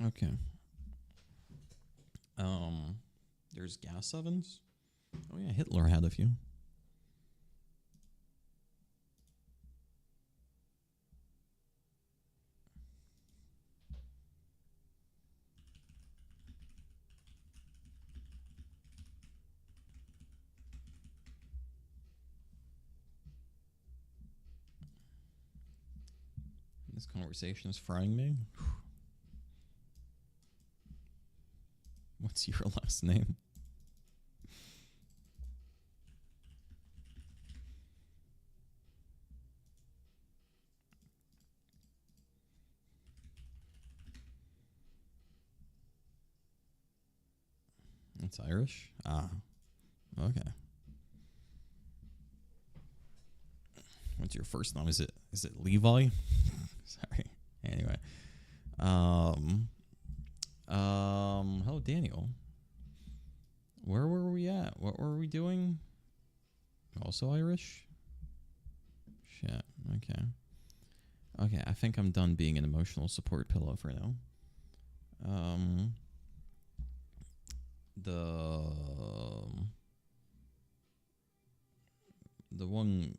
Speaker 1: Okay. There's gas ovens. Oh yeah, Hitler had a few. This conversation is frying me. What's your last name? It's Irish? Ah. Okay. What's your first name? Is it Levi? Sorry. Anyway. Hello, Daniel. Where were we at? What were we doing? Also Irish? Shit. Okay. Okay, I think I'm done being an emotional support pillow for now. The one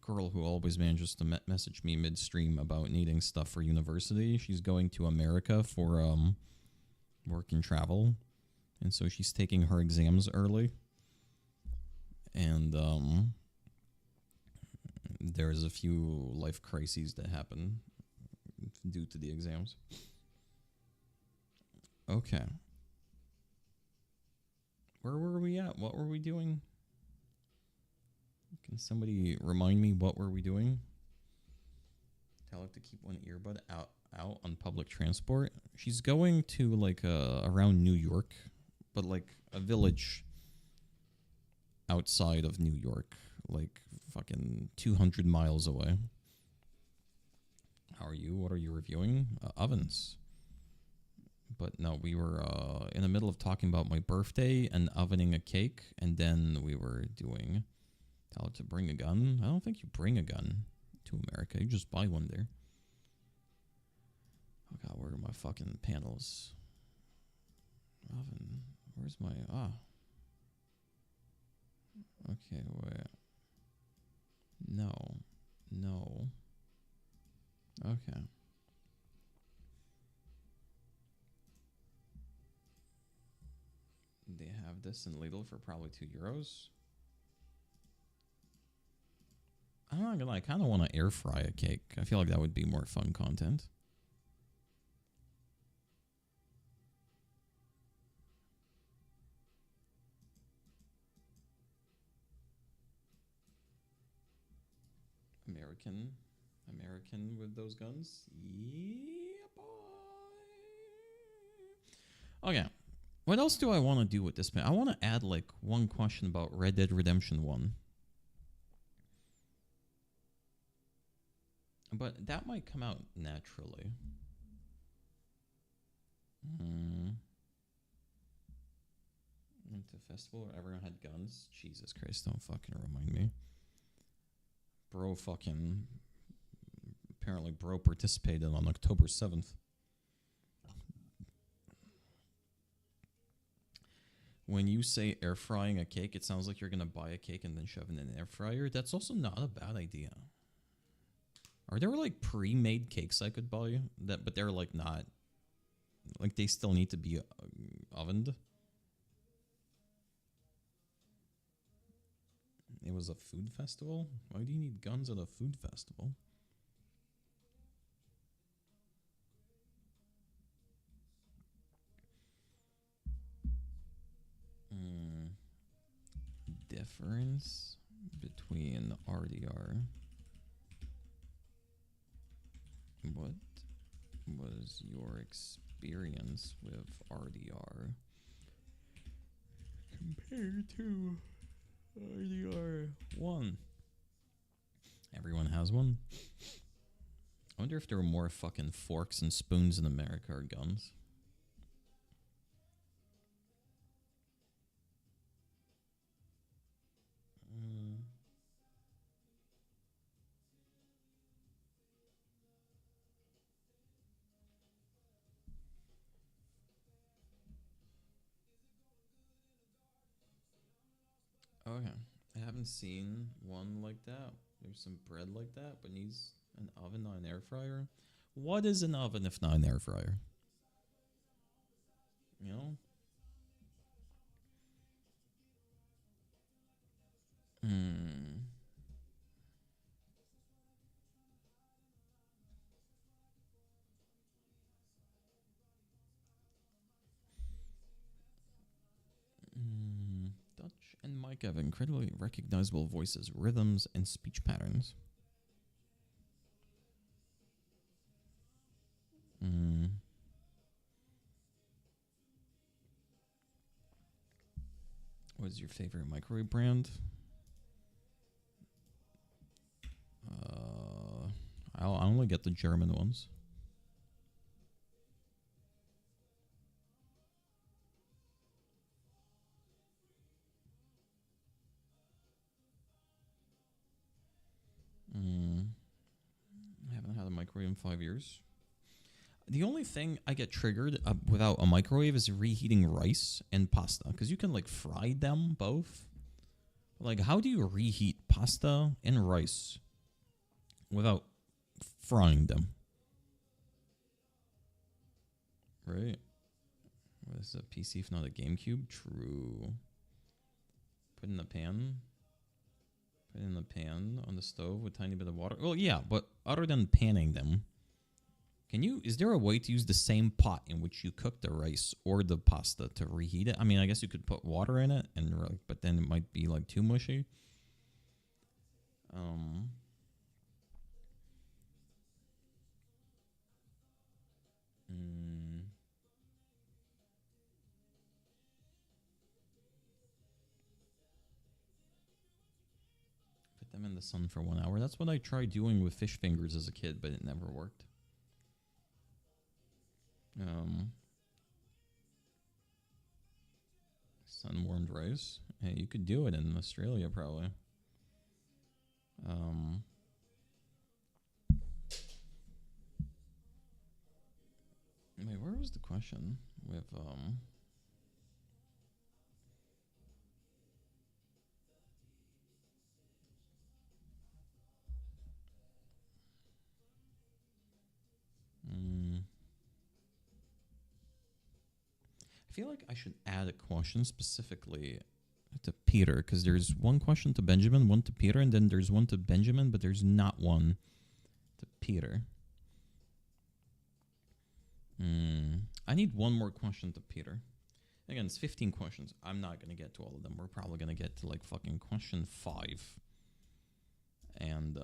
Speaker 1: girl who always manages to message me midstream about needing stuff for university. She's going to America for work and travel, and so she's taking her exams early. And there's a few life crises that happen due to the exams. Okay. Where were we at? What were we doing? Can somebody remind me what were we doing? Tell her to keep one earbud out on public transport. She's going to like around New York, but like a village outside of New York, like fucking 200 miles away. How are you? What are you reviewing? Ovens. But no, we were in the middle of talking about my birthday and ovening a cake, and then we were doing tell her to bring a gun. I don't think you bring a gun to America. You just buy one there. Oh god, where are my fucking panels? Oven. Where's my Okay, wait. No. Okay. They have this in Lidl for probably €2. I'm not gonna lie, I kind of want to air fry a cake. I feel like that would be more fun content. American with those guns. Yeah, boy. Okay. What else do I want to do with this? I want to add like one question about Red Dead Redemption 1. But that might come out naturally. Went to festival where everyone had guns. Jesus Christ, don't fucking remind me. Bro apparently bro participated on October 7th. When you say air frying a cake, it sounds like you're going to buy a cake and then shove it in an air fryer. That's also not a bad idea. Are there like pre-made cakes I could buy that, but they're like not, like they still need to be ovened? It was a food festival? Why do you need guns at a food festival? Difference between RDR. What was your experience with RDR compared to RDR 1? Everyone has one. I wonder if there were more fucking forks and spoons in America or guns. Okay. I haven't seen one like that. There's some bread like that, but needs an oven, not an air fryer. What is an oven if not an air fryer? You know? Dutch and Mike have incredibly recognizable voices, rhythms, and speech patterns. What's your favorite microwave brand? I only get the German ones. I haven't had a microwave in 5 years. The only thing I get triggered without a microwave is reheating rice and pasta, because you can like fry them both. Like, how do you reheat pasta and rice without frying them? Right? What is a PC if not a GameCube? True. Put in the pan. Put in the pan on the stove with a tiny bit of water. Well, yeah, but other than panning them, is there a way to use the same pot in which you cook the rice or the pasta to reheat it? I mean, I guess you could put water in it, but then it might be like too mushy. Put them in the sun for 1 hour. That's what I tried doing with fish fingers as a kid, but it never worked. Sun-warmed rice. Hey, you could do it in Australia, probably. Wait, where was the question? With I feel like I should add a question specifically to Peter, because there's one question to Benjamin, one to Peter, and then there's one to Benjamin, but there's not one to Peter. I need one more question to Peter. Again, it's 15 questions. I'm not going to get to all of them. We're probably going to get to like fucking question 5. And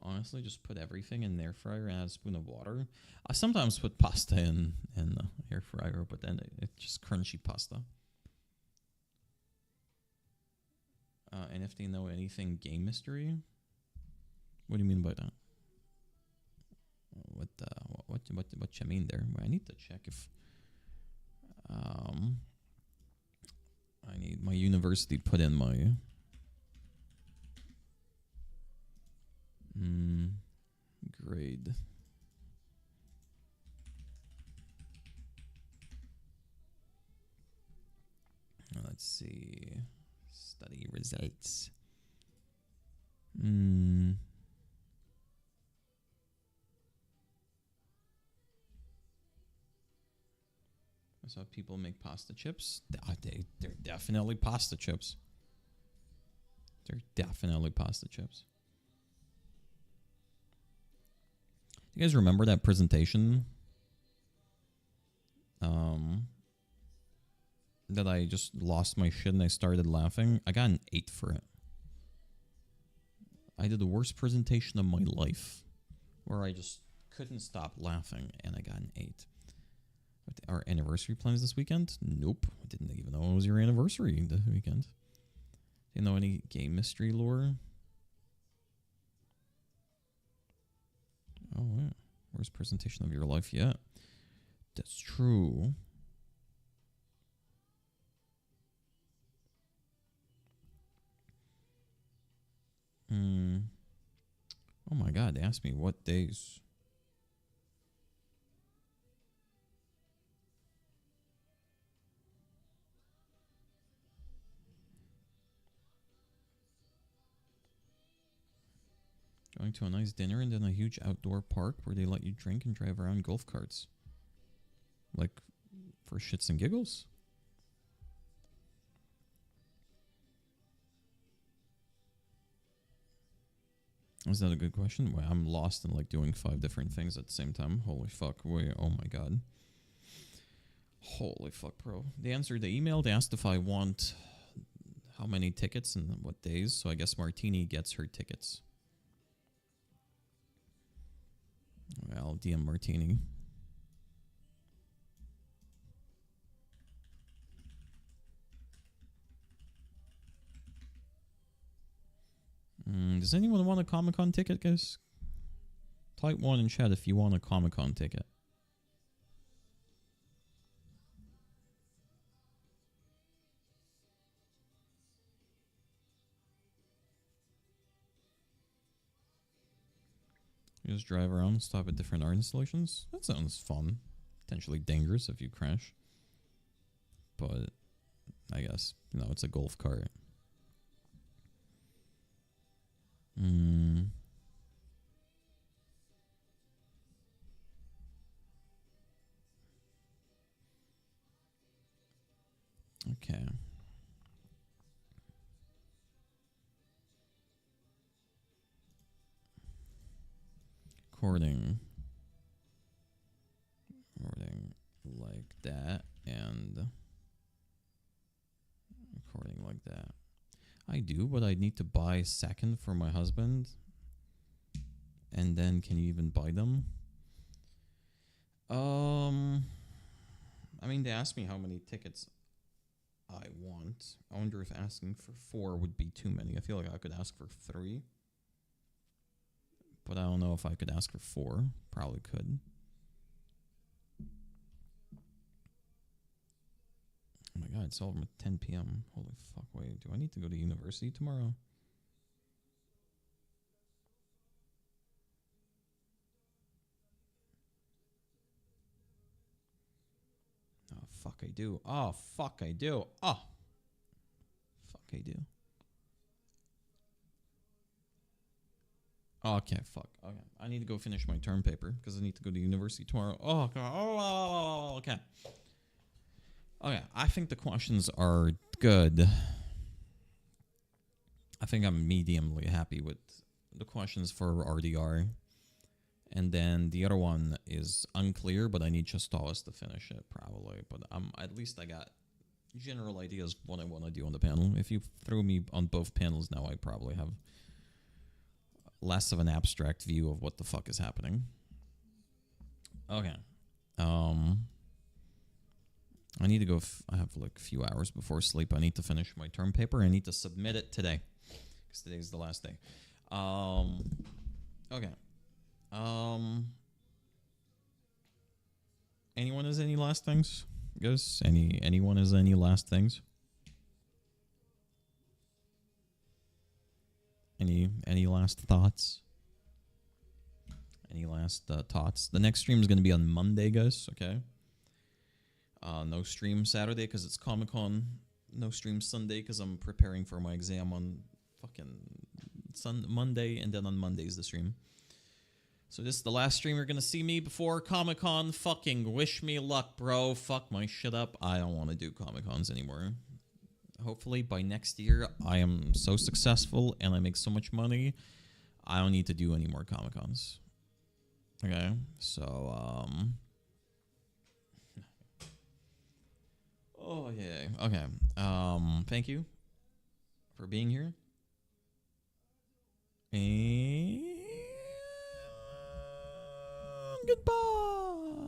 Speaker 1: honestly, just put everything in the air fryer and add a spoon of water. I sometimes put pasta in the air fryer, but then it's just crunchy pasta. And if they know anything game mystery, what do you mean by that? What you mean there? Well, I need to check if I need my university put in my grade. Let's see. Study results. I saw people make pasta chips. They're definitely pasta chips. They're definitely pasta chips. You guys remember that presentation? That I just lost my shit and I started laughing? I got an 8 for it. I did the worst presentation of my life, where I just couldn't stop laughing, and I got an 8. Our anniversary plans this weekend? Nope. I didn't even know it was your anniversary this weekend. Didn't know any game mystery lore? Oh, yeah. Worst presentation of your life yet. That's true. Oh my god, they asked me what days. Going to a nice dinner and then a huge outdoor park where they let you drink and drive around golf carts. Like, for shits and giggles? Is that a good question? Well, I'm lost in like doing 5 different things at the same time. Holy fuck. Wait, oh my god. Holy fuck, bro. They answered the email. They asked if I want how many tickets and what days. So I guess Martini gets her tickets. Well, DM Martini. Does anyone want a Comic-Con ticket, guys? Type 1 in chat if you want a Comic-Con ticket. You just drive around, stop at different art installations. That sounds fun. Potentially dangerous if you crash. But I guess, it's a golf cart. Okay. Recording like that and recording like that. I do, but I need to buy a second for my husband. And then can you even buy them? I mean, they asked me how many tickets I want. I wonder if asking for 4 would be too many. I feel like I could ask for 3. But I don't know if I could ask for 4. Probably could. Oh my god, it's all at 10 p.m. Holy fuck, wait, do I need to go to university tomorrow? Oh, fuck, I do. Oh, fuck, I do. Oh. Fuck, I do. Okay, fuck. Okay, I need to go finish my term paper because I need to go to university tomorrow. Oh, God. Oh, okay. Okay, I think the questions are good. I think I'm mediumly happy with the questions for RDR. And then the other one is unclear, but I need Chestalus to finish it, probably. But at least I got general ideas of what I want to do on the panel. If you throw me on both panels now, I probably have less of an abstract view of what the fuck is happening. Okay. I need to go. I have like a few hours before sleep. I need to finish my term paper. I need to submit it today because today is the last day. Okay. Anyone has any last things? Guys, anyone has any last things? Any last thoughts? Any last thoughts? The next stream is going to be on Monday, guys. Okay. No stream Saturday because it's Comic-Con. No stream Sunday because I'm preparing for my exam on fucking Monday, and then on Monday is the stream. So this is the last stream you're going to see me before Comic-Con. Fucking wish me luck, bro. Fuck my shit up. I don't want to do Comic-Cons anymore. Hopefully by next year I am so successful and I make so much money, I don't need to do any more Comic-Cons. Okay, so oh yeah. Okay. Thank you for being here. And goodbye.